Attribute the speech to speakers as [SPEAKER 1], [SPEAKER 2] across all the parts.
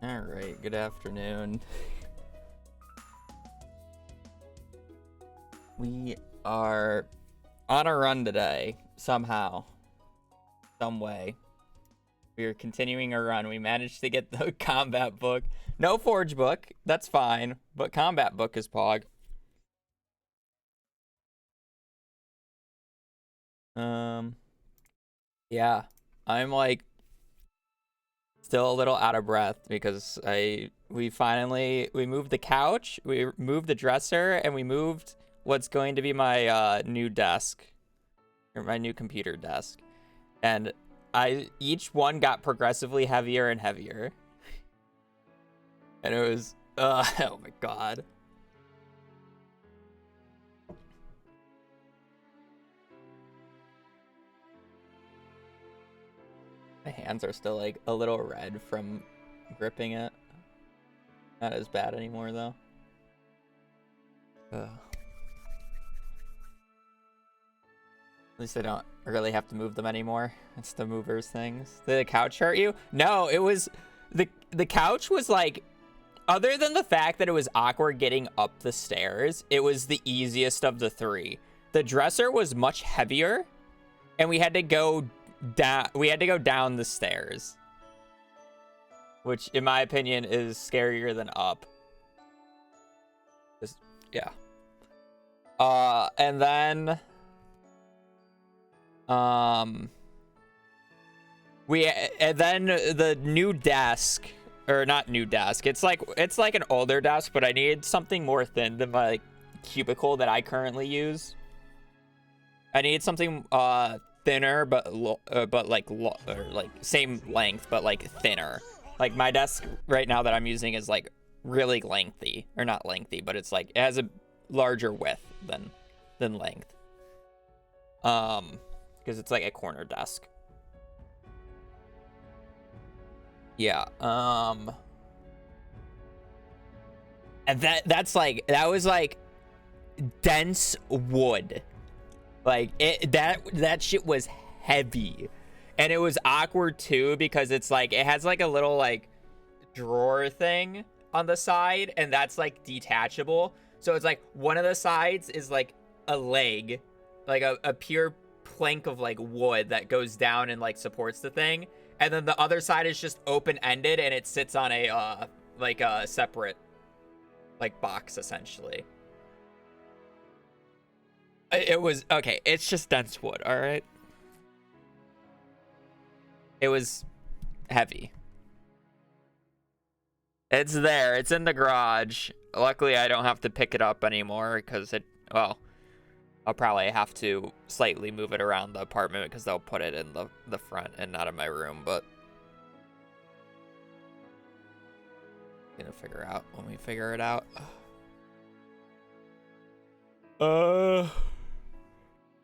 [SPEAKER 1] Alright, good afternoon. We are on a run today, somehow. Some way. We are continuing our run. We managed to get the combat book. No forge book, that's fine, but combat book is pog. Yeah, I'm like still a little out of breath because we moved the couch, we moved the dresser, and we moved what's going to be my new desk, or my new computer desk, and each one got progressively heavier and heavier, and it was oh my god. My hands are still like a little red from gripping it. Not as bad anymore though. Ugh. At least I don't really have to move them anymore. It's the movers things. Did the couch hurt you? No, it was the couch was like, other than the fact that it was awkward getting up the stairs, it was the easiest of the three. The dresser was much heavier, and we had to go down the stairs, which in my opinion is scarier than up. Yeah. And then the new desk, or not new desk, it's like an older desk, but I needed something more thin than my cubicle that I currently use. I needed something thinner, but like same length, but like thinner. Like my desk right now that I'm using is like really lengthy, or not lengthy, but it's like it has a larger width than length. Because it's like a corner desk. Yeah. And that was like dense wood. Like that shit was heavy, and it was awkward too because it's like it has like a little like drawer thing on the side, and that's like detachable. So it's like one of the sides is like a leg, like a pure plank of like wood that goes down and like supports the thing, and then the other side is just open-ended, and it sits on a like a separate like box essentially. It was okay. It's just dense wood, all right. It was heavy. It's there. It's in the garage. Luckily, I don't have to pick it up anymore because well, I'll probably have to slightly move it around the apartment because they'll put it in the front and not in my room, but gonna figure out when we figure it out.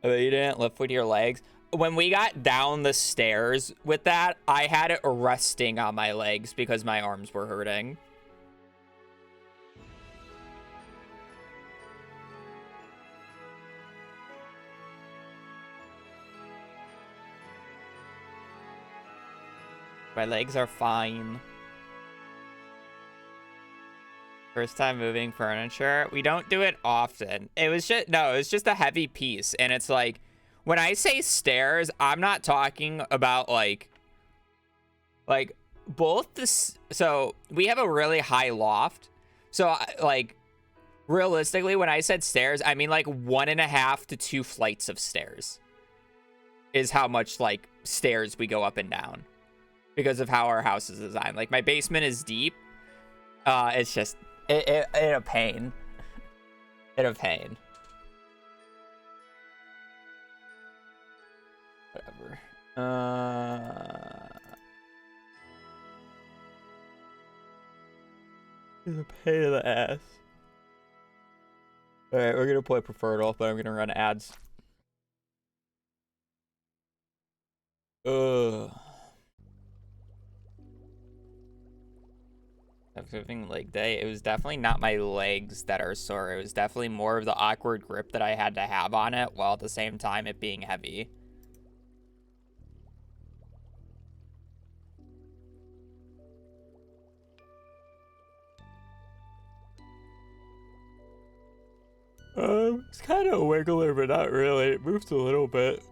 [SPEAKER 1] You didn't lift with your legs. When we got down the stairs with that, I had it resting on my legs because my arms were hurting. My legs are fine. First time moving furniture. We don't do it often. It was just a heavy piece. And it's like, when I say stairs, I'm not talking about like both this. So we have a really high loft. So like realistically, when I said stairs, I mean like 1.5 to 2 flights of stairs is how much like stairs we go up and down because of how our house is designed. Like my basement is deep. It's just it a pain. It a pain. Whatever. It's a pain in the ass. Alright, we're gonna play Preferred Off, but I'm gonna run ads. Ugh. Thanksgiving leg day. It was definitely not my legs that are sore. It was definitely more of the awkward grip that I had to have on it, while at the same time it being heavy. It's kind of a wiggler, but not really. It moved a little bit.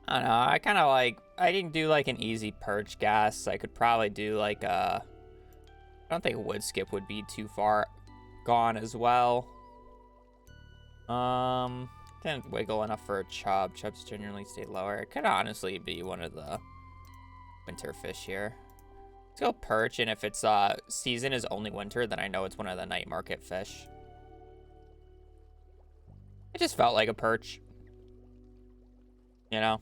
[SPEAKER 1] I don't know. I kind of like. I can do like an easy perch guess. I could probably do like a. I don't think wood skip would be too far gone as well. Didn't wiggle enough for a chub. Chubs generally stay lower. It could honestly be one of the winter fish here. Let's go perch, and if its season is only winter, then I know it's one of the night market fish. It just felt like a perch. You know?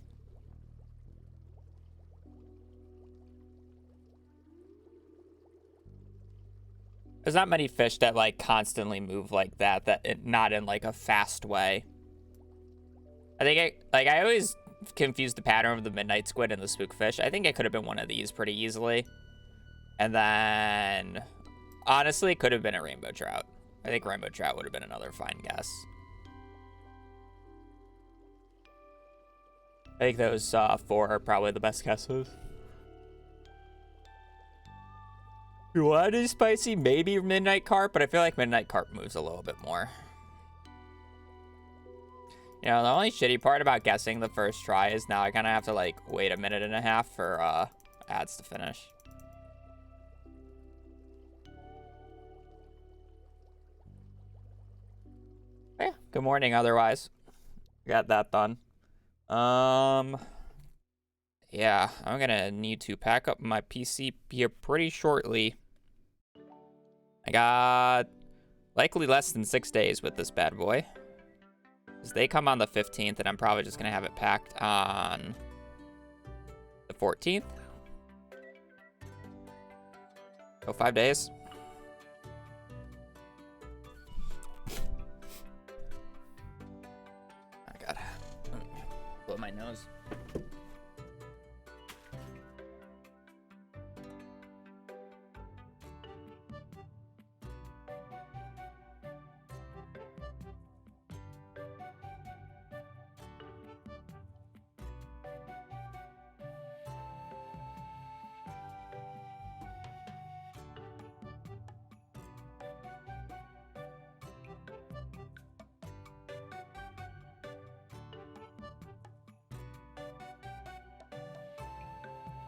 [SPEAKER 1] There's not many fish that like constantly move like that not in like a fast way. I think I always confuse the pattern of the midnight squid and the spookfish. I think it could have been one of these pretty easily. And then honestly, it could have been a rainbow trout. I think rainbow trout would have been another fine guess. I think those 4 are probably the best guesses. You want to do spicy? Maybe midnight carp, but I feel like midnight carp moves a little bit more. You know, the only shitty part about guessing the first try is now I kind of have to like wait a minute and a half for ads to finish. Yeah, good morning otherwise. Got that done. Yeah, I'm gonna need to pack up my PC here pretty shortly. I got likely less than 6 days with this bad boy. Because they come on the 15th, and I'm probably just gonna have it packed on the 14th. So 5 days. I gotta blow my nose.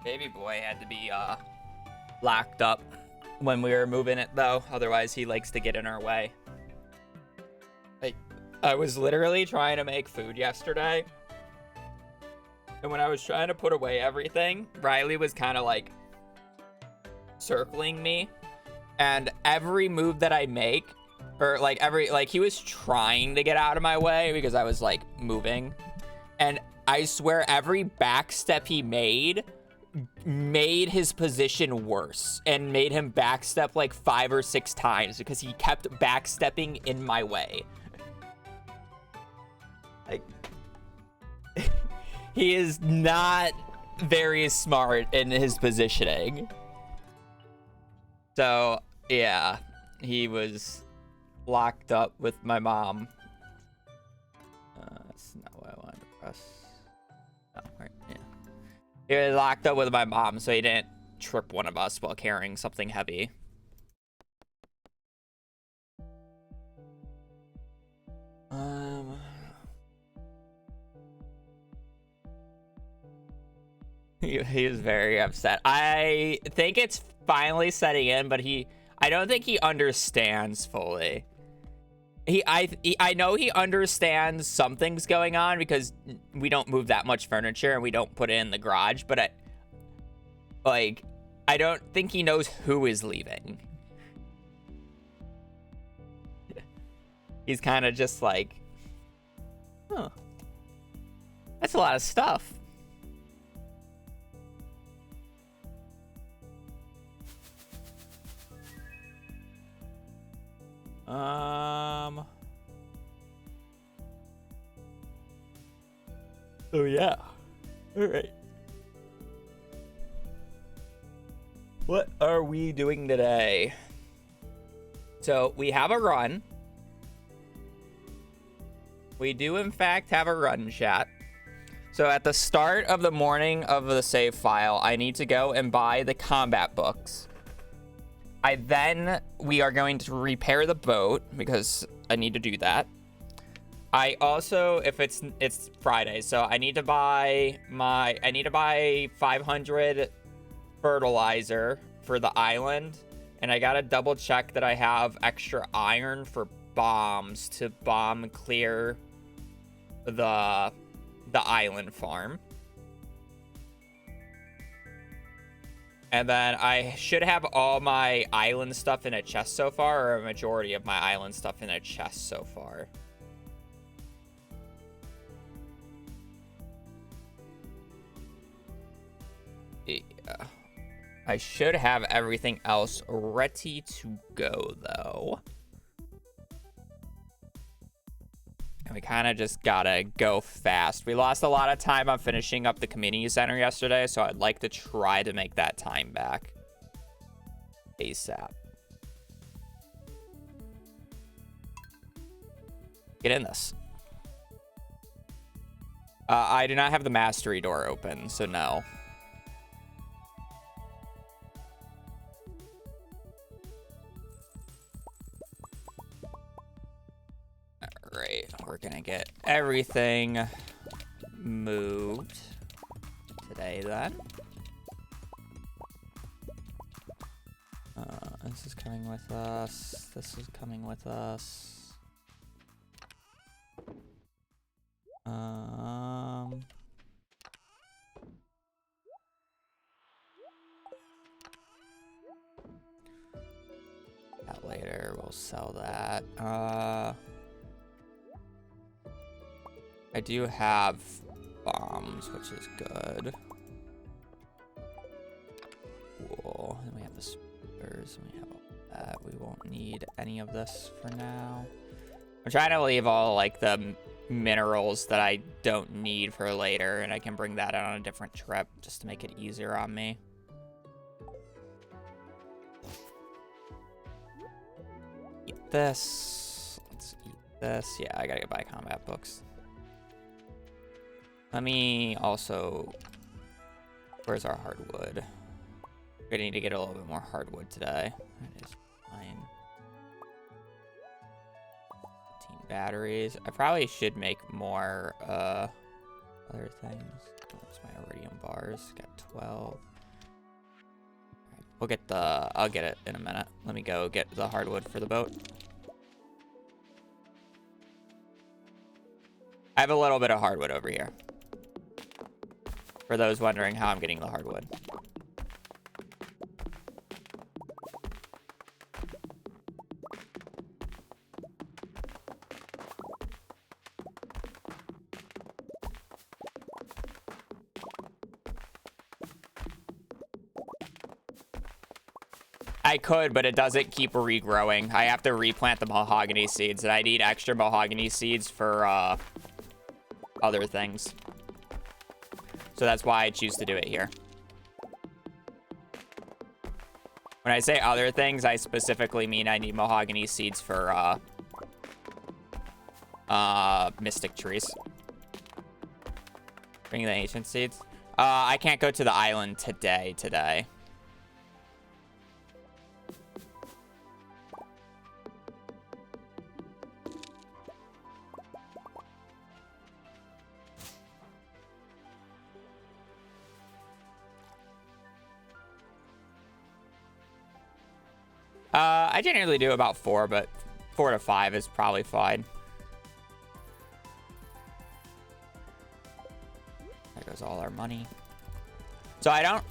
[SPEAKER 1] Baby boy had to be locked up when we were moving it though, otherwise he likes to get in our way. I was literally trying to make food yesterday, and when I was trying to put away everything, Riley was kind of like circling me, and every move that I make, or like he was trying to get out of my way because I was like moving, and I swear every back step he made his position worse and made him backstep like 5 or 6 times because he kept backstepping in my way. Like, he is not very smart in his positioning. So, yeah, he was locked up with my mom. That's not what I wanted to press. Oh, right, yeah. He was locked up with my mom, so he didn't trip one of us while carrying something heavy. He was very upset. I think it's finally setting in, but I don't think he understands fully. I know he understands something's going on because we don't move that much furniture and we don't put it in the garage, but I don't think he knows who is leaving. He's kind of just like, huh, that's a lot of stuff. Oh yeah. All right. What are we doing today? So we have a run. We do in fact have a run, chat. So at the start of the morning of the save file, I need to go and buy the combat books. We are going to repair the boat because I need to do that. I also, if it's Friday, so I need to buy 500 fertilizer for the island, and I gotta double check that I have extra iron for bombs to bomb clear the island farm. And then I should have all my island stuff in a chest so far, or a majority of my island stuff in a chest so far. Yeah. I should have everything else ready to go, though. And we kind of just gotta go fast. We lost a lot of time on finishing up the community center yesterday, so I'd like to try to make that time back ASAP. Get in this. I do not have the mastery door open, so no. Alright, we're gonna get everything moved today then. This is coming with us. This is coming with us. That later, we'll sell that. I do have bombs, which is good. Cool. Then we have the spears, and we have all that. We won't need any of this for now. I'm trying to leave all like the minerals that I don't need for later, and I can bring that on a different trip just to make it easier on me. Eat this. Let's eat this. Yeah, I gotta go buy combat books. Let me also... Where's our hardwood? We're gonna need to get a little bit more hardwood today. That is fine. 15 batteries. I probably should make more other things. Where's my iridium bars? Got 12. Right, we'll get the... I'll get it in a minute. Let me go get the hardwood for the boat. I have a little bit of hardwood over here. For those wondering how I'm getting the hardwood. I could, but it doesn't keep regrowing. I have to replant the mahogany seeds, and I need extra mahogany seeds for other things. So that's why I choose to do it here. When I say other things, I specifically mean I need mahogany seeds for mystic trees. Bring the ancient seeds. I can't go to the island today. I generally do about 4, but 4 to 5 is probably fine. There goes all our money. So I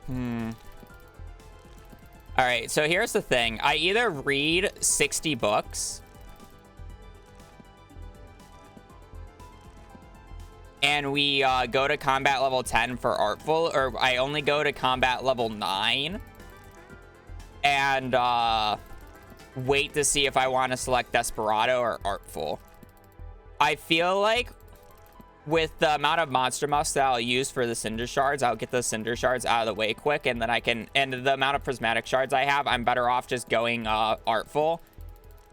[SPEAKER 1] don't... Alright, so here's the thing. I either read 60 books... and we go to combat level 10 for Artful, or I only go to combat level 9... and wait to see if I want to select Desperado or Artful. I feel like with the amount of monster musk that I'll use for the Cinder Shards, I'll get the Cinder Shards out of the way quick, and then I can... and the amount of Prismatic Shards I have, I'm better off just going Artful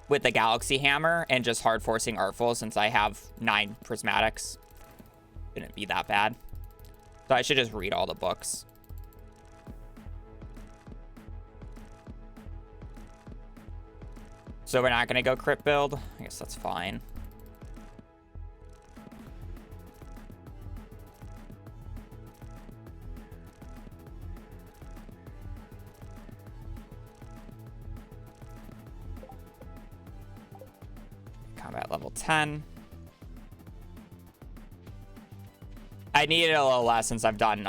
[SPEAKER 1] with the Galaxy Hammer and just hard forcing Artful since I have 9 Prismatics. Shouldn't be that bad. So I should just read all the books. So we're not gonna go crit build? I guess that's fine. Combat level 10. I needed a little less since I've done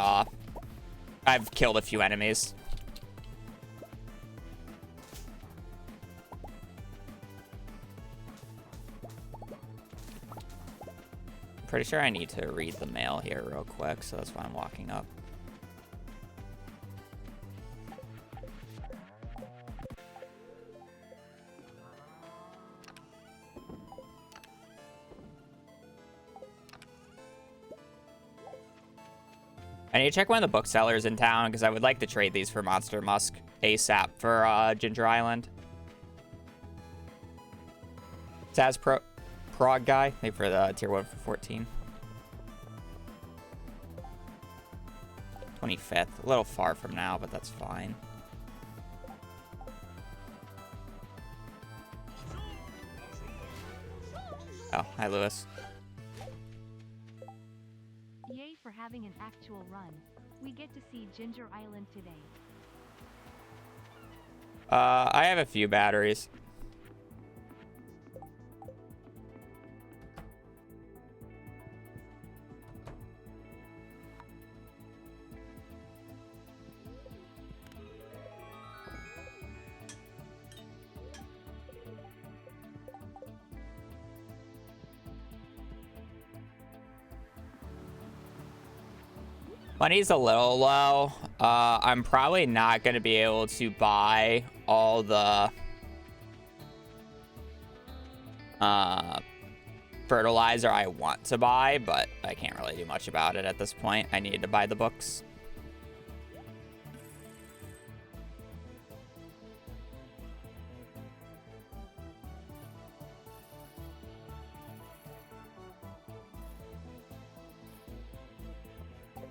[SPEAKER 1] I've killed a few enemies. Pretty sure I need to read the mail here real quick, so that's why I'm walking up. I need to check one of the booksellers in town because I would like to trade these for Monster Musk ASAP for Ginger Island. Saz Prog guy, maybe for the tier 1 for 14. 25th, a little far from now, but that's fine. Oh, hi Lewis.
[SPEAKER 2] Yay for having an actual run. We get to see Ginger Island today.
[SPEAKER 1] I have a few batteries. Money's a little low. I'm probably not going to be able to buy all the fertilizer I want to buy, but I can't really do much about it at this point. I need to buy the books.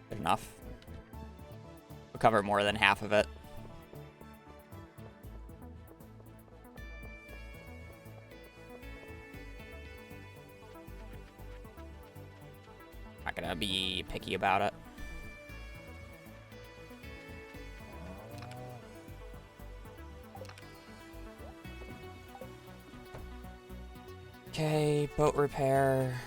[SPEAKER 1] Good enough. We'll cover more than half of it. Not gonna be picky about it. Okay, boat repair.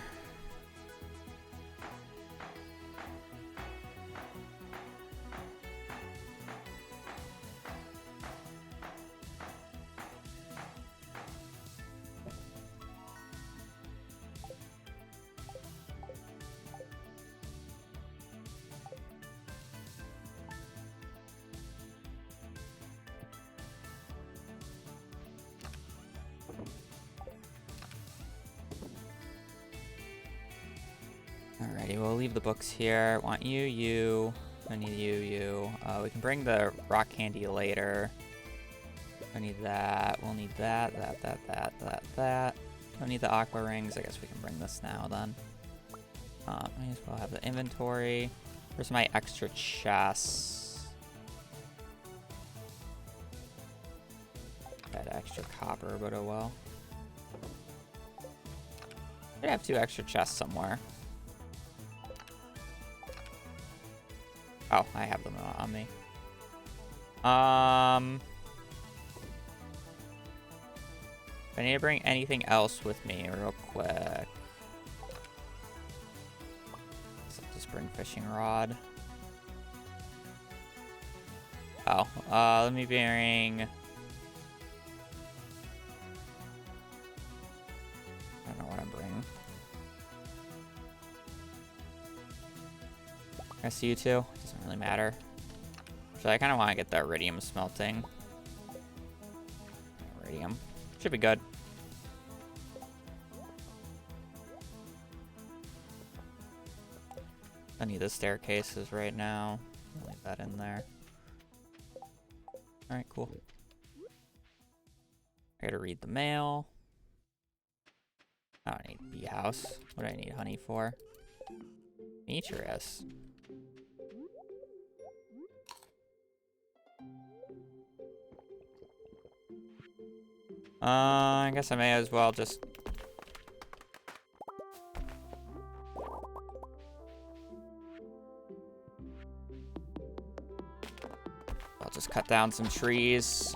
[SPEAKER 1] Alrighty, we'll leave the books here. Want you, you. I need you, you. We can bring the rock candy later. I need that. We'll need that. Don't need the aqua rings. I guess we can bring this now then. May as well have the inventory. Where's my extra chests? Got extra copper, but oh well. I have 2 extra chests somewhere. Oh, I have them on me. I need to bring anything else with me real quick. So just bring fishing rod. Oh, let me bring... I don't know what I'm bringing. I see you two. Doesn't really matter. So I kind of want to get the iridium smelting. Iridium. Should be good. I need the staircases right now. I'll leave that in there. Alright, cool. I gotta read the mail. I don't need bee house. What do I need honey for? Demetrius. I guess I may as well just... I'll just cut down some trees.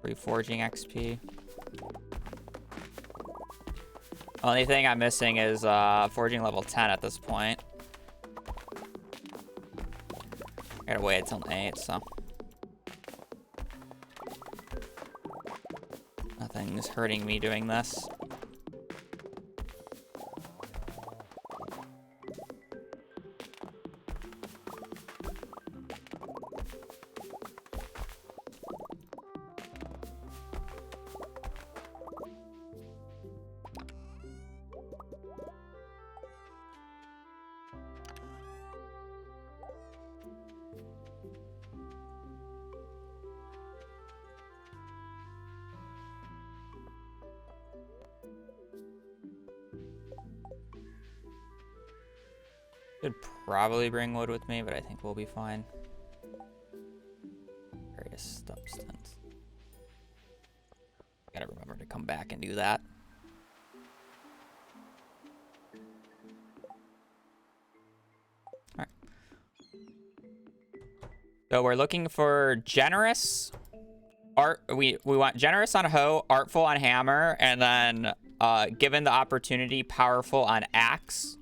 [SPEAKER 1] Free foraging XP. Only thing I'm missing is foraging level 10 at this point. I gotta wait until 8, so. Nothing's hurting me doing this. Should probably bring wood with me, but I think we'll be fine. Various substance. Gotta remember to come back and do that. Alright. So we're looking for generous art. We want generous on hoe, artful on hammer, and then given the opportunity, powerful on axe.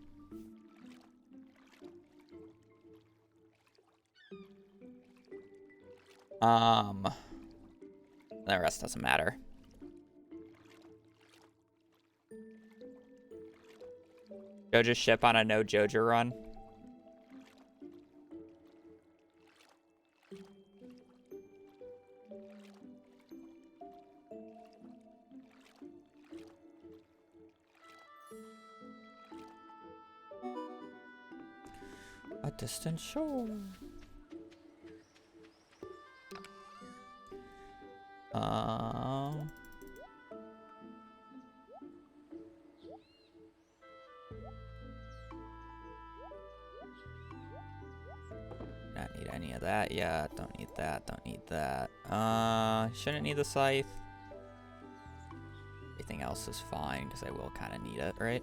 [SPEAKER 1] The rest doesn't matter. Joja ship on a no Joja run. A distant shore. Don't need any of that yet. Don't need that. Don't need that. Shouldn't need the scythe. Everything else is fine because I will kind of need it, right?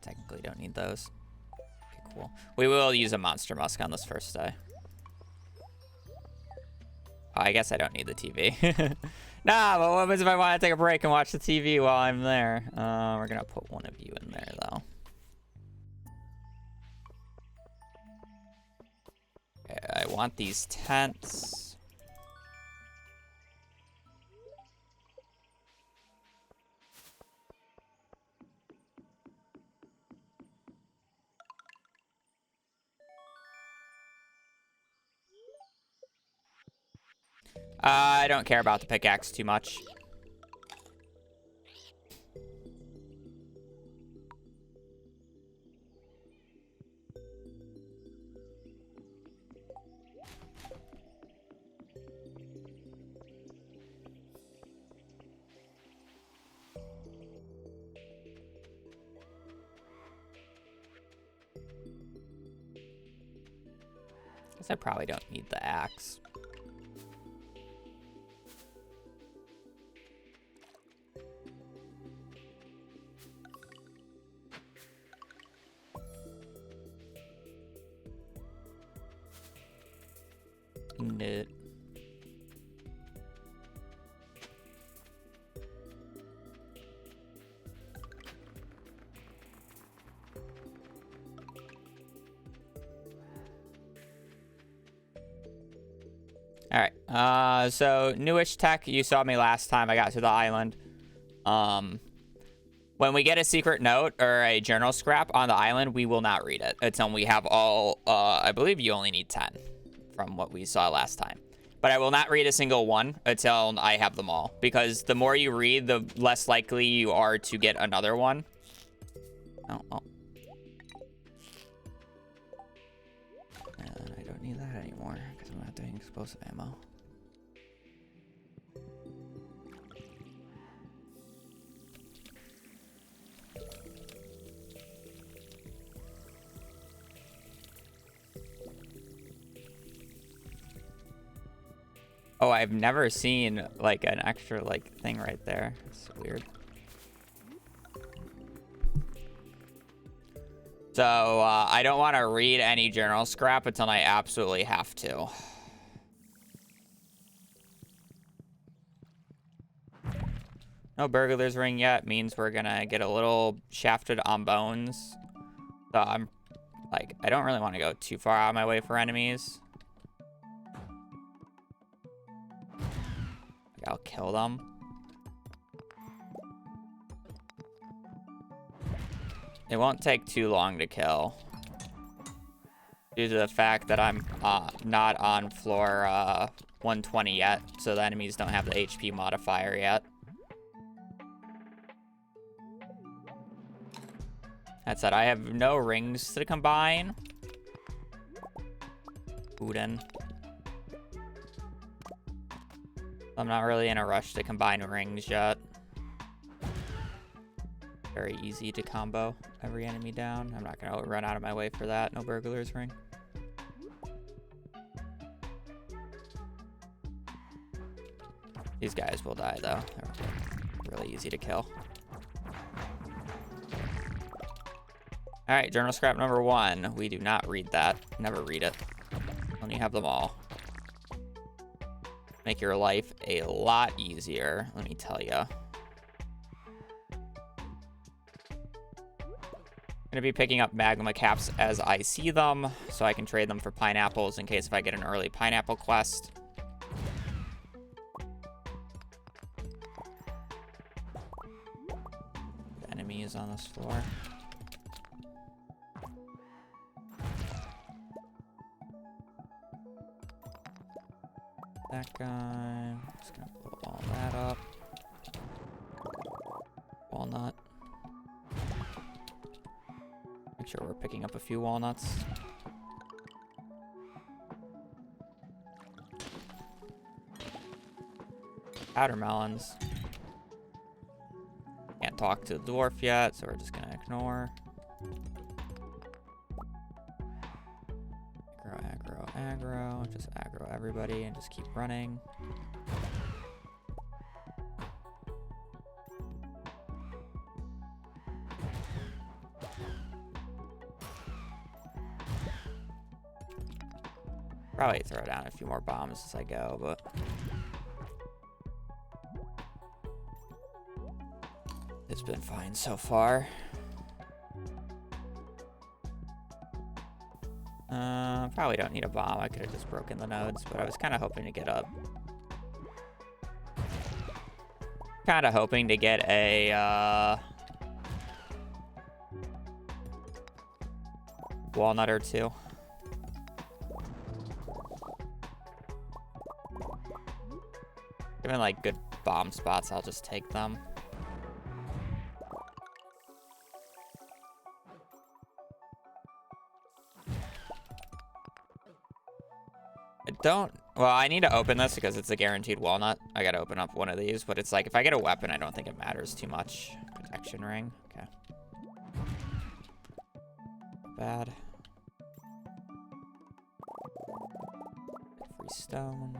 [SPEAKER 1] Technically don't need those. Okay, cool. We will use a monster musk on this first day. Oh, I guess I don't need the TV. Nah, but what happens if I want to take a break and watch the TV while I'm there? We're gonna put one of you in there though. Okay, I want these tents. I don't care about the pickaxe too much. Guess I probably don't need the axe. No. All right. So newish tech. You saw me last time I got to the island. When we get a secret note or a journal scrap on the island, we will not read it until we have all. I believe you only need 10 from what we saw last time. But I will not read a single one until I have them all, because the more you read, the less likely you are to get another one. Oh. And I don't need that anymore because I'm not doing explosive ammo. Oh, I've never seen like an extra like thing right there. It's weird. So I don't want to read any general scrap until I absolutely have to. No burglar's ring yet means we're gonna get a little shafted on bones. So I'm like, I don't really want to go too far out of my way for enemies. Like, I'll kill them. It won't take too long to kill. Due to the fact that I'm not on floor 120 yet. So the enemies don't have the HP modifier yet. That said, I have no rings to combine. Uden. I'm not really in a rush to combine rings yet. Very easy to combo every enemy down. I'm not gonna run out of my way for that. No burglar's ring. These guys will die though. They're really easy to kill. All right, journal scrap number 1. We do not read that. Never read it. When you have them all. Make your life a lot easier, let me tell you. Gonna be picking up magma caps as I see them, so I can trade them for pineapples in case if I get an early pineapple quest. The enemy is on this floor. That guy. Just gonna blow all that up. Walnut. Make sure we're picking up a few walnuts. Powdermelons. Can't talk to the dwarf yet, so we're just gonna ignore. Aggro. Just aggro everybody and just keep running. Probably throw down a few more bombs as I go, but it's been fine so far. Probably don't need a bomb. I could have just broken the nodes, but I was kind of hoping to get up. Kind of hoping to get a walnut or two. Given like good bomb spots, I'll just take them. Well, I need to open this because it's a guaranteed walnut. I gotta open up one of these, but it's like if I get a weapon, I don't think it matters too much. Protection ring, okay. Bad. Free stone.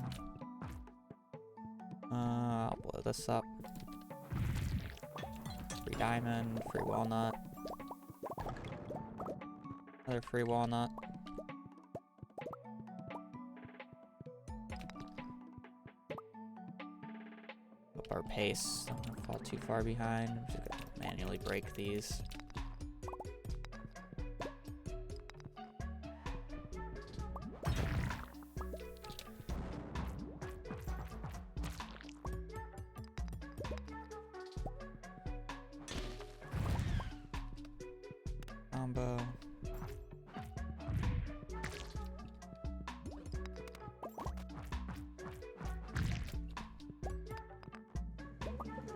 [SPEAKER 1] I'll blow this up. Free diamond, free walnut. Another free walnut. Our pace. Don't want to fall too far behind. I'm just gonna manually break these. Combo.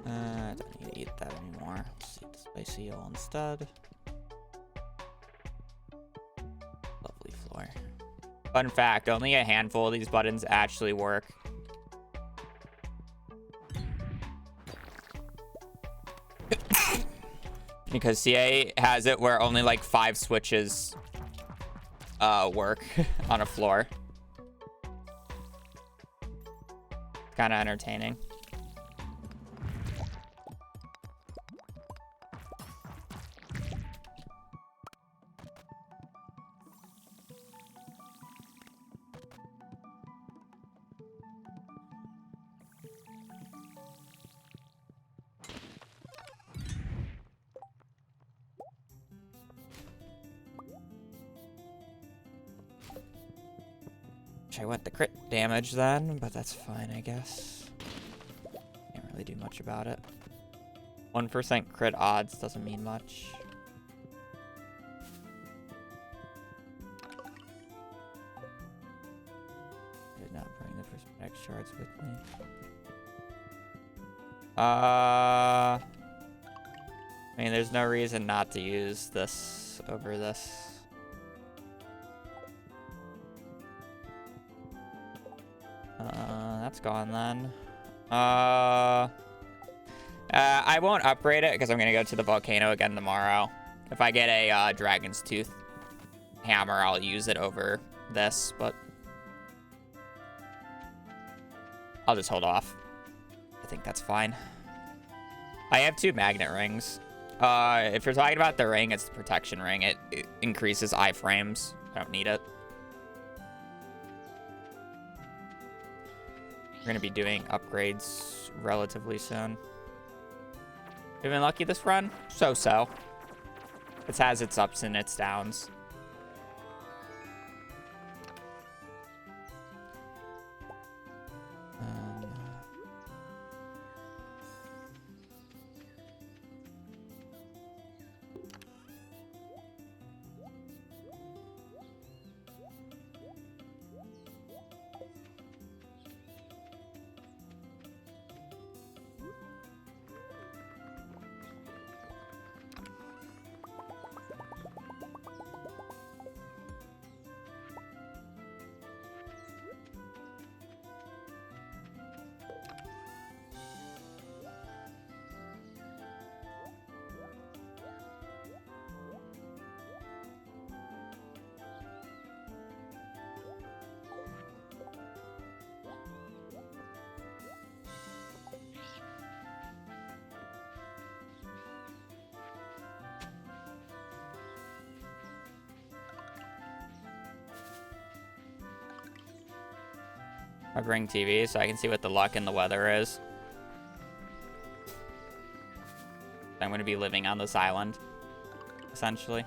[SPEAKER 1] I don't need to eat that anymore. Let's eat the spicy eel instead. Lovely floor. Fun fact, only a handful of these buttons actually work. Because CA has it where only like 5 switches work on a floor. Kind of entertaining. I went the crit damage then, but that's fine, I guess. Can't really do much about it. 1% crit odds doesn't mean much. Did not bring the prismatic shards with me. I mean, there's no reason not to use this over this. That's gone then. I won't upgrade it because I'm gonna go to the volcano again tomorrow. If I get a dragon's tooth hammer, I'll use it over this, but I'll just hold off. I think that's fine. I have 2 magnet rings. If you're talking about the ring, it's the protection ring. It increases iframes. I don't need it. We're gonna be doing upgrades relatively soon. We've been lucky this run? So-so. It has its ups and its downs. I bring TV so I can see what the luck and the weather is. I'm going to be living on this island, essentially.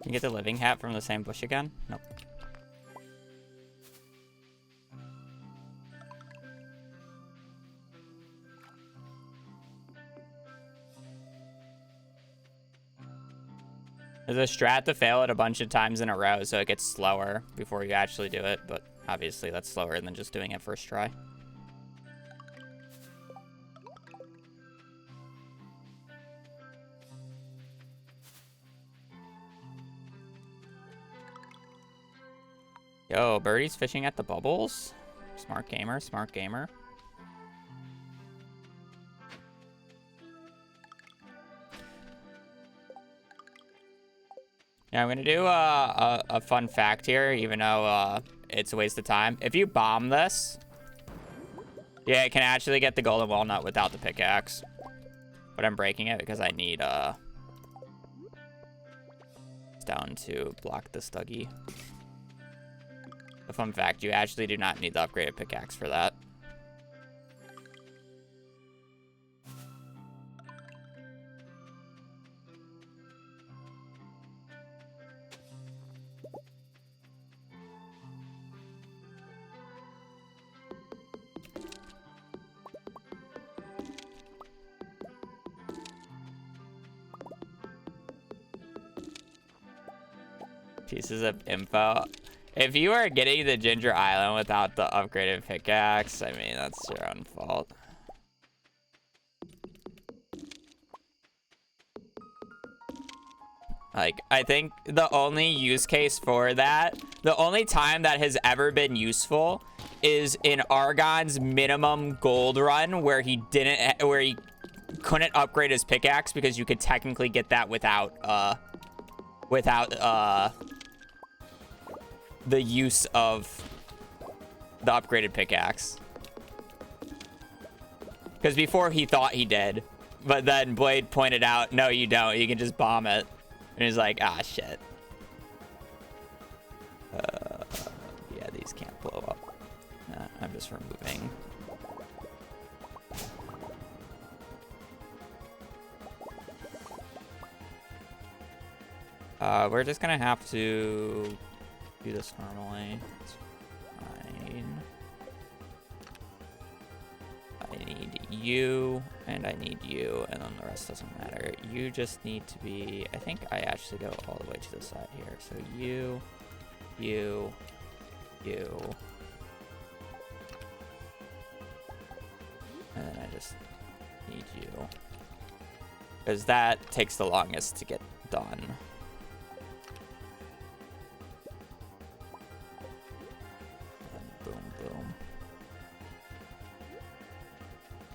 [SPEAKER 1] Can you get the living hat from the same bush again? Nope. There's a strat to fail it a bunch of times in a row so it gets slower before you actually do it, but obviously that's slower than just doing it first try. Yo, Birdie's fishing at the bubbles. Smart gamer, smart gamer. Yeah, I'm gonna do a fun fact here, even though it's a waste of time. If you bomb this, yeah, it can actually get the golden walnut without the pickaxe. But I'm breaking it because I need stone to block this Dougie. A fun fact, you actually do not need the upgraded pickaxe for that. Pieces of info. If you are getting the Ginger Island without the upgraded pickaxe, I mean, that's your own fault. Like, I think the only use case for that, the only time that has ever been useful is in Argon's minimum gold run where he couldn't upgrade his pickaxe because you could technically get that without the use of the upgraded pickaxe. Because before he thought he did, but then Blade pointed out, no, you don't. You can just bomb it. And he's like, ah, shit. Yeah, these can't blow up. Nah, I'm just removing. We're just gonna have to do this normally. It's fine. I need you, and I need you, and then the rest doesn't matter. You just need to be... I think I actually go all the way to the side here. So you, you, you. And then I just need you. Because that takes the longest to get done.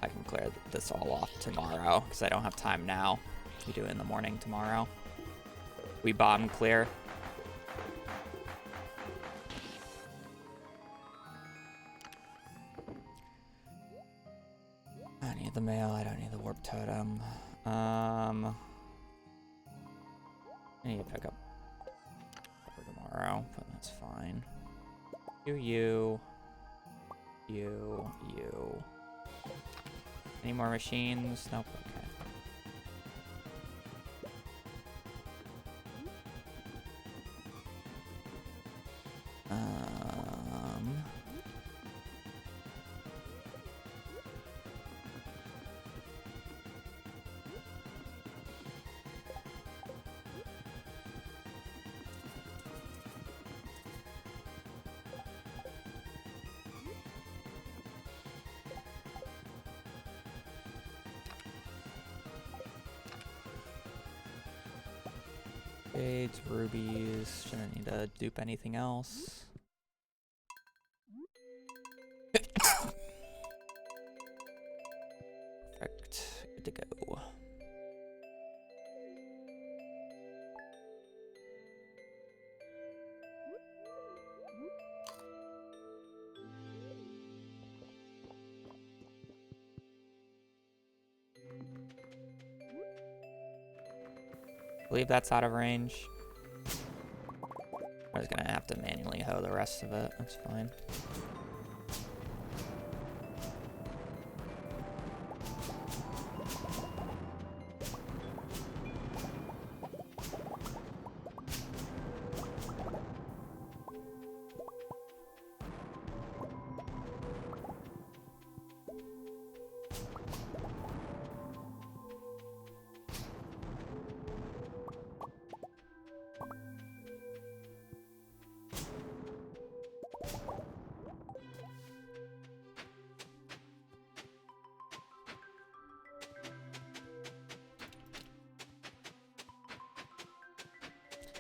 [SPEAKER 1] I can clear this all off tomorrow because I don't have time now. We do it in the morning tomorrow. We bomb clear. I need the mail. I don't need the warp totem. I need to pick up for tomorrow, but that's fine. You. Any more machines? Nope. Okay. Jades, rubies. Shouldn't need to dupe anything else. Perfect. Good to go. I believe that's out of range. I was gonna have to manually hoe the rest of it. That's fine.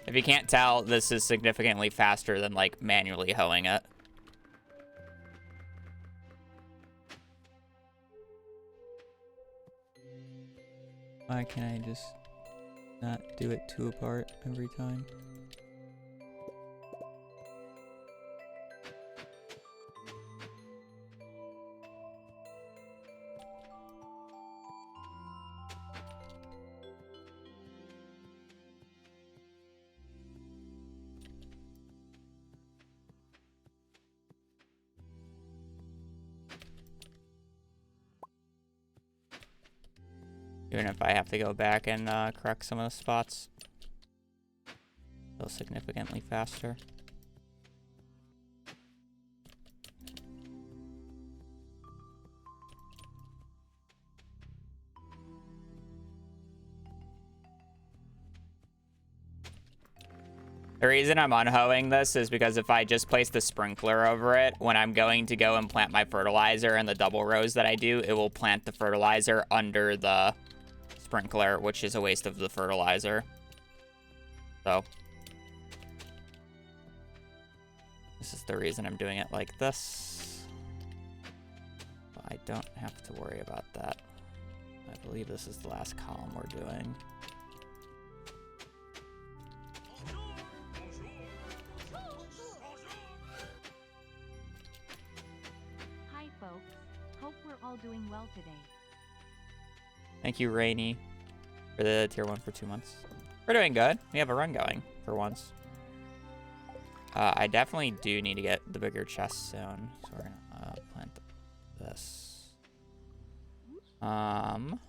[SPEAKER 1] If you can't tell, this is significantly faster than, like, manually hoeing it. Why can't I just not do it 2 apart every time? Even if I have to go back and correct some of the spots. Still significantly faster. The reason I'm unhoeing this is because if I just place the sprinkler over it, when I'm going to go and plant my fertilizer in the double rows that I do, it will plant the fertilizer under the sprinkler, which is a waste of the fertilizer. So this is the reason I'm doing it like this. I don't have to worry about that. I believe this is the last column we're doing.
[SPEAKER 2] Hi folks, hope we're all doing well today.
[SPEAKER 1] Thank you, Rainy, for the tier 1 for 2 months. We're doing good. We have a run going for once. I definitely do need to get the bigger chest soon. So we're gonna plant this. We're gonna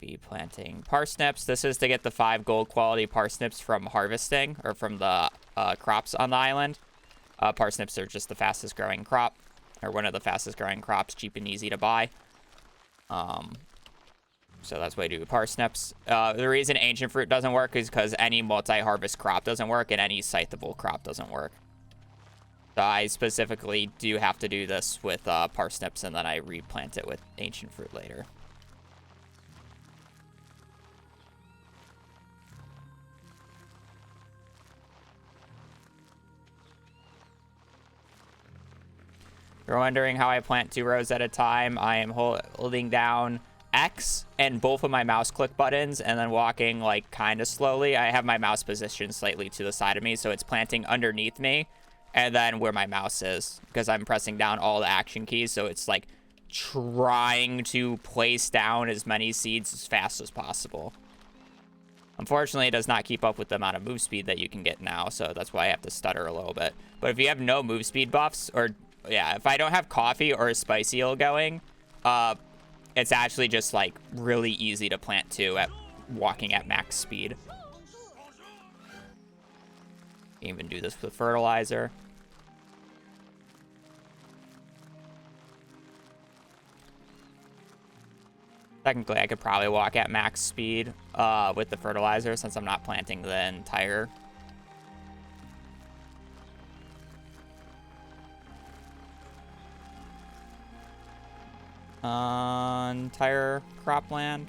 [SPEAKER 1] be planting parsnips. This is to get the 5 gold quality parsnips from harvesting, or from the crops on the island. Parsnips are just the fastest growing crop, or one of the fastest growing crops, cheap and easy to buy. So that's why I do parsnips. The reason ancient fruit doesn't work is because any multi-harvest crop doesn't work and any scythable crop doesn't work. So I specifically do have to do this with parsnips, and then I replant it with ancient fruit later. If you're wondering how I plant 2 rows at a time, I am holding down X and both of my mouse click buttons and then walking like kind of slowly. I have my mouse positioned slightly to the side of me, so it's planting underneath me and then where my mouse is, because I'm pressing down all the action keys, so it's like trying to place down as many seeds as fast as possible. Unfortunately, it does not keep up with the amount of move speed that you can get now, so that's why I have to stutter a little bit. But if you have no move speed buffs, or yeah, if I don't have coffee or a spicy eel going, it's actually just like really easy to plant 2 at walking at max speed. You can even do this with fertilizer. Technically, I could probably walk at max speed with the fertilizer, since I'm not planting the entire cropland.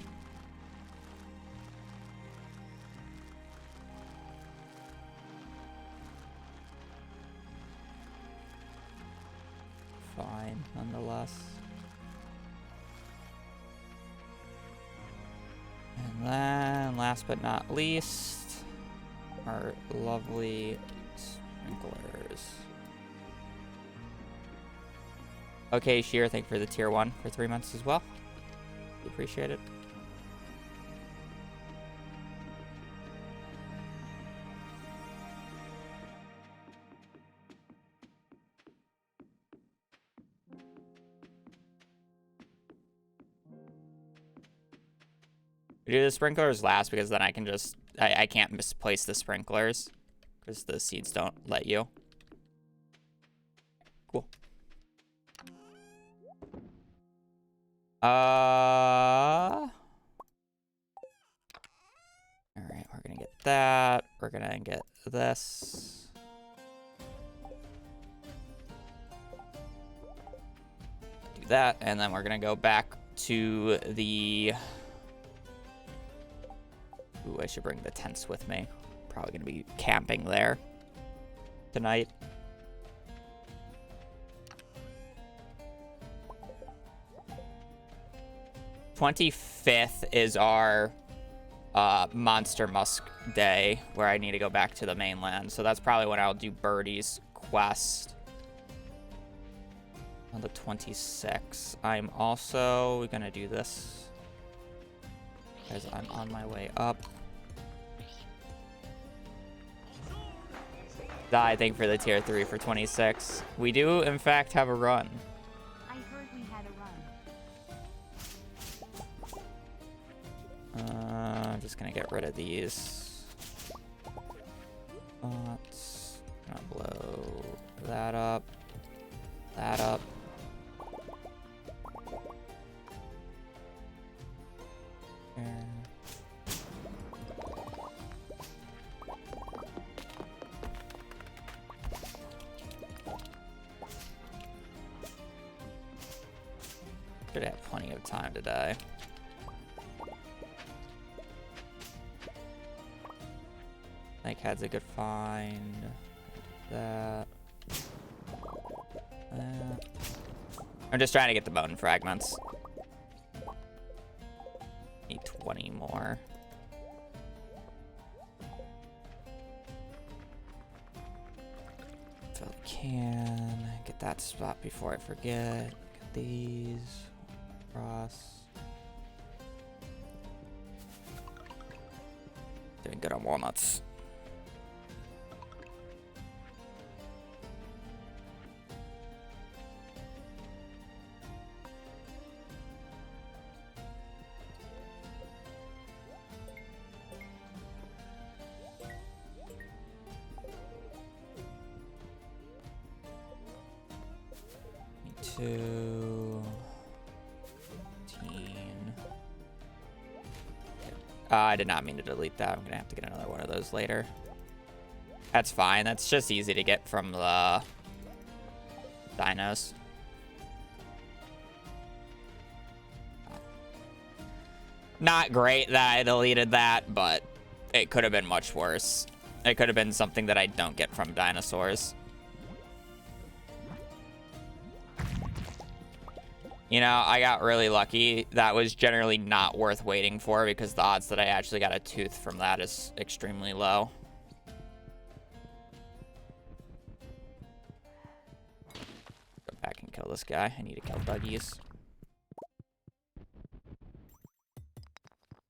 [SPEAKER 1] Fine, nonetheless. And then, last but not least, our lovely sprinklers. Okay, Sheer, thank you for the tier 1 for 3 months as well. We appreciate it. We do the sprinklers last because then I can just, I can't misplace the sprinklers because the seeds don't let you. Cool. All right, we're gonna get that. We're gonna get this. Do that, and then we're gonna go back to the... Ooh, I should bring the tents with me. Probably gonna be camping there tonight. '25th is our Monster Musk Day, where I need to go back to the mainland. So that's probably when I'll do Birdie's quest on the 26th. I'm also gonna do this as I'm on my way up. Die, thank you for the tier 3 for 26. We do, in fact, have a run.
[SPEAKER 2] I heard we had a run.
[SPEAKER 1] I'm just gonna get rid of these. Let's gonna blow that up. That up. There. Should have plenty of time today. Had a good find. That. I'm just trying to get the bone fragments. Need 20 more. If I can get that spot before I forget. Get these across. Doing good on walnuts. I did not mean to delete that. I'm gonna have to get another one of those later. That's fine. That's just easy to get from the dinos. Not great that I deleted that, but it could have been much worse. It could have been something that I don't get from dinosaurs. You know, I got really lucky. That was generally not worth waiting for because the odds that I actually got a tooth from that is extremely low. Go back and kill this guy. I need to kill Duggies.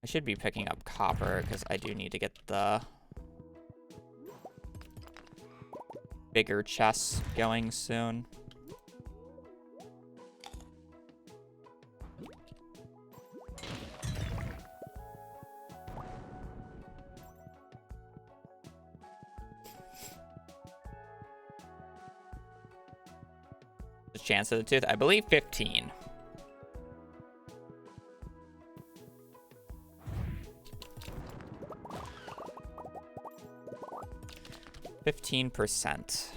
[SPEAKER 1] I should be picking up copper because I do need to get the bigger chests going soon. Chance of the tooth, I believe 15. %.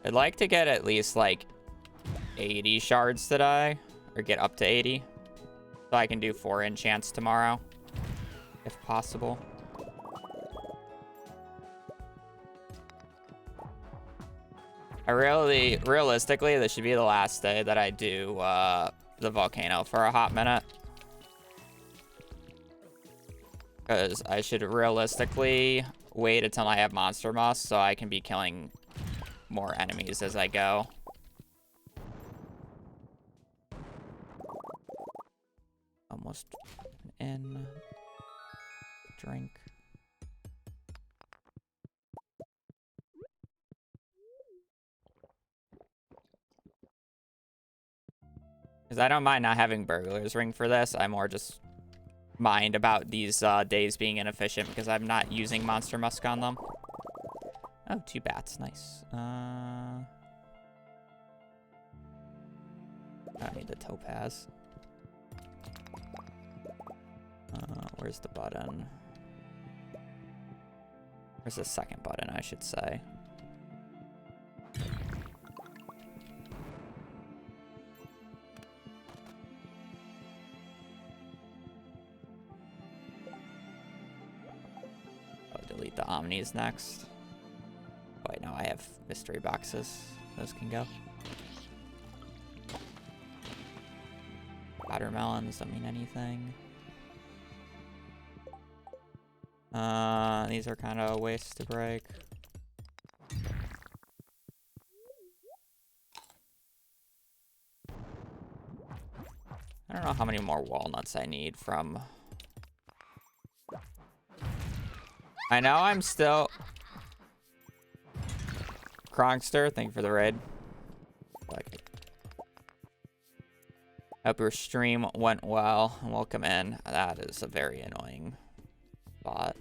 [SPEAKER 1] I'd like to get at least like 80 shards today, or get up to 80, so I can do 4 enchants tomorrow, if possible. Realistically, this should be the last day that I do the volcano for a hot minute. Because I should realistically wait until I have monster moss so I can be killing more enemies as I go. Almost in. Drink. Because I don't mind not having burglar's ring for this. I more just mind about these days being inefficient because I'm not using monster musk on them. Oh, 2 bats. Nice. I don't need the topaz. Where's the button? Where's the second button, I should say? I'll delete the omnis next. Wait, no, I have mystery boxes. Those can go. Watermelons don't mean anything. These are kind of a waste to break. I don't know how many more walnuts I need from... I know I'm still... Kronkster, thank you for the raid. Like, hope your stream went well. Welcome in. That is a very annoying spot.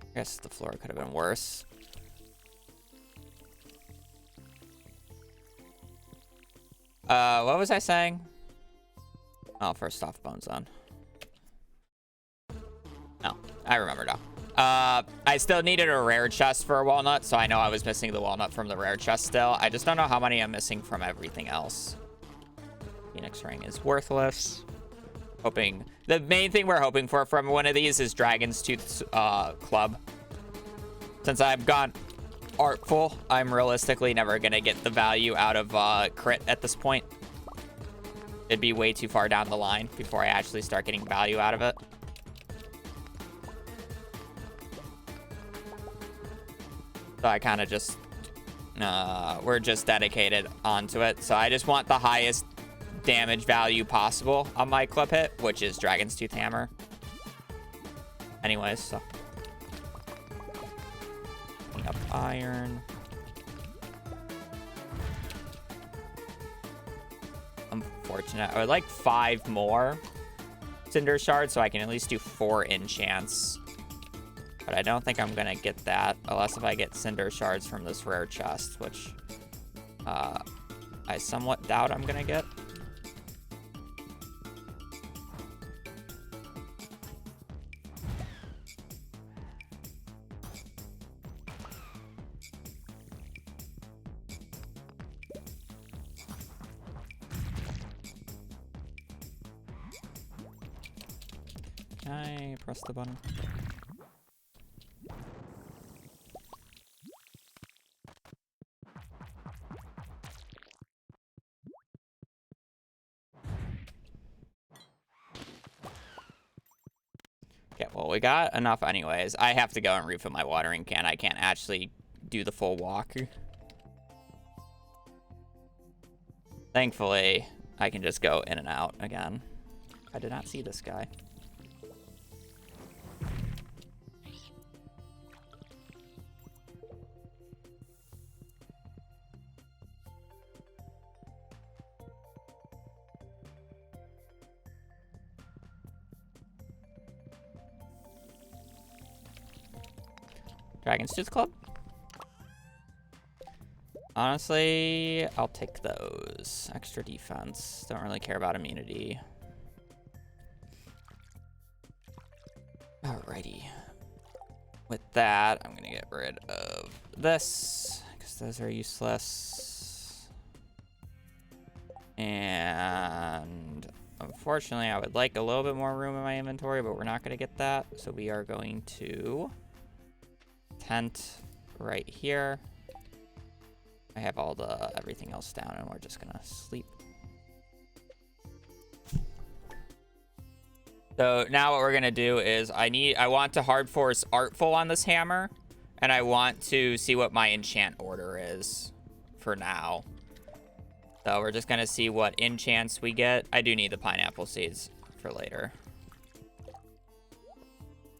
[SPEAKER 1] I guess the floor could have been worse. What was I saying? Oh, first off, Bone Zone. Oh, I remember now. I still needed a rare chest for a walnut, so I know I was missing the walnut from the rare chest still. I just don't know how many I'm missing from everything else. Phoenix Ring is worthless. Hoping... The main thing we're hoping for from one of these is Dragon's Tooth Club. Since I've gone artful, I'm realistically never going to get the value out of crit at this point. It'd be way too far down the line before I actually start getting value out of it. So I kind of just... we're just dedicated onto it. So I just want the highest damage value possible on my club hit, which is Dragon's Tooth Hammer. Anyways, so... Picking up iron. Unfortunate. I would like 5 more Cinder Shards so I can at least do 4 enchants. But I don't think I'm going to get that unless if I get Cinder Shards from this rare chest, which I somewhat doubt I'm going to get. I press the button. Okay, well, we got enough anyways. I have to go and refill my watering can. I can't actually do the full walk. Thankfully, I can just go in and out again. I did not see this guy. Dragon's Tooth Club? Honestly, I'll take those. Extra defense. Don't really care about immunity. Alrighty. With that, I'm gonna get rid of this, because those are useless. And unfortunately, I would like a little bit more room in my inventory, but we're not gonna get that. So we are going to tent right here. I have all the everything else down and we're just gonna sleep. So now what we're gonna do is I want to hard force Artful on this hammer, and I want to see what my enchant order is for now. So we're just gonna see what enchants we get. I do need the pineapple seeds for later.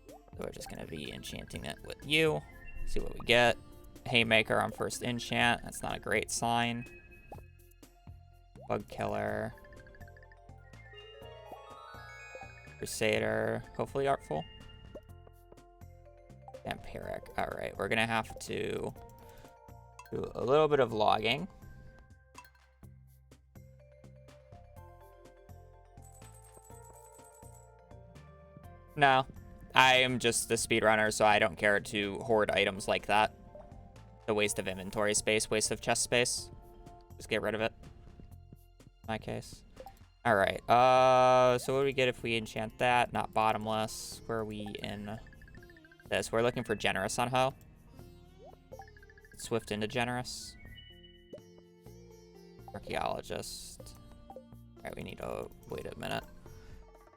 [SPEAKER 1] So we're just gonna be enchanting it with you. See what we get. Haymaker on first enchant. That's not a great sign. Bug Killer. Crusader. Hopefully Artful. Vampiric. Alright, we're gonna have to do a little bit of logging. No. I am just a speedrunner, so I don't care to hoard items like that. The waste of inventory space, waste of chest space. Just get rid of it. my case. All right. So what do we get if we enchant that? Not bottomless. Where are we in this? We're looking for generous on Ho. Swift into generous. Archaeologist. All right, we need to wait a minute.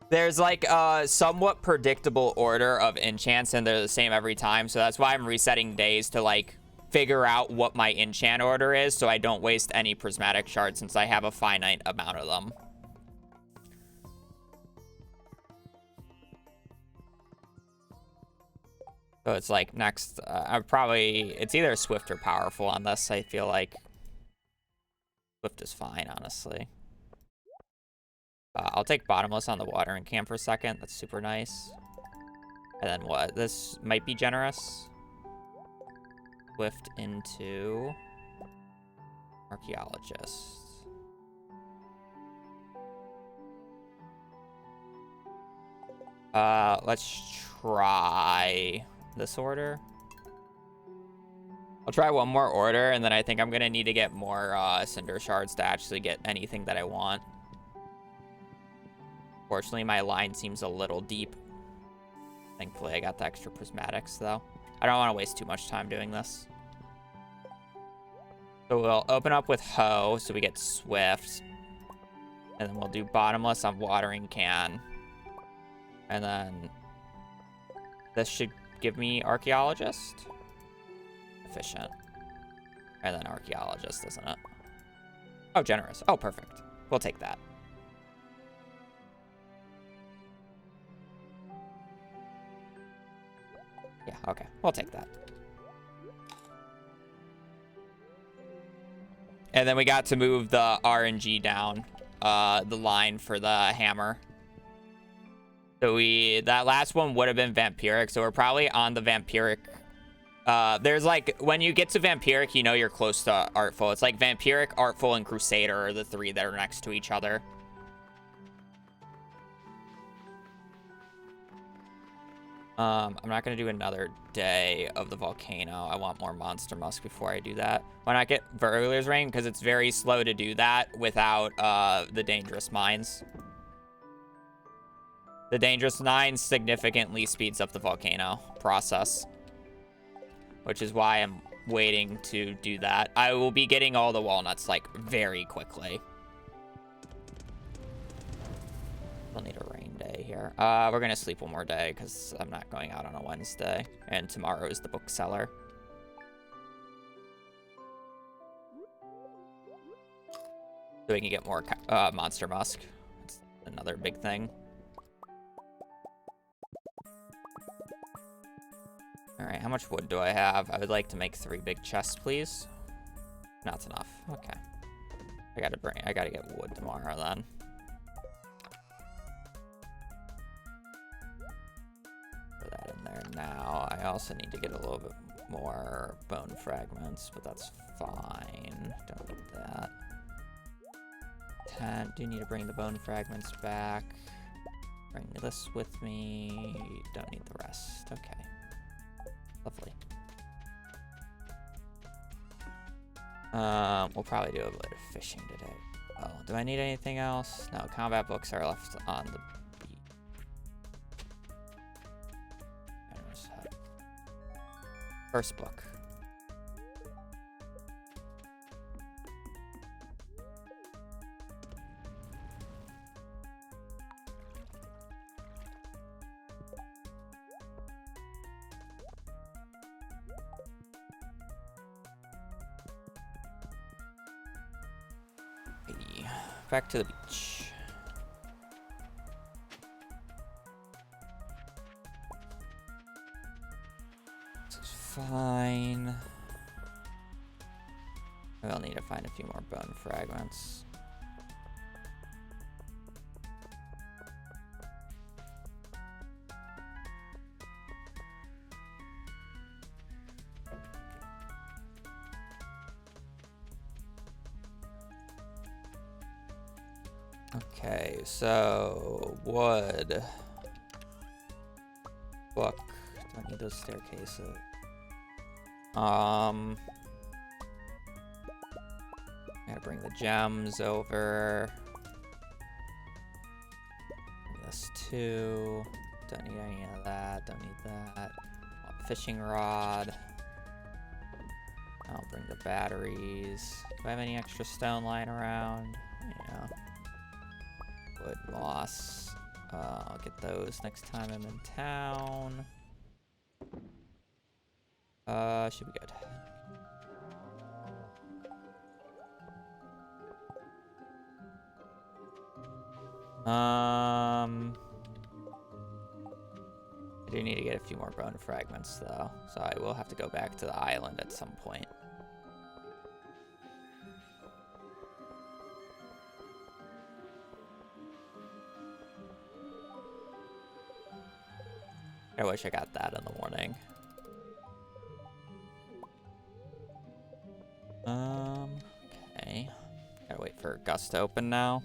[SPEAKER 1] There's like a somewhat predictable order of enchants, and they're the same every time. So that's why I'm resetting days to like figure out what my enchant order is, so I don't waste any prismatic shards since I have a finite amount of them. So it's like next, it's either swift or powerful on this. I feel like swift is fine, honestly. I'll take bottomless on the watering can for a second. That's super nice. And then what? This might be generous. Swift into archaeologist. Let's try this order. I'll try one more order, and then I think I'm gonna need to get more cinder shards to actually get anything that I want. Fortunately, my line seems a little deep. Thankfully, I got the extra prismatics, though. I don't want to waste too much time doing this. So we'll open up with Ho, so we get Swift. And then we'll do bottomless on watering can. And then this should give me archaeologist. Efficient. And then archaeologist, isn't it? Oh, generous. Oh, perfect. We'll take that. Yeah, okay. We'll take that. And then we got to move the RNG down, the line for the hammer. So that last one would have been vampiric, so we're probably on the vampiric. There's like, when you get to vampiric, you know you're close to artful. It's like vampiric, artful, and crusader are the three that are next to each other. I'm not going to do another day of the volcano. I want more monster musk before I do that. Why not get burglar's ring? Because it's very slow to do that without the dangerous mines. The dangerous mines significantly speeds up the volcano process, which is why I'm waiting to do that. I will be getting all the walnuts like very quickly. We'll need a rain day here. We're gonna sleep one more day because I'm not going out on a Wednesday, and tomorrow is the bookseller. So we can get more monster musk. That's another big thing. All right, how much wood do I have? I would like to make 3 big chests, please. Not enough. Okay. I gotta get wood tomorrow then. That in there now. I also need to get a little bit more bone fragments, but that's fine. Don't need that. 10. Do need to bring the bone fragments back. Bring this with me. Don't need the rest. Okay. Lovely. We'll probably do a bit of fishing today. Oh, do I need anything else? No, combat books are left on the first book. Back to the beach. This is fine. We'll need to find a few more bone fragments. Okay, so wood, book. Don't need those staircases. Gotta bring the gems over. Bring this too. Don't need any of that. Don't need that. Fishing rod. I'll bring the batteries. Do I have any extra stone lying around? Yeah. Wood, moss. I'll get those next time I'm in town. Should be good. I do need to get a few more bone fragments though, so I will have to go back to the island at some point. I wish I got that in the morning. Okay. Gotta wait for Gus to open now.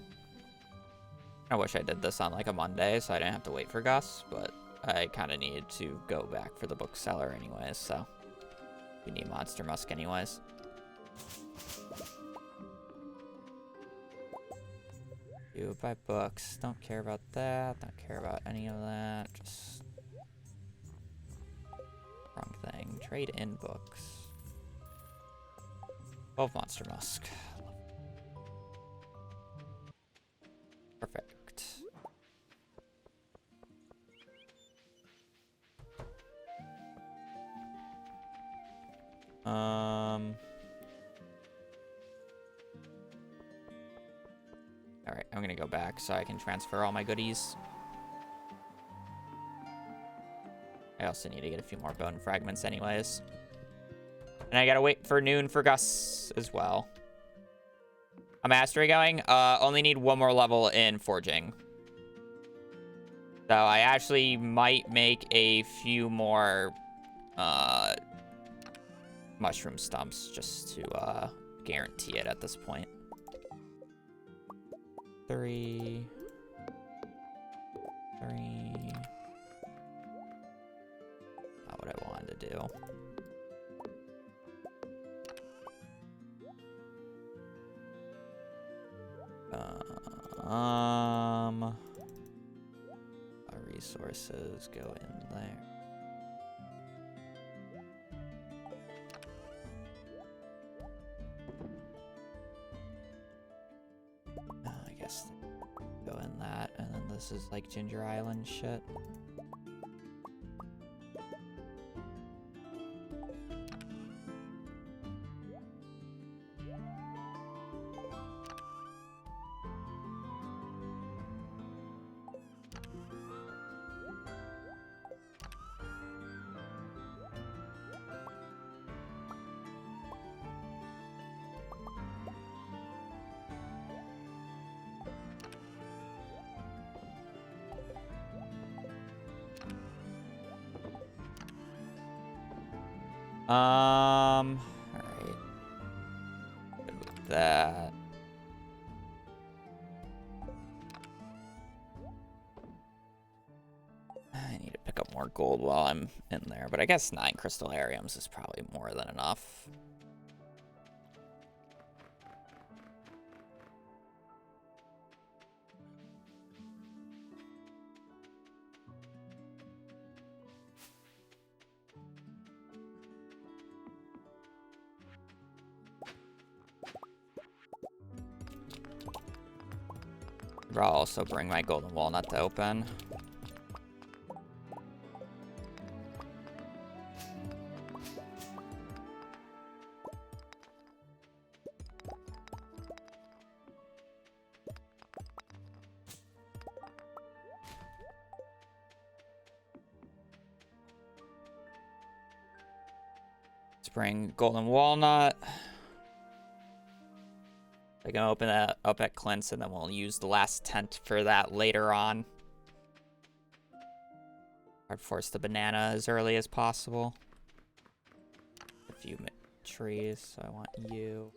[SPEAKER 1] I wish I did this on like a Monday so I didn't have to wait for Gus, but I kind of needed to go back for the bookseller anyways, so we need Monster Musk anyways. You buy books. Don't care about that. Don't care about any of that. Just wrong thing. Trade in books. 12 Monster Musk. Perfect. Alright, I'm gonna go back so I can transfer all my goodies. I also need to get a few more bone fragments anyways. And I gotta wait for noon for Gus as well. A mastery going? Only need one more level in foraging. So I actually might make a few more mushroom stumps just to guarantee it at this point. 3. Not what I wanted to do. Resources go in there. I guess go in that, and then this is like Ginger Island shit. Alright. Good with that. I need to pick up more gold while I'm in there, but I guess 9 crystallariums is probably more than enough. I'll also bring my golden walnut to open. Let's bring golden walnut. I can open that up at Clint's, and then we'll use the last tent for that later on. I'd force the banana as early as possible. A few trees, so I want you.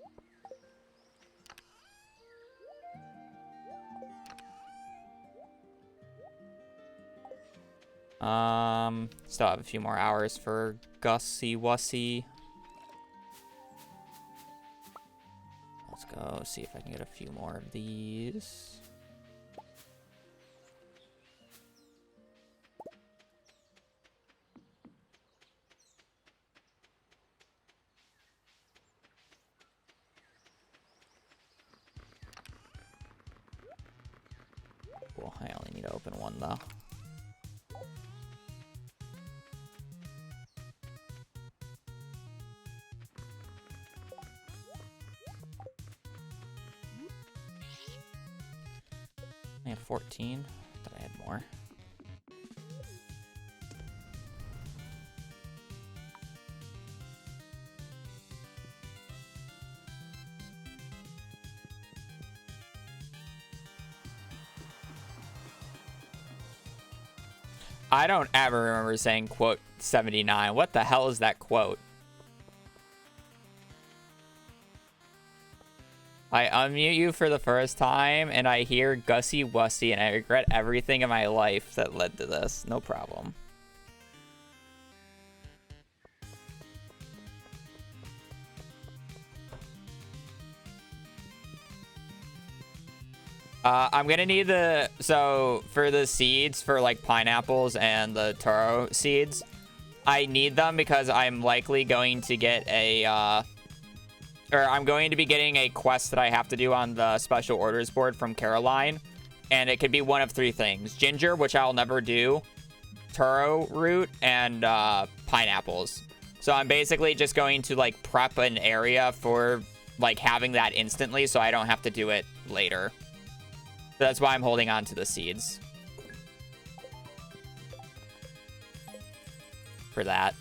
[SPEAKER 1] Still have a few more hours for Gussie Wussie. Let's go see if I can get a few more of these. Cool, I only need to open one though. I have 14. Thought I had more. I don't ever remember saying quote 79. What the hell is that quote? I unmute you for the first time, and I hear Gussie Wussy, and I regret everything in my life that led to this. No problem. I'm gonna need the... So, for the seeds, for, like, pineapples and the taro seeds, I need them because I'm likely going to get a, or I'm going to be getting a quest that I have to do on the special orders board from Caroline. And it could be one of three things. Ginger, which I'll never do. Taro root, and pineapples. So I'm basically just going to, like, prep an area for, like, having that instantly so I don't have to do it later. So that's why I'm holding on to the seeds. For that.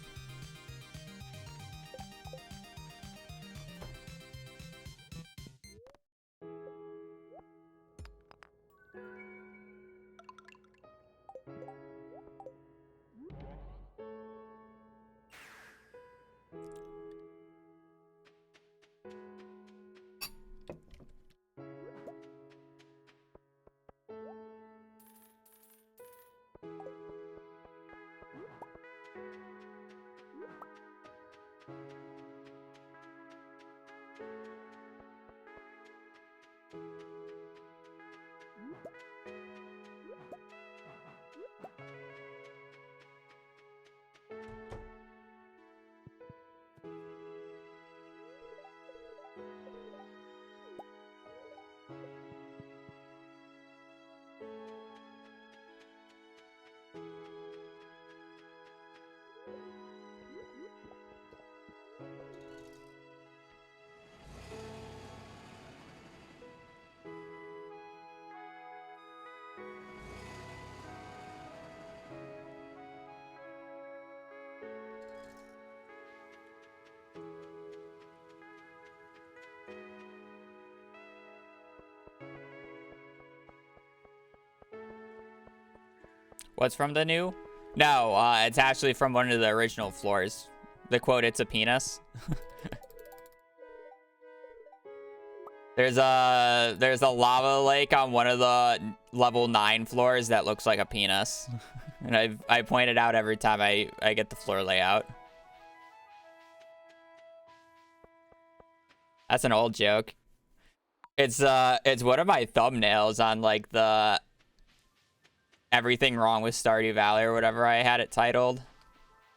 [SPEAKER 1] What's from the new? No, it's actually from one of the original floors. The quote, "It's a penis." There's a lava lake on one of the level 9 floors that looks like a penis. And I point it out every time I get the floor layout. That's an old joke. It's one of my thumbnails on, like, the everything wrong with Stardew Valley or whatever I had it titled.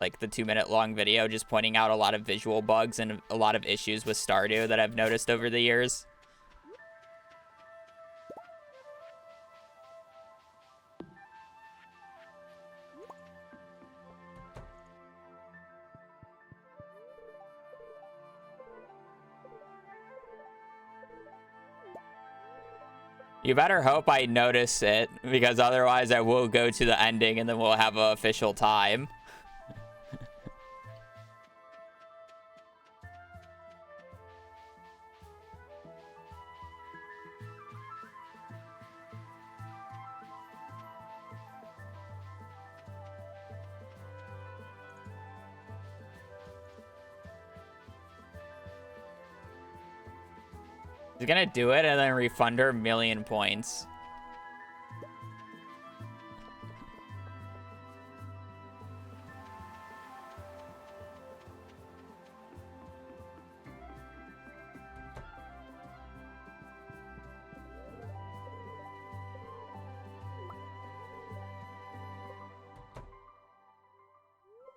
[SPEAKER 1] Like the 2-minute long video just pointing out a lot of visual bugs and a lot of issues with Stardew that I've noticed over the years. You better hope I notice it, because otherwise I will go to the ending and then we'll have an official time. He's gonna do it and then refund her 1,000,000 points.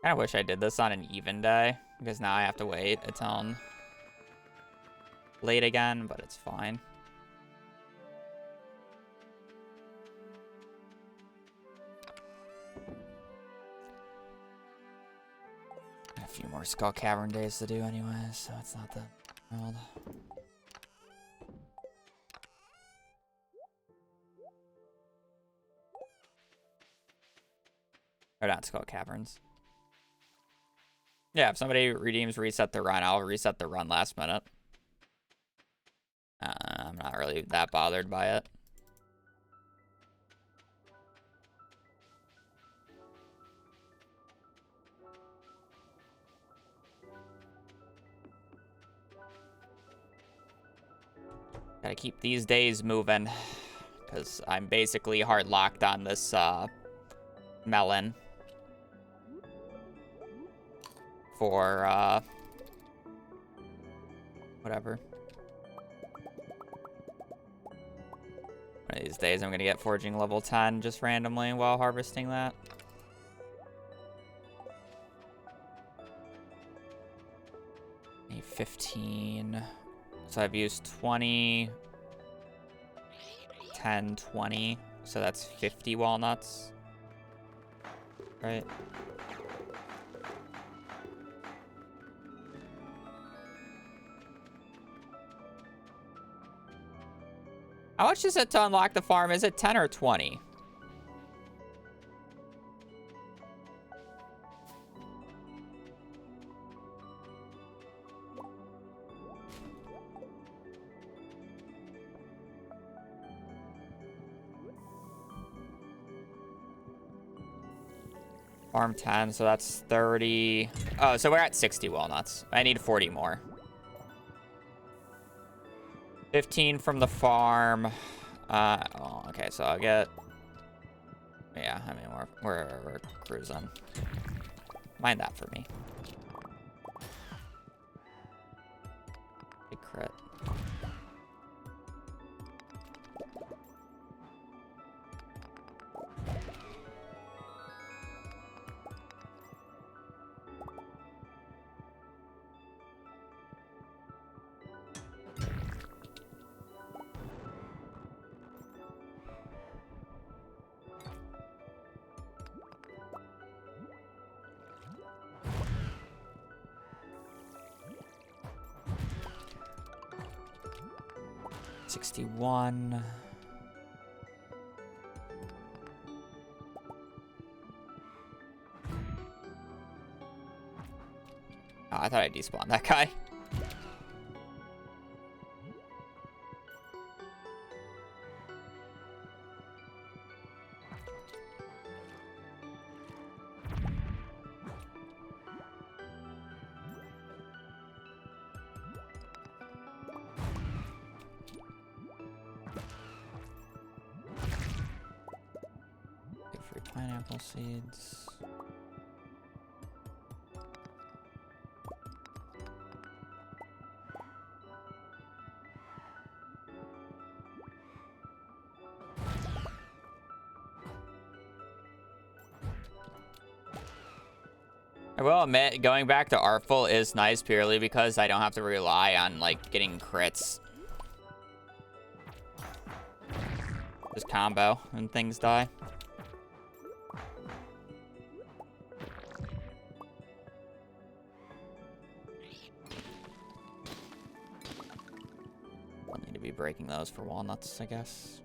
[SPEAKER 1] I wish I did this on an even day, because now I have to wait until late again, but it's fine. A few more Skull Cavern days to do anyway, so it's not that old. Or not Skull Caverns. Yeah, if somebody redeems reset the run, I'll reset the run last minute. I'm not really that bothered by it. Gotta keep these days moving, because I'm basically hard locked on this melon for whatever. One of these days I'm gonna get foraging level 10 just randomly while harvesting that. Need 15. So I've used 20, 10, 20. So that's 50 walnuts. Right? How much is it to unlock the farm? Is it 10 or 20? Farm 10, so that's 30. Oh, so we're at 60 walnuts. I need 40 more. 15 from the farm. Oh, okay, so I'll get... Yeah, I mean, we're cruising. Mind that for me. Big crit. $61. Oh, I thought I despawned that guy. Get free pineapple seeds. I will admit, going back to Artful is nice purely because I don't have to rely on, like, getting crits. Just combo and things die. I'll need to be breaking those for walnuts, I guess.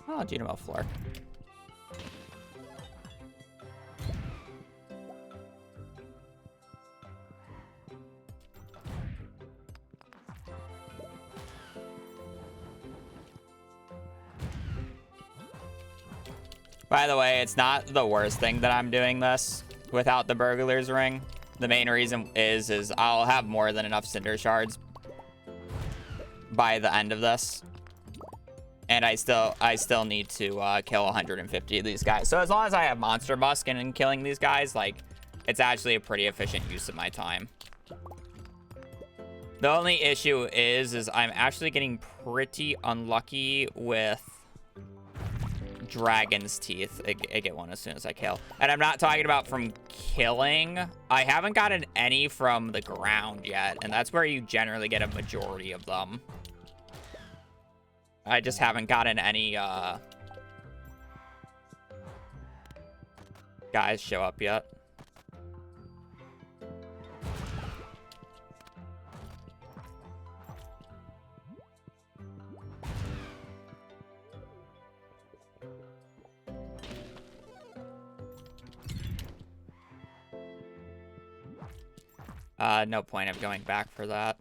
[SPEAKER 1] Oh, Dynamo floor. By the way, it's not the worst thing that I'm doing this without the burglar's ring. The main reason is I'll have more than enough cinder shards by the end of this. And I still need to kill 150 of these guys. So as long as I have monster musk and killing these guys, like, it's actually a pretty efficient use of my time. The only issue is I'm actually getting pretty unlucky with dragon's teeth. I get one as soon as I kill. And I'm not talking about from killing. I haven't gotten any from the ground yet, and that's where you generally get a majority of them. I just haven't gotten any guys show up yet. No point of going back for that.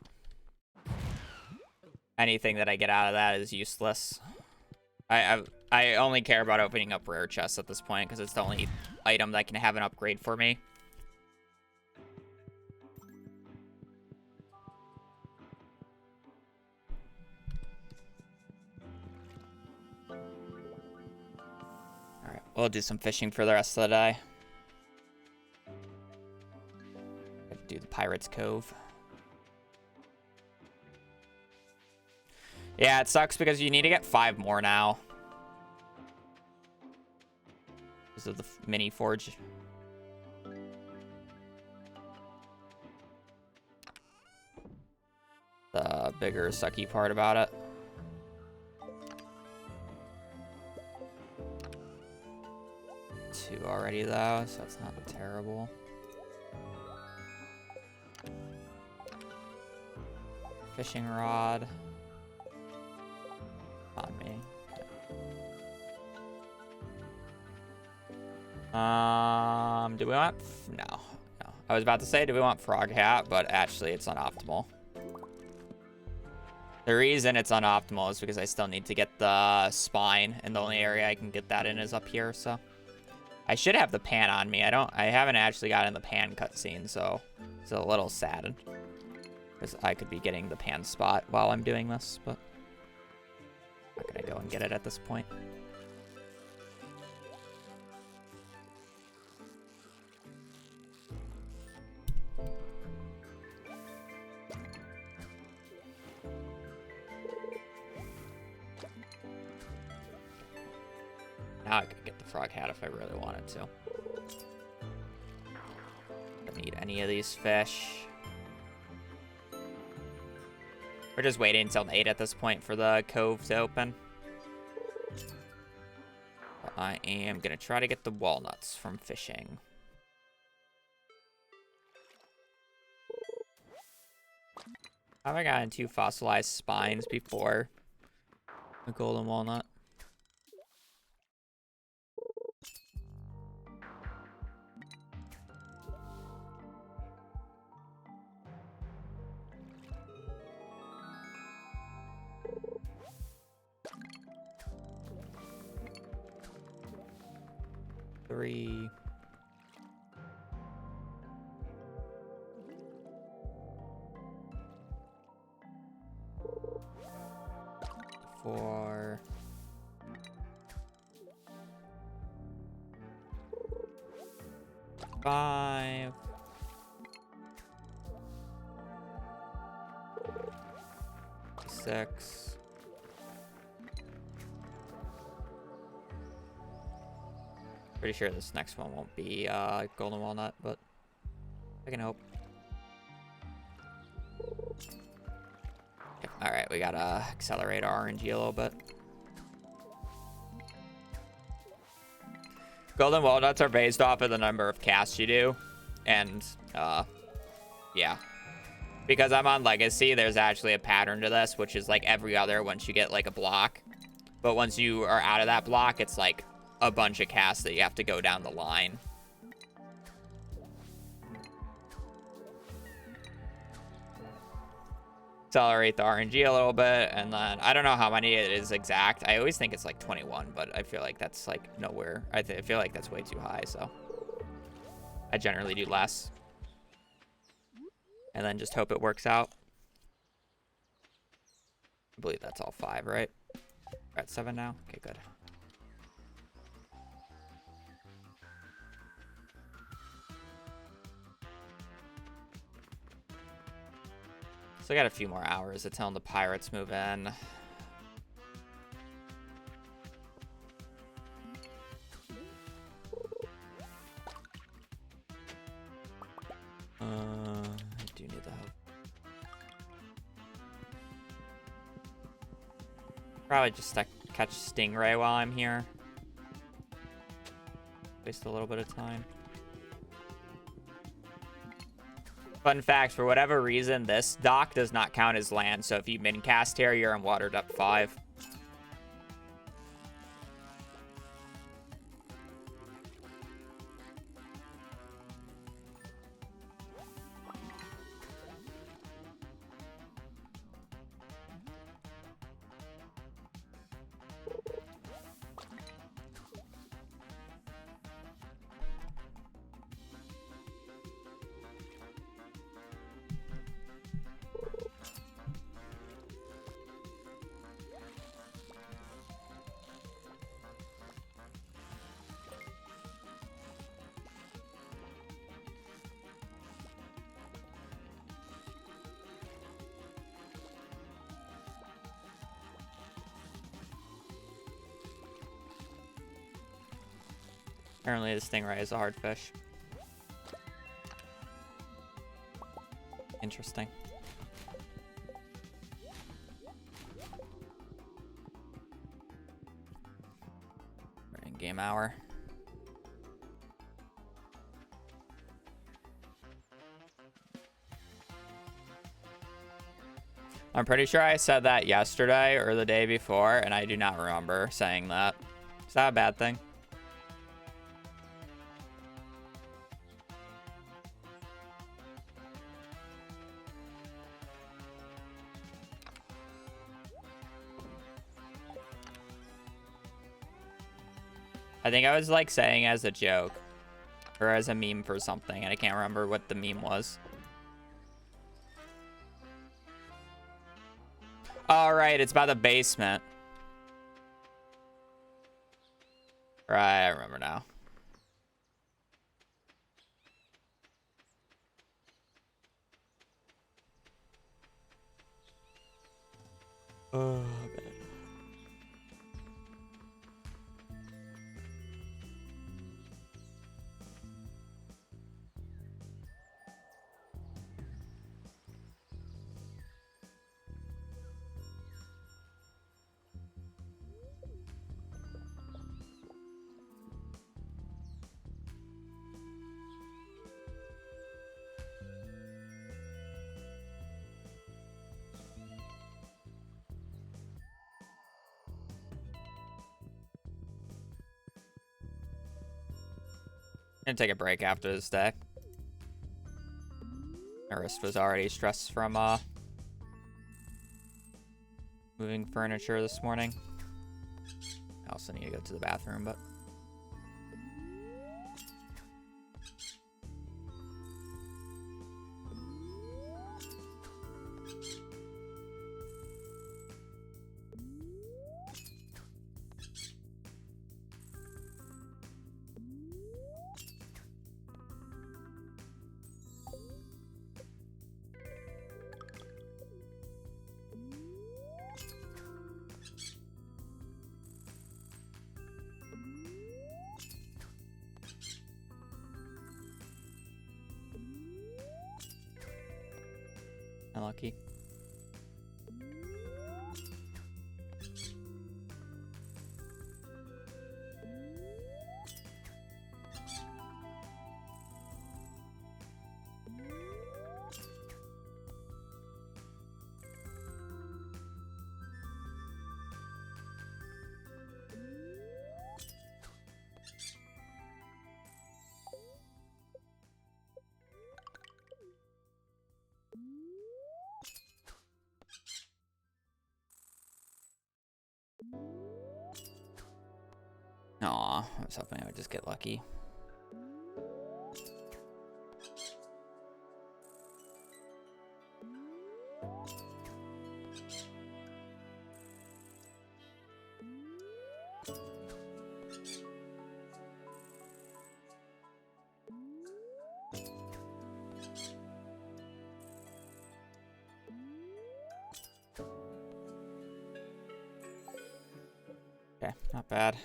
[SPEAKER 1] Anything that I get out of that is useless. I only care about opening up rare chests at this point because it's the only item that can have an upgrade for me. Alright, we'll do some fishing for the rest of the day. Do the Pirate's Cove. Yeah, it sucks because you need to get 5 more now. Because of the mini forge. The bigger sucky part about it. Two already though, so that's not terrible. Fishing rod. On me. Okay. Do we want... No. I was about to say, do we want frog hat? But actually, it's unoptimal. The reason it's unoptimal is because I still need to get the spine, and the only area I can get that in is up here, so... I should have the pan on me. I haven't actually gotten the pan cutscene, so it's a little sad. Because I could be getting the pan spot while I'm doing this, but... I'm not gonna go and get it at this point. Now I could get the frog hat if I really wanted to. Don't need any of these fish. We're just waiting until 8 at this point for the cove to open. But I am gonna try to get the walnuts from fishing. Have I gotten 2 fossilized spines before the golden walnut? Three. 4. 5. 6. Pretty sure this next one won't be golden walnut, but I can hope. Yep. All right, we gotta accelerate our RNG a little bit. Golden walnuts are based off of the number of casts you do, and yeah, because I'm on legacy, there's actually a pattern to this, which is like every other once you get like a block. But once you are out of that block, it's like a bunch of casts that you have to go down the line. Accelerate the RNG a little bit, and then I don't know how many it is exact. I always think it's like 21, but I feel like that's like nowhere. I feel like that's way too high, so I generally do less. And then just hope it works out. I believe that's all 5, right? We're at 7 now? Okay, good. So I got a few more hours until the pirates move in. I do need the help. Probably just catch Stingray while I'm here. Waste a little bit of time. Fun fact, for whatever reason, this dock does not count as land, so if you min-cast here, you're in water depth 5. Apparently, this stingray is a hard fish. Interesting. We're in game hour. I'm pretty sure I said that yesterday or the day before, and I do not remember saying that. Is that a bad thing? I think I was like saying as a joke or as a meme for something, and I can't remember what the meme was. All right, it's by the basement. Right, I remember now. Oh, man. I'm gonna take a break after this day. My wrist was already stressed from moving furniture this morning. I also need to go to the bathroom, but unlucky. Aw, I was hoping I would just get lucky. Okay, not bad.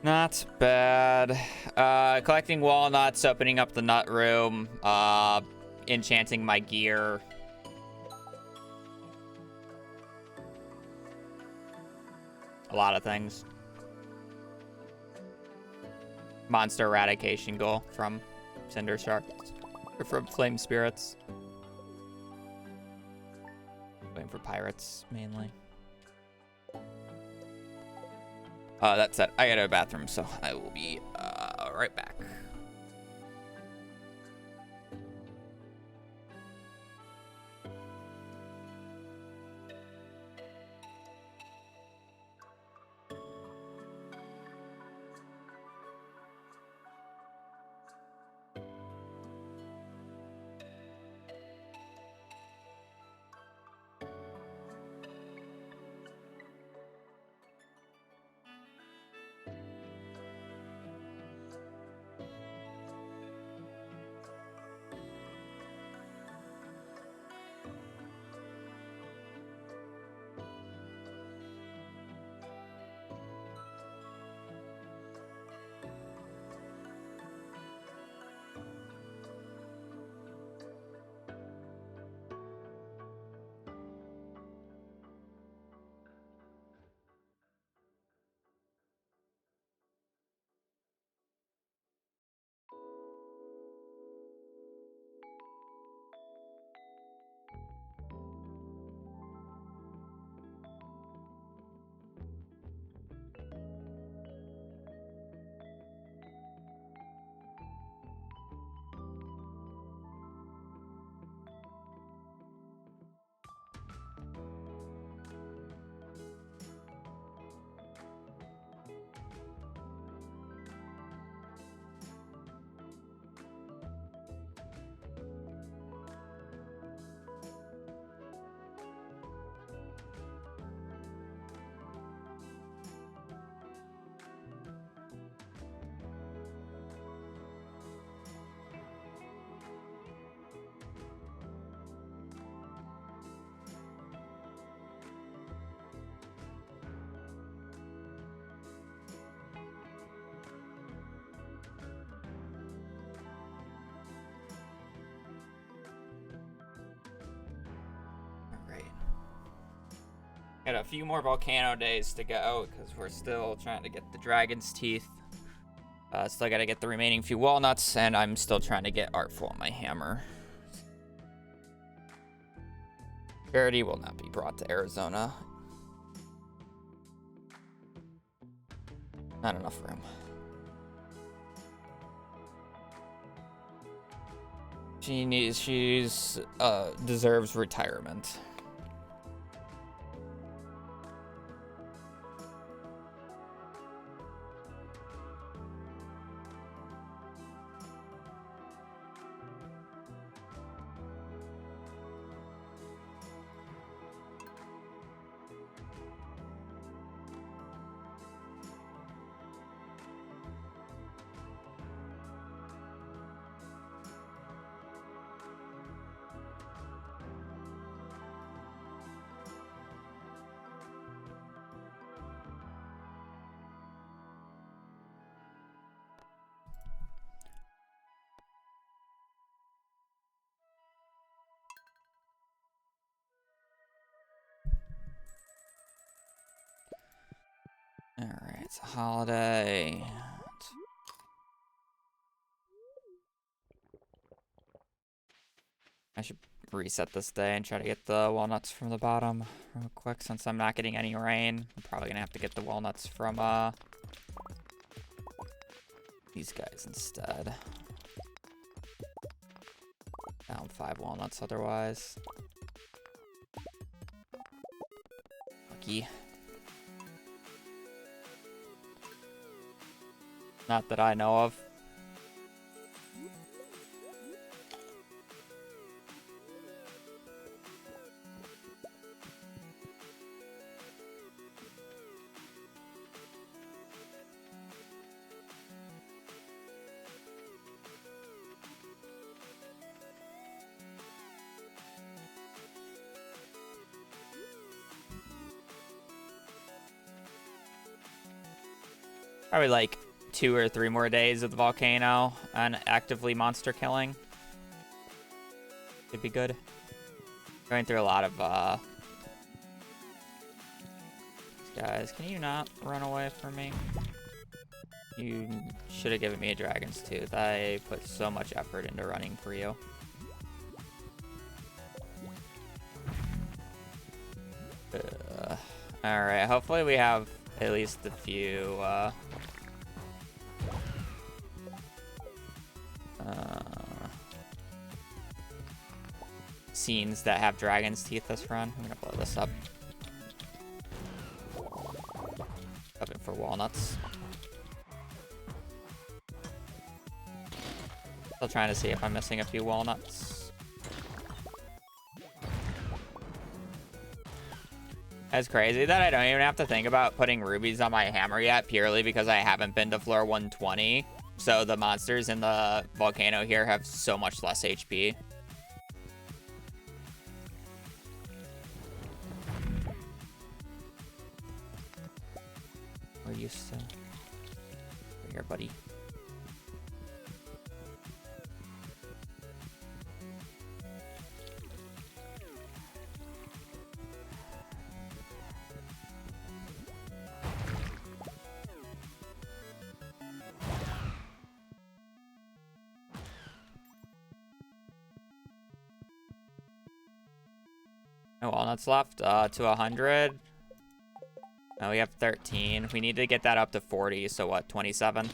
[SPEAKER 1] Not bad. Collecting walnuts, opening up the nut room, enchanting my gear. A lot of things. Monster eradication goal from Cinder Sharks. Or from Flame Spirits. Waiting for pirates, mainly. That said, I gotta go to the bathroom, so I will be right back. Got a few more Volcano days to go because we're still trying to get the Dragon's Teeth. Still got to get the remaining few walnuts, and I'm still trying to get Artful on my hammer. Charity will not be brought to Arizona. Not enough room. She's deserves retirement. Alright, it's a holiday. I should reset this day and try to get the walnuts from the bottom real quick since I'm not getting any rain. I'm probably gonna have to get the walnuts from these guys instead. Down 5 walnuts otherwise. lucky. Not that I know of. Probably like 2 or 3 more days of the volcano and actively monster killing. Could be good. Going through a lot of guys, can you not run away from me? You should have given me a dragon's tooth. I put so much effort into running for you. Alright, hopefully we have at least a few scenes that have dragon's teeth this run. I'm gonna blow this up. Hoping for walnuts. Still trying to see if I'm missing a few walnuts. That's crazy that I don't even have to think about putting rubies on my hammer yet, purely because I haven't been to floor 120. So the monsters in the volcano here have so much less HP. We're used to... Over here, buddy. No walnuts left. To 100. No, we have 13. We need to get that up to 40. So what, 27?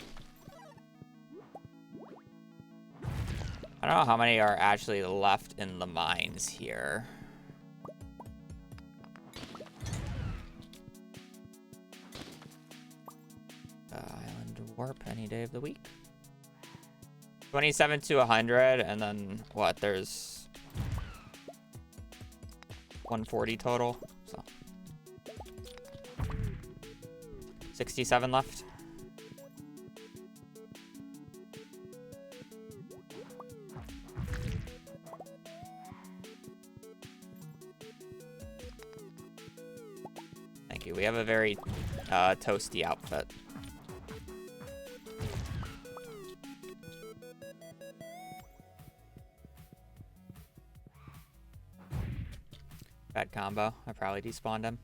[SPEAKER 1] I don't know how many are actually left in the mines here. Island warp any day of the week. 27 to 100, and then what? There's 140 total. So 67 left. Thank you. We have a very toasty outfit. Bad combo. I probably despawned him.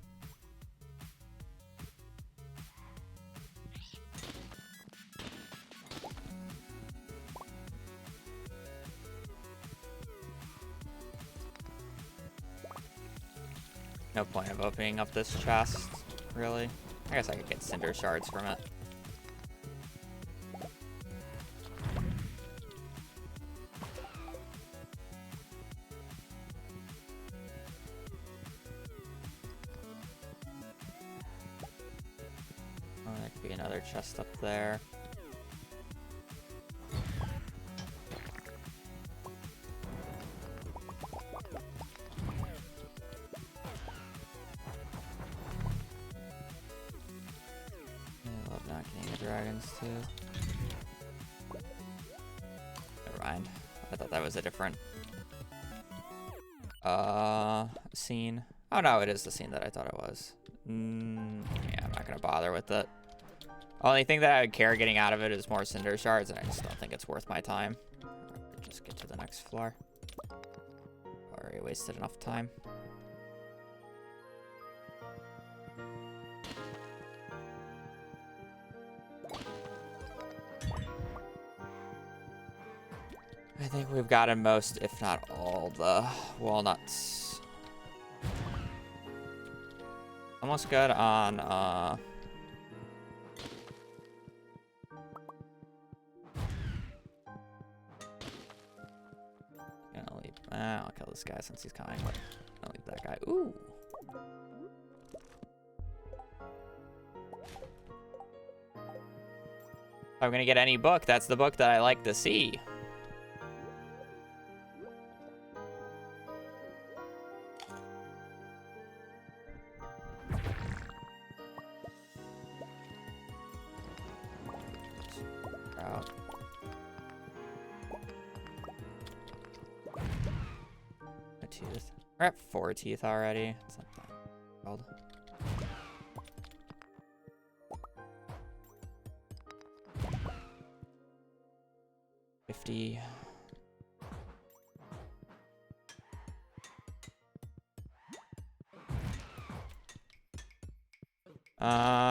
[SPEAKER 1] No point of opening up this chest, really. I guess I could get cinder shards from it. Oh, there could be another chest up there. Dragons too. Never mind. I thought that was a different scene. Oh no, it is the scene that I thought it was. Yeah, I'm not gonna bother with it. Only thing that I would care getting out of it is more cinder shards, and I just don't think it's worth my time. Just get to the next floor. Already wasted enough time. I think we've gotten most, if not all, the walnuts. Almost good on, Gonna leave, I'll kill this guy since he's coming, but I'll leave that guy. Ooh! I'm gonna get any book. That's the book that I like to see. Out. A tooth. We're at 4 teeth already. It's not that old.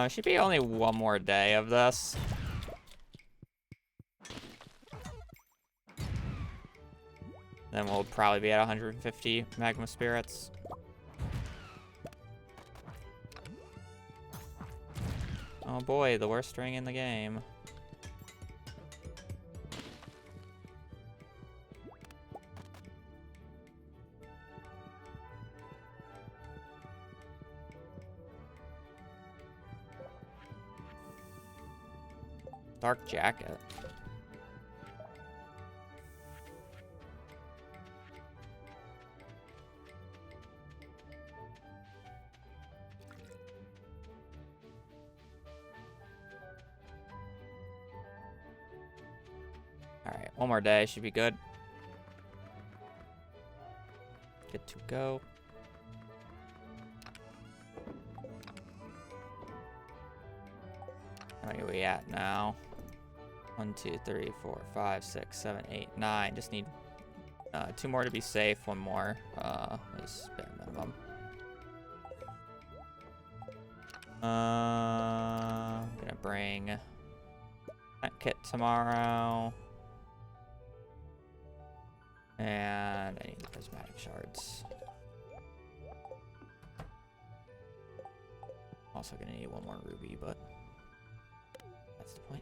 [SPEAKER 1] Should be only one more day of this. Then we'll probably be at 150 magma spirits. Oh boy, the worst string in the game. Dark jacket. All right, one more day should be good. Good to go. How many are we at now? 1, 2, 3, 4, 5, 6, 7, 8, 9. Just need 2 more to be safe. 1 more is bare minimum. I'm gonna bring that kit tomorrow. And I need the prismatic shards. Also gonna need 1 more ruby, but that's the point.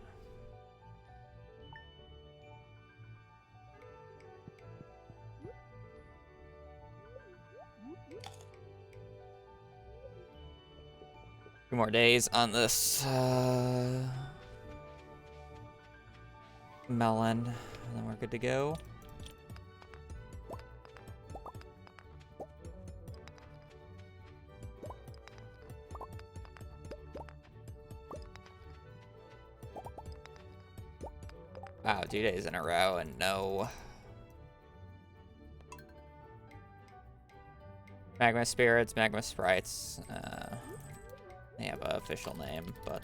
[SPEAKER 1] Two more days on this melon, and then we're good to go. Wow, 2 days in a row and no magma spirits, magma sprites. They have an official name, but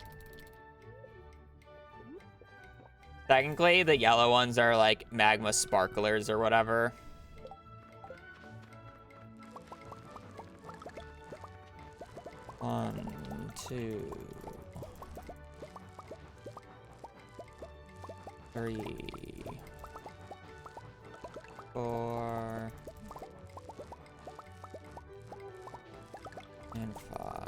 [SPEAKER 1] technically the yellow ones are like magma sparklers or whatever. One, two, 3, 4, and 5.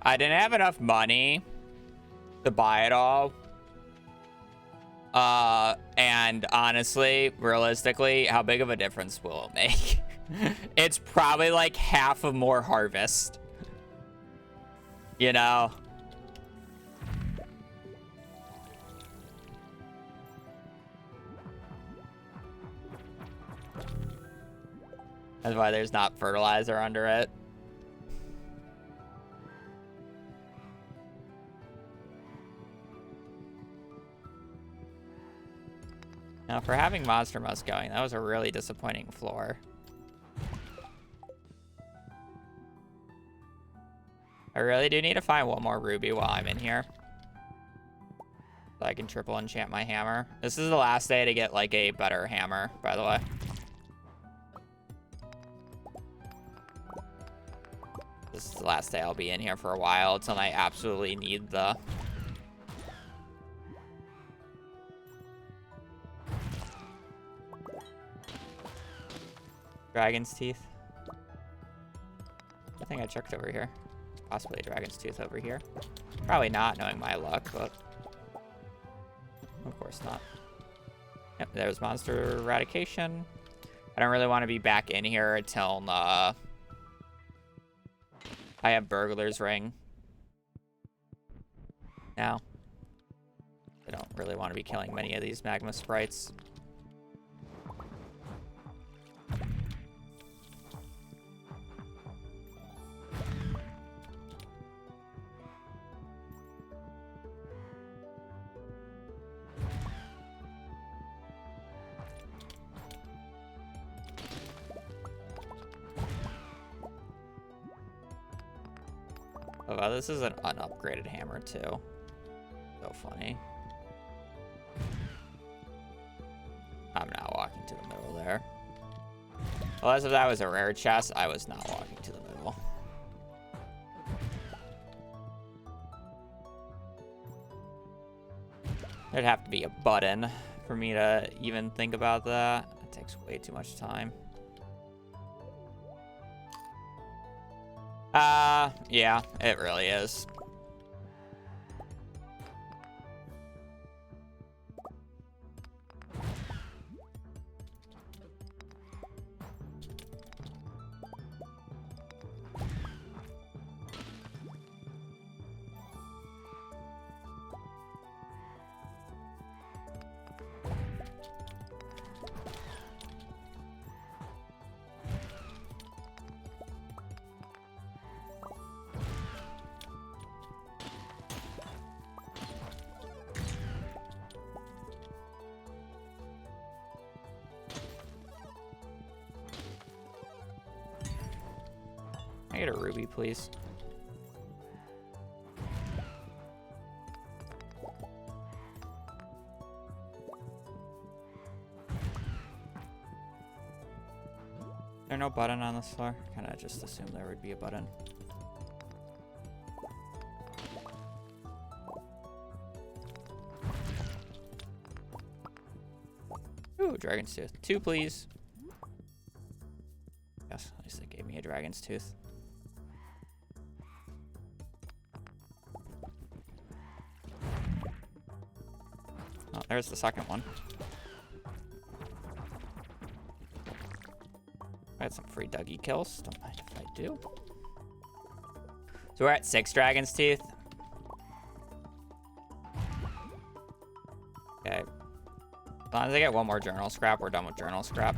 [SPEAKER 1] I didn't have enough money to buy it all. And honestly, realistically, how big of a difference will it make? It's probably like half of more harvest. You know? That's why there's not fertilizer under it. Now, for having Monster Muss going, that was a really disappointing floor. I really do need to find one more ruby while I'm in here, so I can triple enchant my hammer. This is the last day to get, like, a better hammer, by the way. This is the last day I'll be in here for a while until I absolutely need the... Dragon's Teeth. I think I checked over here. Possibly a Dragon's Tooth over here. Probably not, knowing my luck, but... Of course not. Yep, there's monster eradication. I don't really want to be back in here until I have Burglar's Ring. Now. I don't really want to be killing many of these magma sprites. Oh, wow, this is an unupgraded hammer, too. So funny. I'm not walking to the middle there. Well, as if that was a rare chest, I was not walking to the middle. There'd have to be a button for me to even think about that. It takes way too much time. Yeah, it really is. Can I get a ruby, please? Is there no button on this floor? Kinda just assumed there would be a button. Ooh, Dragon's Tooth. 2, please. Yes, at least they gave me a Dragon's Tooth. Oh, there's the second one. I had some free Dougie kills. Don't mind if I do. So we're at 6 Dragon's Teeth. Okay. As long as I get one more journal scrap, we're done with journal scrap.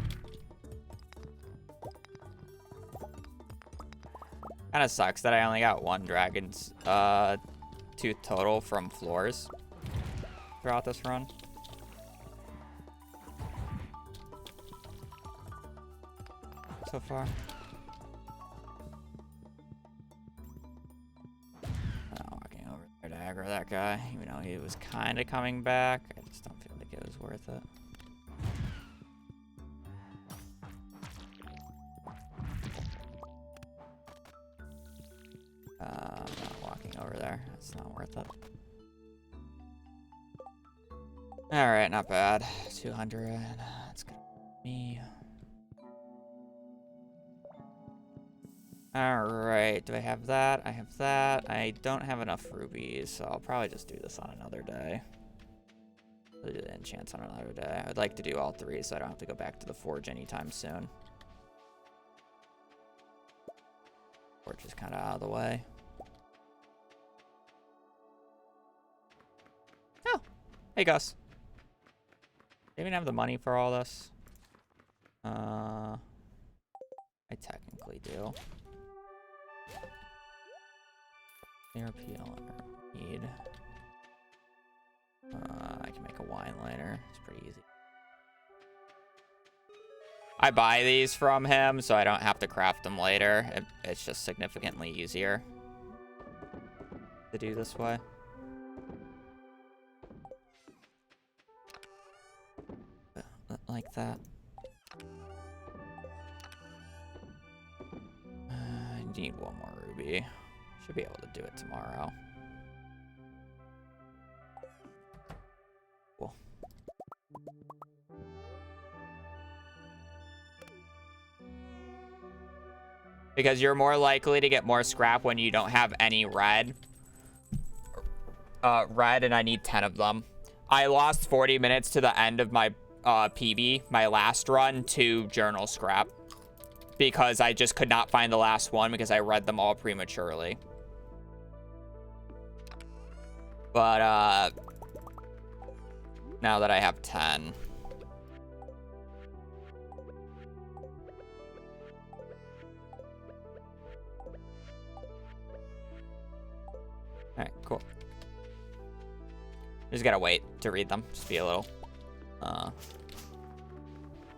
[SPEAKER 1] Kind of sucks that I only got 1 Dragon's Tooth total from floors throughout this run. So far. I'm walking over there to aggro that guy, even though he was kind of coming back. I just don't feel like it was worth it. I'm not walking over there. It's not worth it. Alright, not bad. 200. That's good for me. Alright, do I have that? I have that. I don't have enough rubies, so I'll probably just do this on another day. I'll do the enchants on another day. I'd like to do all 3 so I don't have to go back to the forge anytime soon. Forge is kind of out of the way. Oh! Hey, Gus. Do you even have the money for all this? I technically do. Appeal need. I can make a wine later. It's pretty easy. I buy these from him, so I don't have to craft them later. It's just significantly easier to do this way. Like that. I need one more ruby. Should be able to do it tomorrow. Cool. Because you're more likely to get more scrap when you don't have any red. Red, and I need 10 of them. I lost 40 minutes to the end of my PB, my last run, to journal scrap. Because I just could not find the last one because I read them all prematurely. But, now that I have 10. Alright, cool. Just gotta wait to read them. Just be a little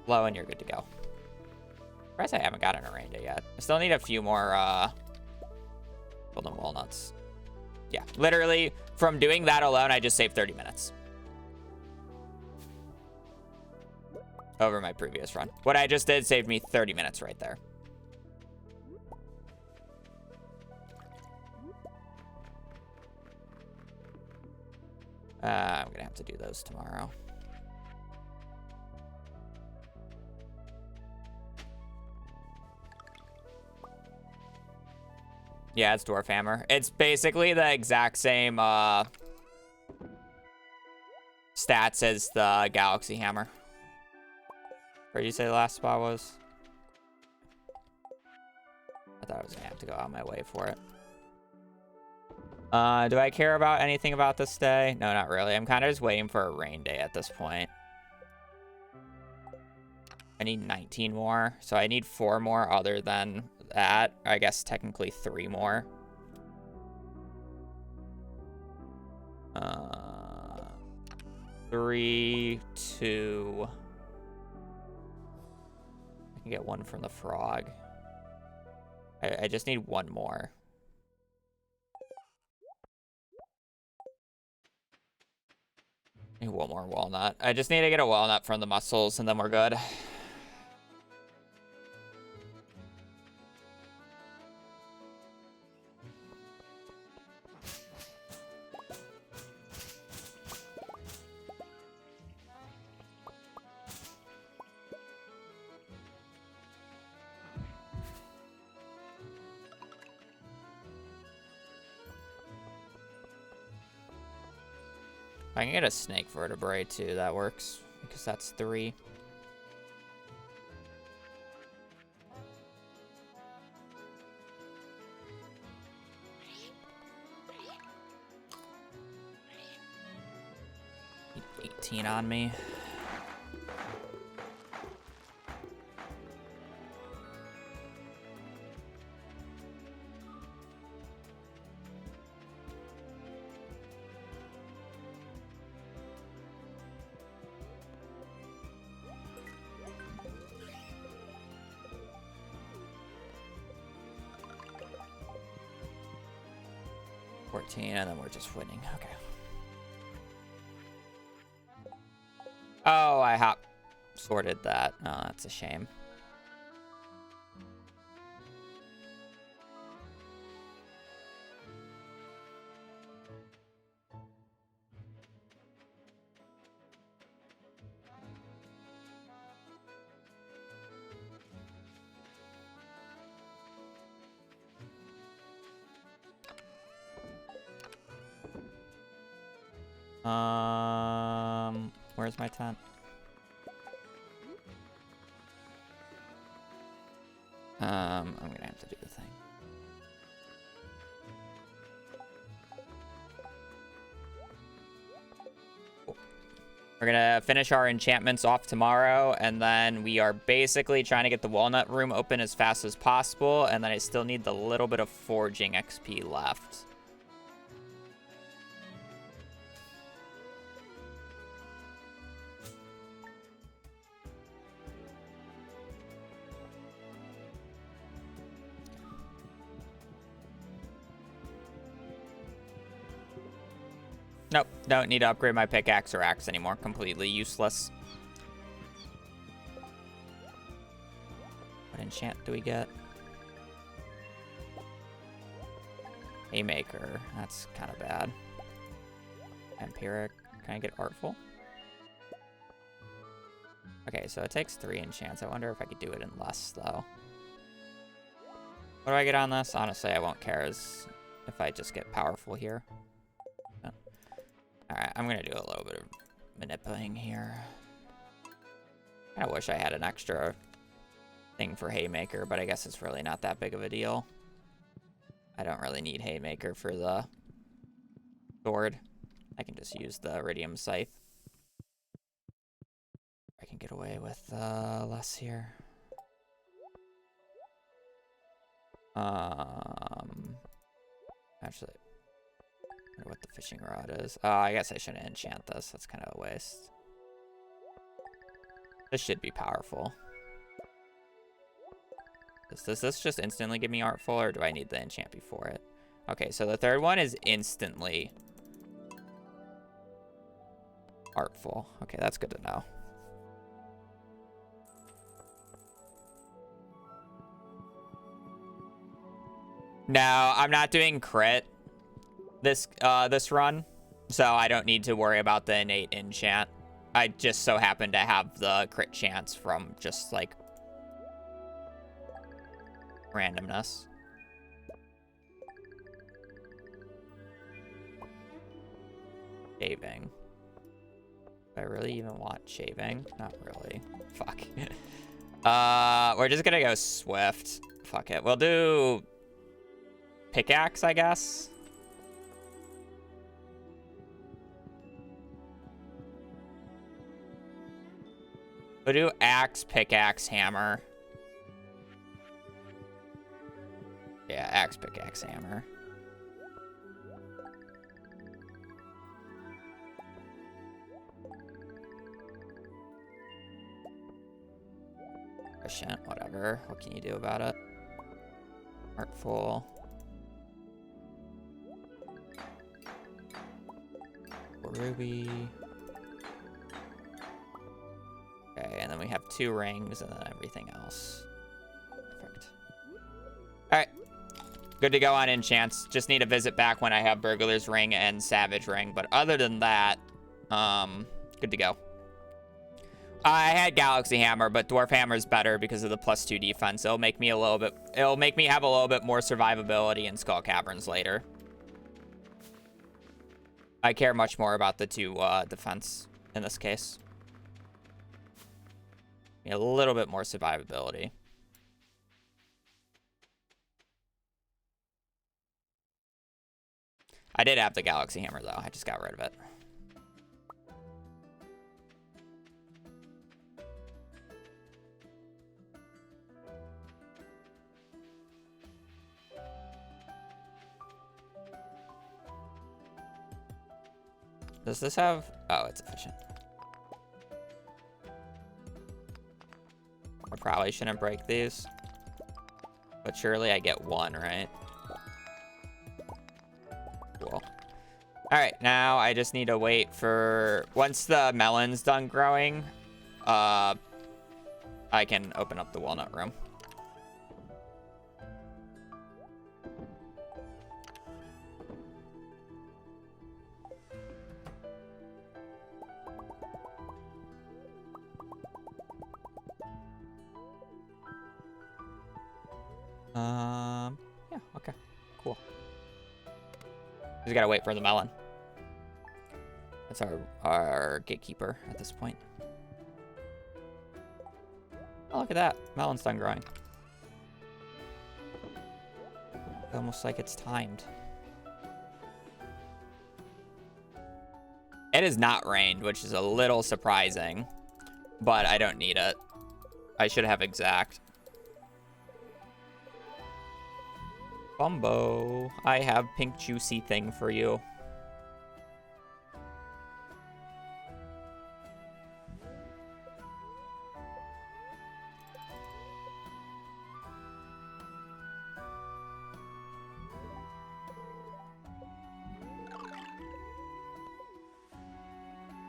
[SPEAKER 1] low and you're good to go. Surprised I haven't gotten a rain day yet. I still need a few more golden walnuts. Yeah, literally from doing that alone, I just saved 30 minutes. Over my previous run. What I just did saved me 30 minutes right there. I'm gonna have to do those tomorrow. Yeah, it's Dwarf Hammer. It's basically the exact same stats as the Galaxy Hammer. Where did you say the last spot was? I thought I was gonna have to go out of my way for it. Do I care about anything about this day? No, not really. I'm kind of just waiting for a rain day at this point. I need 19 more, so I need 4 more other than that. I guess technically 3 more. 3, 2. I can get 1 from the frog. I just need 1 more. I need 1 more walnut. I just need to get a walnut from the mussels, and then we're good. I can get a snake vertebrae too, that works, because that's 3. Need 18 on me. And then we're just winning. Okay. Oh, I hop sorted that. Oh, that's a shame. Where's my tent? I'm gonna have to do the thing. Cool. We're gonna finish our enchantments off tomorrow, and then we are basically trying to get the walnut room open as fast as possible, and then I still need the little bit of foraging XP left. Nope, don't need to upgrade my pickaxe or axe anymore. Completely useless. What enchant do we get? Haymaker. That's kind of bad. Empiric. Can I get Artful? Okay, so it takes 3 enchants. I wonder if I could do it in less, though. What do I get on this? Honestly, I won't care as if I just get powerful here. Oh. Alright, I'm going to do a little bit of manipulating here. I wish I had an extra thing for Haymaker, but I guess it's really not that big of a deal. I don't really need Haymaker for the sword. I can just use the Iridium Scythe. I can get away with less here. Actually, I wonder what the fishing rod is. Oh, I guess I shouldn't enchant this. That's kind of a waste. This should be powerful. Does this just instantly give me Artful, or do I need the enchant before it? Okay, so the third one is instantly Artful. Okay, that's good to know. No, I'm not doing crit this run, so I don't need to worry about the innate enchant. I just so happen to have the crit chance from just like randomness. Shaving. Do I really even want shaving? Not really. Fuck. We're just gonna go swift. Fuck it. We'll do pickaxe, I guess. We'll do axe, pickaxe, hammer. Yeah, axe, pickaxe, hammer. Efficient, whatever. What can you do about it? Artful. Ruby. Okay, and then we have 2 rings and then everything else. Perfect. Alright. Good to go on enchants. Just need to visit back when I have Burglar's Ring and Savage Ring. But other than that, good to go. I had Galaxy Hammer, but Dwarf Hammer is better because of the +2 defense. It'll make me have a little bit more survivability in Skull Caverns later. I care much more about the 2 defense in this case. A little bit more survivability. I did have the Galaxy Hammer, though. I just got rid of it. Does this have... Oh, it's efficient. I probably shouldn't break these. But surely I get 1, right? Cool. Alright, now I just need to wait for... Once the melon's done growing, I can open up the walnut room. Yeah, okay. Cool. Just gotta wait for the melon. That's our gatekeeper at this point. Oh, look at that. Melon's done growing. Almost like it's timed. It has not rained, which is a little surprising, but I don't need it. I should have exact. Bumbo, I have pink juicy thing for you.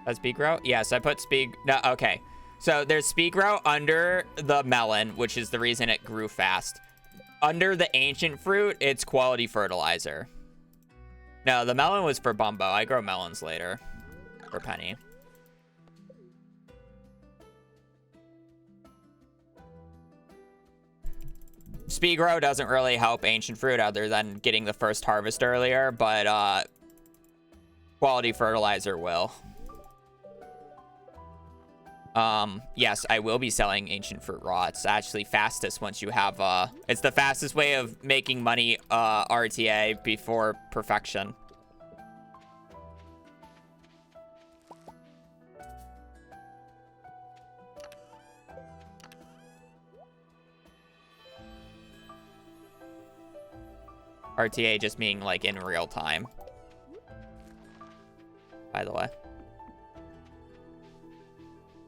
[SPEAKER 1] Does speed grow? Yes, I put speed. No, okay. So there's speed grow under the melon, which is the reason it grew fast. Under the ancient fruit, it's quality fertilizer. No, the melon was for Bumbo. I grow melons later for Penny. Speed grow doesn't really help ancient fruit other than getting the first harvest earlier, but quality fertilizer will. Yes, I will be selling ancient fruit raw. It's actually fastest once you have, it's the fastest way of making money, RTA before perfection. RTA just meaning like in real time, by the way.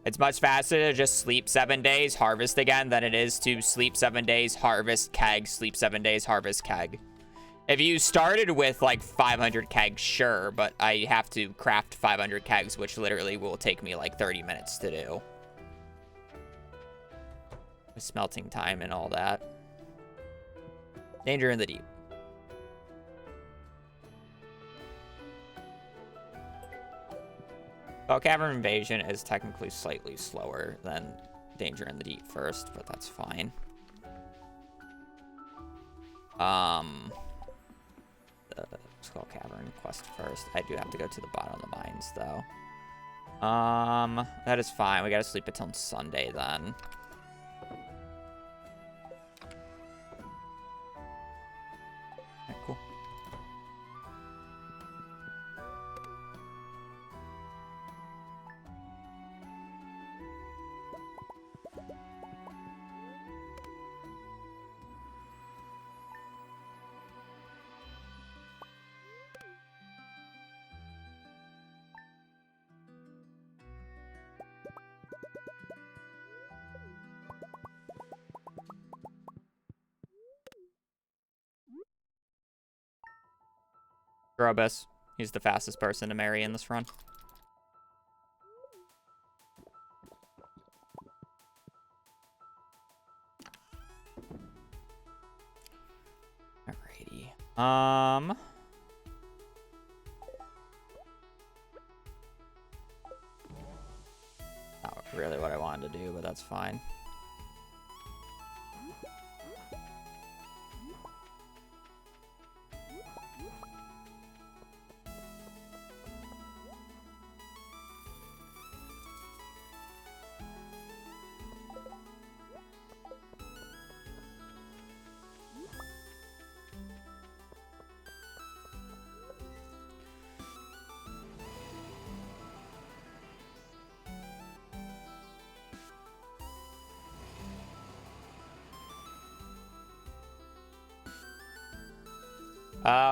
[SPEAKER 1] It's much faster to just sleep 7 days, harvest again, than it is to sleep 7 days, harvest keg, sleep 7 days, harvest keg. If you started with like 500 kegs, sure, but I have to craft 500 kegs, which literally will take me like 30 minutes to do. With smelting time and all that. Danger in the deep. Well, Cavern Invasion is technically slightly slower than Danger in the Deep first, but that's fine. Let's call Cavern Quest first. I do have to go to the bottom of the mines, though. That is fine. We gotta sleep until Sunday, then. Okay, cool. Grobus. He's the fastest person to marry in this run. Alrighty. Not really what I wanted to do, but that's fine.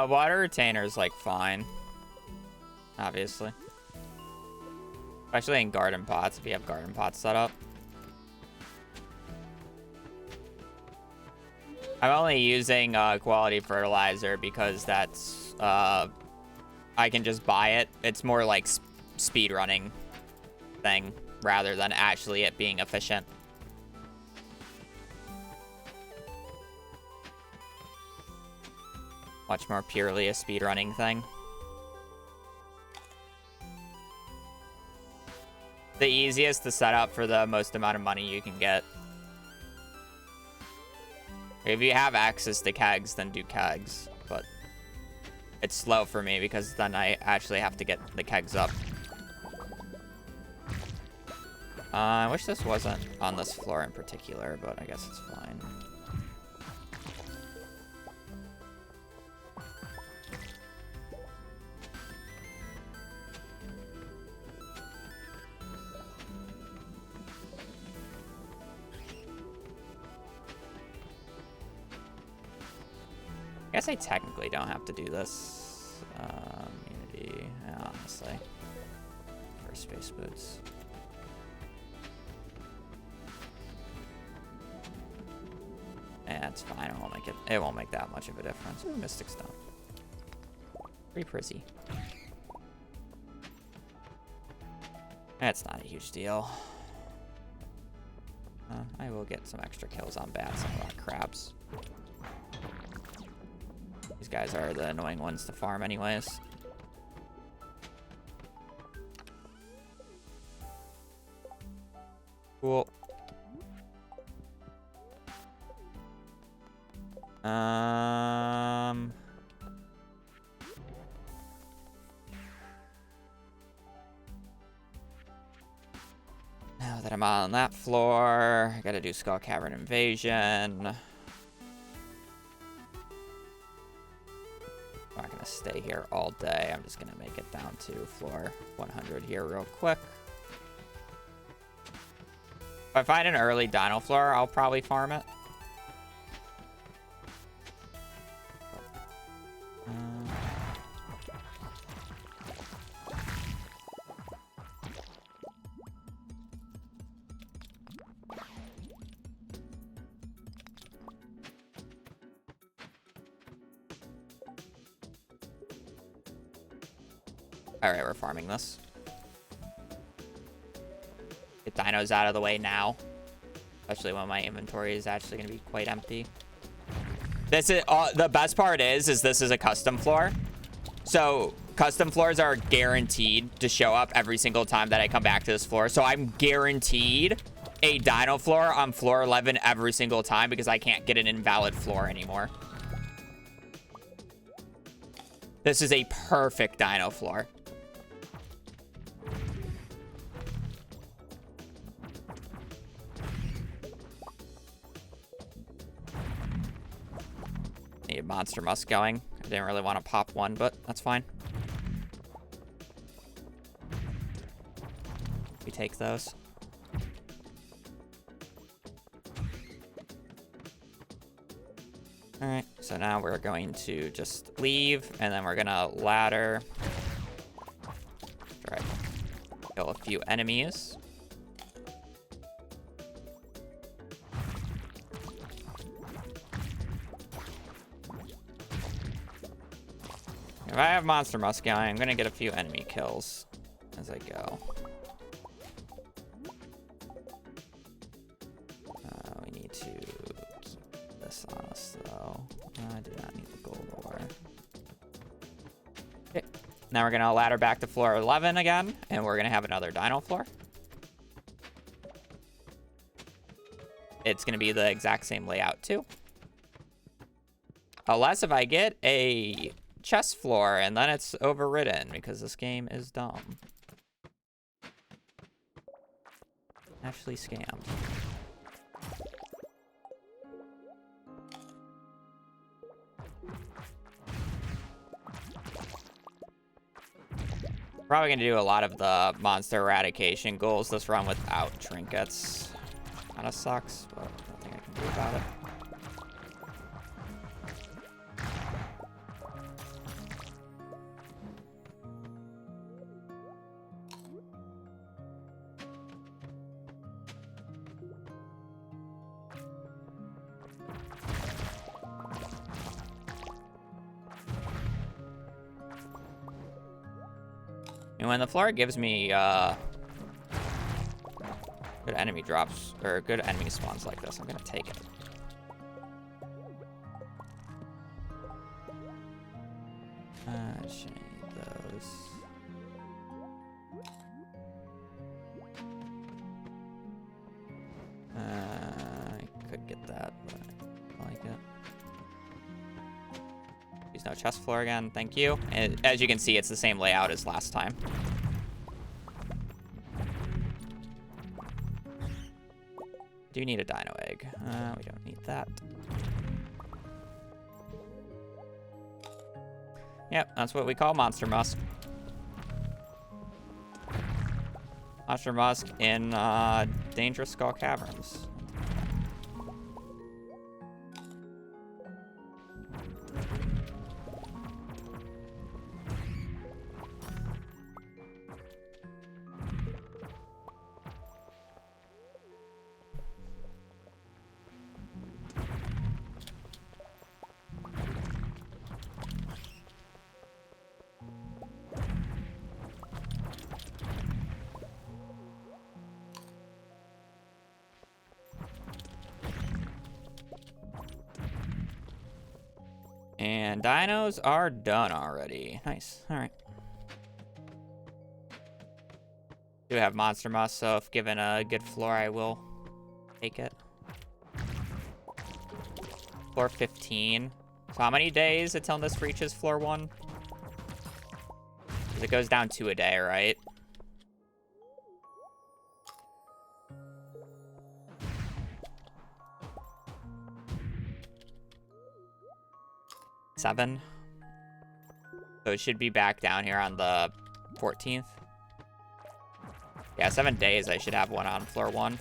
[SPEAKER 1] Water retainer's like fine. Obviously. Especially in garden pots, if you have garden pots set up. I'm only using quality fertilizer because that's I can just buy it. It's more like speed running thing rather than actually it being efficient. Much more purely a speedrunning thing. The easiest to set up for the most amount of money you can get. If you have access to kegs, then do kegs. But it's slow for me because then I actually have to get the kegs up. I wish this wasn't on this floor in particular, but I guess it's fine. I guess I technically don't have to do this. Immunity, yeah, honestly. For space boots. Yeah, it's fine. It won't make that much of a difference. Ooh, Mystic Stone. Pretty pretty. That's not a huge deal. I will get some extra kills on bats and rock crabs. These guys are the annoying ones to farm anyways. Cool. Now that I'm on that floor, I gotta do Skull Cavern Invasion. I'm not gonna stay here all day. I'm just gonna make it down to floor 100 here real quick. If I find an early dino floor, I'll probably farm it. Alright, we're farming this. Get dinos out of the way now. Especially when my inventory is actually going to be quite empty. This is the best part is this is a custom floor. So custom floors are guaranteed to show up every single time that I come back to this floor. So I'm guaranteed a dino floor on floor 11 every single time because I can't get an invalid floor anymore. This is a perfect dino floor. Need monster musk going. I didn't really want to pop one, but that's fine. We take those. All right, so now we're going to just leave, and then we're gonna ladder. Try to kill a few enemies. If I have monster musk going, I'm gonna get a few enemy kills as I go. We need to keep this on us though. I do not need the gold ore. Okay, now we're gonna ladder back to floor 11 again, and we're gonna have another dino floor. It's gonna be the exact same layout too. Unless if I get a chest floor, and then it's overridden because this game is dumb. Actually scammed. Probably gonna do a lot of the monster eradication goals this run without trinkets. Kinda sucks, but nothing I can do about it. And when the floor gives me good enemy drops, or good enemy spawns like this, I'm gonna take it. I should need those. I could get that, but I like it. There's no chest floor again, thank you. And as you can see, it's the same layout as last time. Do need a dino egg. We don't need that. Yep, that's what we call monster musk. Monster musk in dangerous skull caverns. And dinos are done already. Nice. All right. Do have monster musk, so if given a good floor, I will take it. Floor 15. So how many days until this reaches floor 1? 'Cause it goes down 2 a day, right? Seven. So it should be back down here on the 14th. Yeah, 7 days. I should have one on floor 1.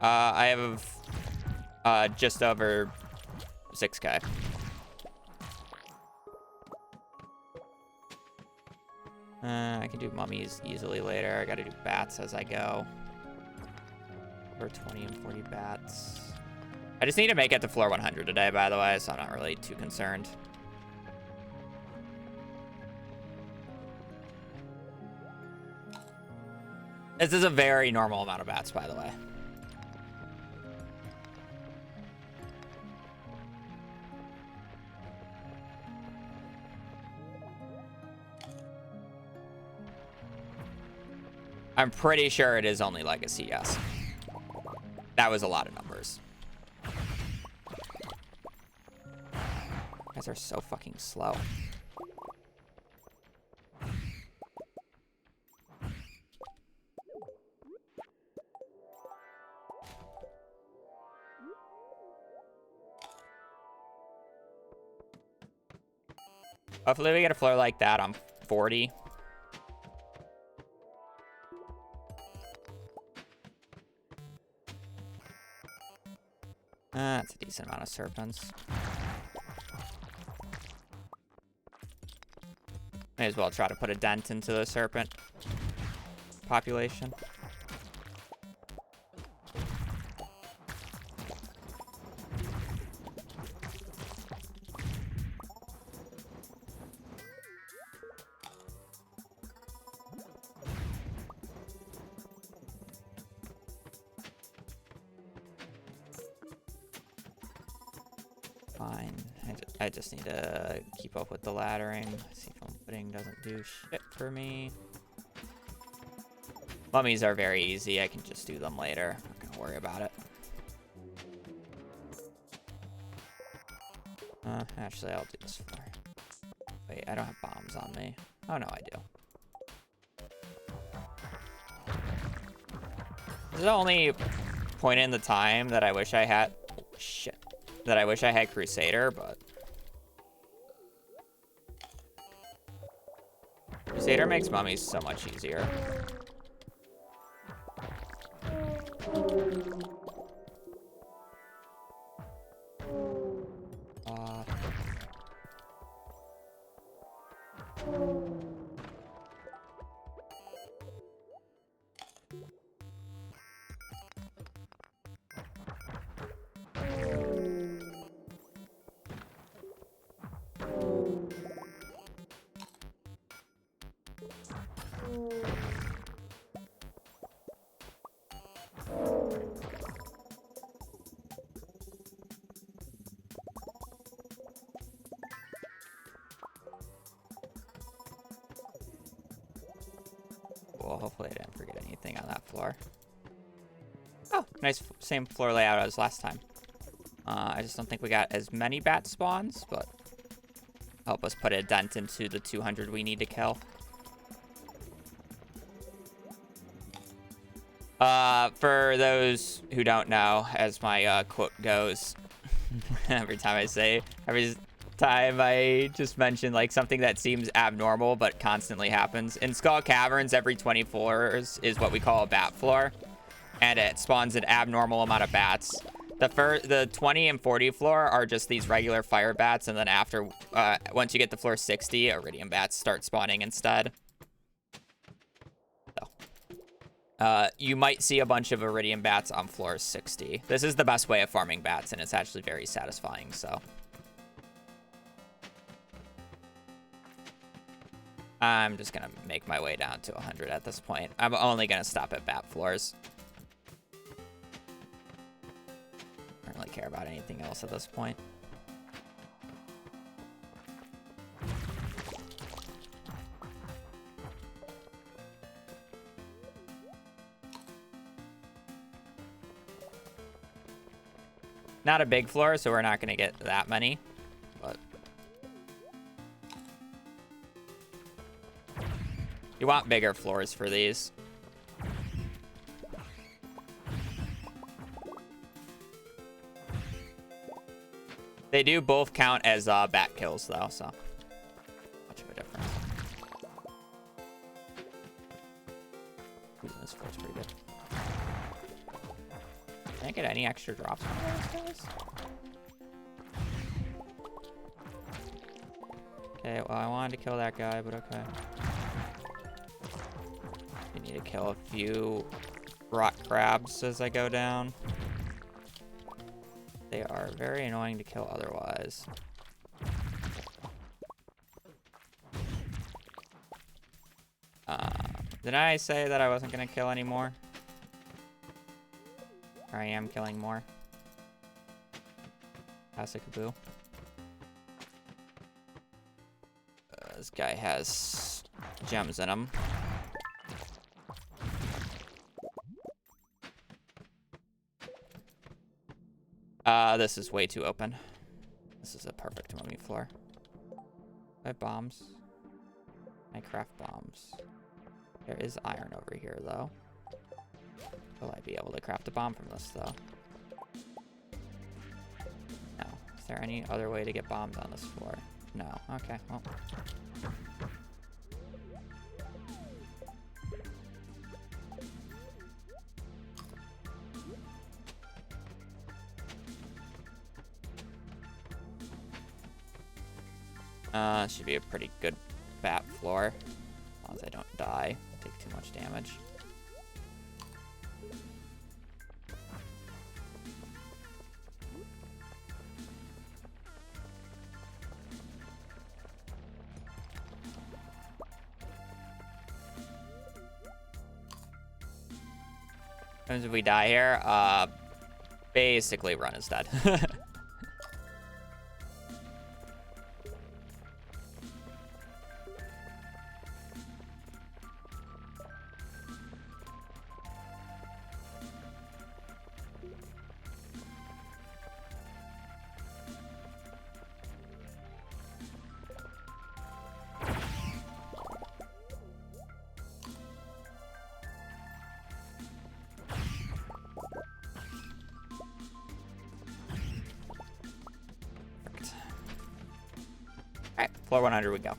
[SPEAKER 1] I have just over 6K. I can do mummies easily later. I gotta do bats as I go. Over 20 and 40 bats. I just need to make it to floor 100 today, by the way, so I'm not really too concerned. This is a very normal amount of bats, by the way. I'm pretty sure it is only Legacy, yes. That was a lot of numbers. You guys are so fucking slow. Hopefully we get a floor like that on 40. That's a decent amount of serpents. May as well try to put a dent into the serpent population. Fine. I just need to keep up with the laddering. See if foam pudding doesn't do shit for me. Mummies are very easy. I can just do them later. I'm not gonna worry about it. Actually, I'll do this floor. Wait, I don't have bombs on me. Oh no, I do. This is the only point in the time that I wish I had. Oh, shit. That I wish I had Crusader, but Crusader makes mummies so much easier. Well, hopefully I didn't forget anything on that floor. Oh, nice, same floor layout as last time. I just don't think we got as many bat spawns, but help us put a dent into the 200 we need to kill. For those who don't know, as my quote goes, every time I just mention like something that seems abnormal but constantly happens. In Skull Caverns, every 20 floors is what we call a bat floor, and it spawns an abnormal amount of bats. The 20 and 40 floor are just these regular fire bats, and then after, once you get to floor 60, iridium bats start spawning instead. So, you might see a bunch of iridium bats on floor 60. This is the best way of farming bats, and it's actually very satisfying, so. I'm just gonna make my way down to 100 at this point. I'm only gonna stop at bat floors. I don't really care about anything else at this point. Not a big floor, so we're not gonna get that many, but you want bigger floors for these. They do both count as bat kills, though, so much of a difference. Ooh, this floor's pretty good. Can I get any extra drops from those guys? Okay, well, I wanted to kill that guy, but okay. We need to kill a few rock crabs as I go down. They are very annoying to kill otherwise. Did I say that I wasn't going to kill any more? Or I am killing more? Pass-a-kaboo. This guy has gems in him. This is way too open. This is a perfect mummy floor. I have bombs. I craft bombs. There is iron over here, though. Will I be able to craft a bomb from this, though? No. Is there any other way to get bombs on this floor? No. Okay, well. Should be a pretty good bat floor. As long as I don't die, take too much damage. As if we die here, basically run is dead. Floor 100 we go.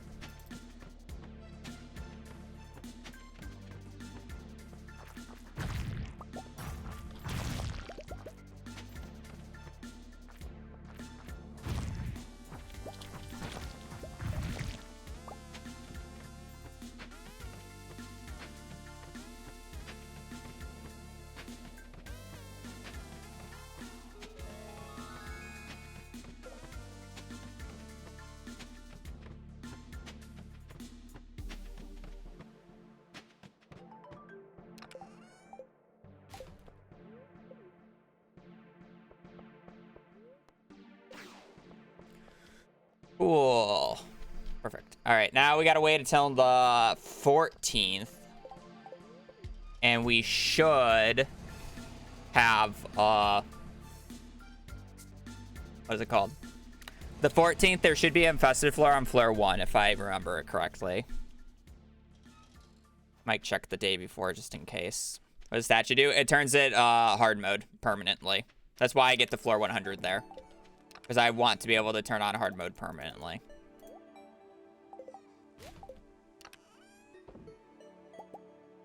[SPEAKER 1] Cool. Perfect. All right, now we gotta wait until the 14th. And we should have, what is it called? The 14th, there should be an infested floor on floor 1, if I remember it correctly. Might check the day before, just in case. What does statue do? It turns it hard mode permanently. That's why I get the floor 100 there. Because I want to be able to turn on hard mode permanently.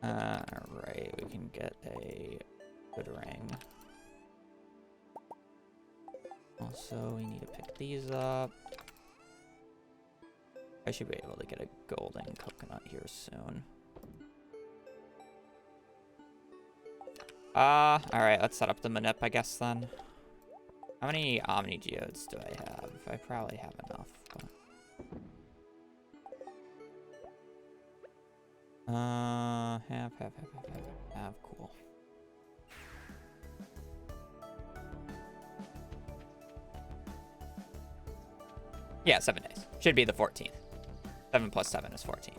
[SPEAKER 1] Alright, we can get a good ring. Also, we need to pick these up. I should be able to get a golden coconut here soon. Alright, let's set up the manip, I guess, then. How many Omni Geodes do I have? I probably have enough. But... Have. Cool. Yeah, 7 days. Should be the 14th. 7 plus 7 is 14.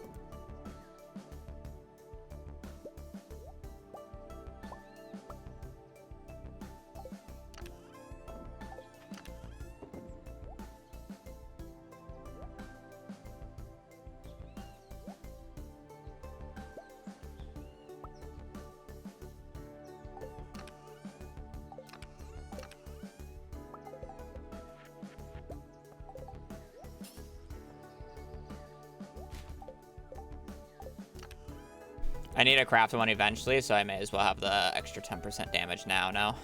[SPEAKER 1] I need to craft one eventually, so I may as well have the extra 10% damage now.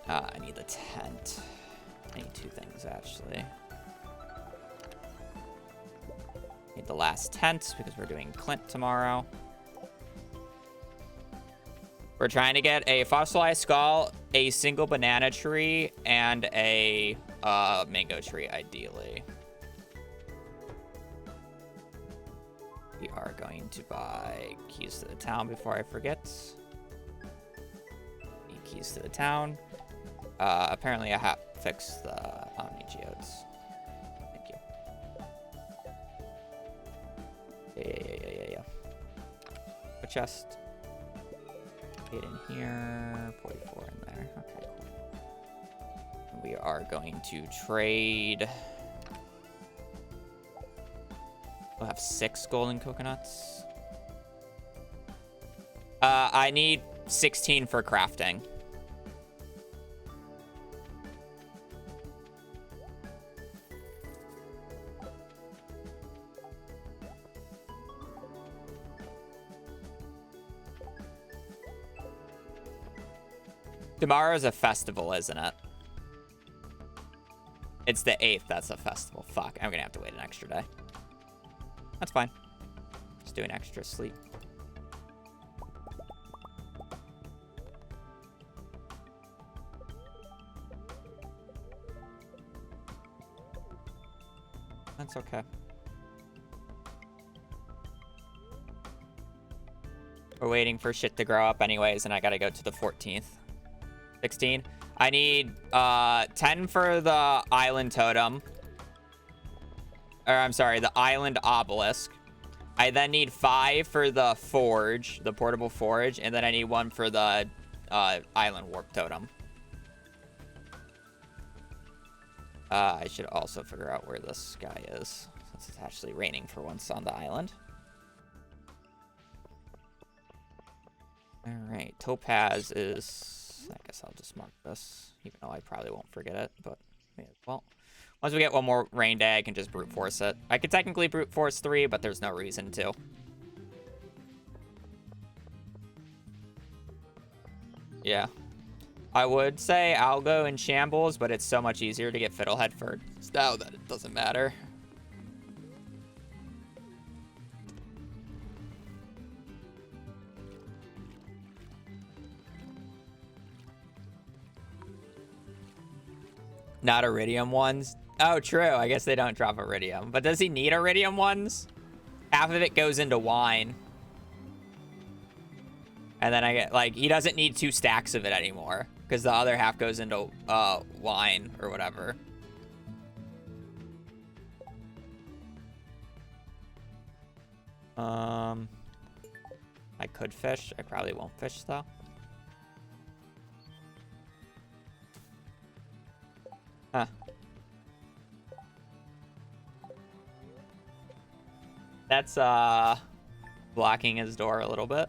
[SPEAKER 1] I need the tent. I need 2 things, actually. Need the last tent, because we're doing Clint tomorrow. We're trying to get a fossilized skull, a single banana tree, and a mango tree, ideally. We are going to buy keys to the town before I forget. Need keys to the town. Apparently I have fixed the Omni Geodes. Thank you. Yeah. A chest. 8 in here, 44 in there. Okay, cool. We are going to trade. We'll have 6 golden coconuts. I need 16 for crafting. Tomorrow's a festival, isn't it? It's the 8th, that's a festival. Fuck, I'm gonna have to wait an extra day. That's fine. Just do an extra sleep. That's okay. We're waiting for shit to grow up anyways, and I gotta go to the 14th. 16. I need 10 for the island totem. Or I'm sorry, the island obelisk. I then need 5 for the forge, the portable forge, and then I need 1 for the island warp totem. I should also figure out where this guy is, since it's actually raining for once on the island. All right, topaz is... I guess I'll just mark this, even though I probably won't forget it, but yeah, well, once we get one more rain day, I can just brute force it. I could technically brute force 3, but there's no reason to. Yeah. I would say I'll go in shambles, but it's so much easier to get Fiddlehead first now that it doesn't matter. Not iridium ones. Oh, true. I guess they don't drop iridium. But does he need iridium ones? Half of it goes into wine. And then I get, like, he doesn't need 2 stacks of it anymore. Because the other half goes into wine or whatever. I could fish. I probably won't fish, though. Huh. That's blocking his door a little bit.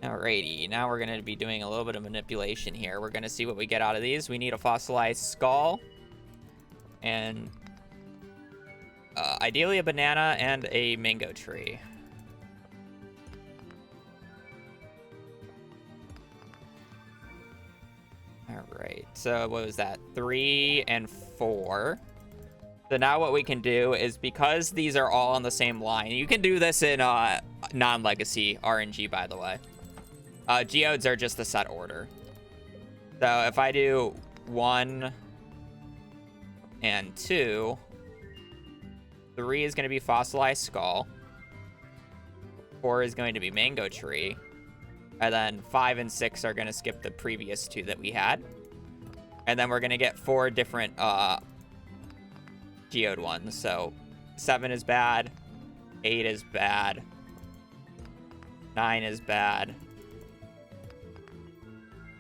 [SPEAKER 1] Alrighty, now we're gonna be doing a little bit of manipulation here. We're gonna see what we get out of these. We need a fossilized skull. And ideally a banana and a mango tree. Alright, so what was that? 3 and 4. So now what we can do is, because these are all on the same line, you can do this in non-legacy RNG, by the way. Geodes are just the set order. So if I do 1 and 2, 3 is going to be fossilized skull. 4 is going to be mango tree. And then 5 and 6 are going to skip the previous 2 that we had. And then we're going to get 4 different geode ones. So 7 is bad. 8 is bad. 9 is bad.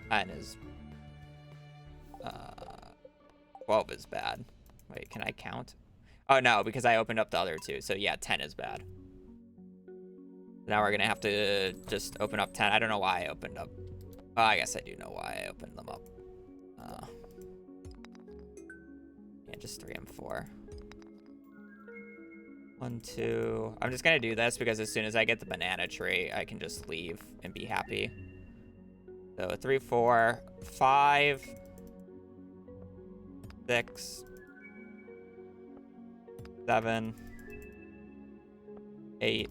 [SPEAKER 1] 10 is 12 is bad. Wait, can I count? Oh, no, because I opened up the other 2. So, yeah, 10 is bad. Now we're going to have to just open up 10. I don't know why I opened up. Oh, I guess I do know why I opened them up. Yeah, just 3 and 4. 1, 2. I'm just going to do this because as soon as I get the banana tree, I can just leave and be happy. So 3, 4, 5, 6, 7, 8,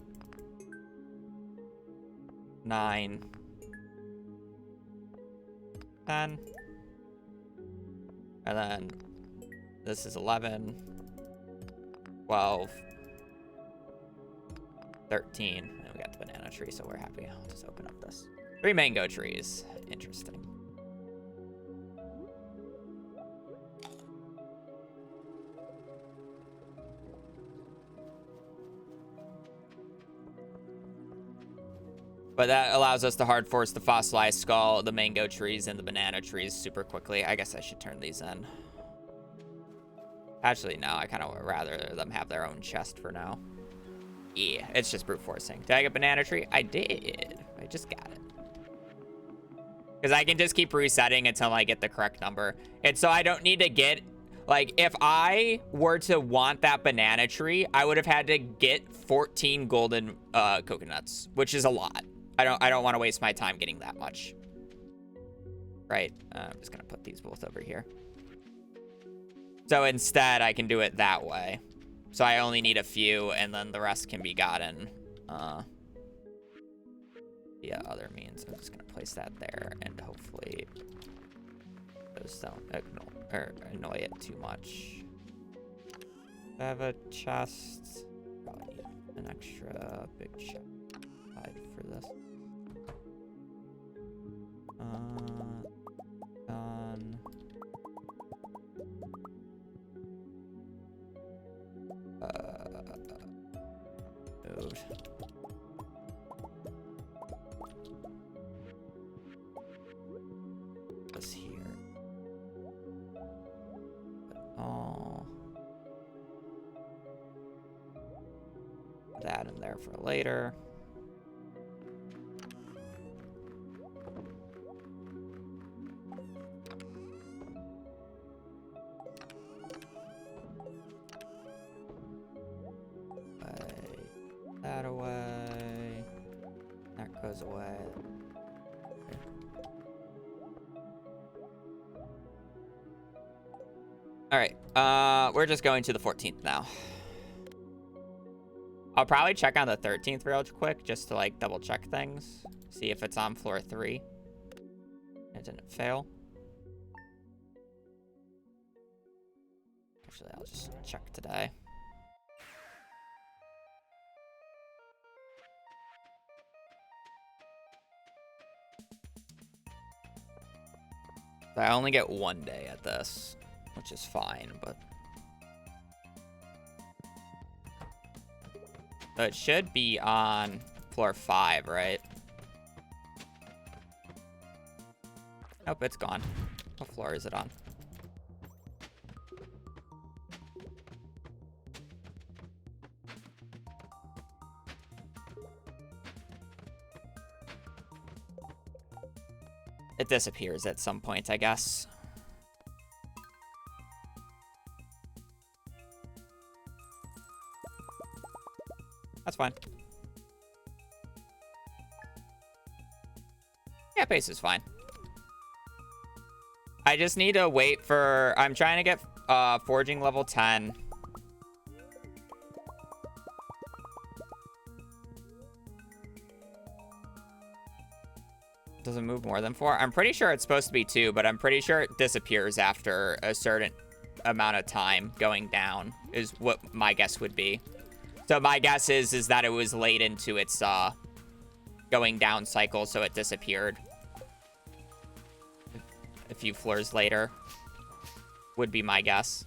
[SPEAKER 1] 9, 10. And then this is 11, 12, 13. And we got the banana tree, so we're happy. I'll just open up this. 3 mango trees. Interesting. But that allows us to hard force the fossilized skull, the mango trees, and the banana trees super quickly. I guess I should turn these in. Actually, no, I kind of would rather them have their own chest for now. Yeah, it's just brute forcing. Did I get banana tree? I did. I just got it. Because I can just keep resetting until I get the correct number. And so I don't need to get... Like, if I were to want that banana tree, I would have had to get 14 golden coconuts, which is a lot. I don't want to waste my time getting that much. Right. I'm just going to put these both over here. So instead, I can do it that way. So I only need a few, and then the rest can be gotten via other means. I'm just going to place that there, and hopefully those don't annoy it too much. I have a chest. Probably need an extra big chest for this. Done. Moved. This here. Put that in there for later. That away. That goes away. Okay. All right. We're just going to the 14th now. I'll probably check on the 13th real quick just to like double check things. See if it's on floor 3. It didn't fail. Actually, I'll just check today. I only get 1 day at this, which is fine, but... So it should be on floor 5, right? Nope, it's gone. What floor is it on? It disappears at some point, I guess. That's fine. Yeah, pace is fine. I just need to wait for... I'm trying to get foraging level 10. Does it move more than 4? I'm pretty sure it's supposed to be 2, but I'm pretty sure it disappears after a certain amount of time going down, is what my guess would be. So my guess is that it was late into its going down cycle, so it disappeared a few floors later, would be my guess.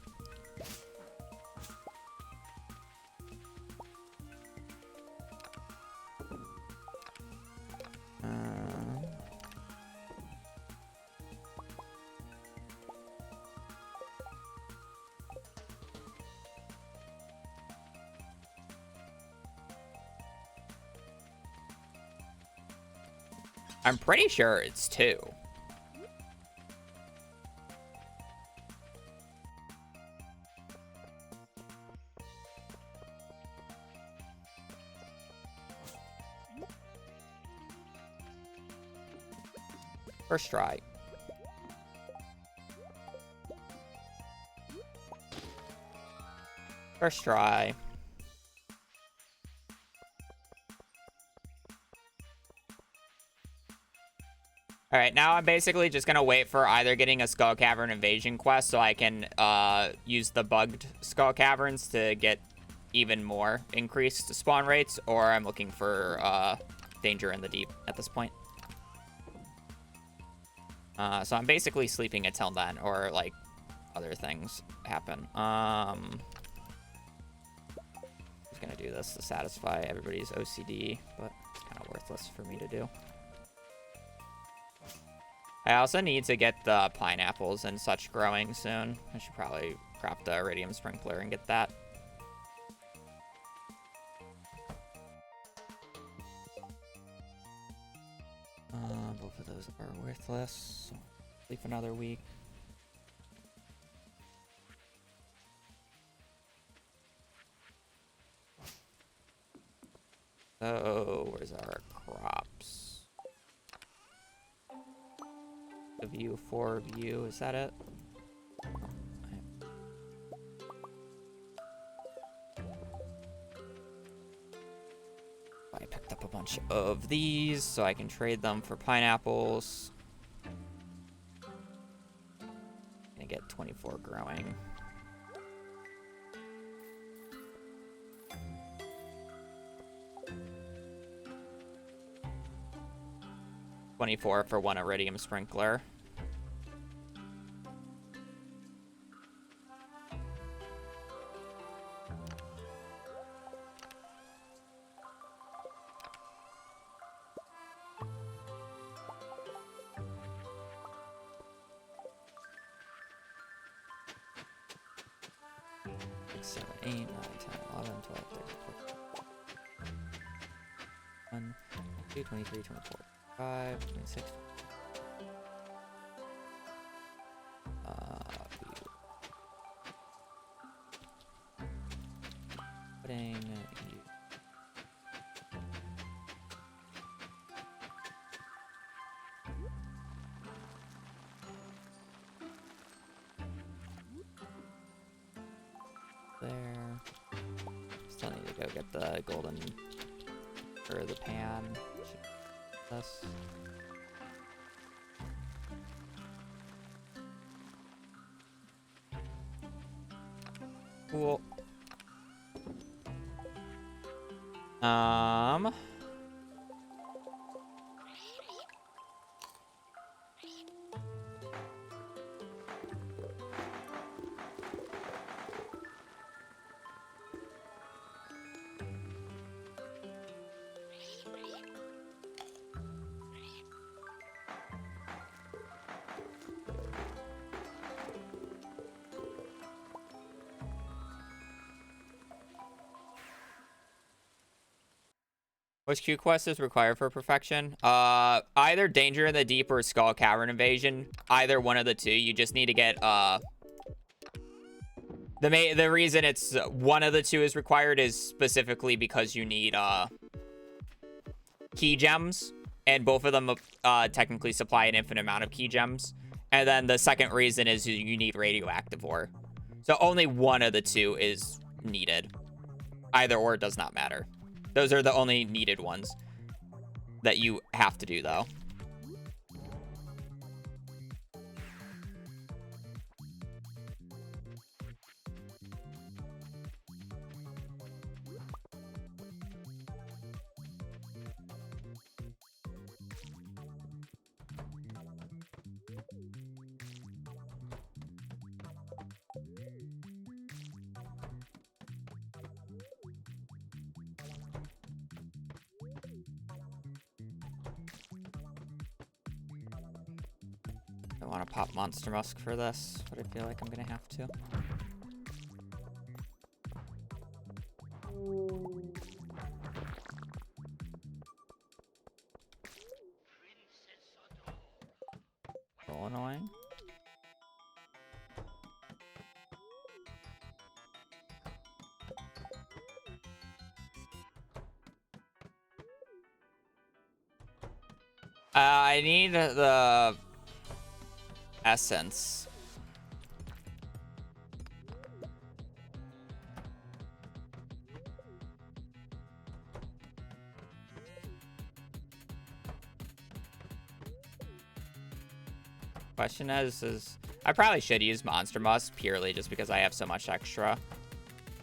[SPEAKER 1] I'm pretty sure it's 2. First try. First try. All right, now I'm basically just gonna wait for either getting a Skull Cavern invasion quest so I can use the bugged Skull Caverns to get even more increased spawn rates, or I'm looking for danger in the deep at this point. So I'm basically sleeping until then, or like other things happen. Just gonna do this to satisfy everybody's OCD, but it's kind of worthless for me to do. I also need to get the pineapples and such growing soon. I should probably crop the iridium sprinkler and get that. Both of those are worthless. So sleep another week. So where's our crops? The view, 4 view, is that it? I picked up a bunch of these so I can trade them for pineapples. Gonna get 24 growing. $24 for 1 iridium sprinkler. Six, 7, 8, 9, 10, 11, 12, 13, 14. 1, 2, 23, 24. 5, 26. Putting you. There. Still need to go get the golden or the pan. This. Cool. Which Q quest is required for perfection? Either Danger in the Deep or Skull Cavern Invasion. Either one of the two. You just need to get the reason it's one of the two is required is specifically because you need key gems, and both of them technically supply an infinite amount of key gems. And then the second reason is you need radioactive ore. So only one of the two is needed. Either or does not matter. Those are the only needed ones that you have to do, though. I want to pop Monster Musk for this, but I feel like I'm gonna have to. So annoying. I need the essence. Question is I probably should use Monster Musk purely just because I have so much extra.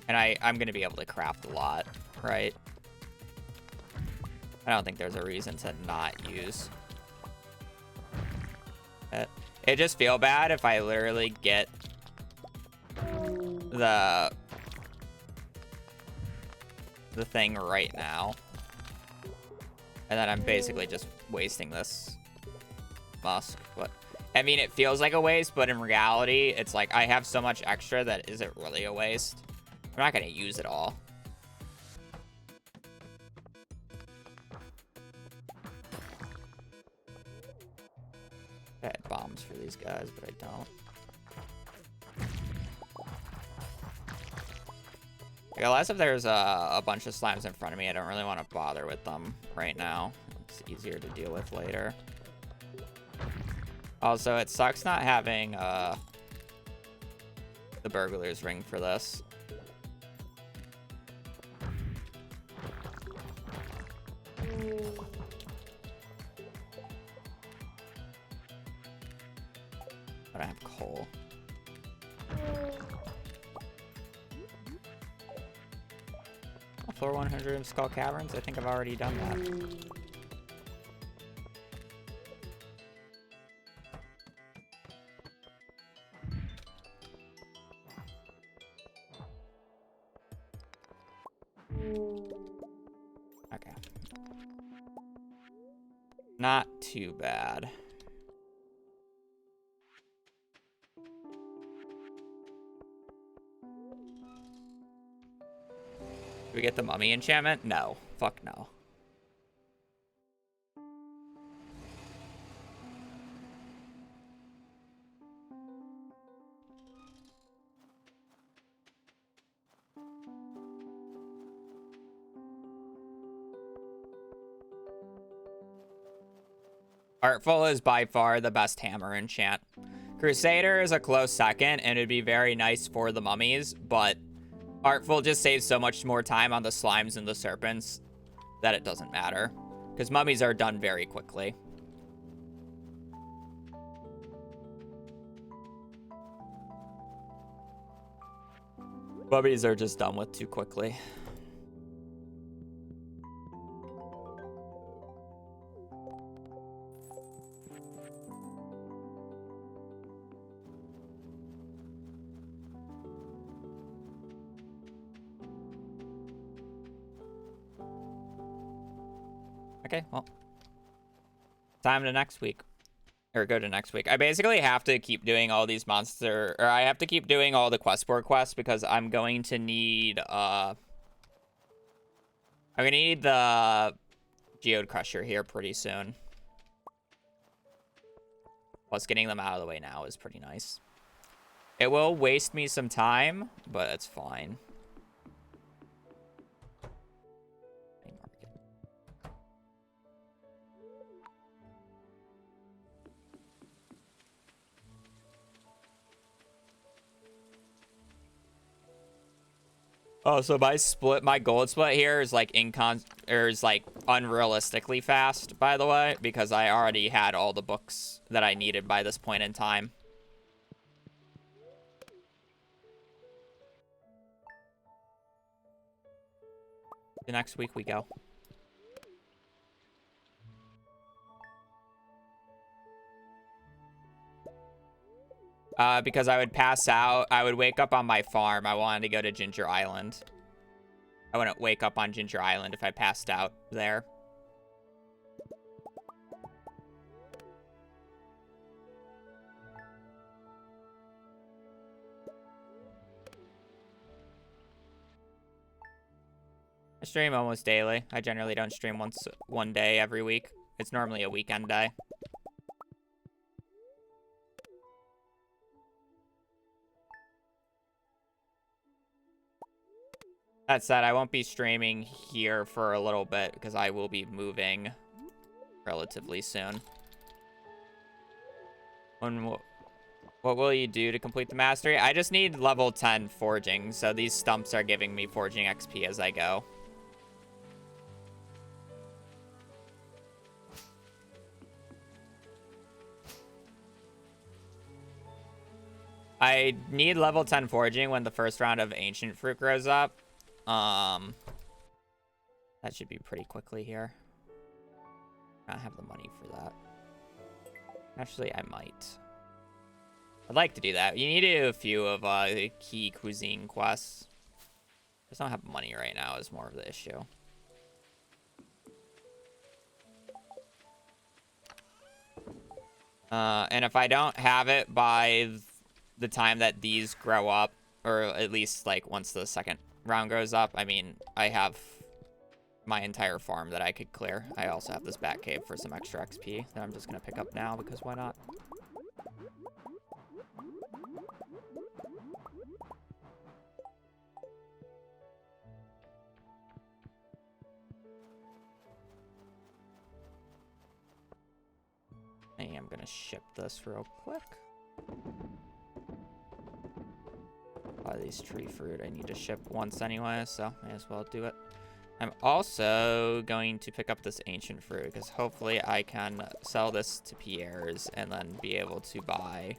[SPEAKER 1] And I'm going to be able to craft a lot, right? I don't think there's a reason to not use it. It just feel bad if I literally get the thing right now. And then I'm basically just wasting this musk. But I mean, it feels like a waste, but in reality, it's like I have so much extra that is it really a waste? I'm not going to use it all. I had bombs for these guys, but I don't. Like, unless if there's a bunch of slimes in front of me, I don't really want to bother with them right now. It's easier to deal with later. Also, it sucks not having the burglar's ring for this. But I have coal. Floor 100 of Skull Caverns. I think I've already done that. Okay. Not too bad. Do we get the mummy enchantment? No. Fuck no. Artful is by far the best hammer enchant. Crusader is a close second, and it'd be very nice for the mummies, but Artful just saves so much more time on the slimes and the serpents that it doesn't matter. Because mummies are done very quickly. Mummies are just done with too quickly. Okay, well, time to next week. Or go to next week. I basically have to keep doing all these monster... Or I have to keep doing all the quest board quests because I'm going to need... I'm going to need the Geode Crusher here pretty soon. Plus, getting them out of the way now is pretty nice. It will waste me some time, but it's fine. Oh, so my gold split here is like unrealistically fast, by the way, because I already had all the books that I needed by this point in time. The next week we go. Because I would pass out. I would wake up on my farm. I wanted to go to Ginger Island. I wouldn't wake up on Ginger Island if I passed out there. I stream almost daily. I generally don't stream one day every week. It's normally a weekend day. That said, I won't be streaming here for a little bit because I will be moving relatively soon. What will you do to complete the mastery? I just need level 10 foraging, so these stumps are giving me foraging XP as I go. I need level 10 foraging when the first round of ancient fruit grows up. That should be pretty quickly here. I don't have the money for that. Actually, I might. I'd like to do that. You need to do a few of the key cuisine quests. Just don't have money right now is more of the issue. And if I don't have it by the time that these grow up, or at least like once the second round goes up, I mean, I have my entire farm that I could clear. I also have this bat cave for some extra XP that I'm just gonna pick up now because why not? I'm gonna ship this real quick. These tree fruit I need to ship once anyway, so may as well do it. I'm also going to pick up this ancient fruit because hopefully I can sell this to Pierre's and then be able to buy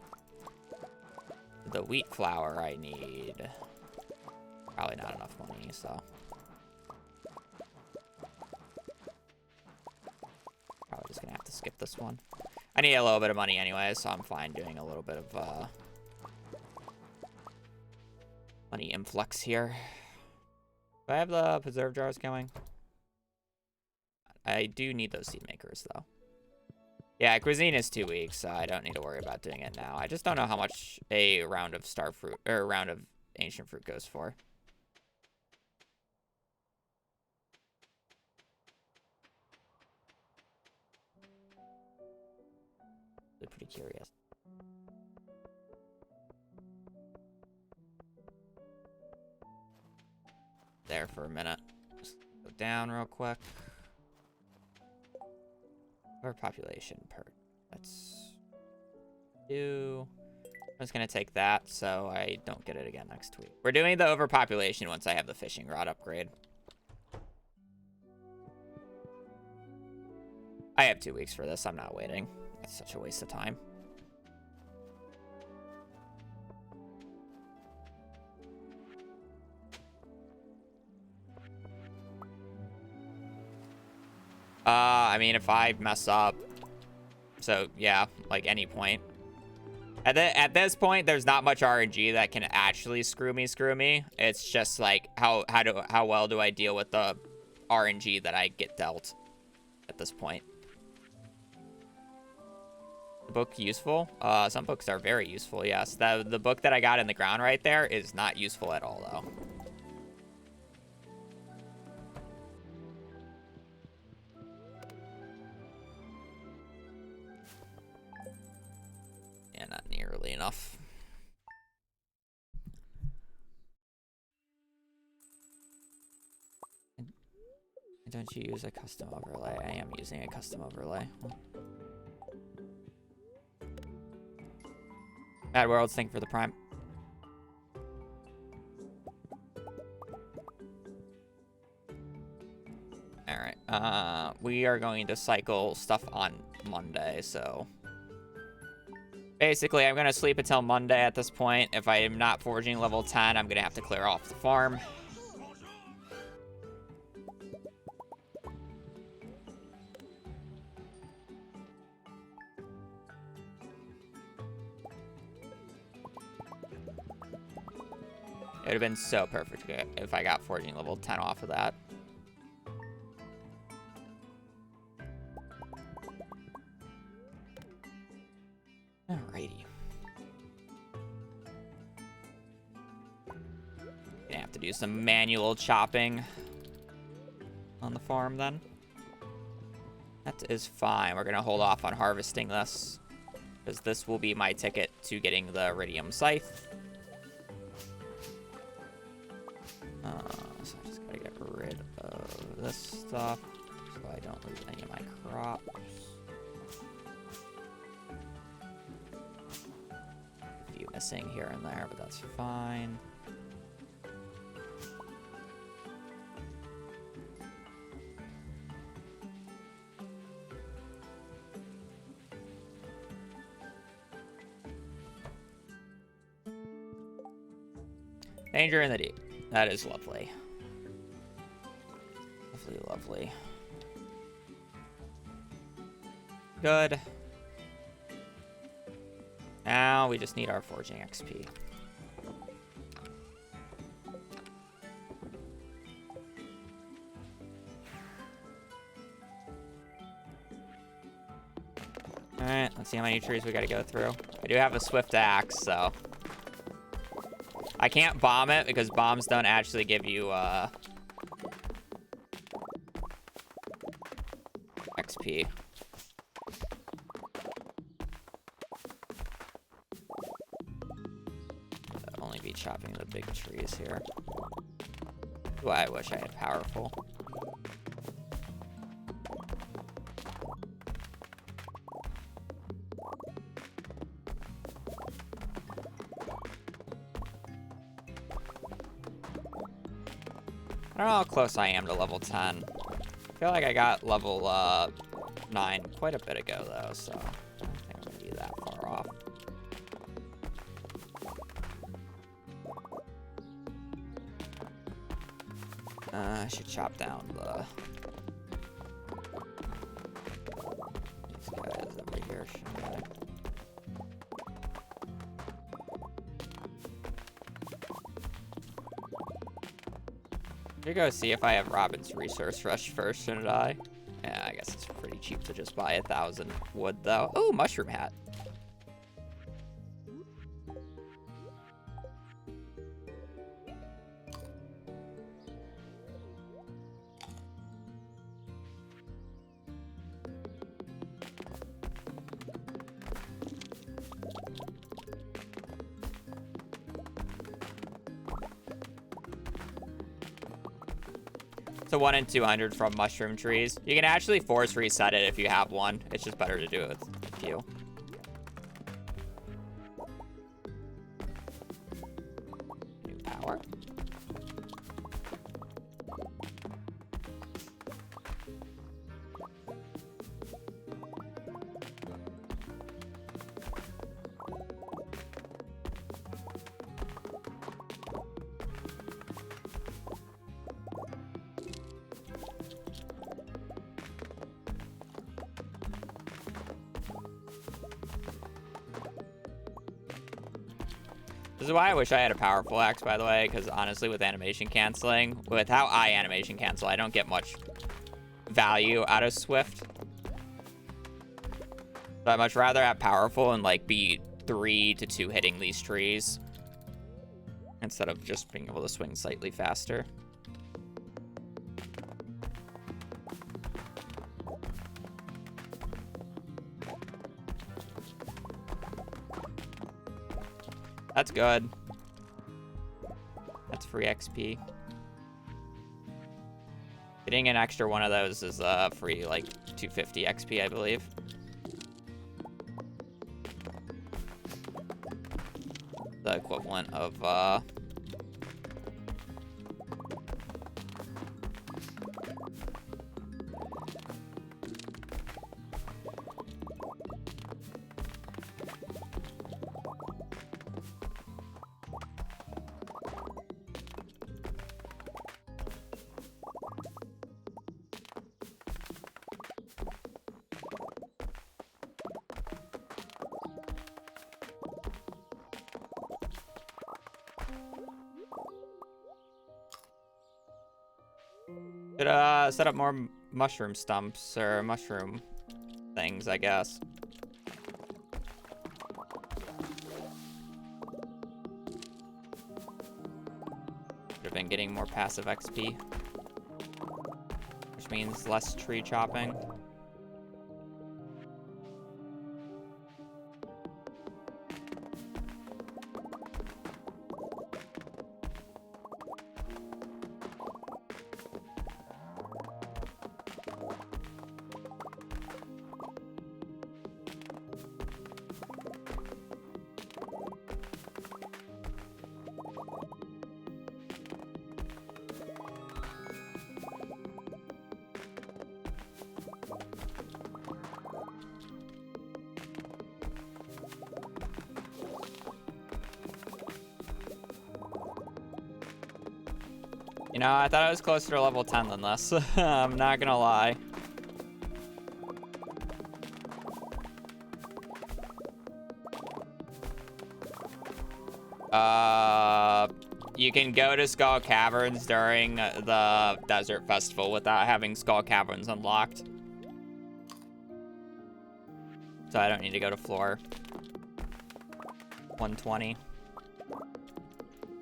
[SPEAKER 1] the wheat flour I need. Probably not enough money, so. Probably just gonna have to skip this one. I need a little bit of money anyway, so I'm fine doing a little bit of money influx here. Do I have the preserve jars going? I do need those seed makers, though. Yeah, cuisine is 2 weeks, so I don't need to worry about doing it now. I just don't know how much a round of star fruit, or a round of ancient fruit goes for. I'm pretty curious. There for a minute. Just go down real quick. Overpopulation per. Let's do. I'm just gonna take that so I don't get it again next week. We're doing the overpopulation once I have the fishing rod upgrade. I have 2 weeks for this. I'm not waiting. That's such a waste of time. I mean, if I mess up, so yeah, like any point. At this point, there's not much RNG that can actually screw me. It's just like how well do I deal with the RNG that I get dealt at this point. The book useful? Some books are very useful, yes. The book that I got in the ground right there is not useful at all, though. Yeah, not nearly enough. Don't you use a custom overlay? I am using a custom overlay. Mad Worlds, thank you for the prime. Alright, we are going to cycle stuff on Monday, so... Basically, I'm going to sleep until Monday at this point. If I am not foraging level 10, I'm going to have to clear off the farm. It would have been so perfect if I got foraging level 10 off of that. Alrighty. Gonna have to do some manual chopping. on the farm then. That is fine. We're going to hold off on harvesting this, because this will be my ticket to getting the iridium scythe. So I just got to get rid of this stuff so I don't lose any of my crops. A few missing here and there, but that's fine. Danger in the deep. That is lovely. Lovely, lovely. Good. Now we just need our foraging XP. Alright, let's see how many trees we gotta go through. I do have a swift axe, so I can't bomb it because bombs don't actually give you XP. I'd only be chopping the big trees here. Ooh, I wish I had powerful. I don't know how close I am to level 10. I feel like I got level 9 quite a bit ago, though, so I don't think I'm going to be that far off. I should chop down these guys over here, shouldn't I? I'm gonna go see if I have Robin's Resource Rush first, shouldn't I? Yeah, I guess it's pretty cheap to just buy 1,000 wood, though. Oh, mushroom hat. So 1 in 200 from mushroom trees. You can actually force reset it if you have one. It's just better to do it with a few. New power. This is why I wish I had a powerful axe, by the way, because honestly, with animation canceling, with how I animation cancel, I don't get much value out of Swift. So I'd much rather have powerful and like be 3 to 2 hitting these trees instead of just being able to swing slightly faster. That's good. That's free XP. Getting an extra one of those is free, like 250 XP, I believe. The equivalent of should set up more mushroom stumps or mushroom things, I guess. Should have been getting more passive XP. which means less tree chopping. You know, I thought I was closer to level 10 than this. I'm not gonna lie. You can go to Skull Caverns during the Desert Festival without having Skull Caverns unlocked. So I don't need to go to floor 120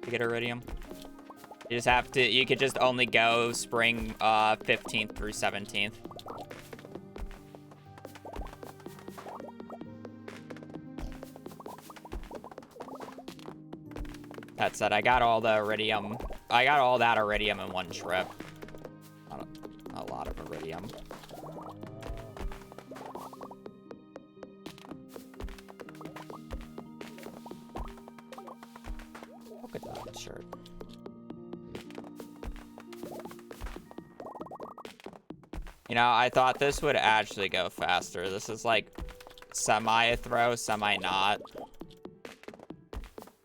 [SPEAKER 1] to get Iridium. You just have to, you could just only go spring 15th through 17th. That said, I got all the Iridium. I got all that Iridium in one trip. A lot of Iridium. Look at that shirt. You know, I thought this would actually go faster. This is like semi-throw, semi-not.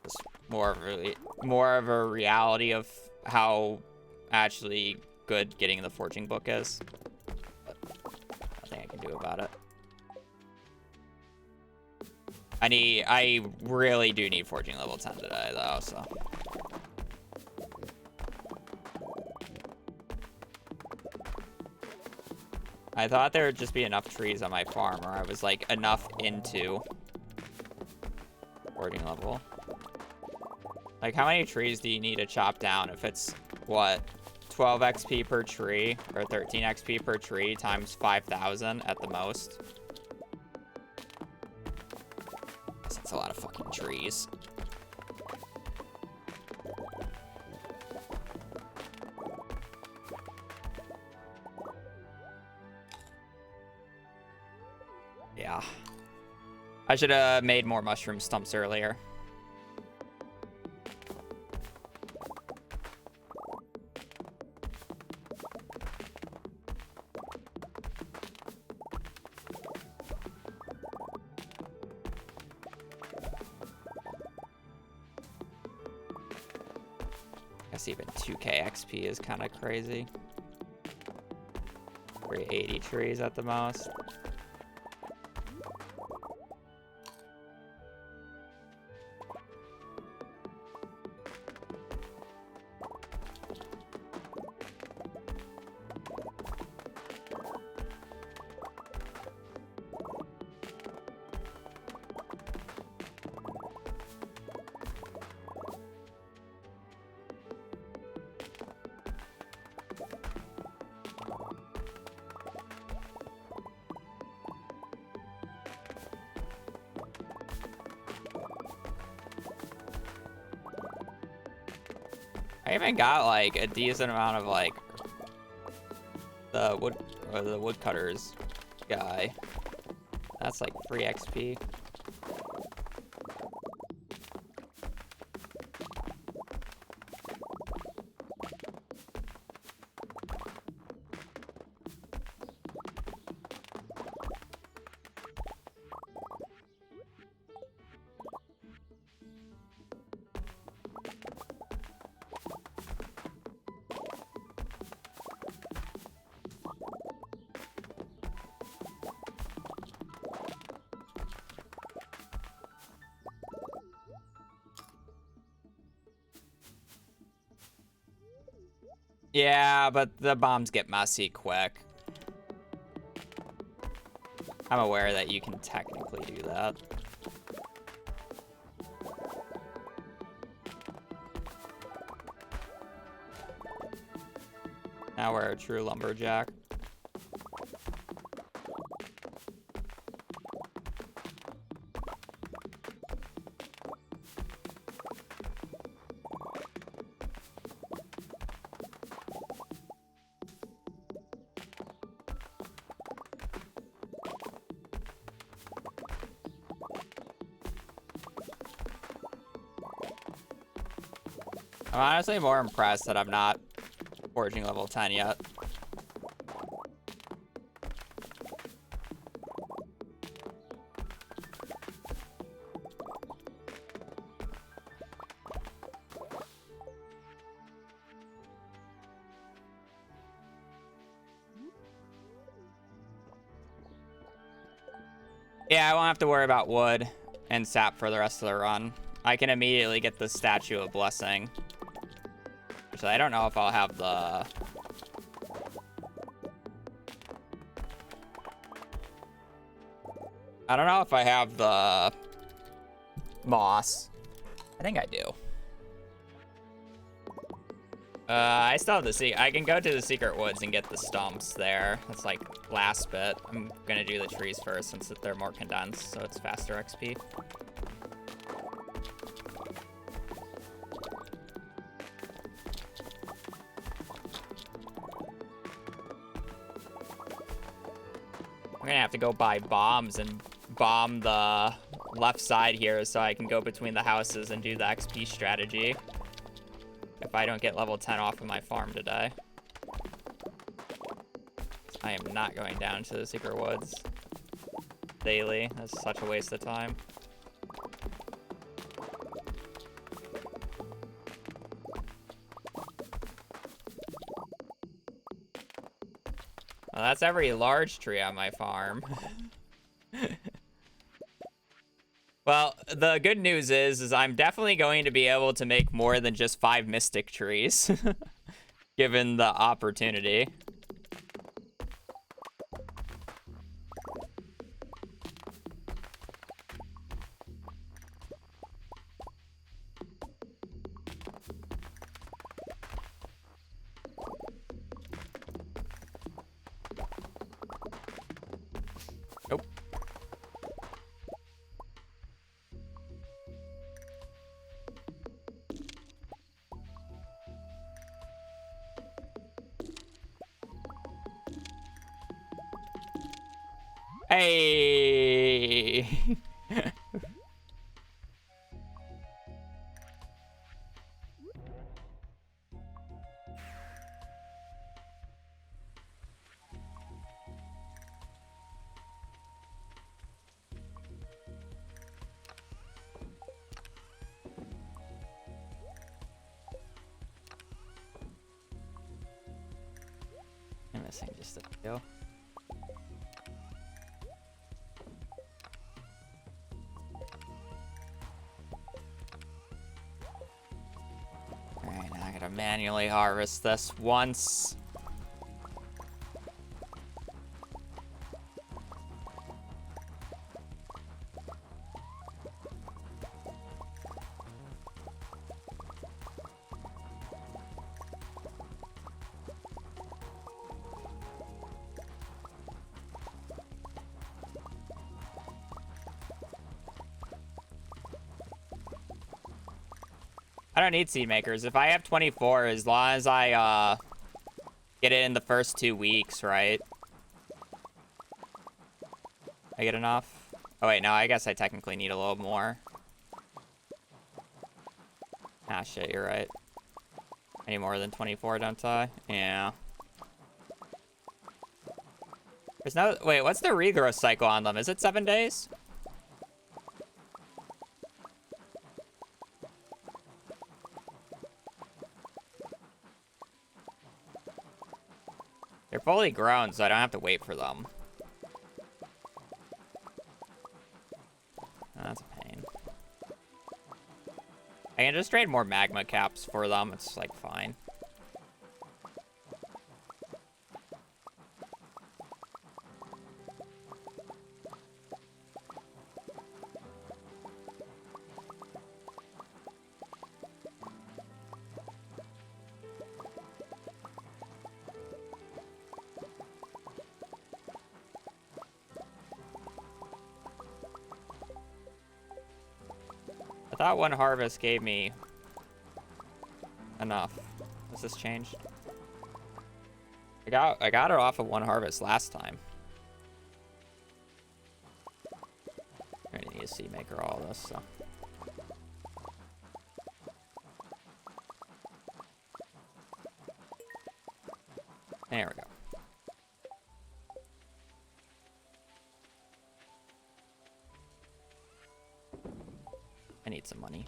[SPEAKER 1] It's more of a reality of how actually good getting the forging book is. But nothing I can do about it. I really do need forging level 10 today though, so. I thought there would just be enough trees on my farm, or I was like enough into forging level. Like, how many trees do you need to chop down if it's, what, 12 XP per tree, or 13 XP per tree times 5,000 at the most? That's a lot of fucking trees. Yeah. I should have made more mushroom stumps earlier. I guess even 2k XP is kind of crazy. 380 trees at the most. I even got like a decent amount of like the woodcutters guy. That's like free XP. Yeah, but the bombs get messy quick. I'm aware that you can technically do that. Now we're a true lumberjack. I'm honestly more impressed that I'm not foraging level 10 yet. Yeah, I won't have to worry about wood and sap for the rest of the run. I can immediately get the Statue of Blessing. So I don't know if I'll have the... I don't know if I have the moss. I think I do. I still have the I can go to the secret woods and get the stumps there. That's like last bit. I'm gonna do the trees first since they're more condensed, so it's faster XP. I'm gonna have to go buy bombs and bomb the left side here so I can go between the houses and do the XP strategy. If I don't get level 10 off of my farm today. I am not going down to the secret woods daily. That's such a waste of time. Well, that's every large tree on my farm. Well, the good news is I'm definitely going to be able to make more than just 5 mystic trees, given the opportunity. Nope. Hey. I'm missing just a few. Alright, now I gotta manually harvest this once. I don't need seed makers. If I have 24, as long as I get it in the first 2 weeks, right? I get enough? Oh wait, no, I guess I technically need a little more. Ah shit, you're right. I need more than 24, don't I? Yeah. There's no... Wait, what's the regrowth cycle on them? Is it 7 days? They're fully grown, so I don't have to wait for them. That's a pain. I can just trade more magma caps for them. It's, like, fine. I thought one harvest gave me enough. Has this changed? I got it off of one harvest last time. I need a seed maker all this, so. There we go. I need some money.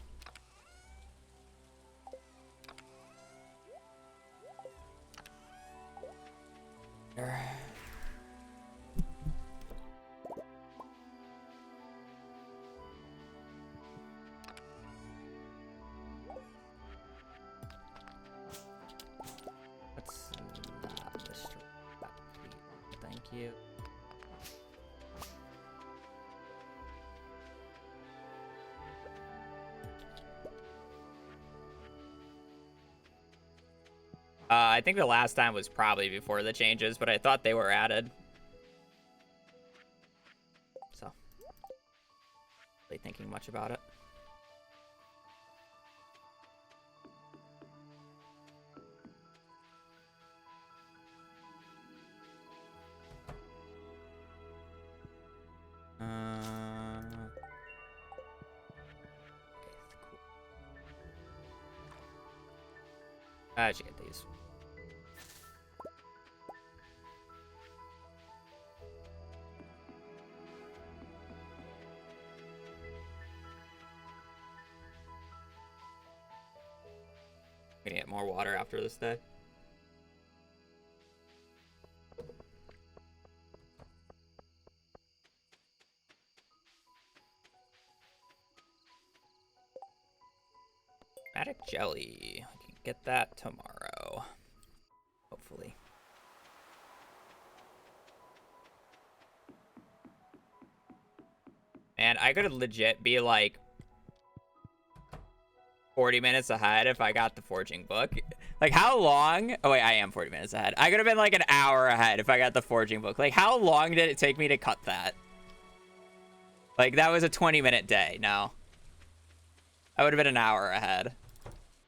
[SPEAKER 1] There. Let's not destroy that, please. Thank you. I think the last time was probably before the changes, but I thought they were added. So, really thinking much about it. I should get these. Gonna get more water after this day. Magic jelly. I can get that tomorrow. Hopefully. Man, I could legit be like 40 minutes ahead if I got the foraging book. Like, how long? Oh, wait, I am 40 minutes ahead. I could have been like an hour ahead if I got the foraging book. Like, how long did it take me to cut that? Like, that was a 20-minute day. No. I would have been an hour ahead.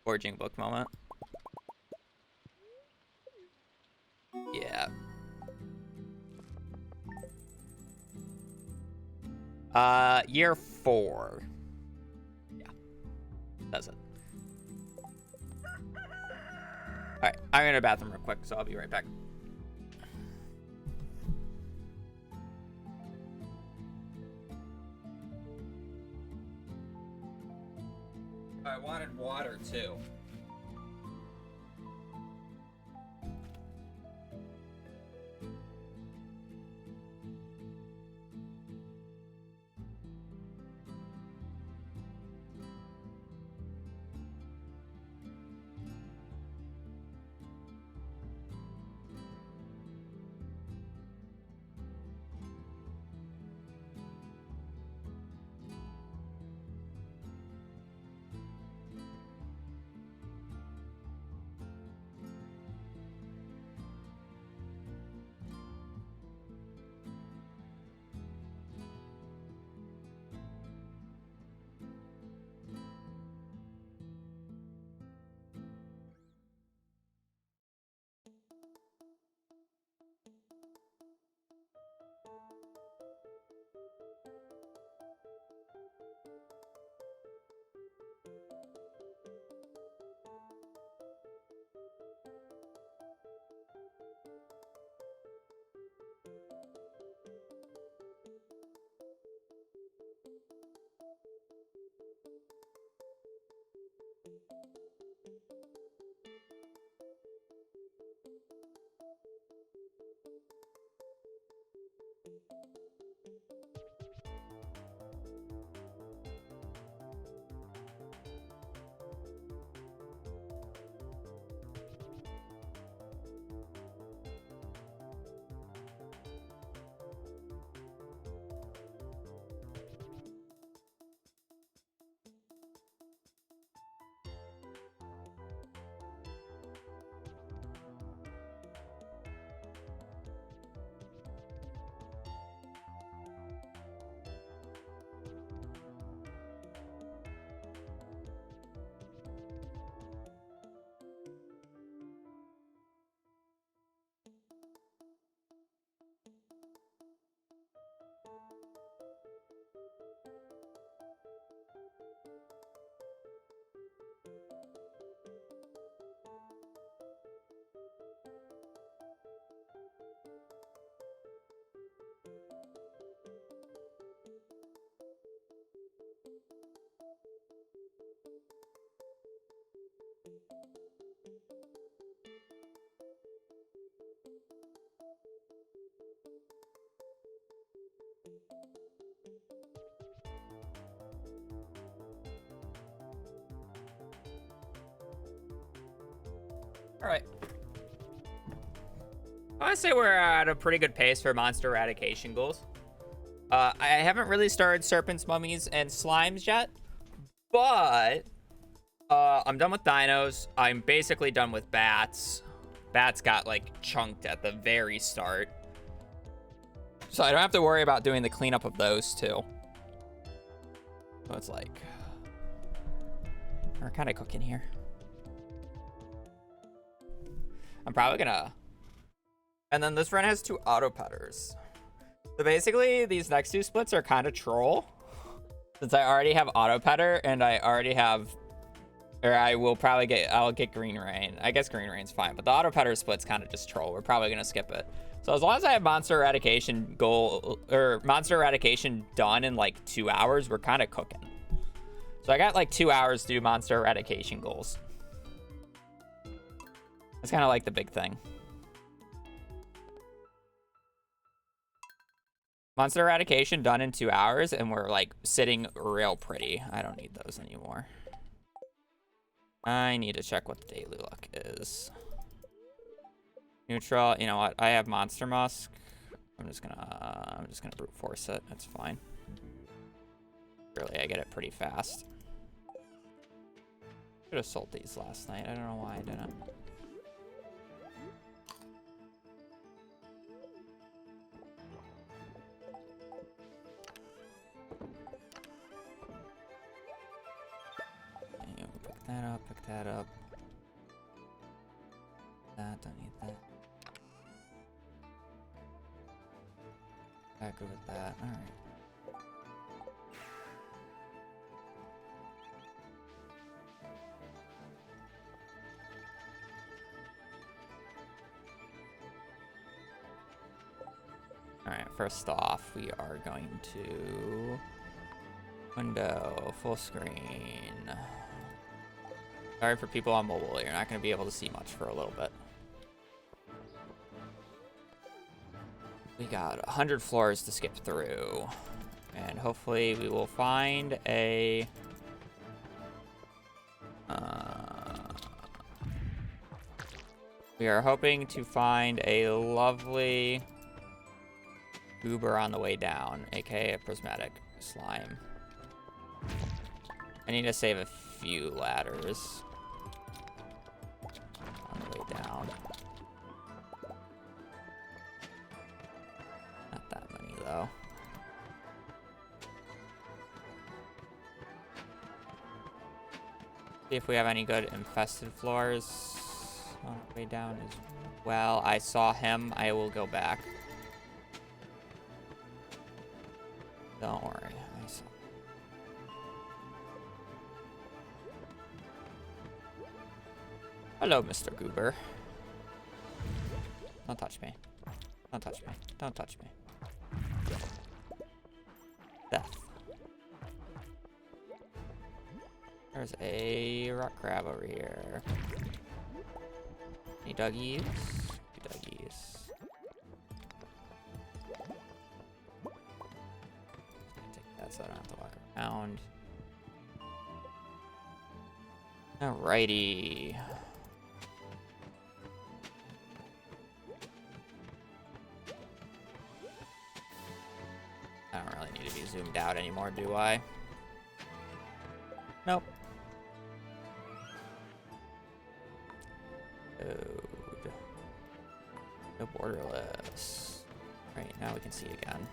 [SPEAKER 1] Foraging book moment. Yeah. Year 4. Yeah. That's it. Alright, I'm going to the bathroom real quick, so I'll be right back. I wanted water, too. All right. I say we're at a pretty good pace for monster eradication goals. I haven't really started serpents, mummies, and slimes yet, but I'm done with dinos. I'm basically done with bats. Bats got like chunked at the very start, so I don't have to worry about doing the cleanup of those too. So it's like we're kind of cooking here. I'm probably gonna, and then this run has 2 auto petters. So basically, these next 2 splits are kind of troll, since I already have auto petter and I already have, or I will probably get, I'll get green rain. I guess green rain's fine, but the auto petter split's kind of just troll. We're probably gonna skip it. So as long as I have monster eradication goal, or monster eradication done in like 2 hours, we're kind of cooking. So I got like 2 hours to do monster eradication goals. That's kind of like the big thing. Monster eradication done in 2 hours, and we're like sitting real pretty. I don't need those anymore. I need to check what the daily luck is. Neutral. You know what? I have monster musk. I'm just gonna brute force it. It's fine. Really, I get it pretty fast. Should have sold these last night. I don't know why I didn't. Pick that up, pick that up. Don't need that. Back good with that. Alright. Alright, first off, we are going to window, full screen. Sorry for people on mobile, you're not going to be able to see much for a little bit. We got 100 floors to skip through, and hopefully we will find a we are hoping to find a lovely goober on the way down, aka a prismatic slime. I need to save a few ladders on the way down. Not that many though. See if we have any good infested floors on the way down as well. I saw him. I will go back. Don't worry. I saw. Hello, Mr. Goober. Don't touch me. Don't touch me. Don't touch me. Death. There's a rock crab over here. Any duggies? Duggies. Take that so I don't have to walk around. Alrighty. I don't really need to be zoomed out anymore, do I? Nope. Code. No borderless. Right, now we can see again.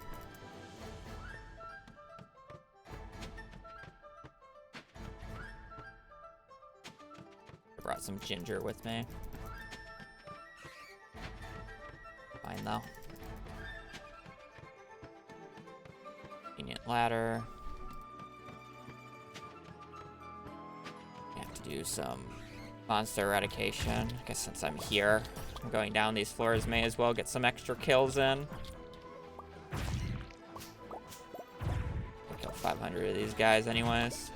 [SPEAKER 1] I brought some ginger with me. Fine though. Convenient ladder. We have to do some monster eradication. I guess since I'm here, I'm going down these floors, may as well get some extra kills in. I'll kill 500 of these guys anyways.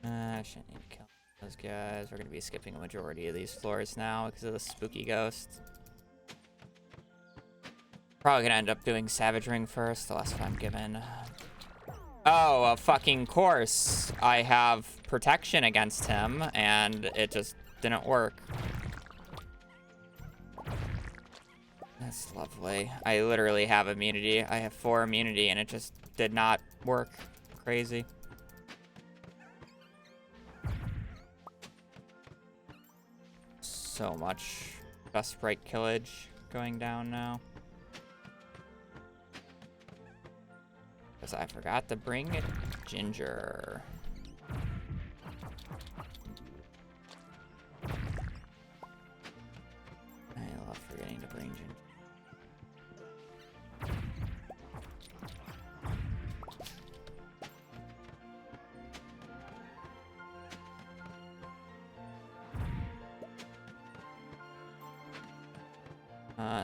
[SPEAKER 1] I shouldn't need to kill those guys. We're gonna be skipping a majority of these floors now because of the spooky ghost. Probably gonna end up doing Savage Ring first, the last I'm given. Oh, a fucking course. I have protection against him, and it just didn't work. That's lovely. I literally have immunity. I have 4 immunity, and it just did not work. Crazy. So much best sprite killage going down now. Because I forgot to bring Ginger. I love forgetting to bring Ginger.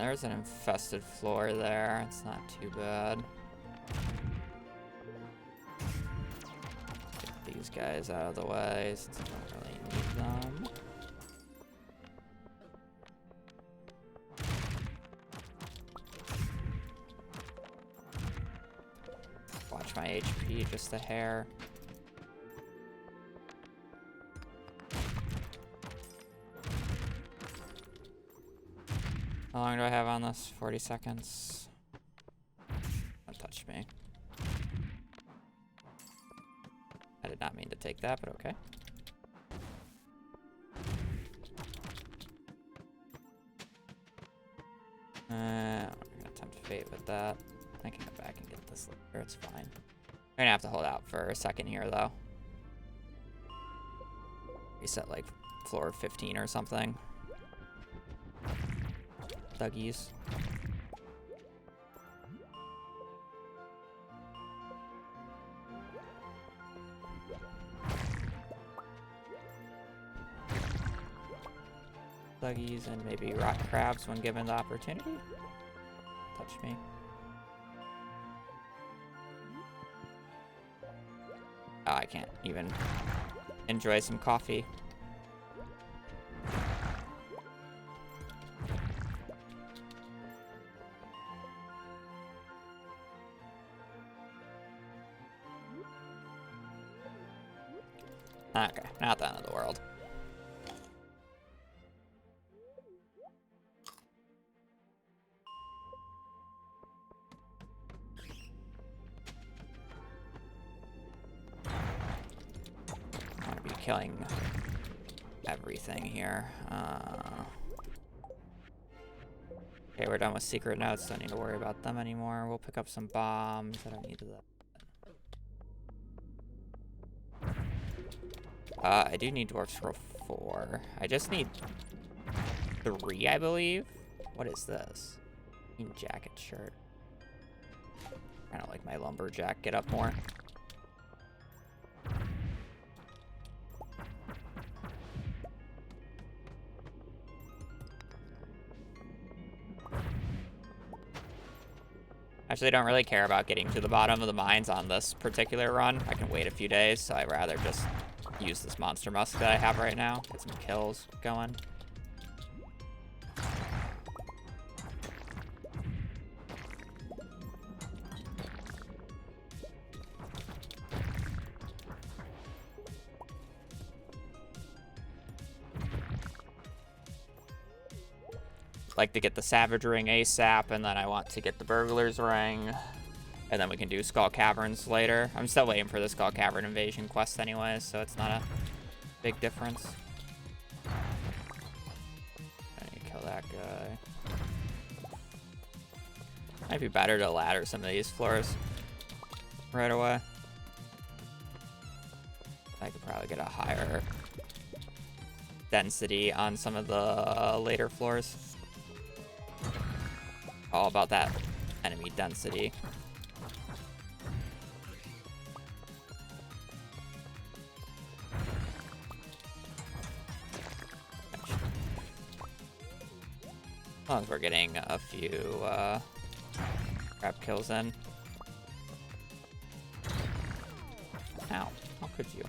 [SPEAKER 1] There's an infested floor there. It's not too bad. Get these guys out of the way since I don't really need them. Watch my HP just a hair. How long do I have on this? 40 seconds. Don't touch me. I did not mean to take that, but okay. I'm gonna attempt fate with that. I can go back and get this later. It's fine. We're gonna have to hold out for a second here, though. Reset like floor 15 or something. Thuggies. Thuggies and maybe rock crabs when given the opportunity. Touch me. Oh, I can't even enjoy some coffee. Okay, not the end of the world. I'm gonna be killing everything here. Okay, we're done with secret notes. Don't need to worry about them anymore. We'll pick up some bombs. I don't need that. I do need Dwarf Scroll 4. I just need 3, I believe. What is this? Jacket shirt. Kind of like my lumberjack get up more. Actually, I don't really care about getting to the bottom of the mines on this particular run. I can wait a few days, so I'd rather just use this monster musk that I have right now. Get some kills going. Like to get the Savage Ring ASAP, and then I want to get the Burglar's Ring. And then we can do Skull Caverns later. I'm still waiting for the Skull Cavern Invasion quest anyways, so it's not a big difference. I need to kill that guy. Might be better to ladder some of these floors right away. I could probably get a higher density on some of the later floors. All about that enemy density. As long as we're getting a few crab kills in. Ow, how could you?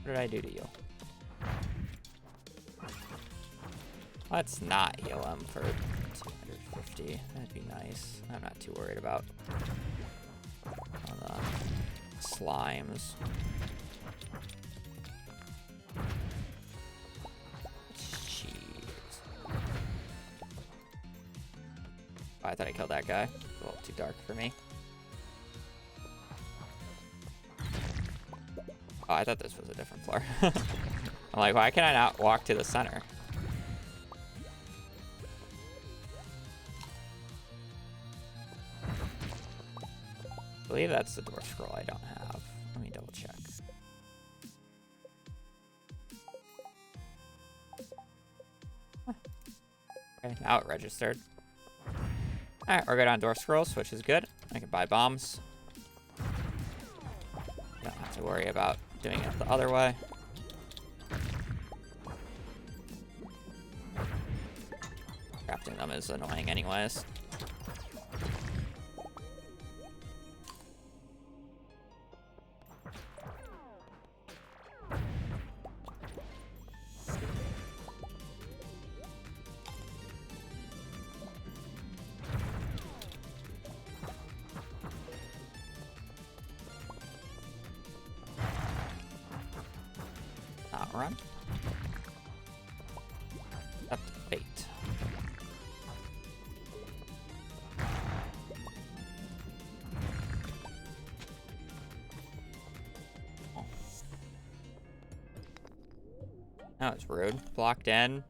[SPEAKER 1] What did I do to you? Let's not heal him for 250. That'd be nice. I'm not too worried about the slimes. Jeez. Oh, I thought I killed that guy. A little too dark for me. Oh, I thought this was a different floor. I'm like, why can I not walk to the center? I believe that's the door scroll I don't have. Let me double check. Huh. Okay, now it registered. Alright, we're good on door scrolls, which is good. I can buy bombs. Don't have to worry about doing it the other way. Crafting them is annoying anyways. Run. Up to bait. Oh. That was rude. Blocked in.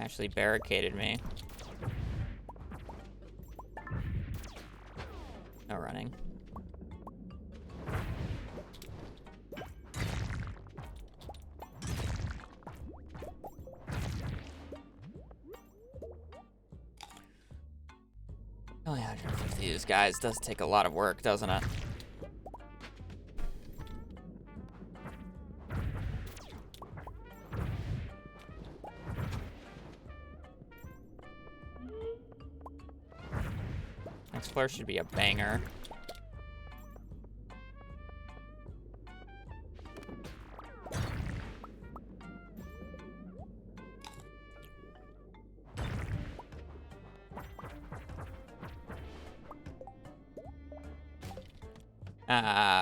[SPEAKER 1] Actually barricaded me. No running. Only 150 these guys does take a lot of work, doesn't it? Next floor should be a banger.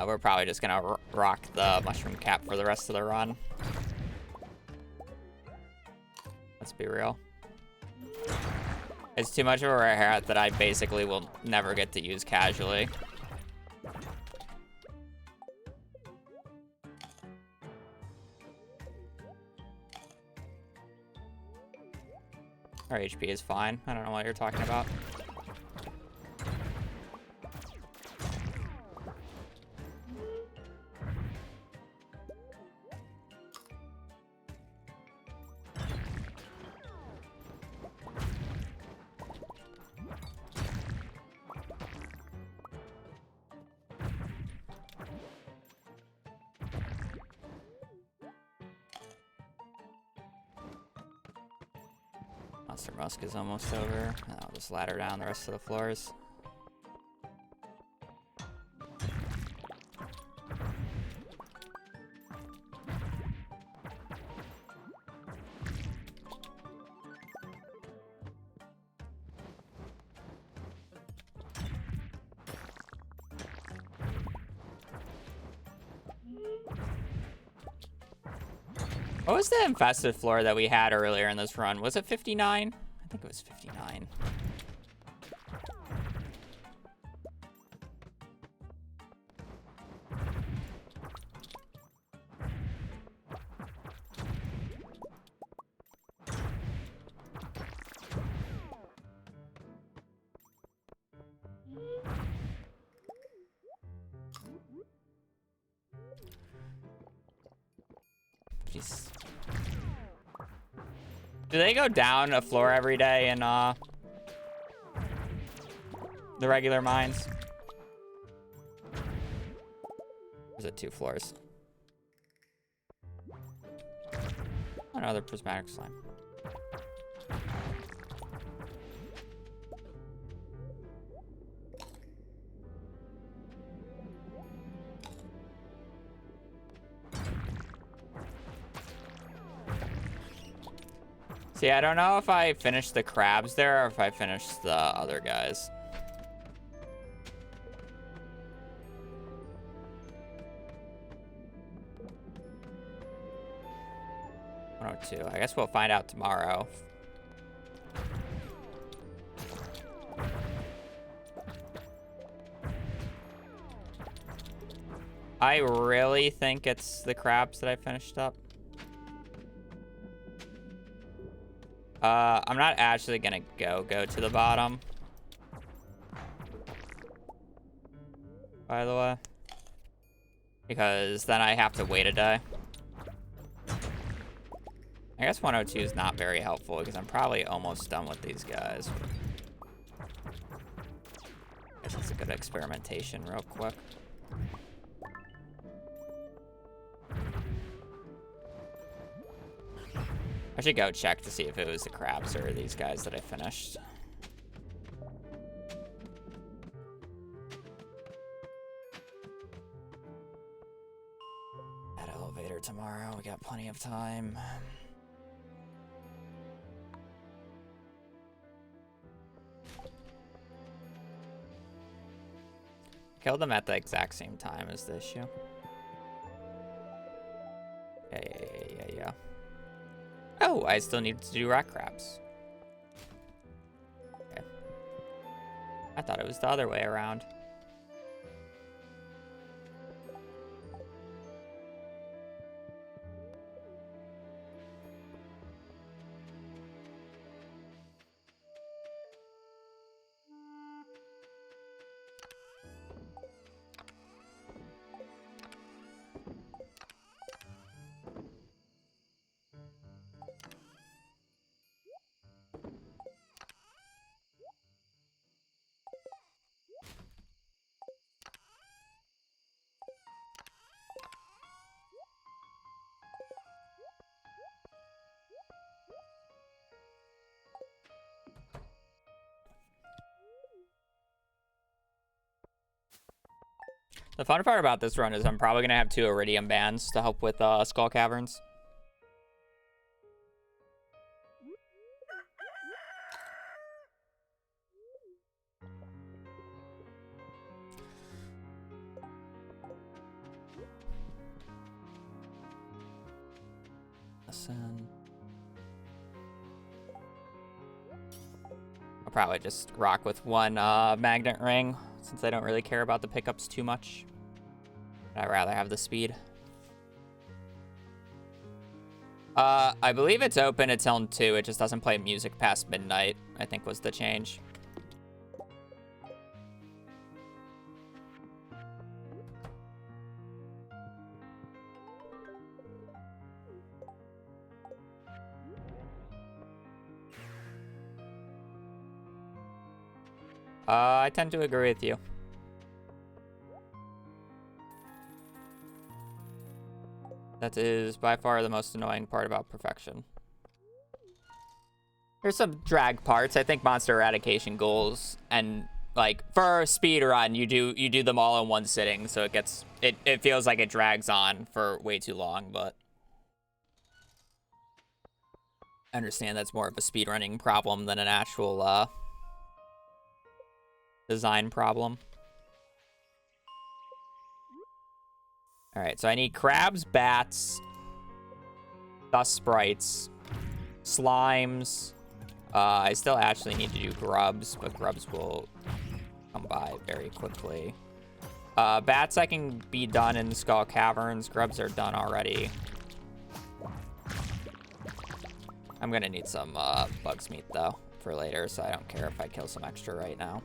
[SPEAKER 1] We're probably just gonna rock the mushroom cap for the rest of the run. Let's be real. It's too much of a rare hat that I basically will never get to use casually. Our HP is fine. I don't know what you're talking about. Monster Musk is almost over. I'll just ladder down the rest of the floors. What was the infested floor that we had earlier in this run? Was it 59? I think it was 59. Jeez. Do they go down a floor every day in the regular mines? Or is it 2 floors? Another prismatic slime. See, I don't know if I finished the crabs there or if I finished the other guys. Two. I guess we'll find out tomorrow. I really think it's the crabs that I finished up. I'm not actually gonna go to the bottom. By the way. Because then I have to wait a day. I guess 102 is not very helpful because I'm probably almost done with these guys. I guess it's a good experimentation real quick. I should go check to see if it was the crabs or these guys that I finished. That elevator tomorrow, we got plenty of time. Killed them at the exact same time as the issue. Yeah. Oh, I still need to do rock crabs. Okay. I thought it was the other way around. The fun part about this run is I'm probably going to have 2 Iridium bands to help with Skull Caverns. Listen. I'll probably just rock with 1 magnet ring since I don't really care about the pickups too much. I'd rather have the speed. I believe it's open until 2. It just doesn't play music past midnight, I think was the change. I tend to agree with you. That is by far the most annoying part about perfection. There's some drag parts. I think monster eradication goals and like for a speed run, you do them all in one sitting, so it feels like it drags on for way too long, but I understand that's more of a speedrunning problem than an actual design problem. All right, so I need crabs, bats, dust sprites, slimes. I still actually need to do grubs, but grubs will come by very quickly. Bats I can be done in Skull Caverns. Grubs are done already. I'm gonna need some bugs meat though for later, so I don't care if I kill some extra right now.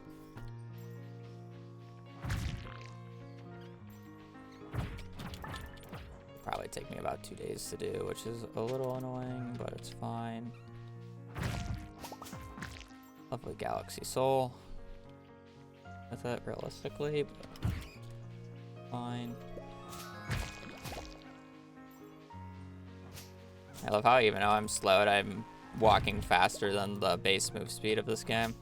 [SPEAKER 1] Probably take me about 2 days to do, which is a little annoying, but it's fine. Lovely Galaxy Soul. With it realistically, but fine. I love how even though I'm slowed, I'm walking faster than the base move speed of this game.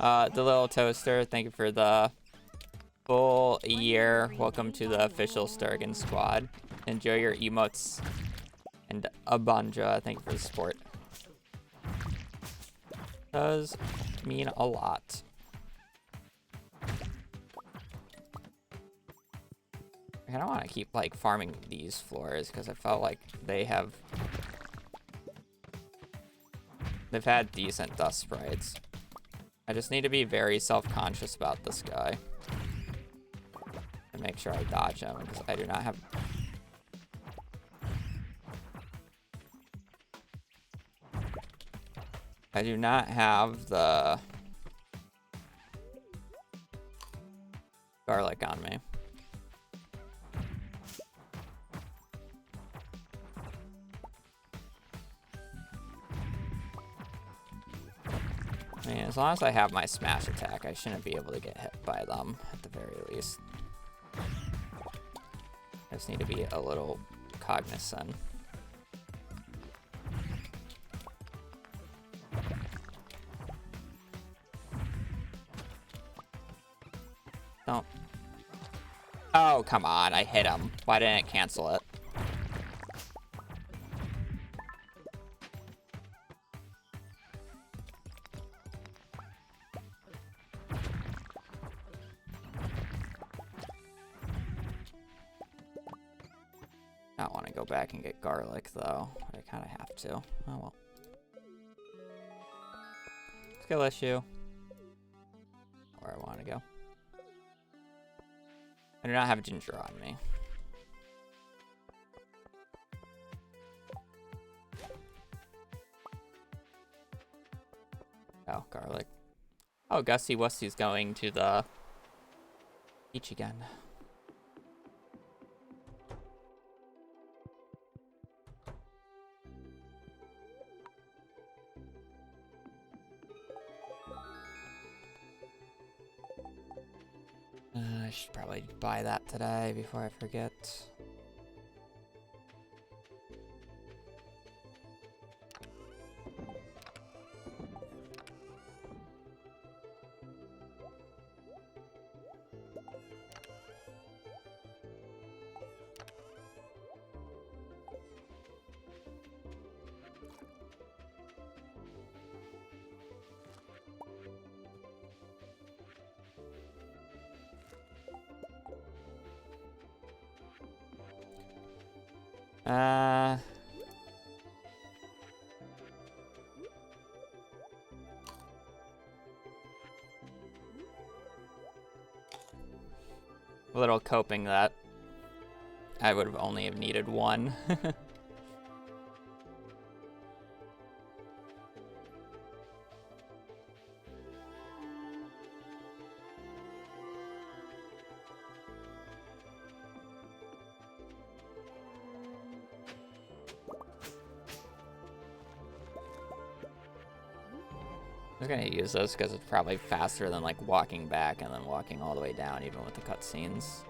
[SPEAKER 1] The little toaster, thank you for the full year. Welcome to the official Sturgeon squad. Enjoy your emotes. And Abanja, thank you for the support. Does mean a lot. I don't want to keep like farming these floors because I felt like they've had decent dust sprites. I just need to be very self-conscious about this guy and make sure I dodge him because I do not have. I do not have the garlic on me. I mean, as long as I have my smash attack, I shouldn't be able to get hit by them at the very least. I just need to be a little cognizant. Don't. Oh, come on. I hit him. Why didn't it cancel it? I don't want to go back and get garlic, though. I kind of have to. Oh, well. Skill issue. Where I want to go. I do not have ginger on me. Oh, garlic. Oh, Gussie Wussie's going to the beach again. I should probably buy that today before I forget. A little coping that I would have only have needed one. I'm gonna use this because it's probably faster than like walking back and then walking all the way down, even with the cutscenes.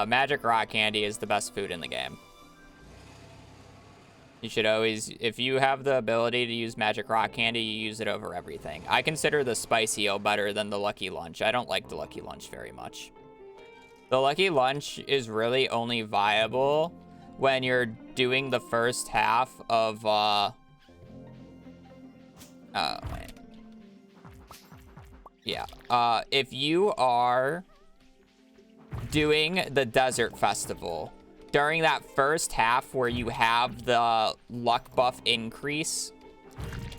[SPEAKER 1] Magic rock candy is the best food in the game. You should always, if you have the ability to use magic rock candy, you use it over everything. I consider the spicy eel better than the lucky lunch. I don't like the lucky lunch very much. The lucky lunch is really only viable when you're doing the first half of, if you are doing the desert festival, during that first half where you have the luck buff increase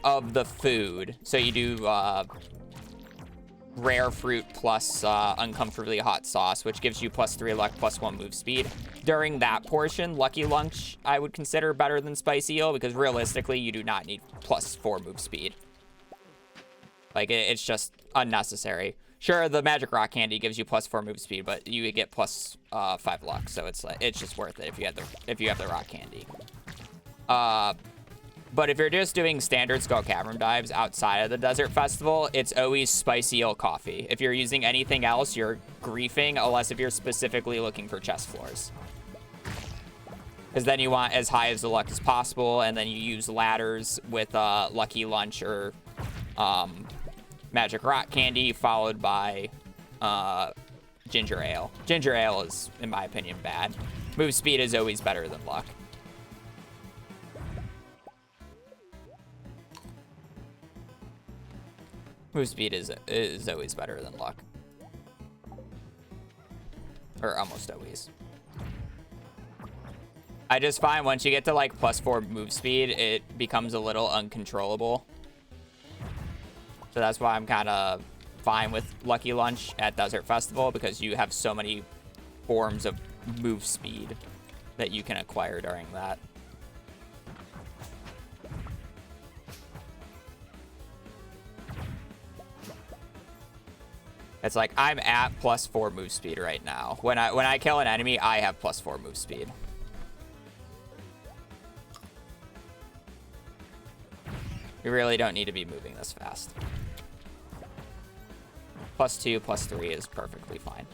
[SPEAKER 1] of the food, so you do, rare fruit plus uncomfortably hot sauce, which gives you +3 luck, +1 move speed. During that portion, Lucky Lunch I would consider better than Spicy Eel because realistically you do not need +4 move speed. Like it's just unnecessary. Sure, the Magic Rock Candy gives you +4 move speed, but you get +5 luck, so it's like it's just worth it if you have the Rock Candy. But if you're just doing standard Skull Cavern dives outside of the Desert Festival, it's always Spicy Eel Coffee. If you're using anything else, you're griefing, unless if you're specifically looking for chest floors. Because then you want as high as the luck as possible, and then you use ladders with Lucky Lunch or Magic Rock Candy, followed by Ginger Ale. Ginger Ale is, in my opinion, bad. Move speed is always better than luck. Move speed is always better than luck. Or almost always. I just find once you get to like +4 move speed, it becomes a little uncontrollable. So that's why I'm kind of fine with Lucky Lunch at Desert Festival, because you have so many forms of move speed that you can acquire during that. It's like I'm at +4 move speed right now. When I kill an enemy, I have +4 move speed. You really don't need to be moving this fast. +2, +3 is perfectly fine.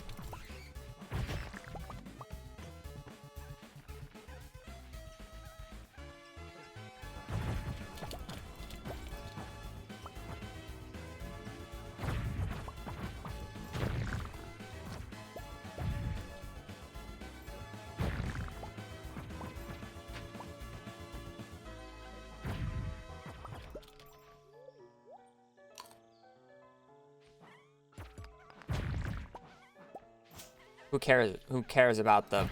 [SPEAKER 1] Who cares about the,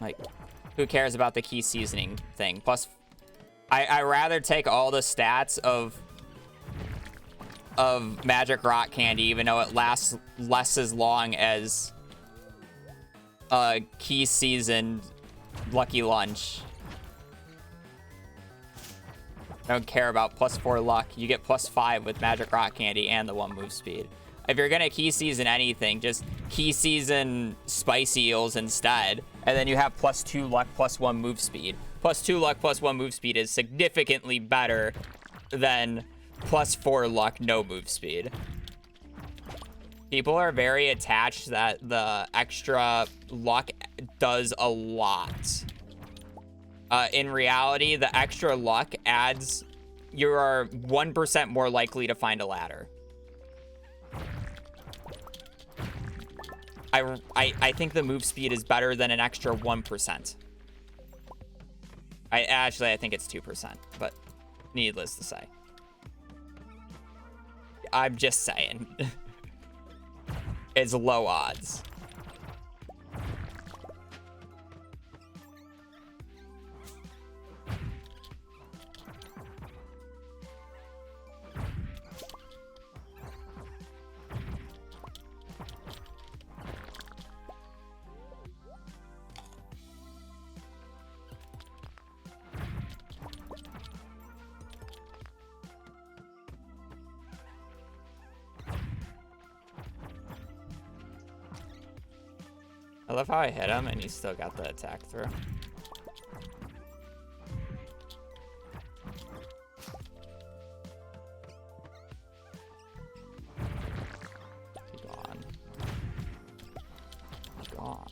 [SPEAKER 1] like, who cares about the key seasoning thing? Plus, I rather take all the stats of Magic Rock Candy, even though it lasts less as long as key seasoned Lucky Lunch. I don't care about +4 luck. You get +5 with Magic Rock Candy and the 1 move speed. If you're gonna key season anything, just key season Spicy Eels instead, and then you have +2 luck, +1 move speed. +2 luck, +1 move speed is significantly better than +4 luck, no move speed. People are very attached that the extra luck does a lot. In reality, the extra luck adds, you are 1% more likely to find a ladder. I think the move speed is better than an extra 1%. I think it's 2%, but needless to say. I'm just saying. It's low odds. I love how I hit him and he still got the attack through. Be gone. Be gone.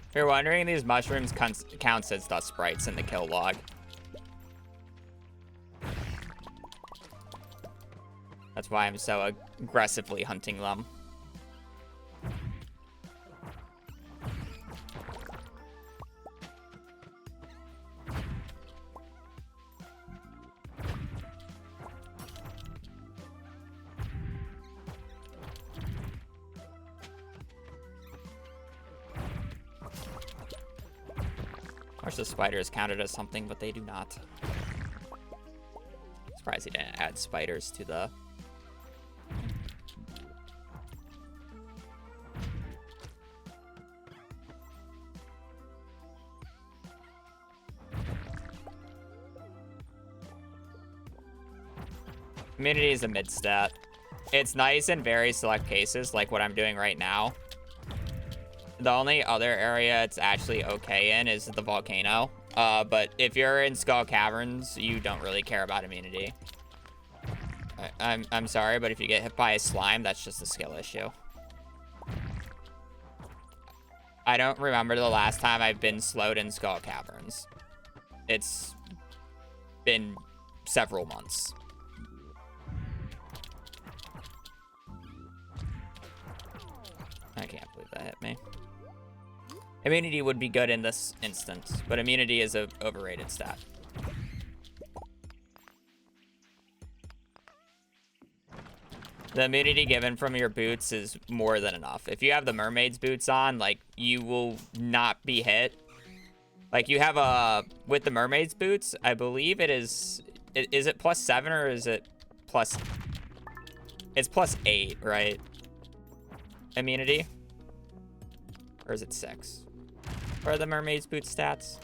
[SPEAKER 1] If you're wondering, these mushrooms counts as dust sprites in the kill log. That's why I'm so aggressively hunting them. Of course, the spiders counted as something, but they do not. Surprised he didn't add spiders to the... Immunity is a mid stat. It's nice in very select cases, like what I'm doing right now, The only other area it's actually okay in is the volcano. But if you're in Skull Caverns, you don't really care about immunity. I'm sorry, but if you get hit by a slime, that's just a skill issue. I don't remember the last time I've been slowed in Skull Caverns. It's been several months. I can't believe that hit me. Immunity would be good in this instance, but immunity is an overrated stat. The immunity given from your boots is more than enough. If you have the mermaid's boots on, like, you will not be hit. Like, you have a... With the mermaid's boots, I believe it is... Is it +7 or is it plus... It's +8, right? Immunity? Or is it 6? What are the mermaid's boot stats?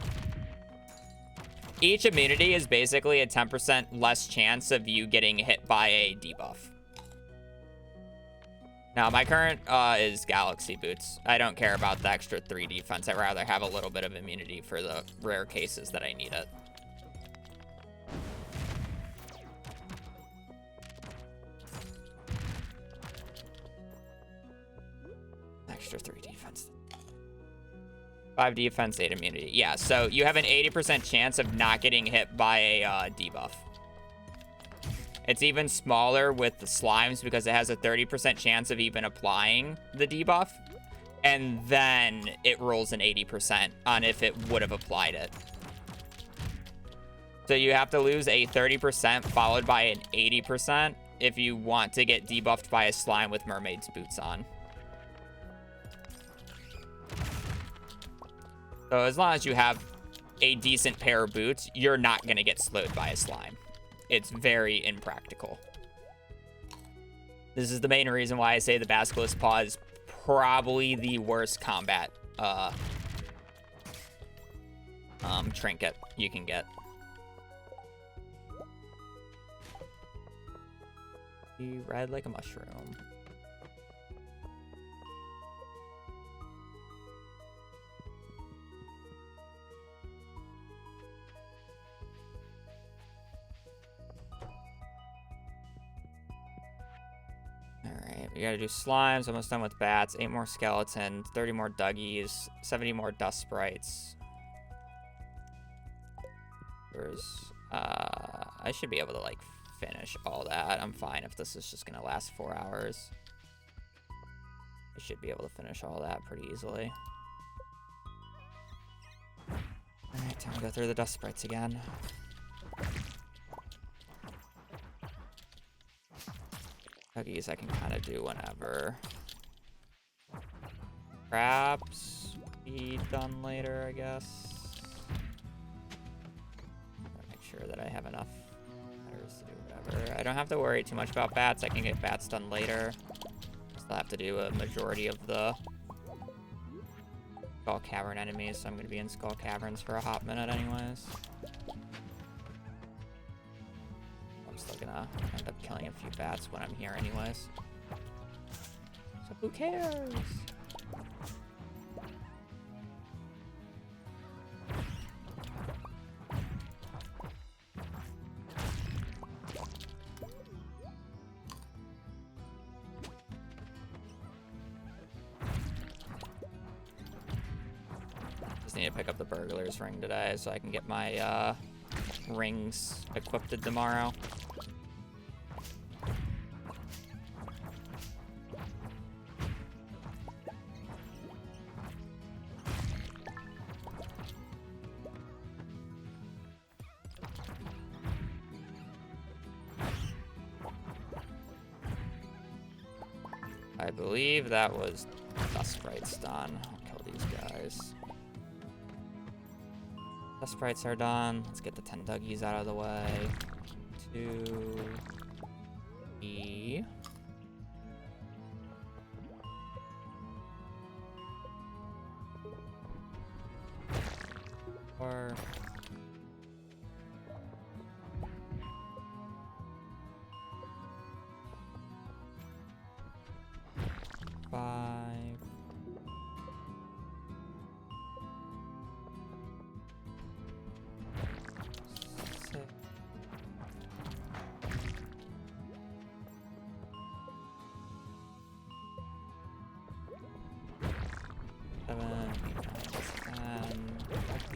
[SPEAKER 1] Each immunity is basically a 10% less chance of you getting hit by a debuff. Now, my current is Galaxy Boots. I don't care about the extra 3 defense. I'd rather have a little bit of immunity for the rare cases that I need it. Extra 3 defense. 5 defense, 8 immunity. Yeah, so you have an 80% chance of not getting hit by a debuff. It's even smaller with the slimes because it has a 30% chance of even applying the debuff. And then it rolls an 80% on if it would have applied it. So you have to lose a 30% followed by an 80% if you want to get debuffed by a slime with mermaid's boots on. So as long as you have a decent pair of boots, you're not going to get slowed by a slime. It's very impractical. This is the main reason why I say the Basilisk Paw is probably the worst combat trinket you can get. You ride like a mushroom. Alright, we gotta do slimes, almost done with bats, 8 more skeletons, 30 more duggies, 70 more dust sprites. I should be able to, like, finish all that. I'm fine if this is just gonna last 4 hours. I should be able to finish all that pretty easily. Alright, time to go through the dust sprites again. Cookies I can kind of do whenever. Crabs be done later, I guess. Make sure that I have enough letters to do whatever. I don't have to worry too much about bats. I can get bats done later. Still have to do a majority of the Skull Cavern enemies, so I'm going to be in Skull Caverns for a hot minute anyways. Still gonna end up killing a few bats when I'm here anyways. So who cares? Just need to pick up the burglar's ring today so I can get my rings equipped tomorrow. I believe that was dust sprites done. I'll kill these guys. Dust sprites are done. Let's get the 10 duggies out of the way. 2 E. 4. 5.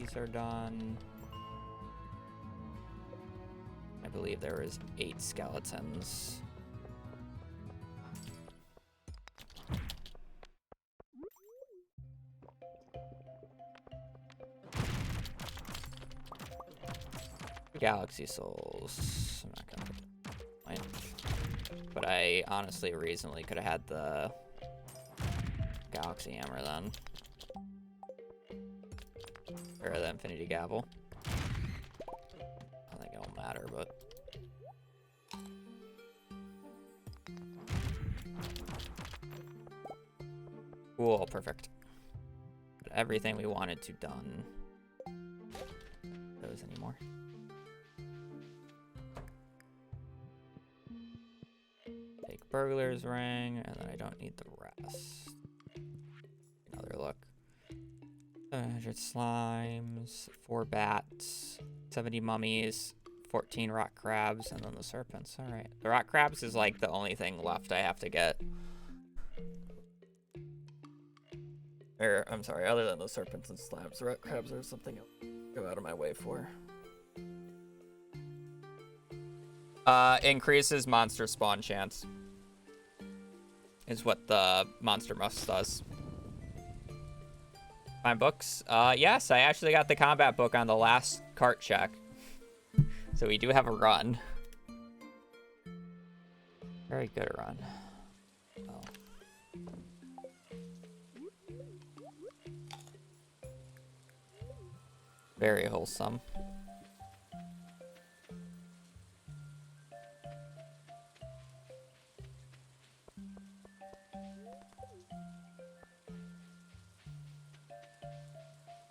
[SPEAKER 1] These are done. I believe there was 8 skeletons. Galaxy souls. I'm not gonna put it. But I honestly reasonably could have had the galaxy hammer then. Or the infinity gavel. I think it won't matter, but. Cool, perfect. Got everything we wanted to done. Those anymore. Take burglar's ring, and then I don't need the rest. Another look. 700 slimes, 4 bats, 70 mummies, 14 rock crabs, and then the serpents. All right. The rock crabs is like the only thing left I have to get. Or, I'm sorry, other than the serpents and slabs, the rock crabs are something I'll go out of my way for. Increases monster spawn chance. Is what the monster must does. Find books? Yes, I actually got the combat book on the last cart check. So we do have a run. Very good run. Oh. Very wholesome.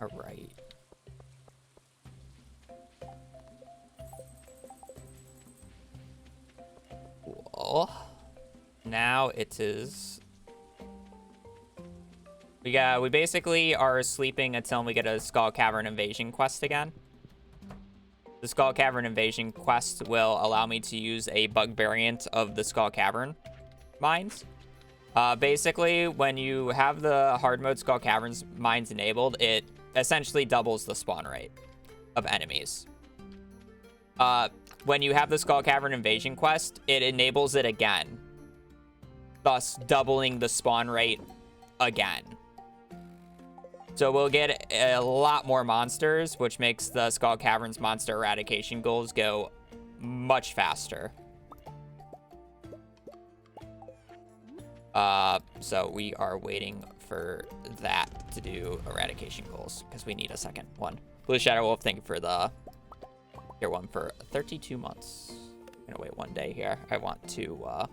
[SPEAKER 1] All right. Cool. Now it is. We basically are sleeping until we get a Skull Cavern Invasion quest again. The Skull Cavern Invasion quest will allow me to use a bug variant of the Skull Cavern mines. Basically, when you have the hard mode Skull Caverns mines enabled, it essentially doubles the spawn rate of enemies. When you have the Skull Cavern Invasion quest, it enables it again, thus doubling the spawn rate again. So we'll get a lot more monsters, which makes the Skull Caverns monster eradication goals go much faster. So we are waiting for that to do eradication goals because we need a second one. Blue Shadow Wolf, thank you for the tier 1 for 32 months. I'm gonna wait one day here. I want to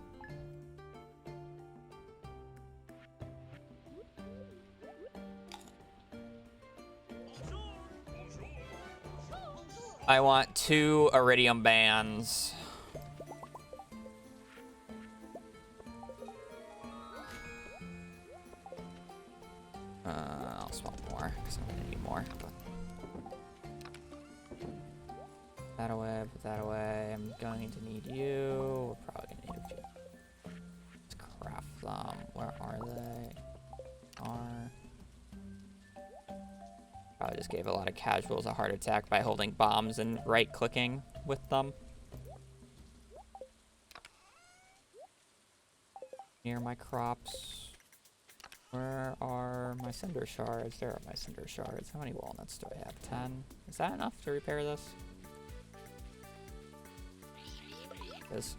[SPEAKER 1] I want 2 iridium bands. I'll swap more because I'm gonna need more. But put that away, put that away. I'm going to need you. We're probably gonna need a few. Let's craft them. Where are they? Probably just gave a lot of casuals a heart attack by holding bombs and right-clicking with them. Near my crops. Where are my cinder shards? There are my cinder shards. How many walnuts do I have? 10. Is that enough to repair this? It is.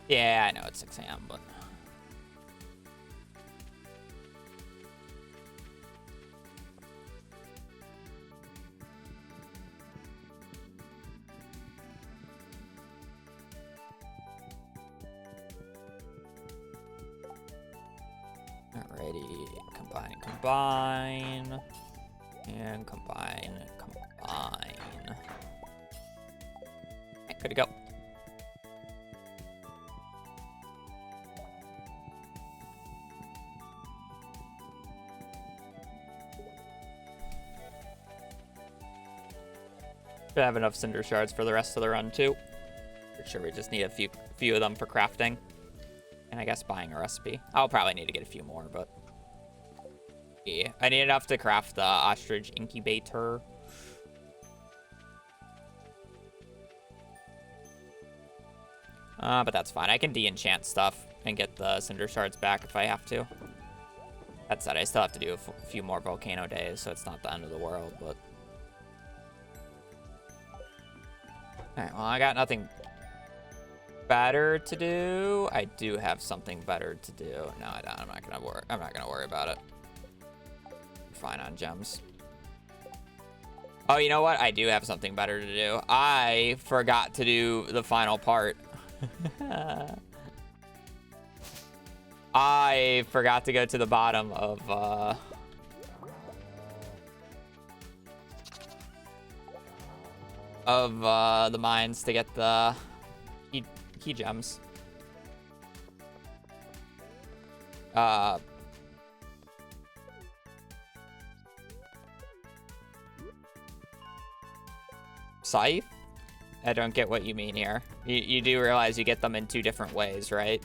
[SPEAKER 1] Yeah, I know it's 6 a.m., but... Alrighty, combine, and combine. Okay, good to go. Should have enough cinder shards for the rest of the run too. For sure, we just need a few of them for crafting. And I guess buying a recipe. I'll probably need to get a few more, but yeah, I need enough to craft the ostrich incubator. But that's fine. I can de-enchant stuff and get the cinder shards back if I have to. That said, I still have to do a few more volcano days, so it's not the end of the world, but... Alright, well, I got nothing better to do. I do have something better to do. No, I don't. I'm not gonna worry about it. I'm fine on gems. Oh, you know what? I do have something better to do. I forgot to do the final part. I forgot to go to the bottom of the mines to get the key gems. Scythe? I don't get what you mean here. You do realize you get them in 2 different ways, right?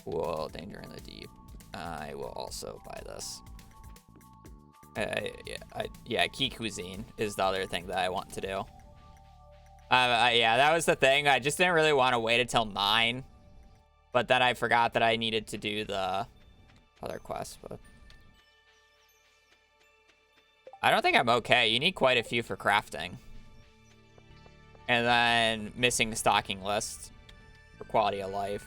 [SPEAKER 1] Whoa, danger in the deep. I will also buy this. Yeah, key cuisine is the other thing that I want to do. Yeah, that was the thing. I just didn't really want to wait until 9. But then I forgot that I needed to do the other quest. But I don't think I'm okay. You need quite a few for crafting. And then missing stocking list for quality of life.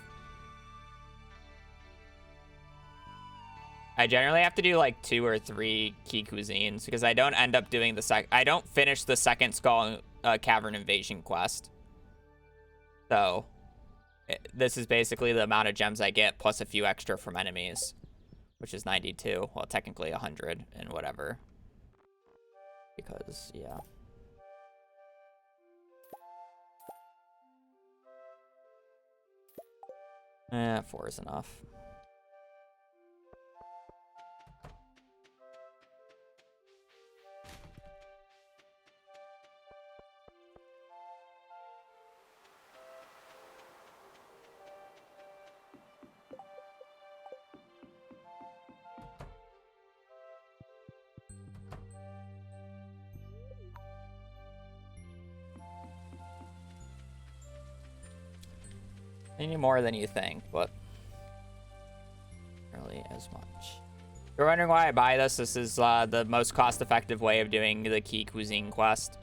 [SPEAKER 1] I generally have to do like 2 or 3 key cuisines because I don't end up doing I don't finish the second skull cavern invasion quest. So this is basically the amount of gems I get plus a few extra from enemies, which is 92. Well, technically 100 and whatever. Because, yeah. 4 is enough. Any more than you think, but really as much. If you're wondering why I buy this, this is the most cost-effective way of doing the key cuisine quest.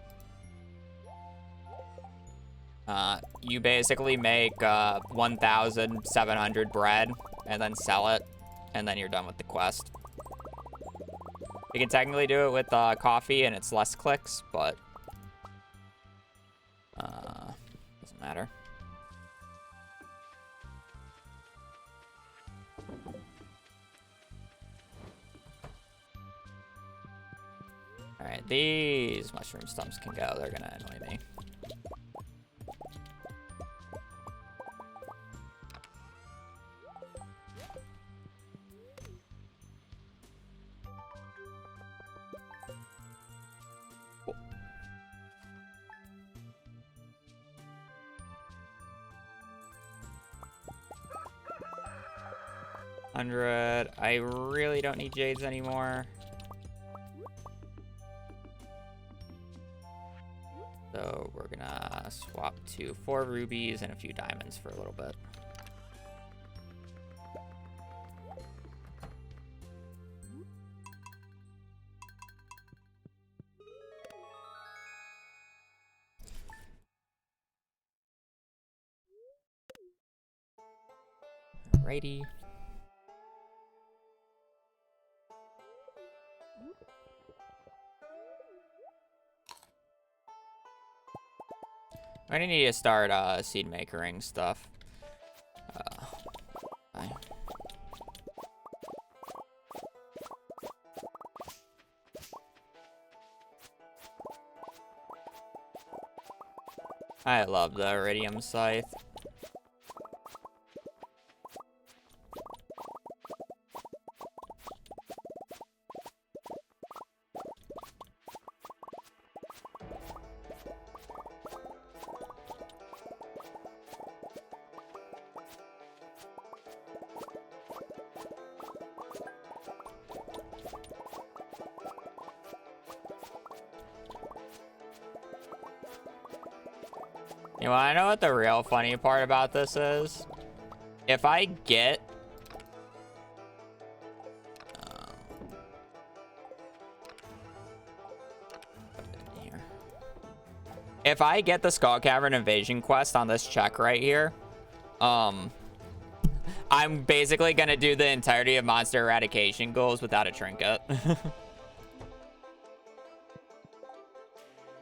[SPEAKER 1] You basically make 1,700 bread and then sell it, and then you're done with the quest. You can technically do it with coffee and it's less clicks, but doesn't matter. Alright, these mushroom stumps can go. They're gonna annoy me. Cool. 100. I really don't need jades anymore. So we're gonna swap to 4 rubies and a few diamonds for a little bit. Alrighty. I need to start seed makering stuff. I love the iridium scythe. You wanna know what the real funny part about this is? If I get... here. If I get the Skull Cavern Invasion quest on this check right here, I'm basically gonna do the entirety of monster eradication goals without a trinket.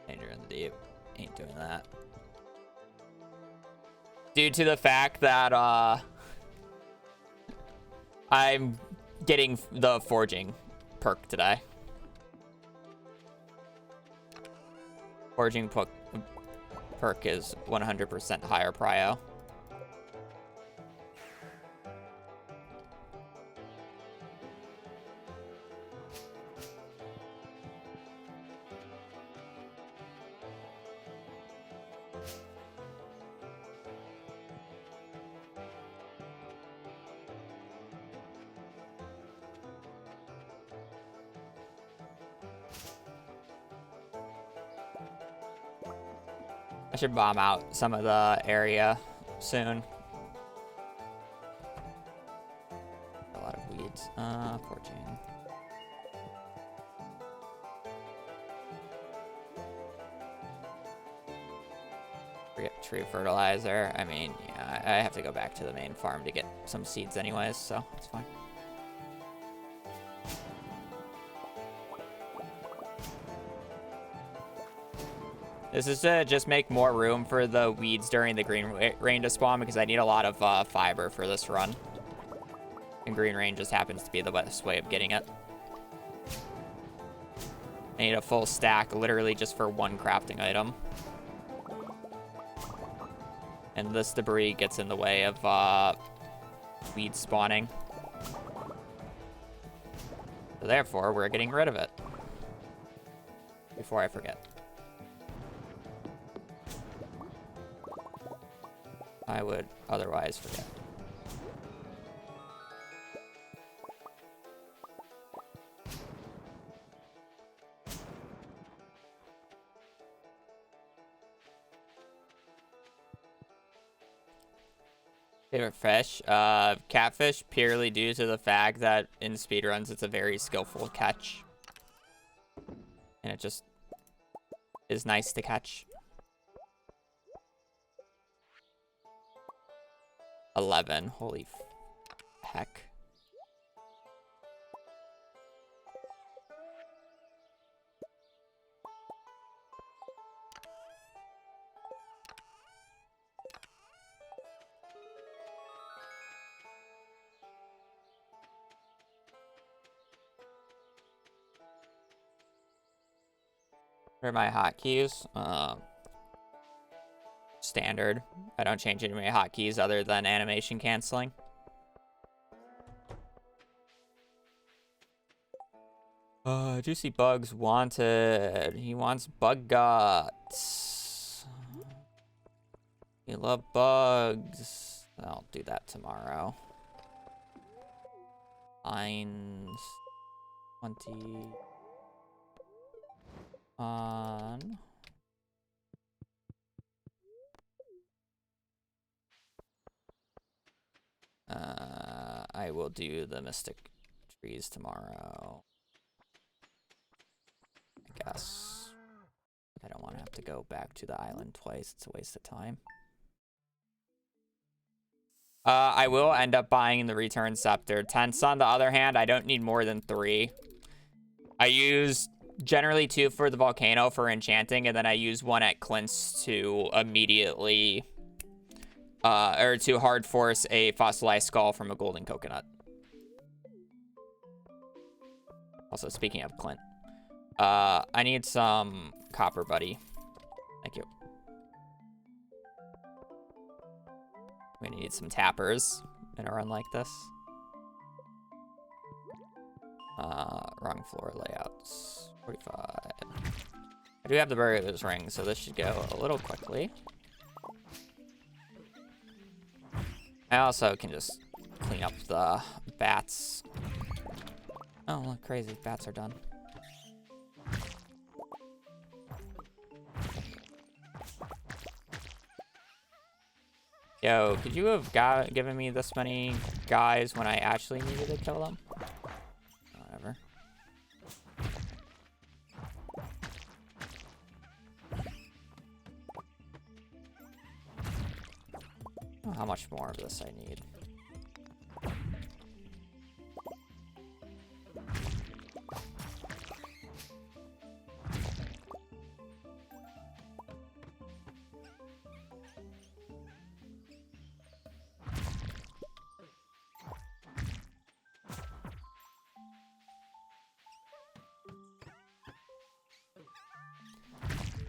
[SPEAKER 1] Danger in the deep. Ain't doing that. Due to the fact that I'm getting the Foraging perk today. Foraging perk is 100% higher prio. I should bomb out some of the area soon. A lot of weeds. Foraging. Forget tree fertilizer. I mean, yeah, I have to go back to the main farm to get some seeds anyways, so it's fine. This is to just make more room for the weeds during the green rain to spawn, because I need a lot of fiber for this run. And green rain just happens to be the best way of getting it. I need a full stack literally just for one crafting item. And this debris gets in the way of weed spawning. So therefore, we're getting rid of it. Before I forget. I would otherwise forget. Favorite fish? Catfish, purely due to the fact that in speedruns it's a very skillful catch. And it just is nice to catch. 11. Holy heck. What are my hotkeys? Standard. I don't change any of my hotkeys other than animation canceling. Juicy Bugs wanted. He wants bug guts. You love bugs. I'll do that tomorrow. Lines 20 on. I will do the Mystic Trees tomorrow. I guess. I don't want to have to go back to the island twice. It's a waste of time. I will end up buying the Return Scepter. Tents, on the other hand, I don't need more than 3. I use generally 2 for the Volcano for enchanting, and then I use 1 at Clint's to immediately... or to hard force a fossilized skull from a golden coconut. Also, speaking of Clint, I need some copper, buddy. Thank you. We need some tappers in a run like this. Wrong floor layouts. 45. I do have the burglar's ring, so this should go a little quickly. I also can just clean up the bats. Oh, look, crazy. Bats are done. Yo, could you have given me this many guys when I actually needed to kill them? Whatever. Oh, how much more of this I need?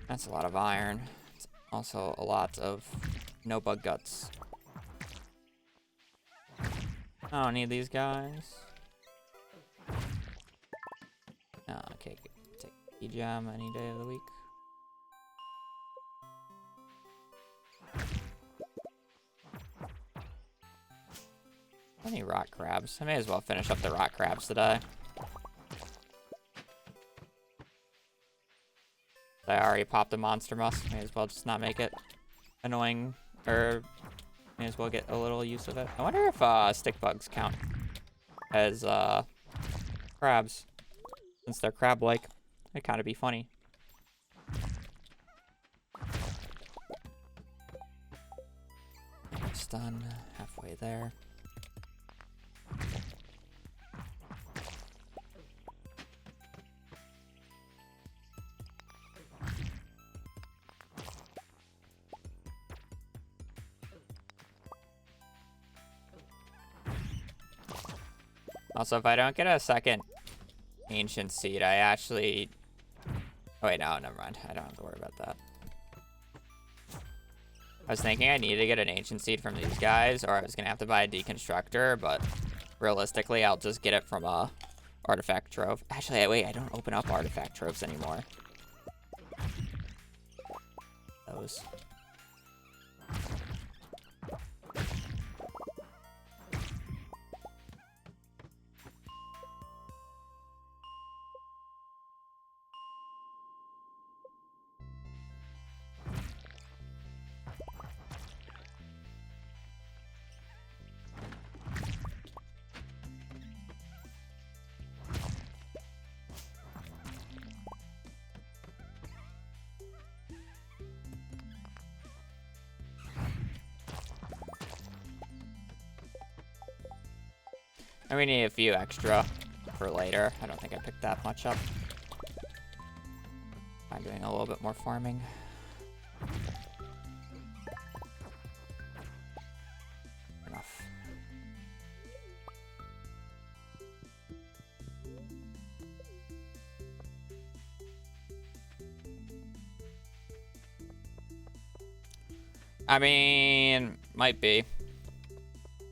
[SPEAKER 1] That's a lot of iron. It's also a lot of no bug guts. I don't need these guys. Oh, okay, take E-Jam any day of the week. Any rock crabs? I may as well finish up the rock crabs today. I already popped a monster musk. May as well just not make it annoying, or may as well get a little use of it. I wonder if stick bugs count as crabs, since they're crab-like. It'd kind of be funny. It's done. Halfway there. Also, if I don't get a second ancient seed, I actually... Oh, wait, no, never mind. I don't have to worry about that. I was thinking I needed to get an ancient seed from these guys, or I was going to have to buy a deconstructor, but realistically, I'll just get it from a artifact trove. Actually, wait, I don't open up artifact troves anymore. Those. And we need a few extra for later. I don't think I picked that much up. I'm doing a little bit more farming. Enough. I mean, might be.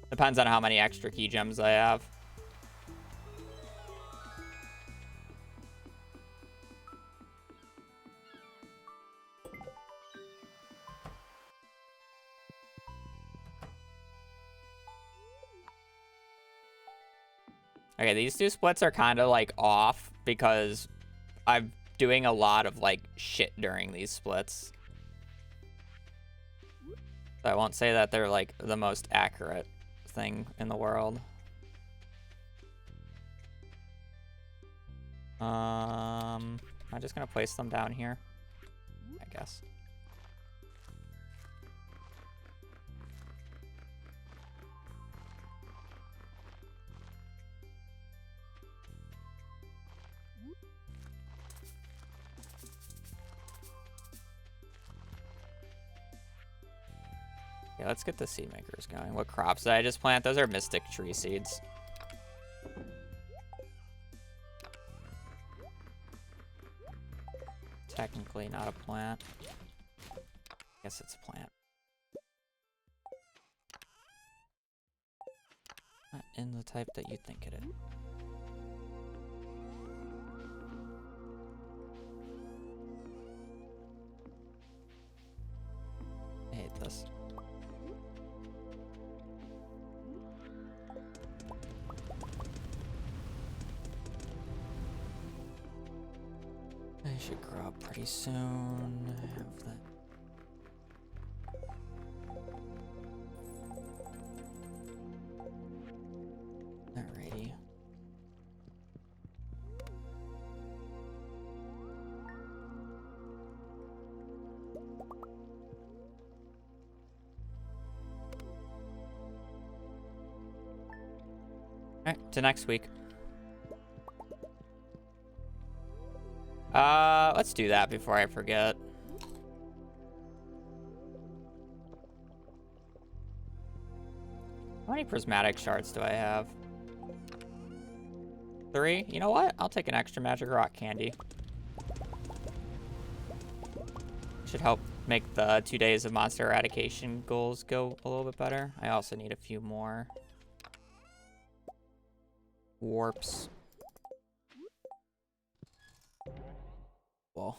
[SPEAKER 1] Depends on how many extra key gems I have. Okay, these two splits are kind of like off because I'm doing a lot of like shit during these splits. So I won't say that they're like the most accurate thing in the world. I'm just gonna place them down here, I guess. Yeah, let's get the seed makers going. What crops did I just plant? Those are mystic tree seeds. Technically not a plant. I guess it's a plant. Not in the type that you think it is. I hate this. I should grow up pretty soon. Have that Alright, to next week. Let's do that before I forget. How many prismatic shards do I have? 3? You know what? I'll take an extra magic rock candy. Should help make the 2 days of monster eradication goals go a little bit better. I also need a few more warps. Well,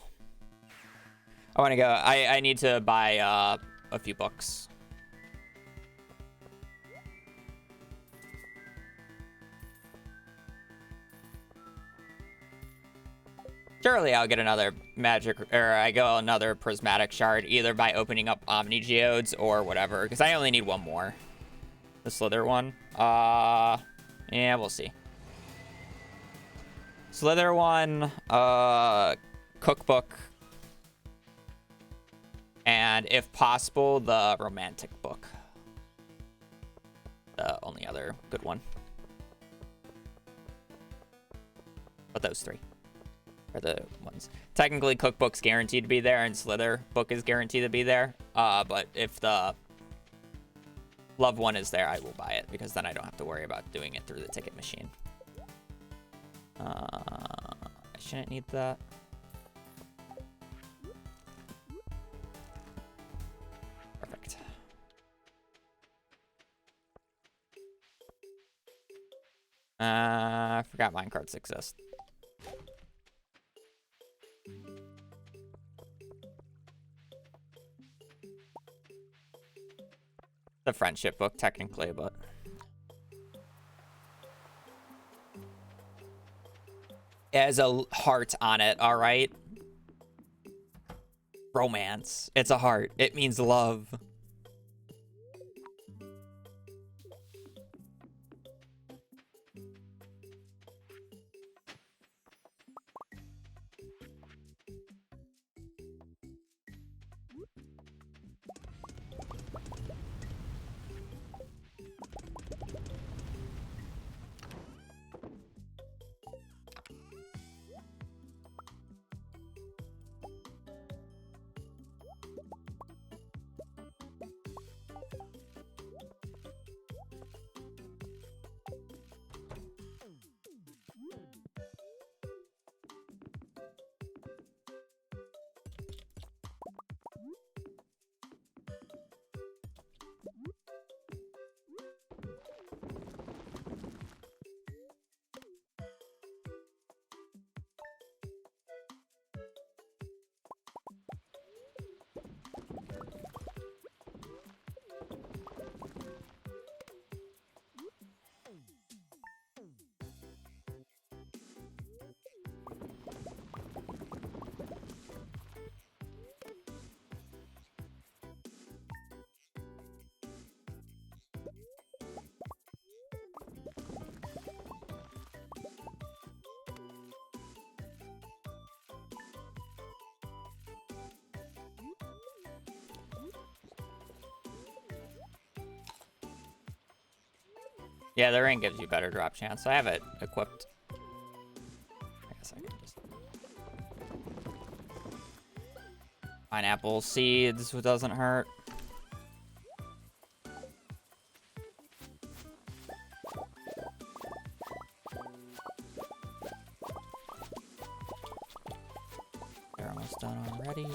[SPEAKER 1] I want to go. I need to buy a few books. Surely I'll get another magic, or I go another prismatic shard, either by opening up Omni Geodes or whatever, because I only need one more. The Slither one. Yeah, we'll see. Slither one, cookbook, and if possible, the romantic book. The only other good one. But those 3 are the ones. Technically, cookbook's guaranteed to be there, and Slither book is guaranteed to be there. But if the love one is there, I will buy it, because then I don't have to worry about doing it through the ticket machine. I shouldn't need that. Perfect. I forgot minecarts exist. The friendship book, technically, but it has a heart on it, all right? Romance. It's a heart. It means love. Yeah, the ring gives you better drop chance. I have it equipped. I guess I can just... Pineapple seeds doesn't hurt. They're almost done already.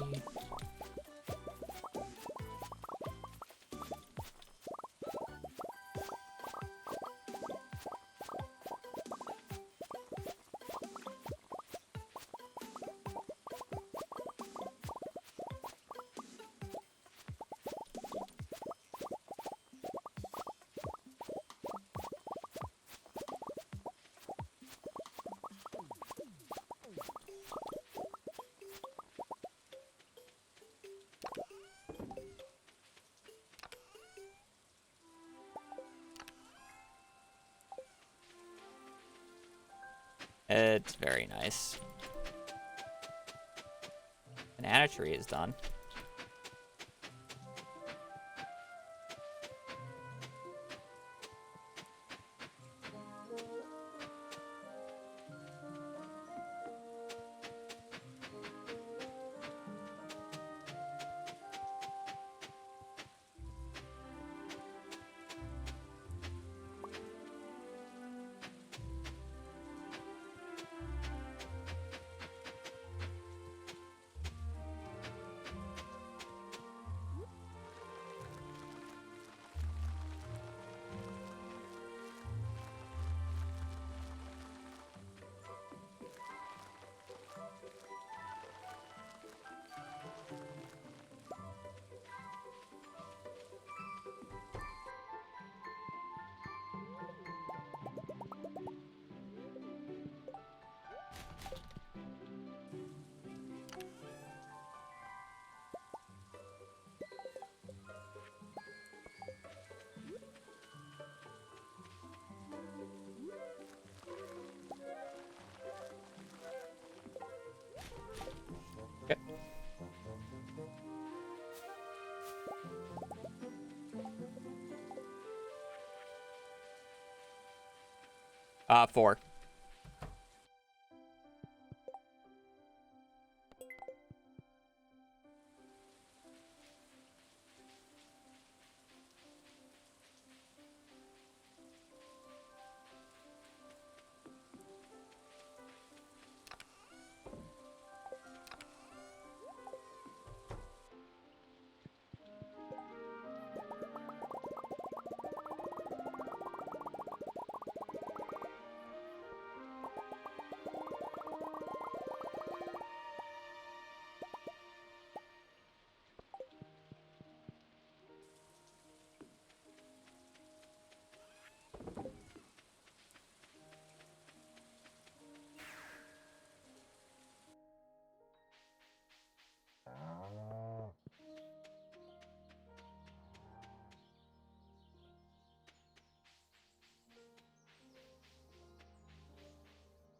[SPEAKER 1] It's very nice. Banana tree is done. 4.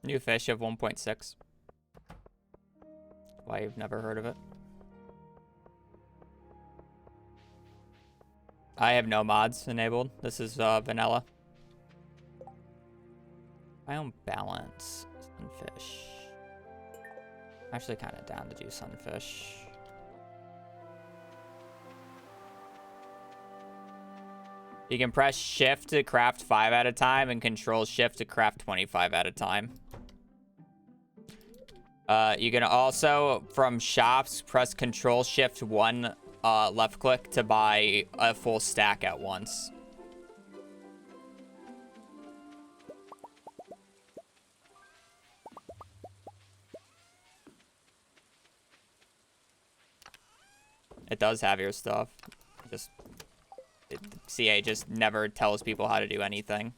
[SPEAKER 1] New fish of 1.6. Why you've never heard of it? I have no mods enabled. This is vanilla. Biome balance. Sunfish. I'm actually kind of down to do sunfish. You can press shift to craft 5 at a time and control shift to craft 25 at a time. You can also, from shops, press control shift 1 left click to buy a full stack at once. It does have your stuff. CA just never tells people how to do anything.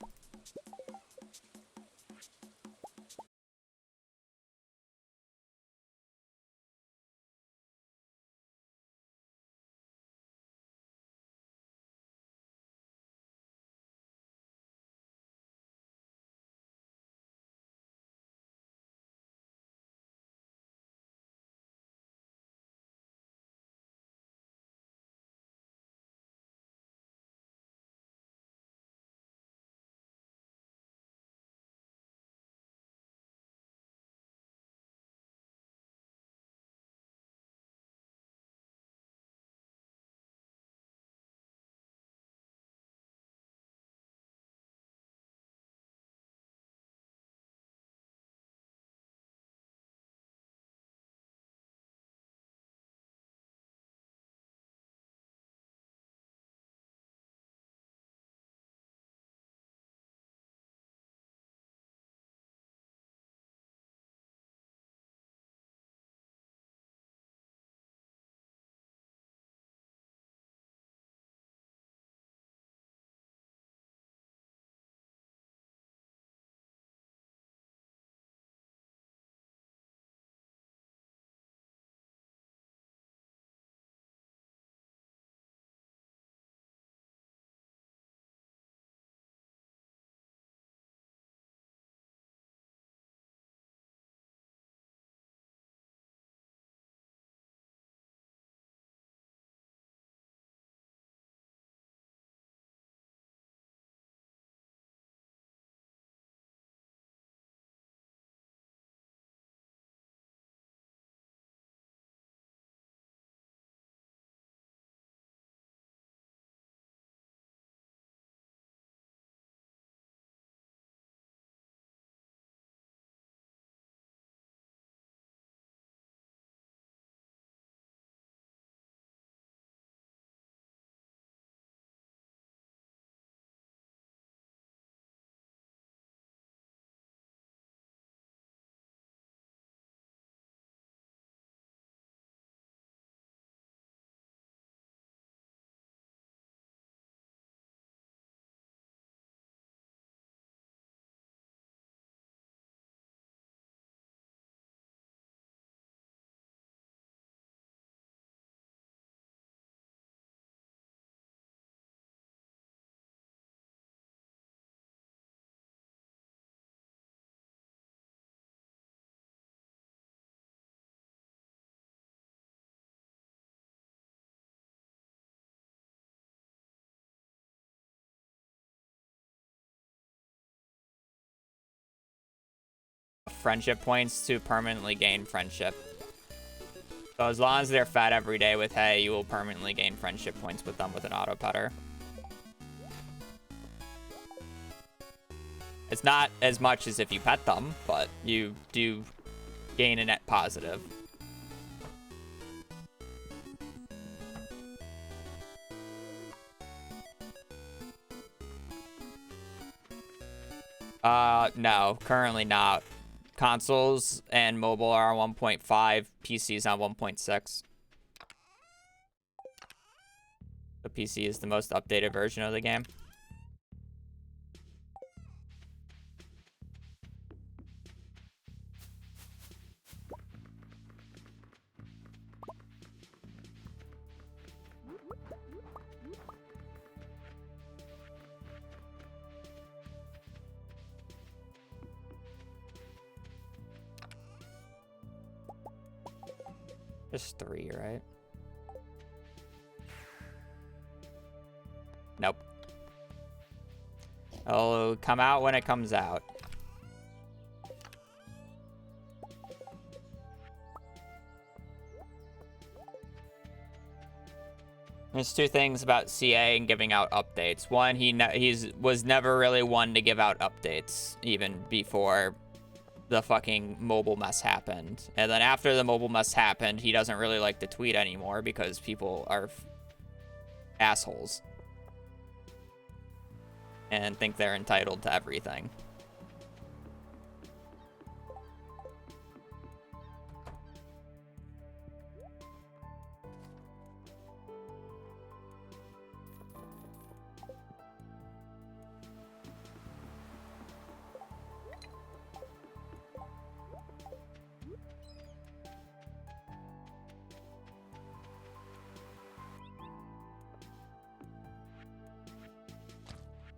[SPEAKER 1] friendship points to permanently gain friendship. So as long as they're fed every day with hay, you will permanently gain friendship points with them with an auto petter. It's not as much as if you pet them, but you do gain a net positive. No, currently not. Consoles and mobile are on 1.5, PCs on 1.6. The PC is the most updated version of the game. Just 3, right? Nope. It'll come out when it comes out. There's 2 things about CA and giving out updates. One, he was never really one to give out updates, even before the fucking mobile mess happened. And then after the mobile mess happened, he doesn't really like to tweet anymore because people are assholes and think they're entitled to everything.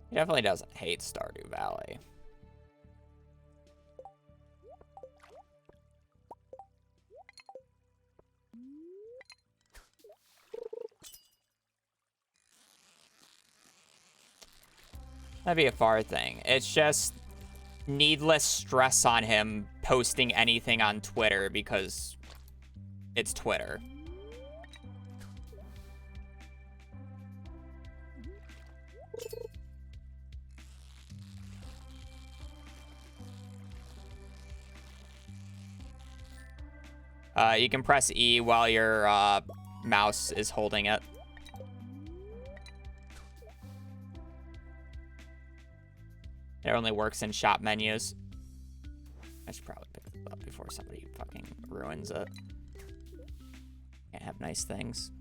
[SPEAKER 1] He definitely doesn't hate Stardew Valley. That'd be a far thing. It's just needless stress on him posting anything on Twitter because it's Twitter. You can press E while your mouse is holding it. It only works in shop menus. I should probably pick it up before somebody fucking ruins it. Can't have nice things.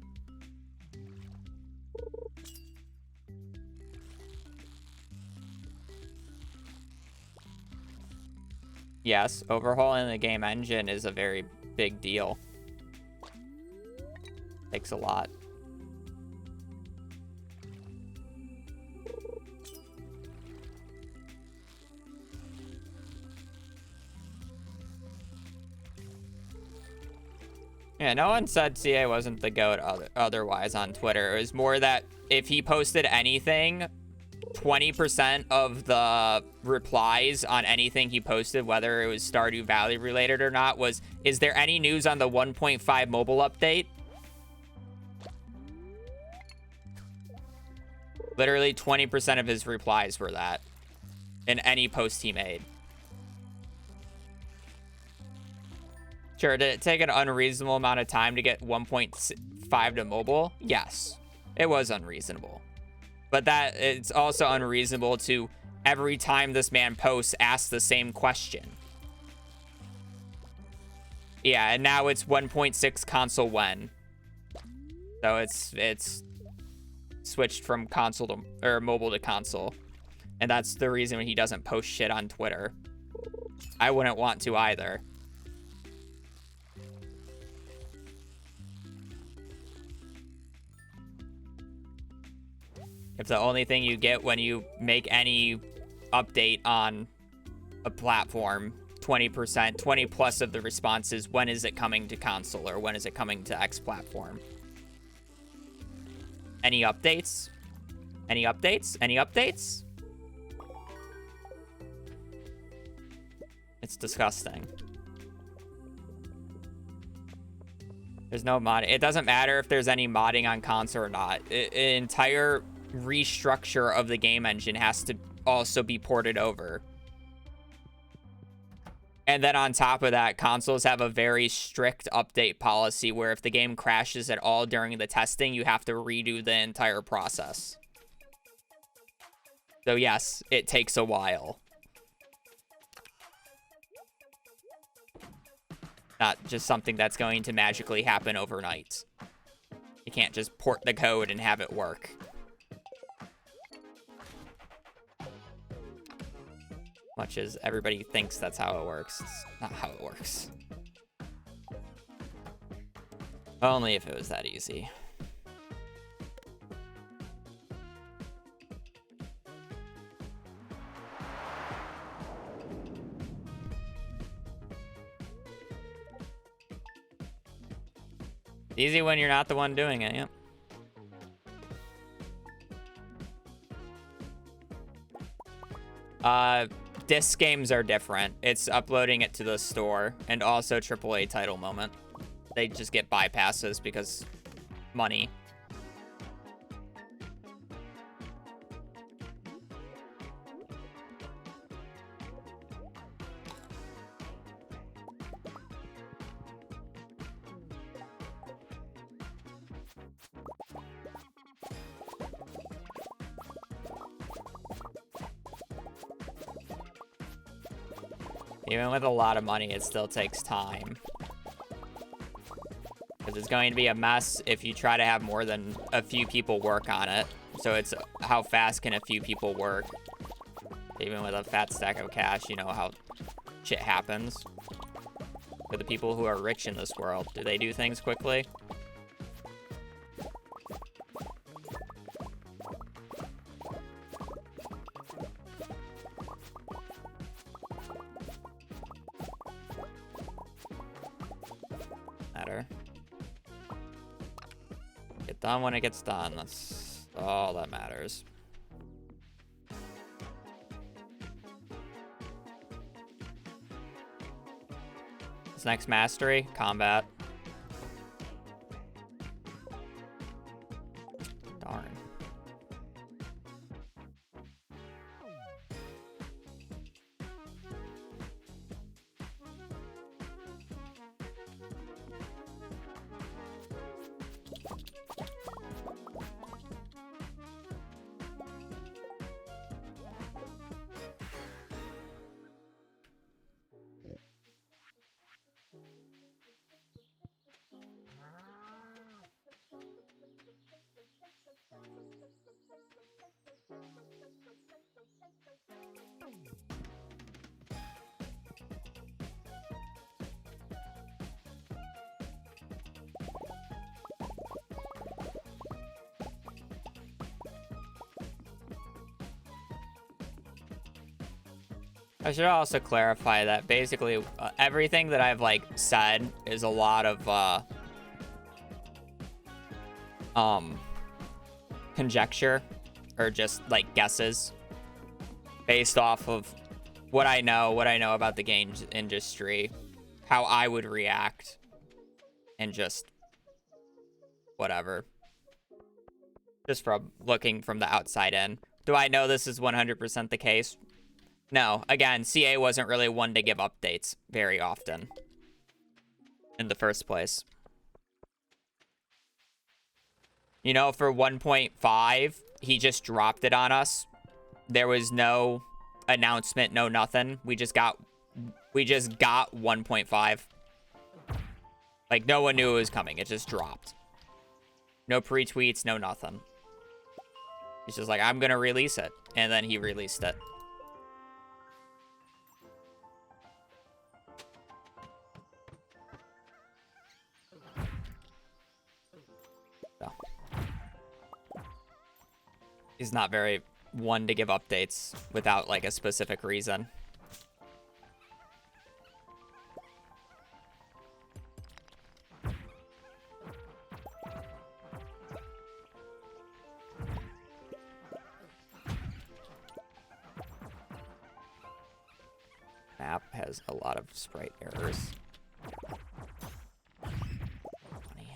[SPEAKER 1] Yes, overhauling the game engine is a very big deal. Takes a lot. Yeah, no one said CA wasn't the GOAT otherwise on Twitter. It was more that if he posted anything, 20% of the replies on anything he posted, whether it was Stardew Valley related or not, was, is there any news on the 1.5 mobile update? Literally 20% of his replies were that in any post he made. Sure, did it take an unreasonable amount of time to get 1.5 to mobile? Yes, it was unreasonable. But that it's also unreasonable to, every time this man posts, ask the same question. Yeah, and now it's 1.6 console when. So it's switched from console to, or mobile to console. And that's the reason he doesn't post shit on Twitter. I wouldn't want to either. If the only thing you get when you make any update on a platform, 20%, 20 plus of the responses, when is it coming to console or when is it coming to X platform? Any updates? Any updates? Any updates? It's disgusting. There's no modding. It doesn't matter if there's any modding on console or not. An entire restructure of the game engine has to also be ported over. And then on top of that, consoles have a very strict update policy where if the game crashes at all during the testing, you have to redo the entire process. So yes, it takes a while. Not just something that's going to magically happen overnight. You can't just port the code and have it work. Much as everybody thinks that's how it works. It's not how it works. Only if it was that easy. Easy when you're not the one doing it, yep. Disc games are different. It's uploading it to the store and also AAA title moment. They just get bypasses because money. Even with a lot of money, it still takes time. Because it's going to be a mess if you try to have more than a few people work on it. So it's how fast can a few people work. Even with a fat stack of cash, you know how shit happens. For the people who are rich in this world, do they do things quickly? Done when it gets done. That's all that matters. This next mastery, combat. Darn. I should also clarify that basically everything that I've like said is a lot of conjecture or just like guesses based off of what I know about the games industry, how I would react, and just whatever. Just from looking from the outside in. Do I know this is 100% the case? No, again, CA wasn't really one to give updates very often in the first place. You know, for 1.5, he just dropped it on us. There was no announcement, no nothing. We just got 1.5. Like, no one knew it was coming. It just dropped. No pre-tweets, no nothing. He's just like, I'm gonna release it. And then he released it. He's not very one to give updates without like a specific reason. Map. has a lot of sprite errors. Funny.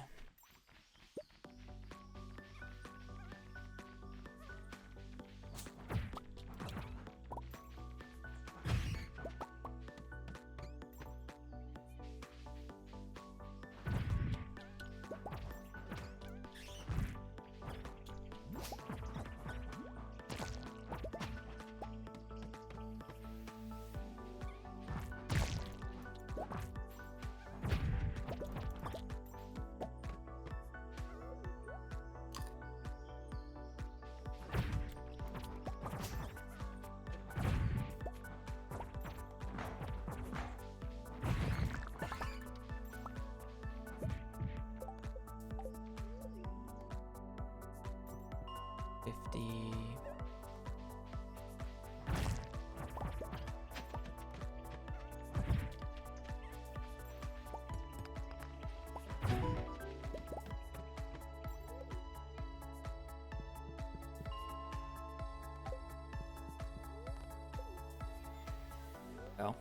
[SPEAKER 1] Go.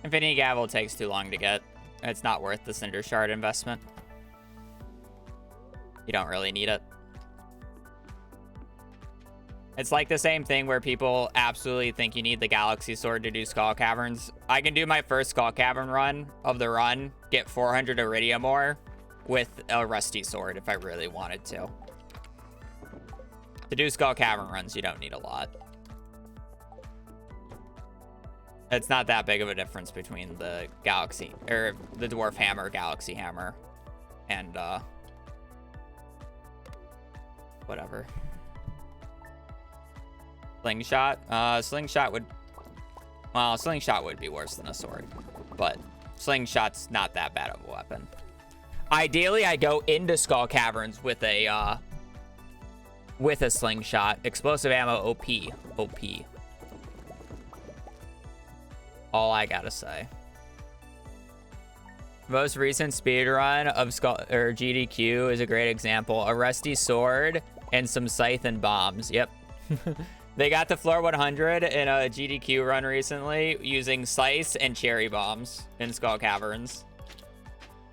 [SPEAKER 1] Infinity Gavel takes too long to get. It's not worth the Cinder Shard investment. You don't really need it. It's like the same thing where people absolutely think you need the Galaxy Sword to do Skull Caverns. I can do my first Skull Cavern run of the run, get 400 Iridium ore with a Rusty Sword if I really wanted to. To do Skull Cavern runs, you don't need a lot. It's not that big of a difference between the Galaxy, or the Dwarf Hammer, Galaxy Hammer, and, whatever. Slingshot? Slingshot would... Well, Slingshot would be worse than a sword. But Slingshot's not that bad of a weapon. Ideally, I go into Skull Caverns with a Slingshot. Explosive ammo, OP. OP. All I gotta say. Most recent speedrun of GDQ is a great example. A rusty sword and some scythe and bombs. Yep. They got to floor 100 in a GDQ run recently using slice and cherry bombs in Skull Caverns.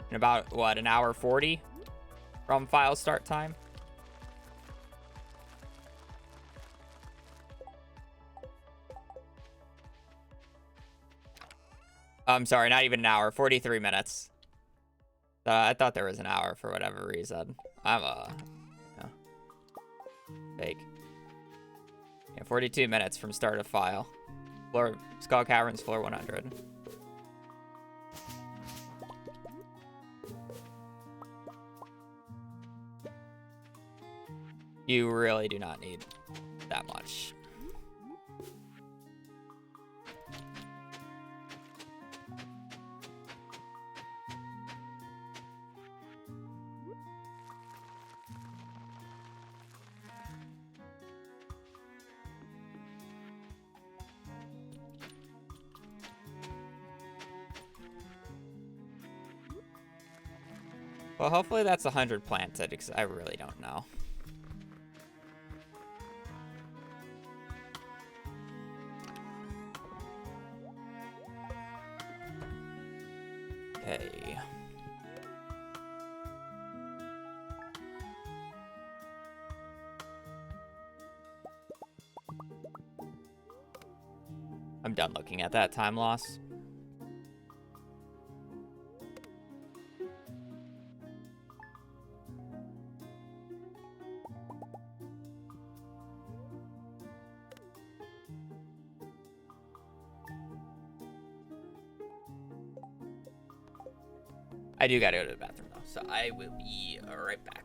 [SPEAKER 1] In about, what, an hour 40 from file start time? I'm sorry, not even an hour, 43 minutes. I thought there was an hour for whatever reason. I'm fake. Yeah, 42 minutes from start of file. Floor Skull Caverns, floor 100. You really do not need that much. Well, hopefully that's 100 planted, because I really don't know. Okay. I'm done looking at that time loss. I do gotta go to the bathroom though, so I will be right back.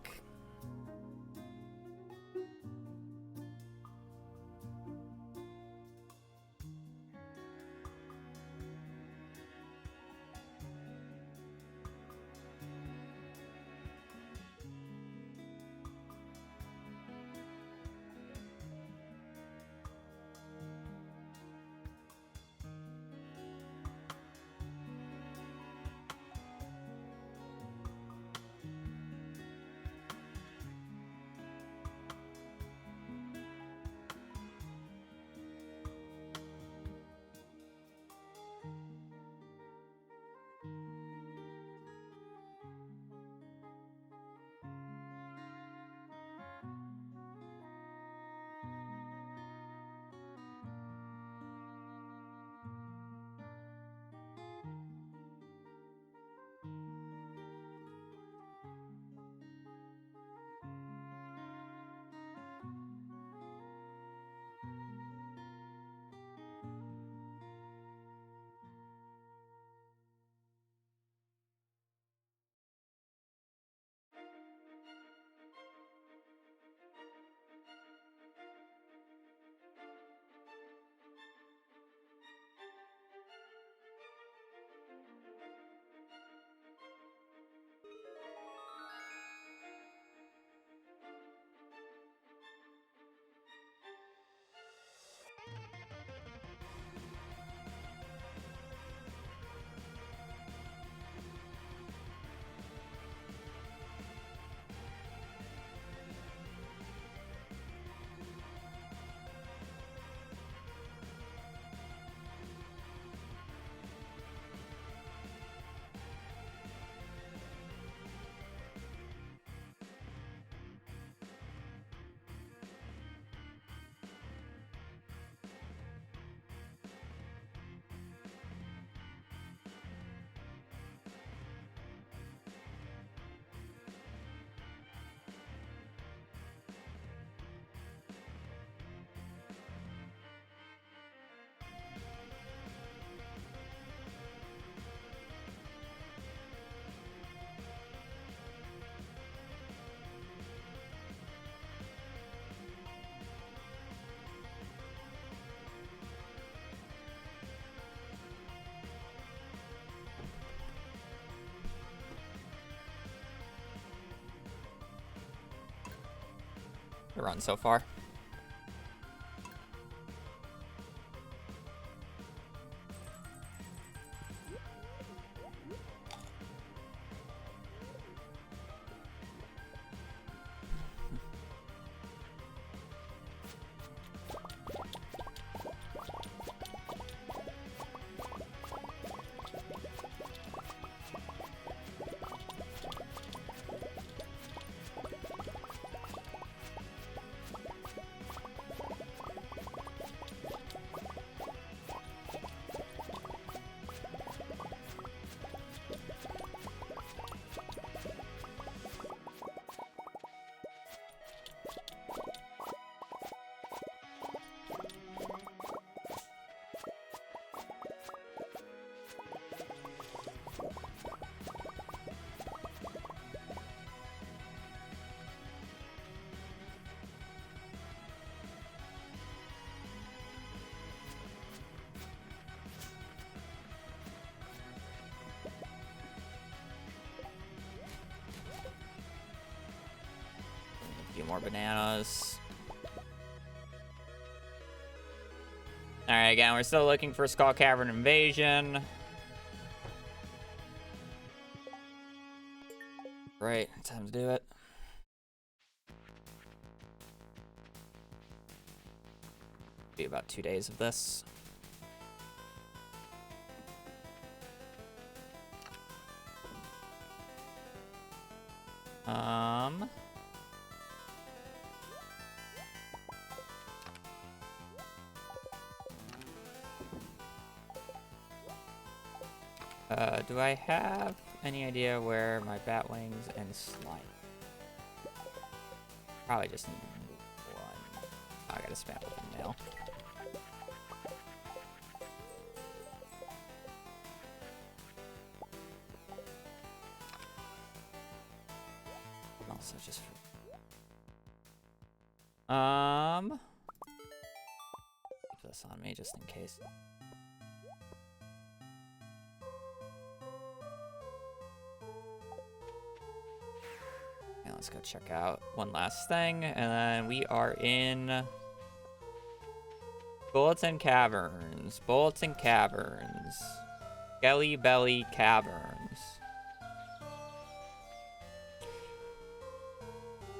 [SPEAKER 1] the run so far. More bananas. Alright, again, we're still looking for Skull Cavern invasion. Right, time to do it. Be about 2 days of this. Do I have any idea where my bat wings and slime? Probably just need one. Oh, I gotta spam open mail. Also just keep this on me just in case. Let's go check out one last thing, and then we are in Bulletin Caverns. Bulletin Caverns. Skelly Belly Caverns.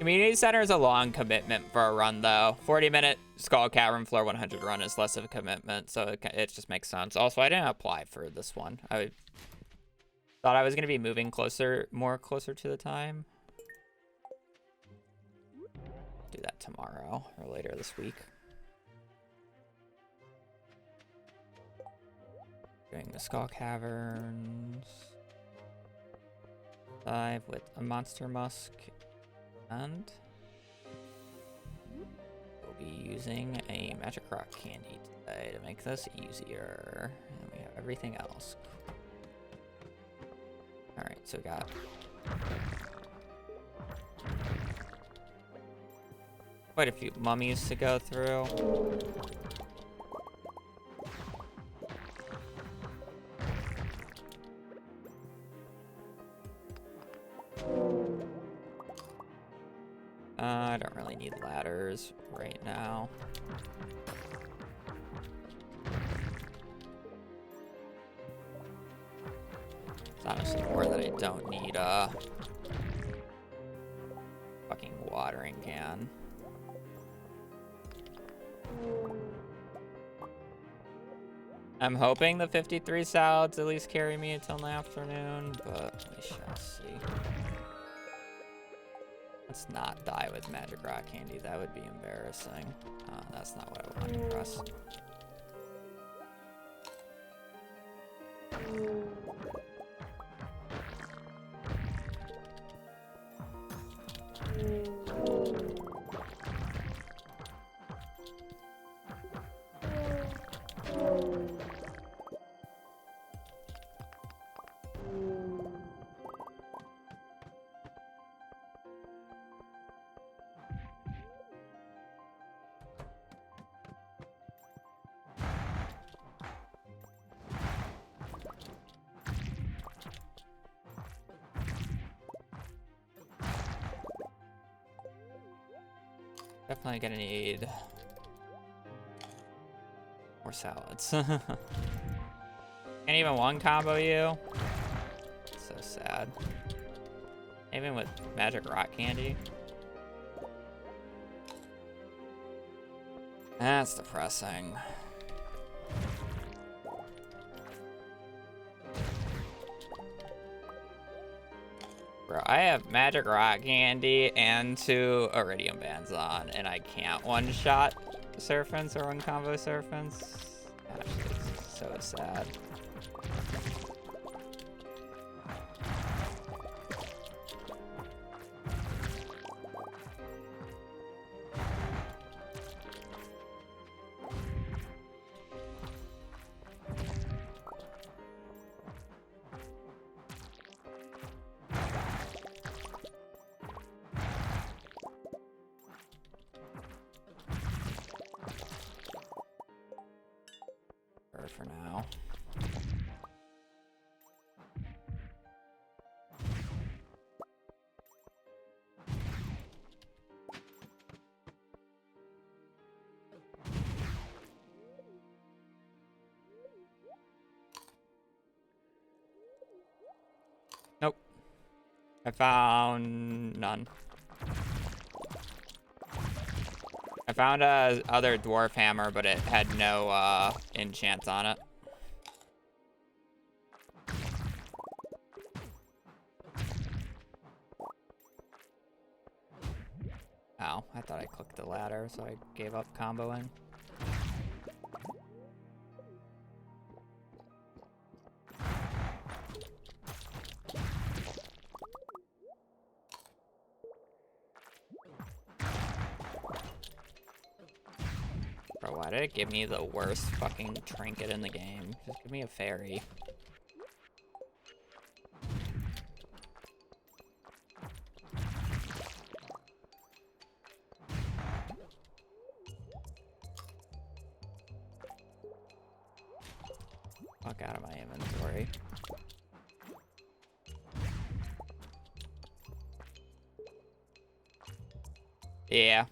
[SPEAKER 1] Community Center is a long commitment for a run, though. 40-minute Skull Cavern Floor 100 run is less of a commitment, so it just makes sense. Also, I didn't apply for this one. I thought I was going to be moving more closer to the time. Do that tomorrow or later this week. Doing the Skull Caverns. Dive with a Monster Musk. And we'll be using a Magic Rock Candy today to make this easier. And we have everything else. Alright, so we got quite a few mummies to go through. I don't really need ladders right now. It's honestly more that I don't need a fucking watering can. I'm hoping the 53 salads at least carry me until the afternoon, but we shall see. Let's not die with Magic Rock Candy. That would be embarrassing. That's not what I want to press. Definitely gonna need more salads. Can't even one combo you. So sad. Even with magic rock candy. That's depressing. Bro, I have magic rock candy and 2 iridium bands on, and I can't one-shot Serpents or one-combo Serpents. Actually, it's so sad. For now. Nope. I found none. I found a other dwarf hammer, but it had no enchants on it. Oh, I thought I clicked the ladder, so I gave up comboing. Bro, why did it give me the worst fucking trinket in the game? Just give me a fairy. Fuck out of my inventory. Yeah.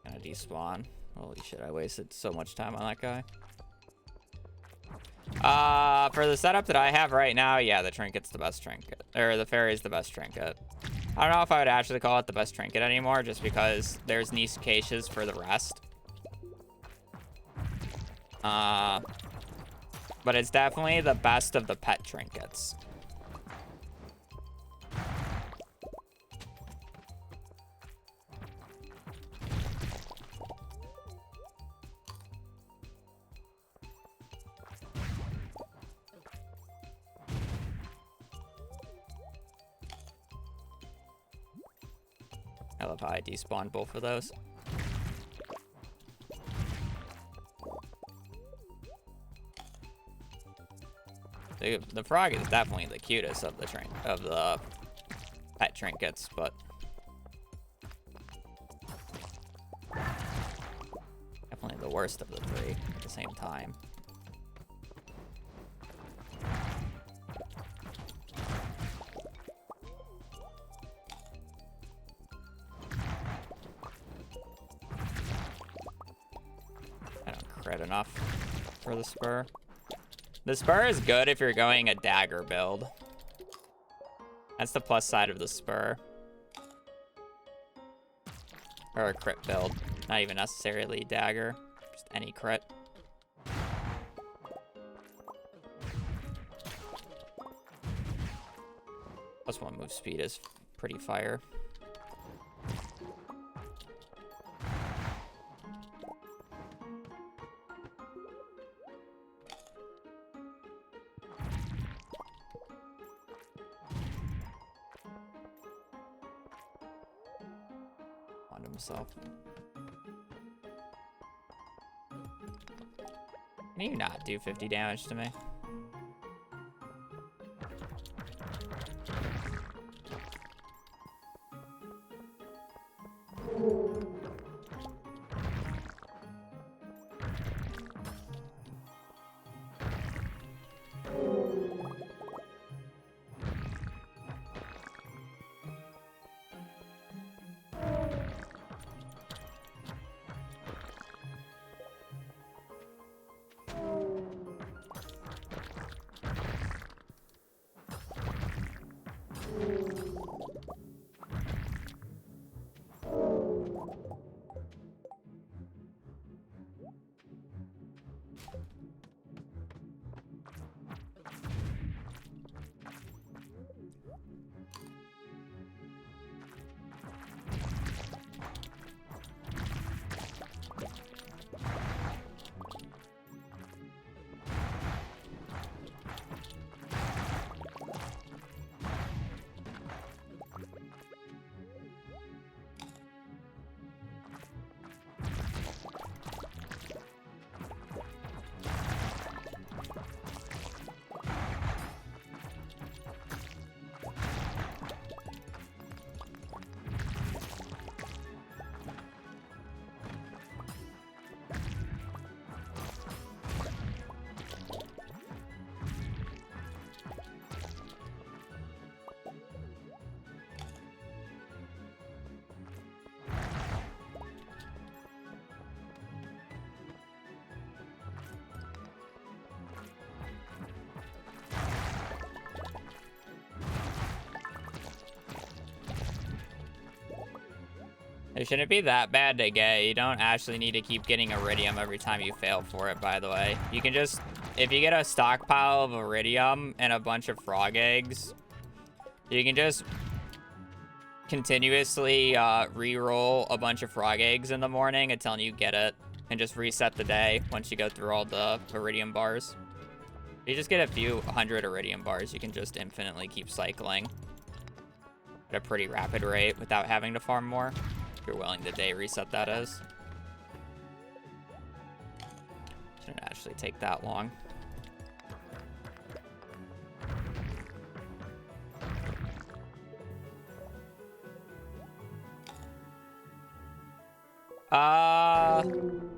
[SPEAKER 1] Gonna despawn. Holy shit, I wasted so much time on that guy. For the setup that I have right now, yeah, the trinket's the best trinket. Or the fairy's the best trinket. I don't know if I would actually call it the best trinket anymore, just because there's niche caches for the rest. But it's definitely the best of the pet trinkets. I love how I despawned both of those. The frog is definitely the cutest of the pet trinkets, but definitely the worst of the 3 at the same time. I don't crit enough for the spur. The spur is good if you're going a dagger build. That's the plus side of the spur. Or a crit build. Not even necessarily dagger. Just any crit. Plus 1 move speed is pretty fire. Himself. Can you not do 50 damage to me? It shouldn't be that bad to get. You don't actually need to keep getting iridium every time you fail for it, by the way. You can just, if you get a stockpile of iridium and a bunch of frog eggs, you can just continuously re-roll a bunch of frog eggs in the morning until you get it, and just reset the day once you go through all the iridium bars. If you just get a few hundred iridium bars, you can just infinitely keep cycling at a pretty rapid rate without having to farm more. If you're willing to day reset, that is. Shouldn't actually take that long. I don't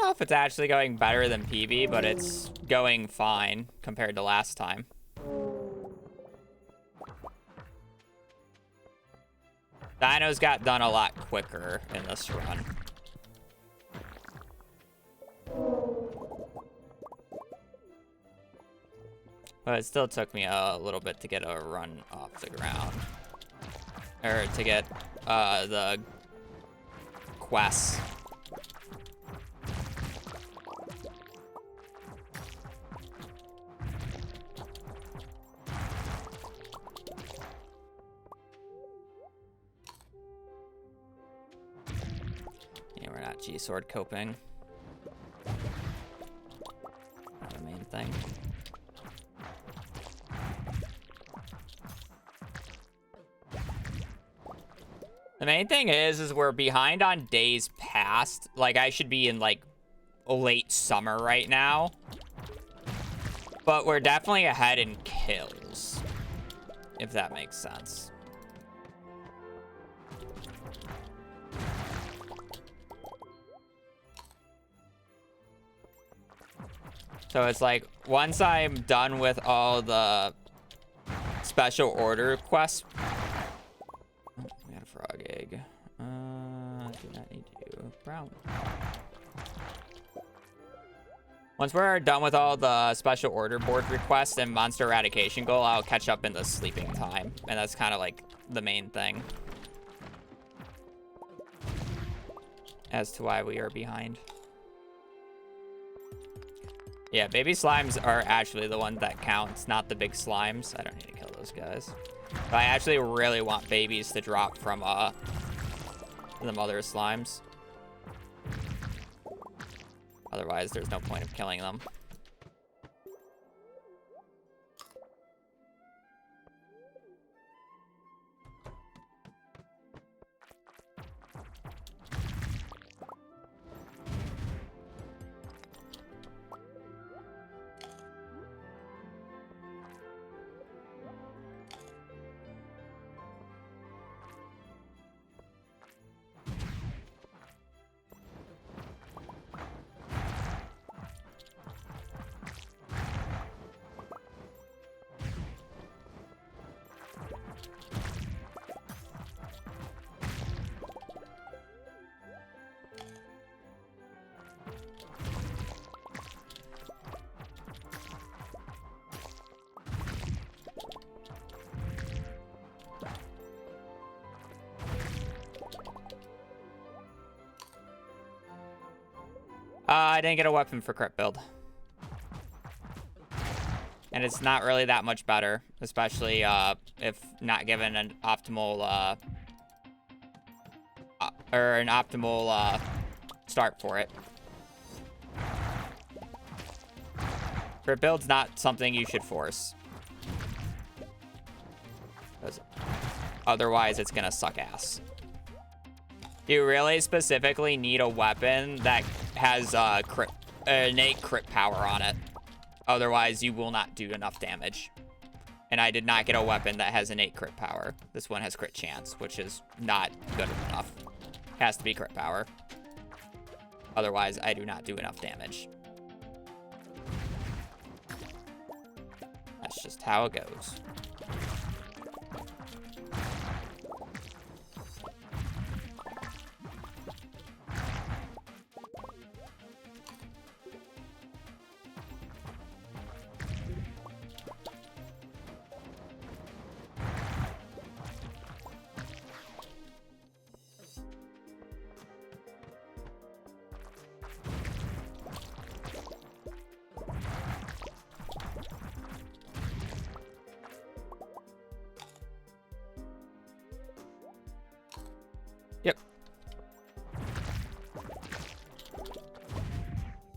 [SPEAKER 1] know if it's actually going better than PB, but it's going fine compared to last time. Dinos got done a lot quicker in this run. But it still took me a little bit to get a run off the ground. Or to get the quests. We're not G-Sword coping. Not the main thing. The main thing is we're behind on days past. Like, I should be in, like, late summer right now. But we're definitely ahead in kills, if that makes sense. So it's like, once I'm done with all the special order quests. Oh, we got a frog egg. Do not need you. Brown. Once we're done with all the special order board requests and monster eradication goal, I'll catch up in the sleeping time. And that's kind of like the main thing as to why we are behind. Yeah, baby slimes are actually the one that counts, not the big slimes. I don't need to kill those guys. But I actually really want babies to drop from the mother slimes. Otherwise, there's no point of killing them. I didn't get a weapon for crit build. And it's not really that much better, especially if not given an optimal start for it. Crit build's not something you should force, 'cause otherwise it's gonna suck ass. You really specifically need a weapon that has innate crit power on it. Otherwise, you will not do enough damage. And I did not get a weapon that has innate crit power. This one has crit chance, which is not good enough. Has to be crit power. Otherwise, I do not do enough damage. That's just how it goes.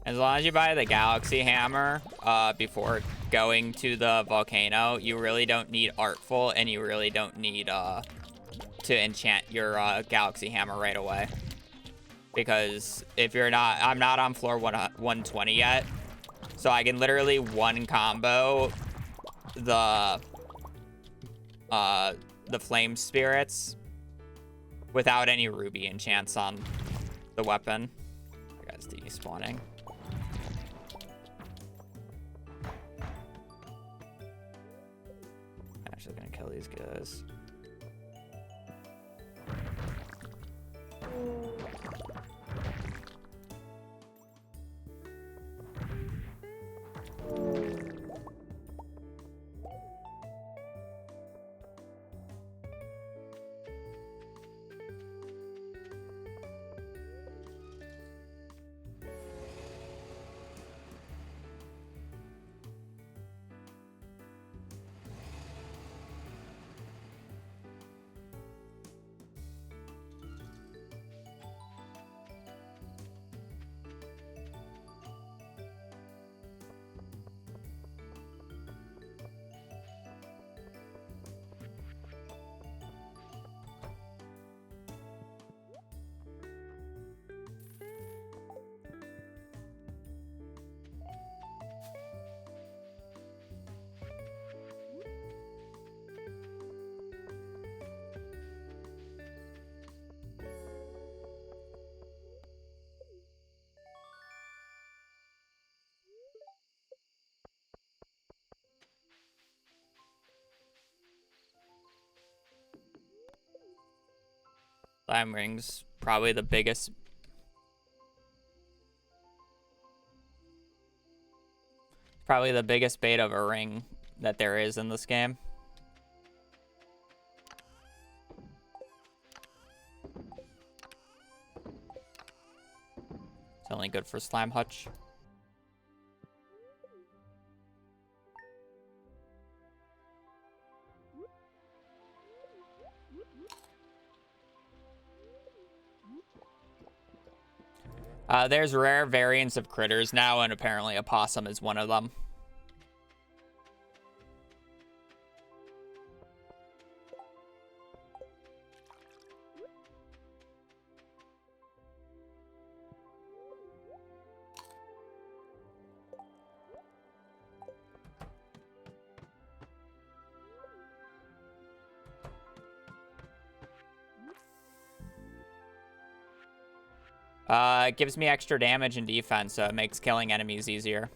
[SPEAKER 1] As long as you buy the Galaxy Hammer before going to the volcano, you really don't need Artful, and you really don't need to enchant your Galaxy Hammer right away. Because if you're not, I'm not on floor 120 yet, so I can literally one combo the Flame Spirits without any Ruby enchants on the weapon. That guy's despawning. I'm actually gonna kill these guys. Slime Ring's probably the biggest bait of a ring that there is in this game. It's only good for Slime Hutch. There's rare variants of critters now, and apparently a possum is one of them. It gives me extra damage and defense, so it makes killing enemies easier.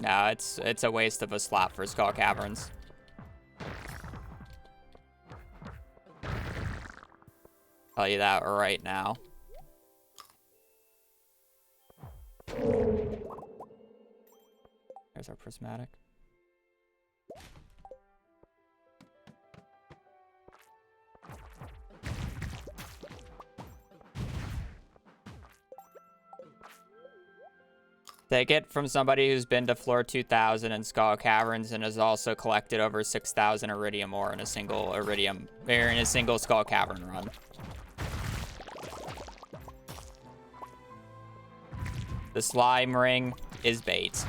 [SPEAKER 1] No, it's a waste of a slot for Skull Caverns. Tell you that right now. There's our prismatic. Take it from somebody who's been to floor 2000 in Skull Caverns and has also collected over 6,000 iridium ore in a single Skull Cavern run. The slime ring is bait.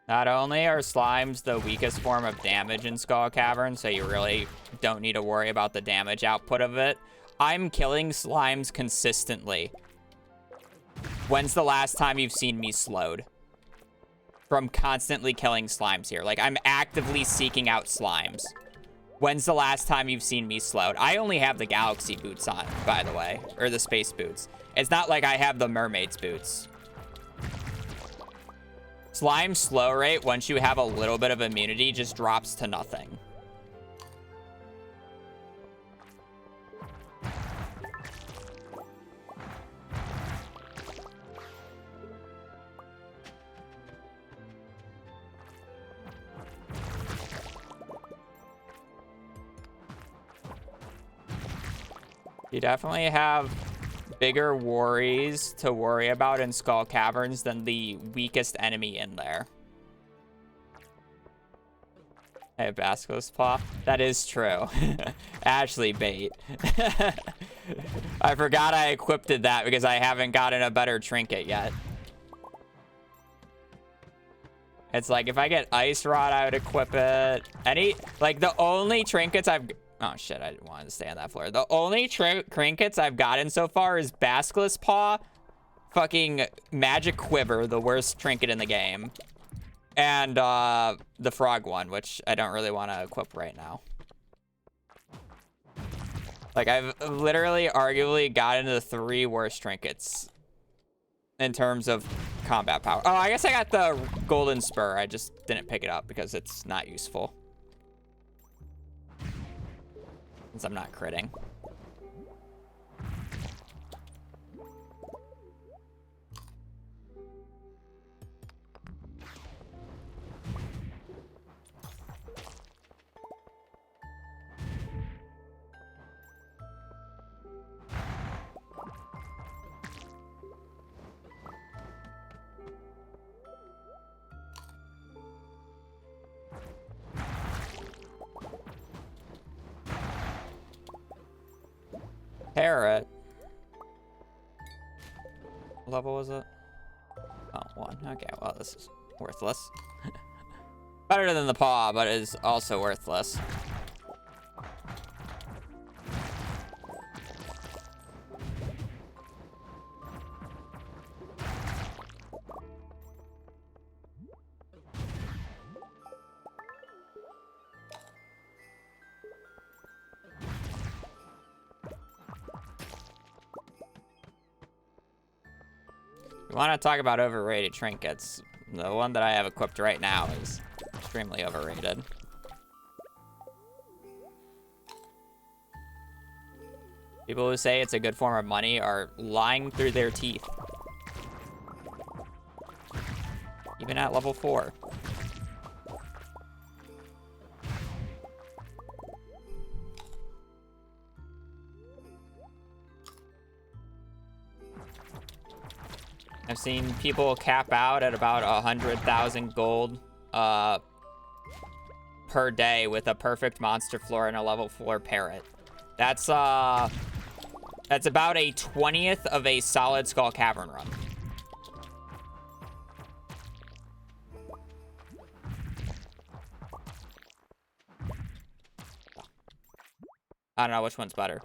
[SPEAKER 1] Not only are slimes the weakest form of damage in Skull Cavern, so you really don't need to worry about the damage output of it, I'm killing slimes consistently. When's the last time you've seen me slowed? from constantly killing slimes here. Like, I'm actively seeking out slimes. When's the last time you've seen me slowed? I only have the galaxy boots on, by the way. Or the space boots. It's not like I have the mermaid's boots. Slime slow rate, once you have a little bit of immunity, just drops to nothing. You definitely have bigger worries to worry about in Skull Caverns than the weakest enemy in there. I have Basilisk Paw. That is true. Ashley bait. I forgot I equipped that because I haven't gotten a better trinket yet. It's like, if I get Ice Rod, I would equip it. Like, the only trinkets I've... Oh, shit, I didn't want to stay on that floor. The only trinkets I've gotten so far is Basilisk Paw, fucking Magic Quiver, the worst trinket in the game, and the Frog one, which I don't really want to equip right now. Like, I've literally arguably gotten the 3 worst trinkets in terms of combat power. Oh, I guess I got the Golden Spur. I just didn't pick it up because it's not useful. Since I'm not critting. Parrot. What level was it? Oh, 1. Okay, well, this is worthless. Better than the paw, but it is also worthless. We want to talk about overrated trinkets. The one that I have equipped right now is extremely overrated. People who say it's a good form of money are lying through their teeth. Even at level 4. I've seen people cap out at about 100,000 gold per day with a perfect monster floor and a level 4 parrot. That's about a 20th of a solid Skull Cavern run. I don't know which one's better.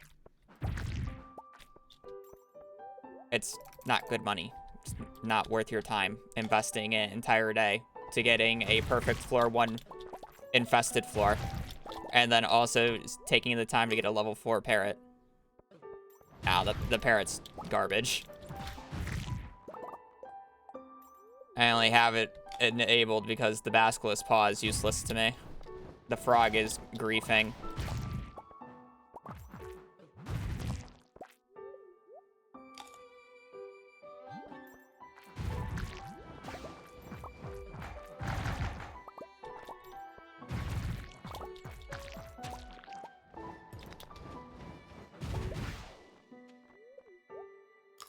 [SPEAKER 1] It's not good money. It's not worth your time investing an entire day to getting a perfect floor 1 infested floor. And then also taking the time to get a level 4 parrot. Nah, the parrot's garbage. I only have it enabled because the Basilisk Paw is useless to me. The frog is griefing.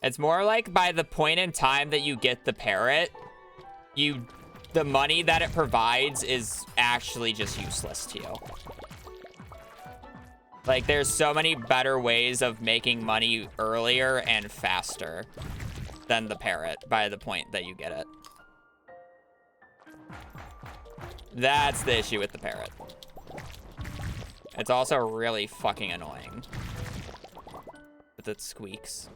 [SPEAKER 1] It's more like by the point in time that you get the parrot, the money that it provides is actually just useless to you. Like, there's so many better ways of making money earlier and faster than the parrot by the point that you get it. That's the issue with the parrot. It's also really fucking annoying with its squeaks.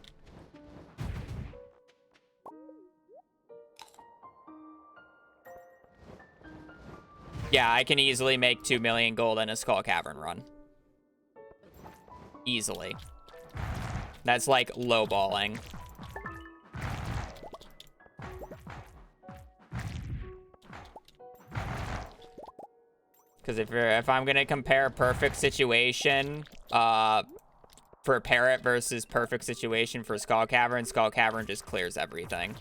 [SPEAKER 1] Yeah, I can easily make 2 million gold in a Skull Cavern run. Easily. That's like lowballing. Because if I'm gonna compare perfect situation for Parrot versus perfect situation for Skull Cavern just clears everything.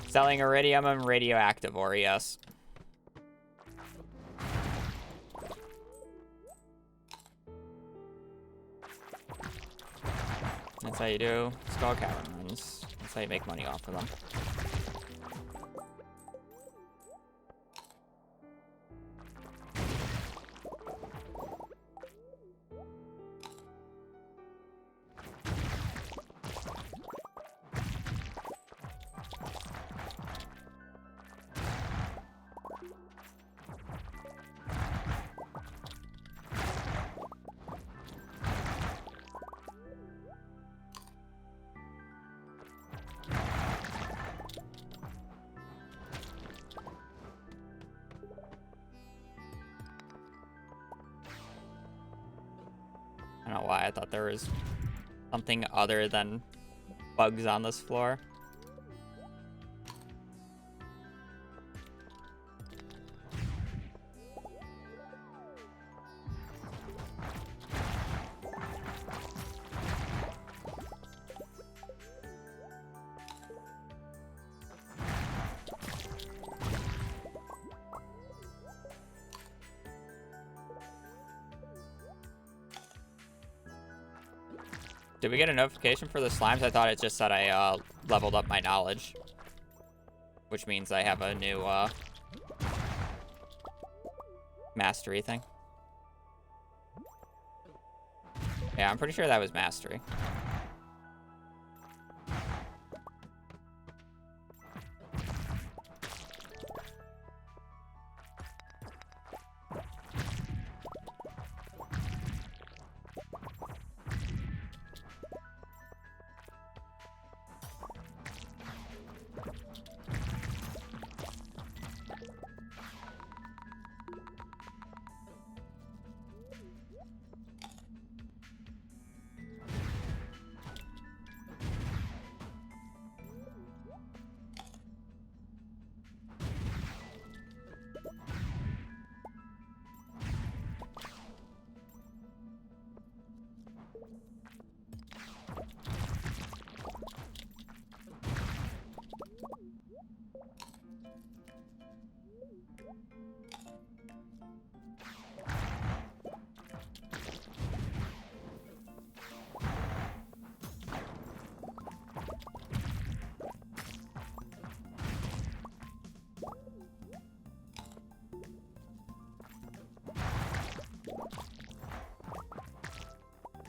[SPEAKER 1] Selling iridium and radioactive ore, yes. That's how you do Skull Cavern runs. That's how you make money off of them. I don't know why I thought there was something other than bugs on this floor. Did we get a notification for the slimes? I thought it just said I leveled up my knowledge. Which means I have a new mastery thing. Yeah, I'm pretty sure that was mastery.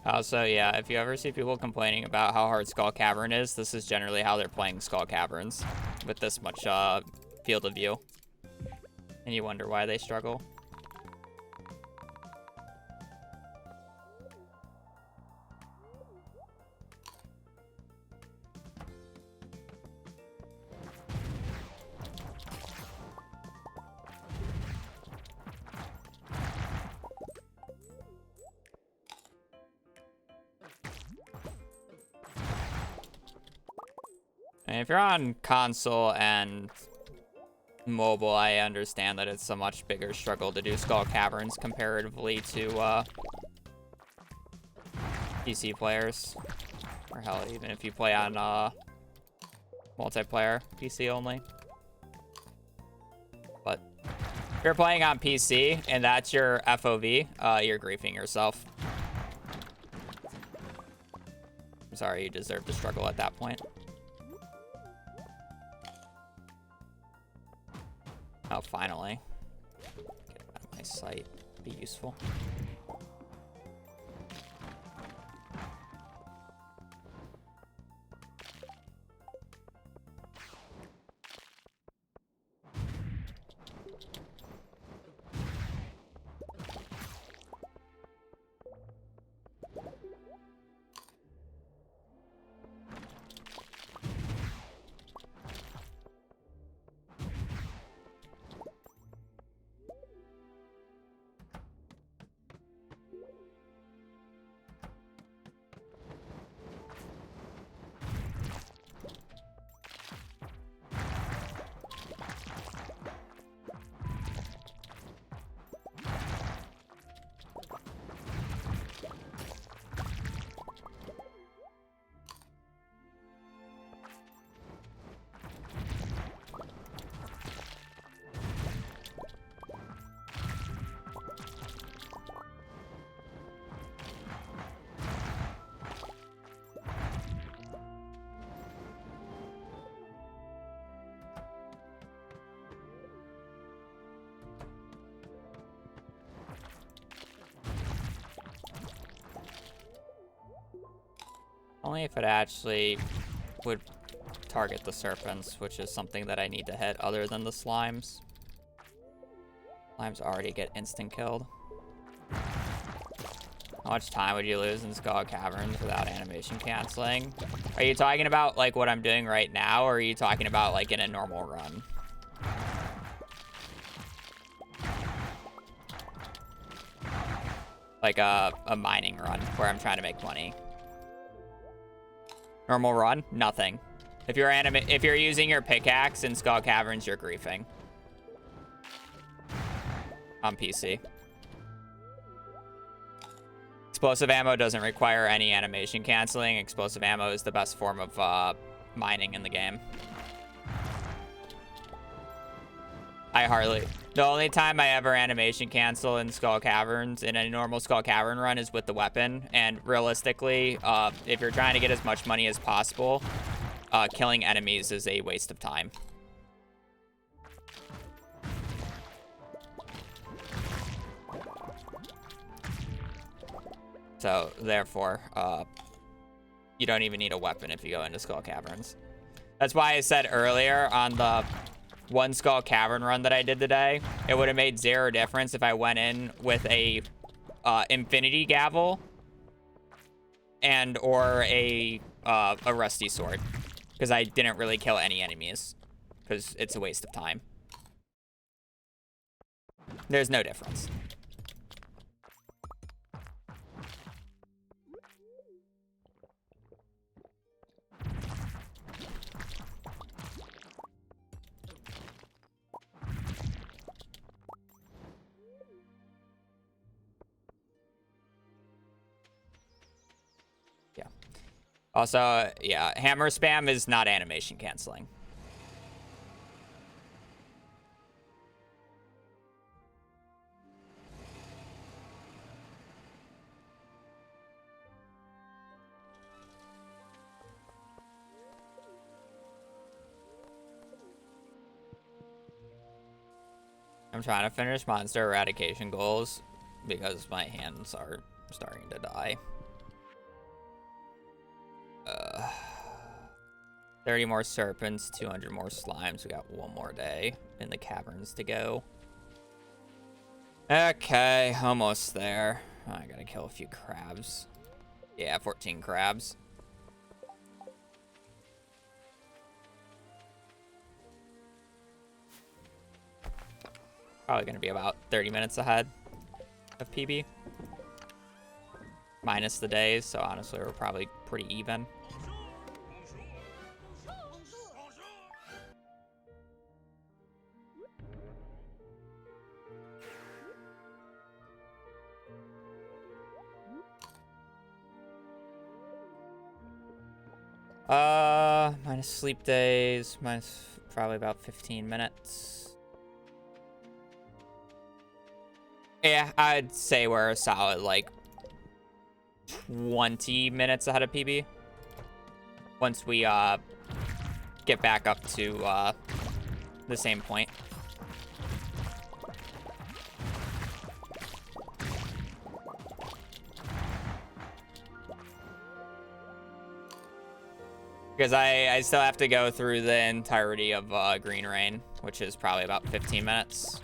[SPEAKER 1] Also, yeah, if you ever see people complaining about how hard Skull Cavern is, this is generally how they're playing Skull Caverns with this much field of view. And you wonder why they struggle. And if you're on console and mobile, I understand that it's a much bigger struggle to do Skull Caverns comparatively to PC players. Or hell, even if you play on multiplayer, PC only. But if you're playing on PC and that's your FOV, you're griefing yourself. I'm sorry, you deserve to struggle at that point. Oh, finally. sight be useful. Only if it actually would target the serpents, which is something that I need to hit other than the slimes. Slimes already get instant killed. How much time would you lose in Skull Caverns without animation canceling? Are you talking about like what I'm doing right now, or are you talking about like in a normal run? Like a mining run where I'm trying to make money. Normal run, nothing. If you're using your pickaxe in Skull Caverns, you're griefing. On PC. Explosive ammo doesn't require any animation canceling. Explosive ammo is the best form of mining in the game. The only time I ever animation cancel in Skull Caverns, in a normal Skull Cavern run, is with the weapon. And realistically, if you're trying to get as much money as possible, killing enemies is a waste of time. So, therefore, you don't even need a weapon if you go into Skull Caverns. That's why I said earlier on the one Skull Cavern run that I did today, it would have made zero difference if I went in with a infinity gavel and or a rusty sword, because I didn't really kill any enemies because it's a waste of time. There's no difference. Also, yeah, hammer spam is not animation canceling. I'm trying to finish monster eradication goals because my hands are starting to die. 30 more serpents, 200 more slimes. We got one more day in the caverns to go. Okay, almost there. Oh, I gotta kill a few crabs. Yeah, 14 crabs. Probably gonna be about 30 minutes ahead of PB. Minus the days, so honestly we're probably pretty even. Minus sleep days, minus probably about 15 minutes. Yeah, I'd say we're a solid, like, 20 minutes ahead of PB. Once we, get back up to, the same point. Because I still have to go through the entirety of Green Rain, which is probably about 15 minutes.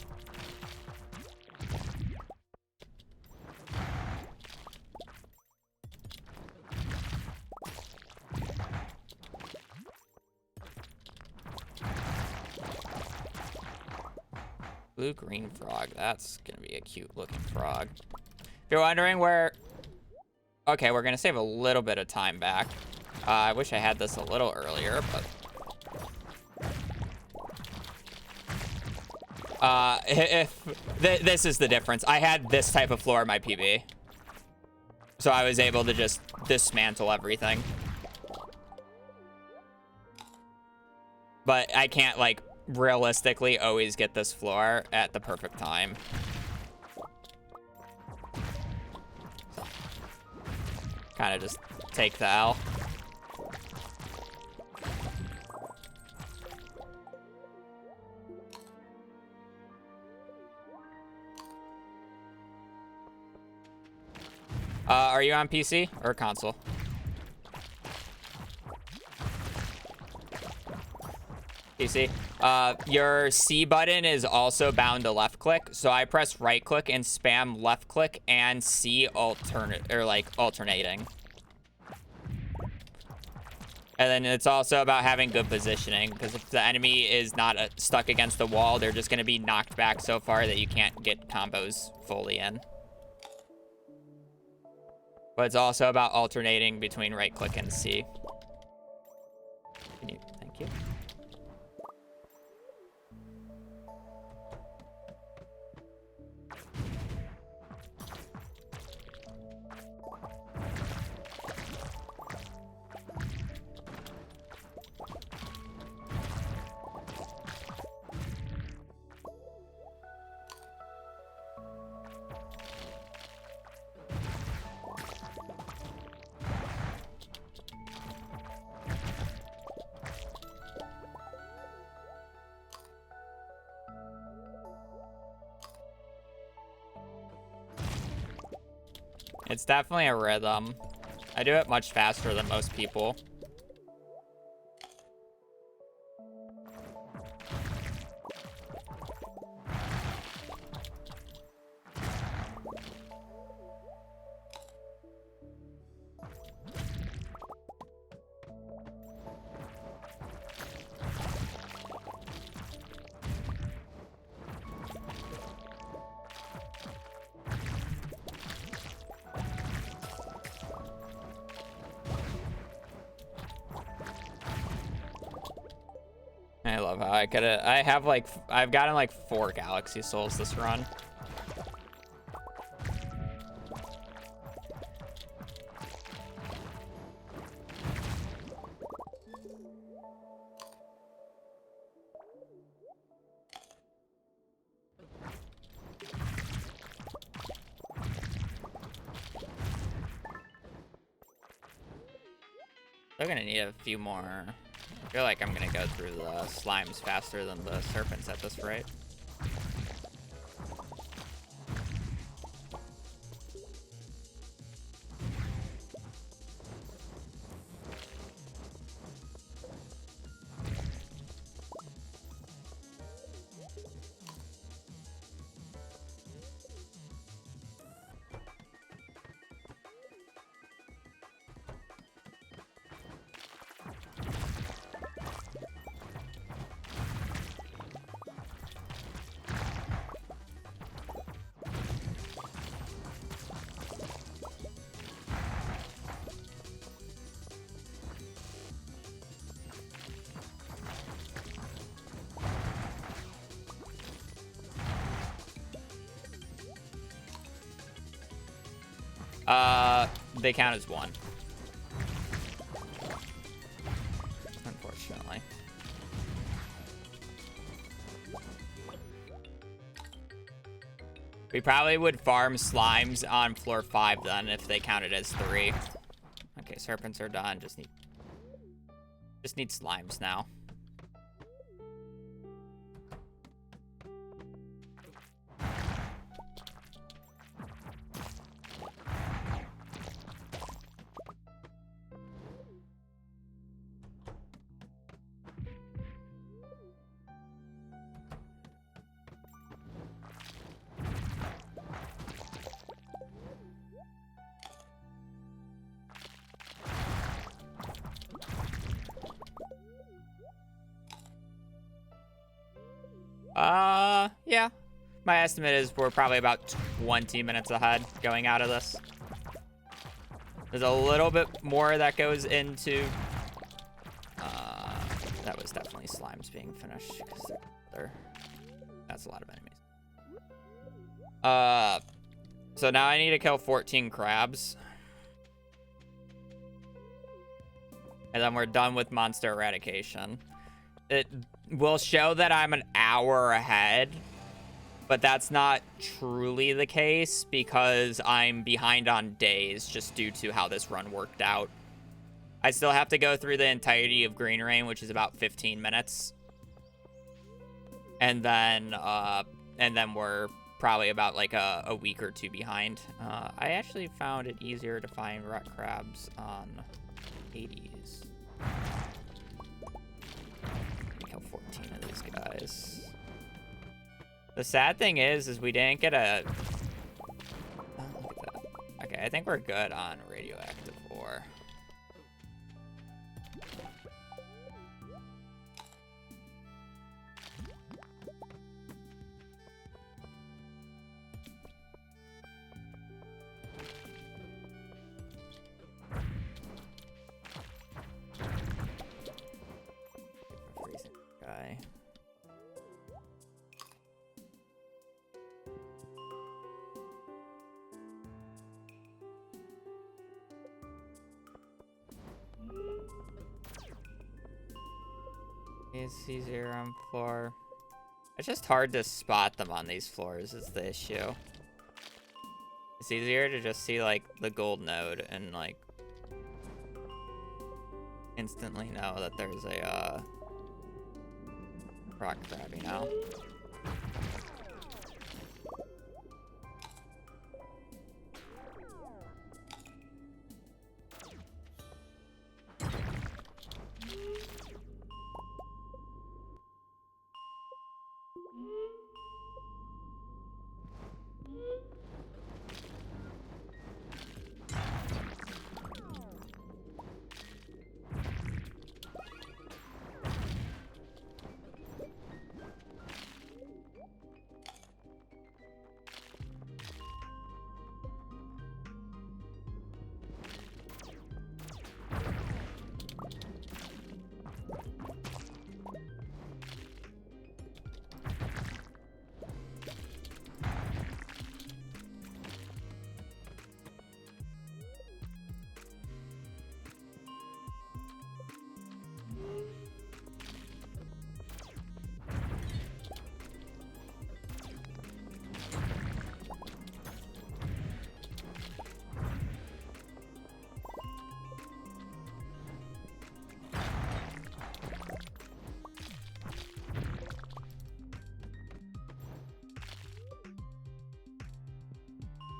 [SPEAKER 1] Blue-green frog. That's going to be a cute-looking frog. If you're wondering where... Okay, we're going to save a little bit of time back. I wish I had this a little earlier, but... This is the difference. I had this type of floor in my PB. So I was able to just dismantle everything. But I can't, like, realistically always get this floor at the perfect time. So, kind of just take the L. Are you on PC or console? PC. Your C button is also bound to left click, so I press right click and spam left click and C alternating. And then it's also about having good positioning, because if the enemy is not stuck against the wall, they're just going to be knocked back so far that you can't get combos fully in. But it's also about alternating between right click and C. Thank you. It's definitely a rhythm. I do it much faster than most people. I love how I've gotten like 4 Galaxy Souls this run. They're gonna need a few more. I feel like I'm gonna go through the slimes faster than the serpents at this rate. They count as 1. Unfortunately. We probably would farm slimes on floor 5 then if they counted as 3. Okay, serpents are done. Just need slimes now. Yeah. My estimate is we're probably about 20 minutes ahead going out of this. There's a little bit more that goes into... that was definitely slimes being finished. Because that's a lot of enemies. So now I need to kill 14 crabs. And then we're done with monster eradication. It will show that I'm an hour ahead. But that's not truly the case because I'm behind on days just due to how this run worked out. I still have to go through the entirety of Green Rain, which is about 15 minutes. And then we're probably about like a week or two behind. I actually found it easier to find rock crabs on Hades. Kill 14 of these guys. The sad thing is we didn't get a... Oh, look at that. Okay, I think we're good on radioactive ore. Freezing guy. It's easier on floor. It's just hard to spot them on these floors is the issue. It's easier to just see like the gold node and like instantly know that there's a rock crab, you know?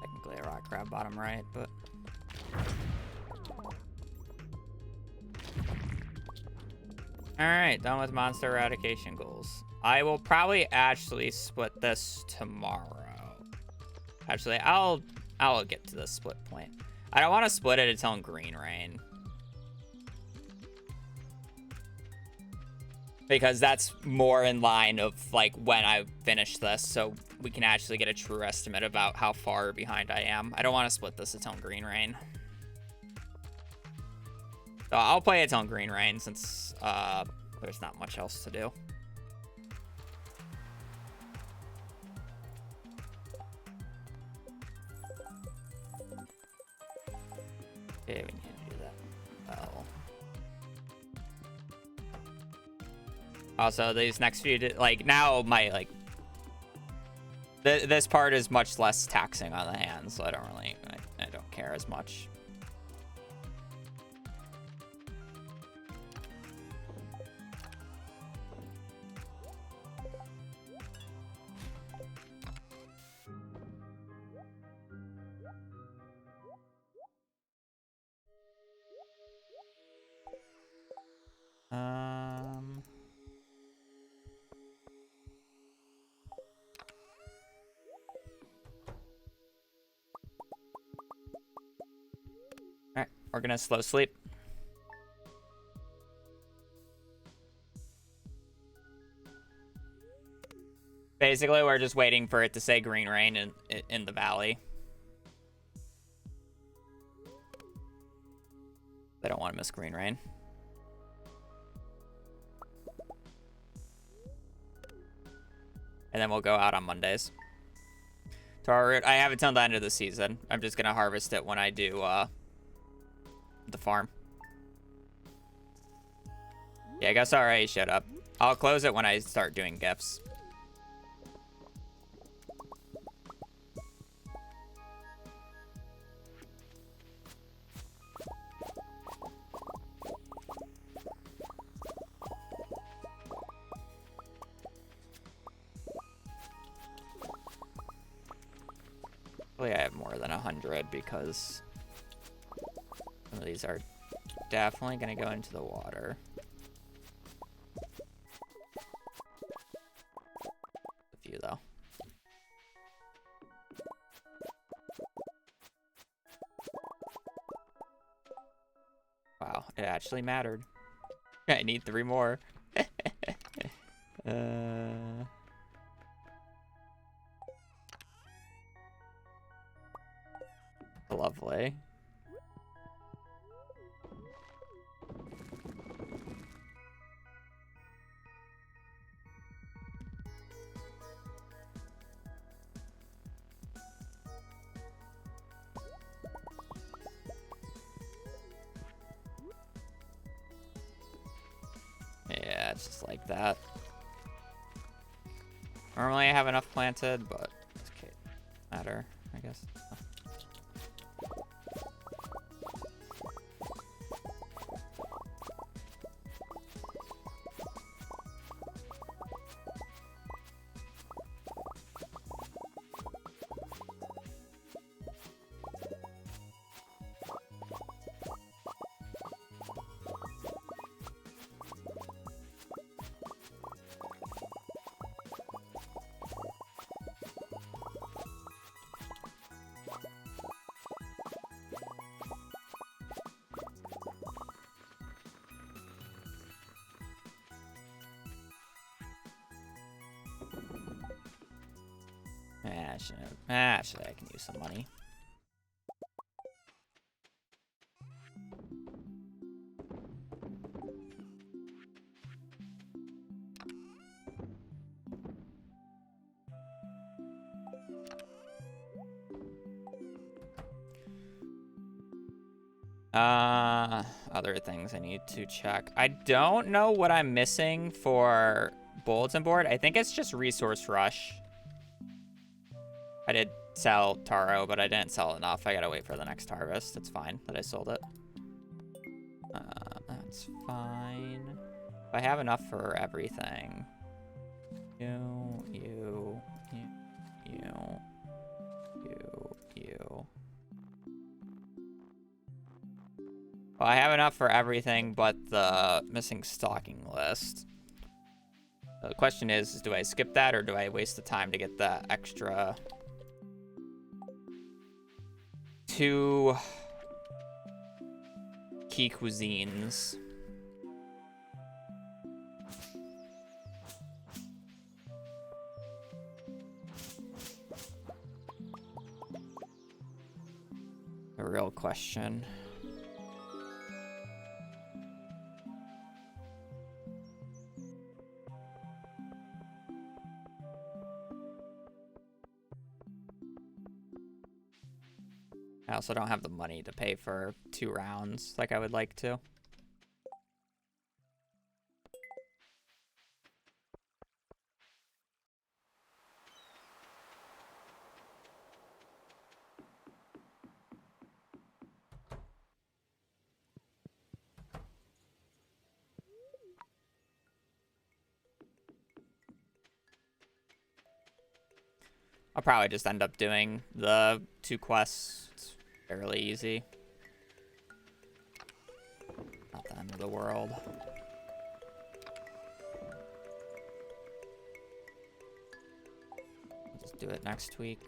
[SPEAKER 1] Technically a rock crab bottom right, but alright, done with monster eradication goals. I will probably actually split this tomorrow. Actually, I'll get to the split point. I don't want to split it until in Green Rain. Because that's more in line of like when I finish this, so we can actually get a true estimate about how far behind I am. I don't want to split this until Green Rain. So I'll play it on Green Rain since there's not much else to do. Okay, we need to do that. Oh. Also, these next few, like now my like this part is much less taxing on the hands, so I don't really, I don't care as much. Alright, we're gonna slow sleep. basically, we're just waiting for it to say green rain in the valley. They don't want to miss green rain. And then we'll go out on Mondays. Taro root, I have it till the end of the season. I'm just going to harvest it when I do the farm. Yeah, I guess already showed up. I'll close it when I start doing gifts. Hopefully I have more than 100 because some of these are definitely going to go into the water. A few though. Wow, it actually mattered. I need 3 more. Lovely. Yeah, it's just like that. Normally I have enough planted, but it's okay. Matter, I guess. Actually, I can use some money. Other things I need to check. I don't know what I'm missing for bulletin board. I think it's just resource rush. I did sell taro, but I didn't sell enough. I gotta wait for the next harvest. It's fine that I sold it. That's fine. I have enough for everything. You. Well, I have enough for everything but the missing stocking list. The question is do I skip that or do I waste the time to get the extra 2 key cuisines? A real question. I also don't have the money to pay for 2 rounds like I would like to. I'll probably just end up doing the 2 quests. It's fairly easy. Not the end of the world. I'll just do it next week.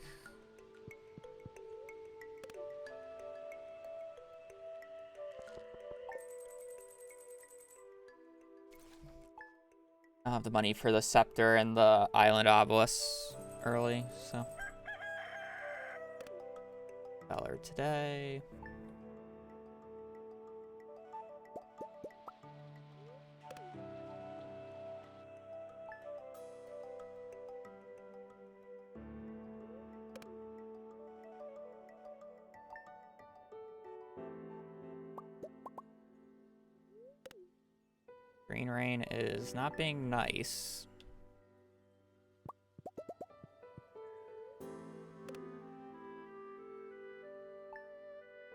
[SPEAKER 1] don't have the money for the scepter and the island obelisks early, so. Color today. Green Rain is not being nice.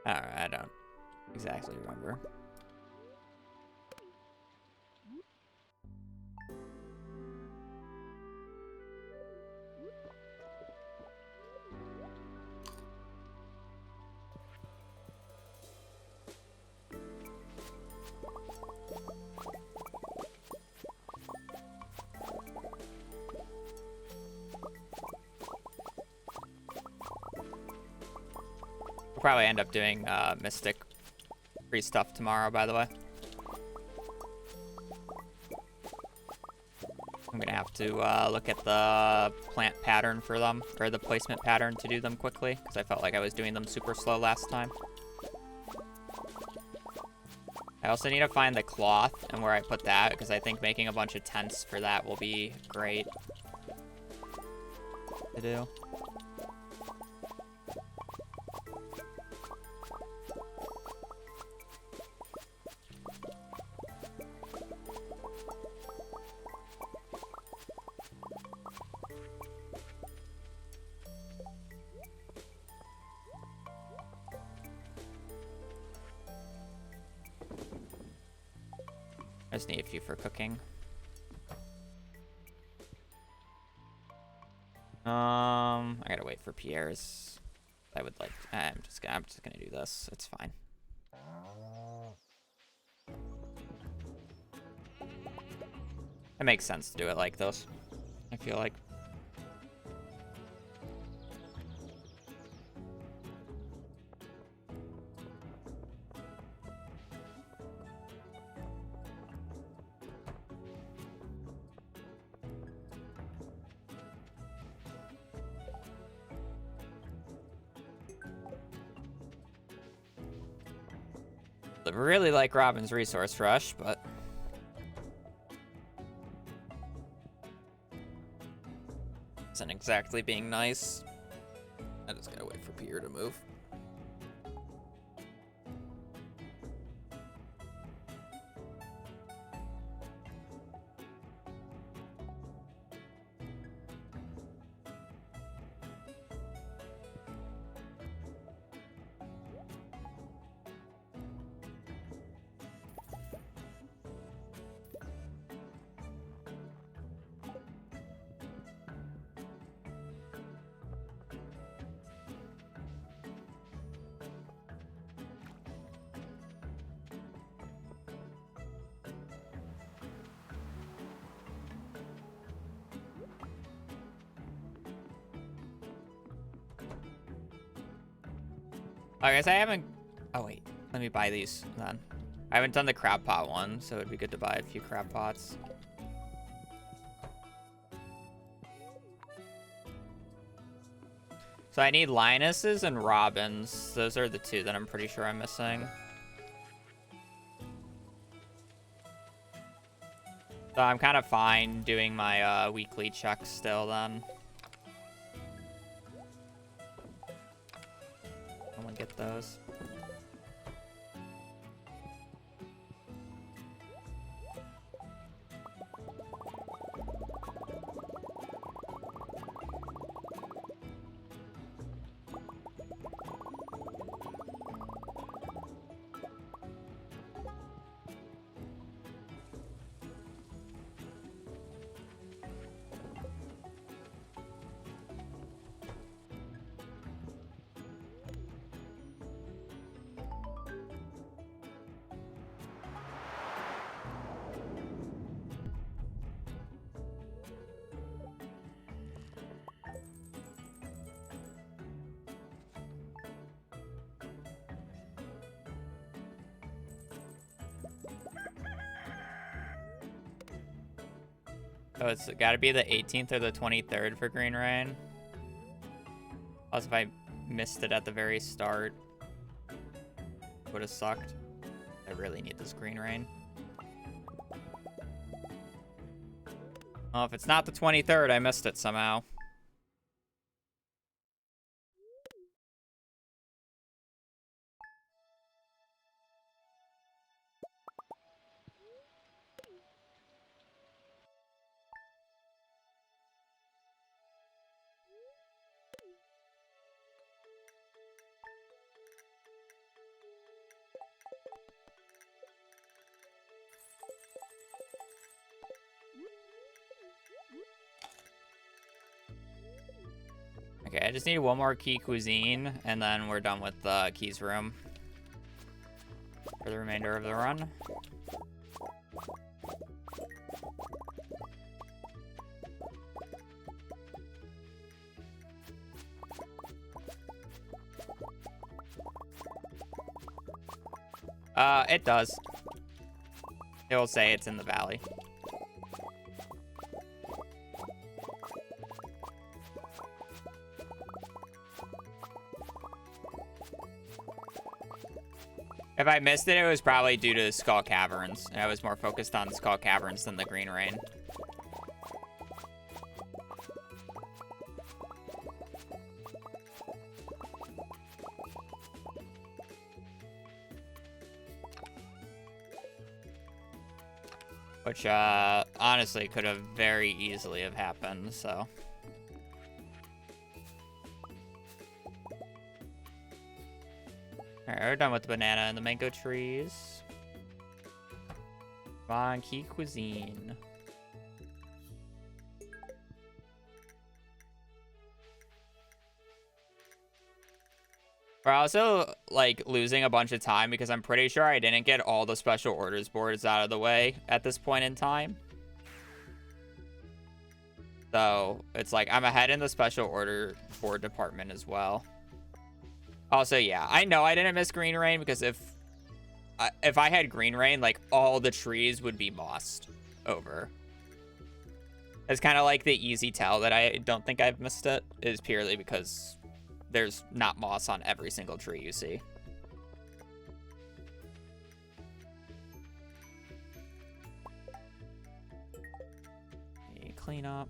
[SPEAKER 1] I don't exactly remember. We'll probably end up doing Mystic free stuff tomorrow, by the way. I'm gonna have to look at the plant pattern for them, or the placement pattern to do them quickly, because I felt like I was doing them super slow last time. I also need to find the cloth and where I put that, because I think making a bunch of tents for that will be great to do. I just need a few for cooking. I gotta wait for Pierre's. I would like. I'm just gonna do this. It's fine. It makes sense to do it like this, I feel like. I really like Robin's resource rush, but isn't exactly being nice. I just gotta wait for Pierre to move. I guess I haven't. Oh wait, let me buy these then. I haven't done the crab pot one, so it'd be good to buy a few crab pots. So I need Linus's and Robin's. Those are the two that I'm pretty sure I'm missing. So I'm kind of fine doing my weekly checks still then. Someone get those. So it's got to be the 18th or the 23rd for green rain. Plus, if I missed it at the very start, would have sucked. I really need this green rain. Oh, if it's not the 23rd, I missed it somehow. Okay, I just need one more key cuisine, and then we're done with the keys room for the remainder of the run. It does. It will say it's in the valley. If I missed it, it was probably due to the Skull Caverns. And I was more focused on the Skull Caverns than the Green Rain. Which, honestly could have very easily have happened, so. Alright, we're done with the banana and the mango trees. Come on, key cuisine. We're also, like, losing a bunch of time because I'm pretty sure I didn't get all the special orders boards out of the way at this point in time. So, it's like, I'm ahead in the special order board department as well. Also, yeah, I know I didn't miss Green Rain because if I had Green Rain, like, all the trees would be mossed over. It's kind of like the easy tell that I don't think I've missed it is purely because there's not moss on every single tree you see. Clean up.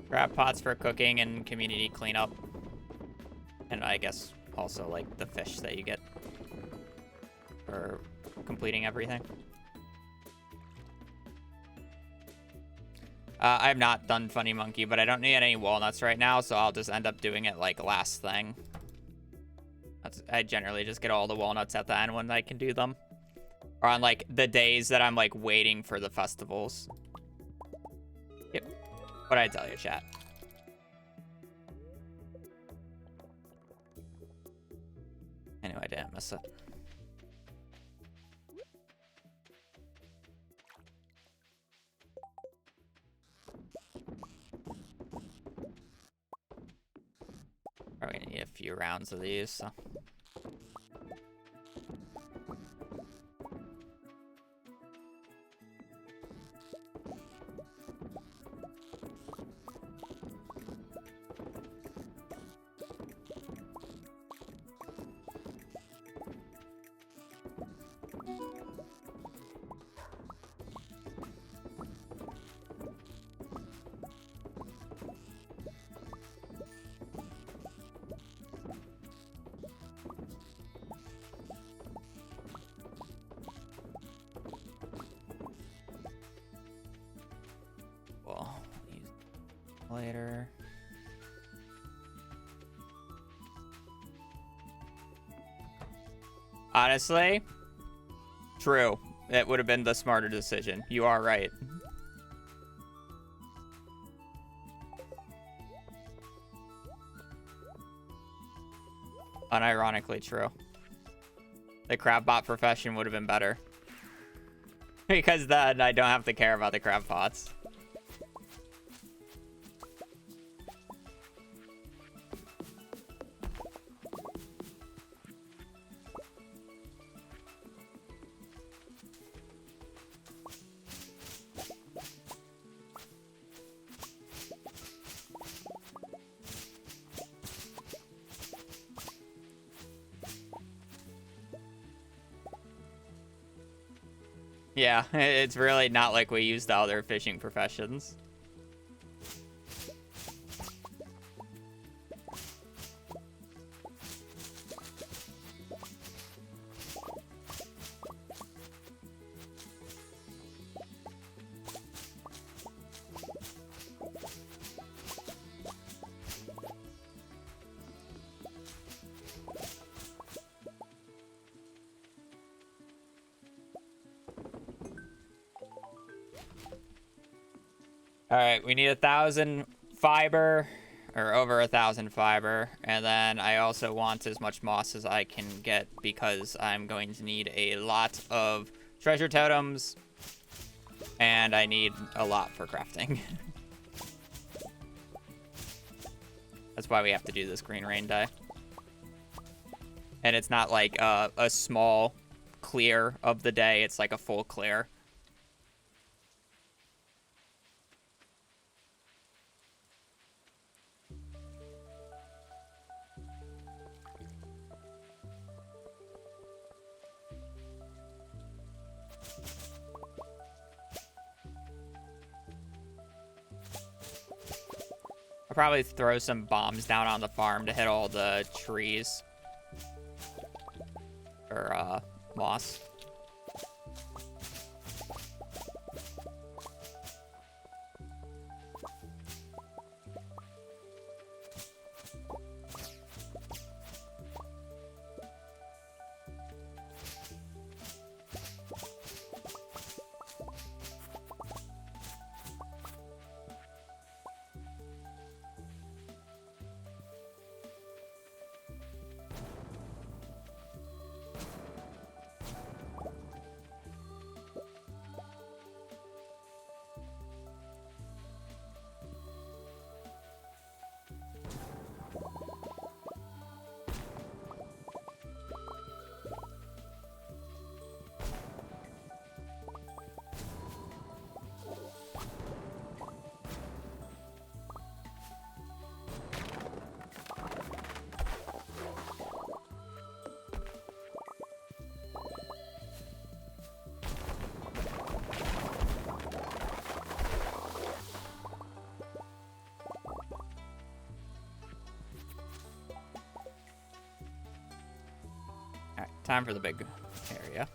[SPEAKER 1] Grab pots for cooking and community cleanup. And I guess also, like, the fish that you get for completing everything. I have not done Funny Monkey, but I don't need any walnuts right now, so I'll just end up doing it, like, last thing. I generally just get all the walnuts at the end when I can do them. Or on, like, the days that I'm, like, waiting for the festivals. Yep. What'd I tell you, chat? Anyway, I didn't miss it. Probably gonna need a few rounds of these, so. Well, use later. Honestly, true. It would have been the smarter decision. You are right. Unironically true. The crab bot profession would have been better. Because then I don't have to care about the crab pots. Yeah, it's really not like we use the other fishing professions. All right, we need 1,000 fiber, or over 1,000 fiber, and then I also want as much moss as I can get because I'm going to need a lot of treasure totems, and I need a lot for crafting. That's why we have to do this green rain day. And it's not like a small clear of the day, it's like a full clear. I'll probably throw some bombs down on the farm to hit all the trees. Or, moss. Time for the big area.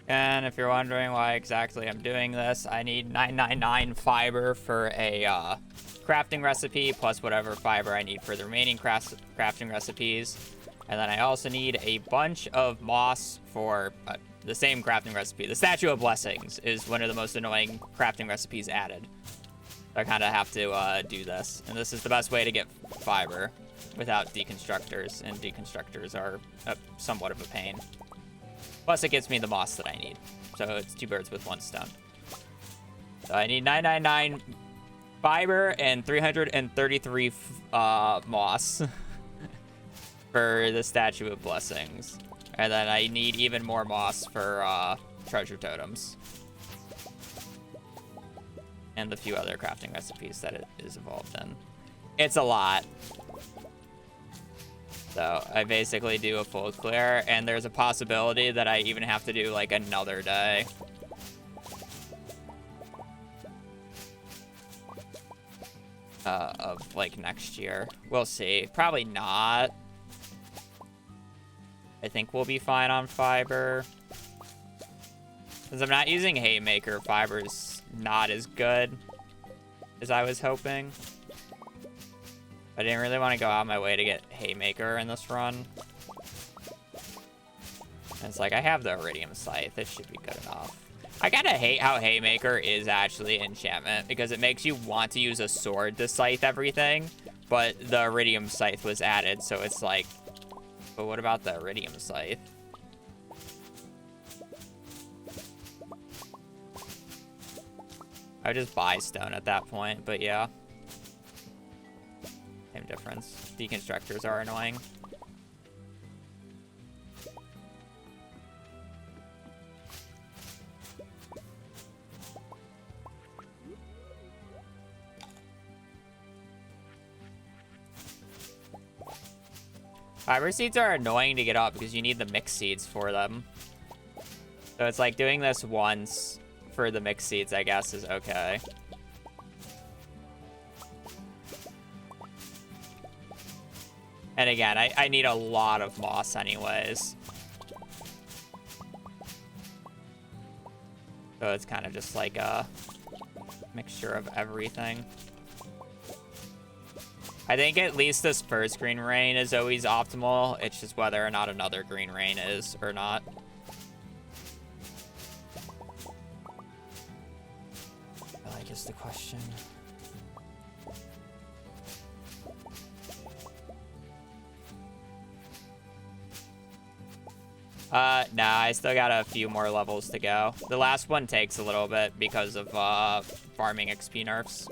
[SPEAKER 1] And if you're wondering why exactly I'm doing this, I need 999 fiber for a crafting recipe, plus whatever fiber I need for the remaining crafting recipes. And then I also need a bunch of moss for the same crafting recipe. The Statue of Blessings is one of the most annoying crafting recipes added. So I kind of have to do this. And this is the best way to get fiber without deconstructors. And deconstructors are somewhat of a pain. Plus, it gives me the moss that I need. So it's 2 birds with 1 stone. So I need 999 fiber and 333 moss for the Statue of Blessings. And then I need even more moss for treasure totems. And the few other crafting recipes that it is involved in. It's a lot. So I basically do a full clear, and there's a possibility that I even have to do like another day. Of like next year. We'll see. Probably not. I think we'll be fine on fiber. Since I'm not using Haymaker, fiber's not as good as I was hoping. I didn't really want to go out of my way to get Haymaker in this run. And it's like, I have the Iridium Scythe. It should be good enough. I kind of hate how Haymaker is actually enchantment, because it makes you want to use a sword to scythe everything, but the Iridium Scythe was added, so it's like, but what about the Iridium Scythe? I would just buy stone at that point, but yeah. Same difference. Deconstructors are annoying. Fiber seeds are annoying to get up because you need the mix seeds for them. So it's like doing this once for the mix seeds, I guess, is okay. And again, I need a lot of moss anyways. So it's kind of just like a mixture of everything. I think at least this first green rain is always optimal. It's just whether or not another green rain is or not. I guess the question. Nah, I still got a few more levels to go. The last one takes a little bit because of farming XP nerfs.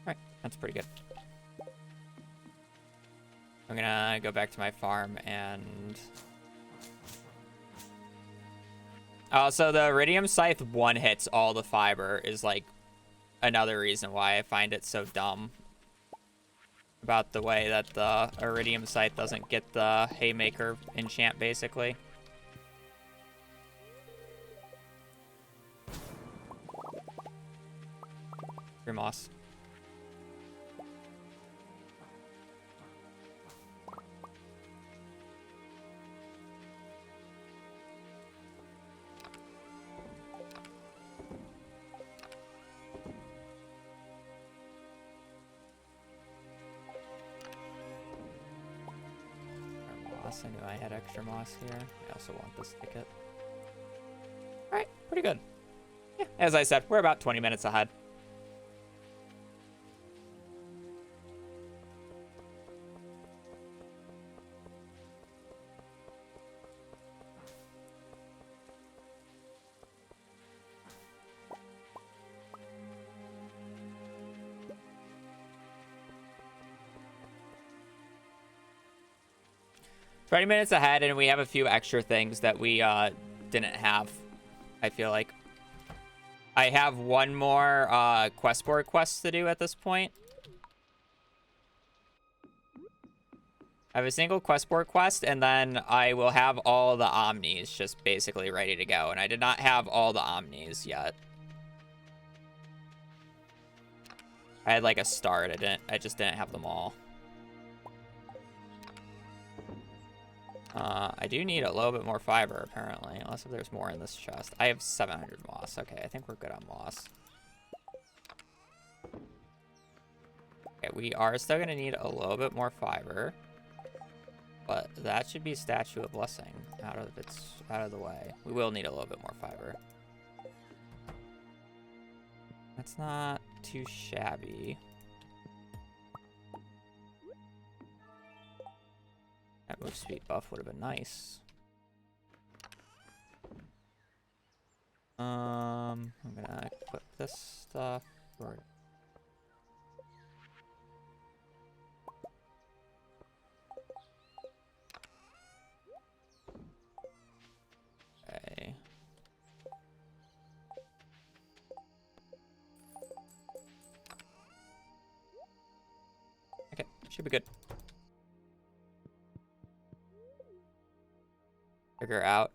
[SPEAKER 1] Alright, that's pretty good. I'm gonna go back to my farm and... Also, the Iridium Scythe one hits all the fiber is like another reason why I find it so dumb about the way that the Iridium Scythe doesn't get the Haymaker enchant, basically. Your moss. I knew I had extra moss here. I also want this ticket. Alright, pretty good. Yeah, as I said, we're about 20 minutes ahead. "20 minutes ahead, and we have a few extra things that we didn't have, I feel like. I have one more quest board quest to do at this point. I have a single questboard quest, and then I will have all the Omnis just basically ready to go. And I did not have all the Omnis yet. I had like a start. I just didn't have them all. I do need a little bit more fiber, apparently. Unless if there's more in this chest. I have 700 moss. Okay, I think we're good on moss. Okay, we are still going to need a little bit more fiber. But that should be Statue of Blessing out of the way. We will need a little bit more fiber. That's not too shabby. That move speed buff would have been nice. I'm gonna equip this stuff. Okay. Okay, should be good. Figure out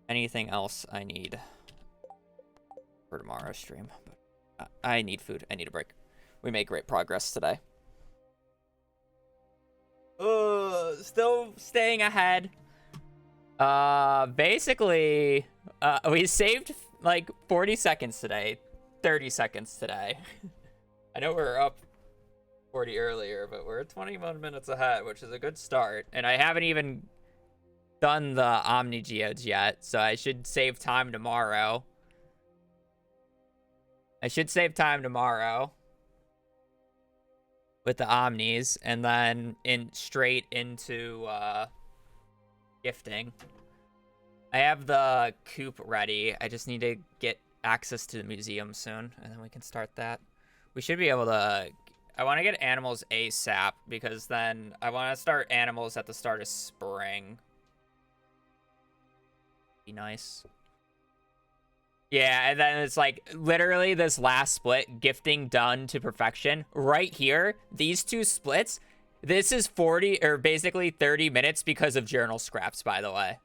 [SPEAKER 1] anything else I need for tomorrow's stream. But I need food. I need a break. We made great progress today. Still staying ahead. Basically, we saved like 40 seconds today. 30 seconds today. I know we're up 40 earlier, but we're 21 minutes ahead, which is a good start. And I haven't even done the Omni Geodes yet, so I should save time tomorrow. With the Omnis, and then straight into gifting. I have the coop ready. I just need to get access to the museum soon, and then we can start that. We should be able to... I want to get animals ASAP, because then I want to start animals at the start of spring. Be nice. Yeah, and then it's like literally this last split, gifting done to perfection. Right here, these two splits, this is 40 or basically 30 minutes because of journal scraps, by the way.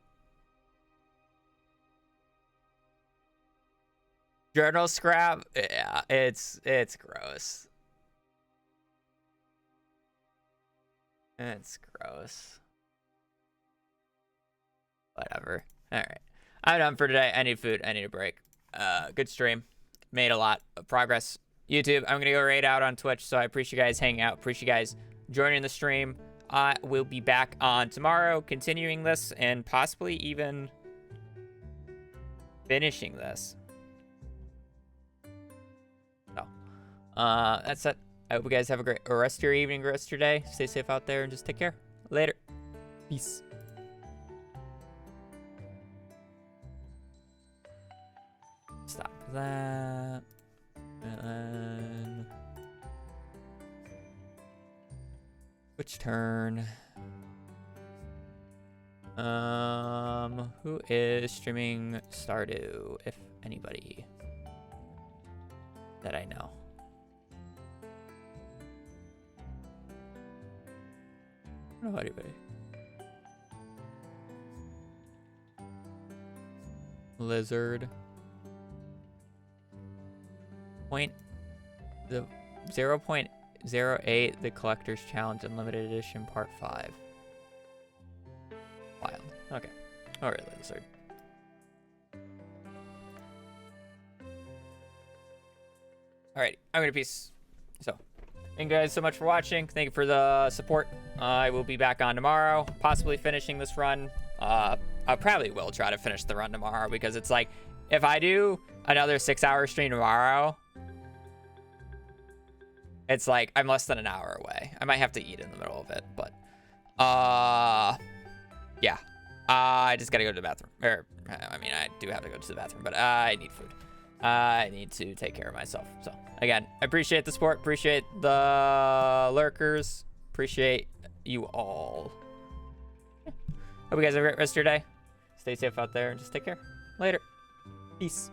[SPEAKER 1] Journal scrap, yeah, it's gross. It's gross. Whatever. All right. I'm done for today. I need food. I need a break. Good stream. Made a lot of progress. YouTube, I'm going to go raid out on Twitch, so I appreciate you guys hanging out. Appreciate you guys joining the stream. I will be back on tomorrow, continuing this, and possibly even finishing this. So, that's it. I hope you guys have a great rest of your evening, rest of your day. Stay safe out there, and just take care. Later. Peace. Stop that. And then... Which turn? Who is streaming Stardew, if anybody that I know? I don't know anybody. Lizard. The 0.08, the Collector's Challenge Unlimited Edition Part 5. Wild. Okay. Alright, Lizard. Alright, I'm gonna peace. So, thank you guys so much for watching. Thank you for the support. I will be back on tomorrow, possibly finishing this run. I probably will try to finish the run tomorrow, because it's like, if I do another 6-hour stream tomorrow, it's like I'm less than an hour away. I might have to eat in the middle of it, but yeah. I just gotta go to the bathroom. Or, I mean, I do have to go to the bathroom, but I need food. I need to take care of myself. So, again, I appreciate the support. Appreciate the lurkers. Appreciate you all. Yeah. Hope you guys have a great rest of your day. Stay safe out there and just take care. Later. Peace.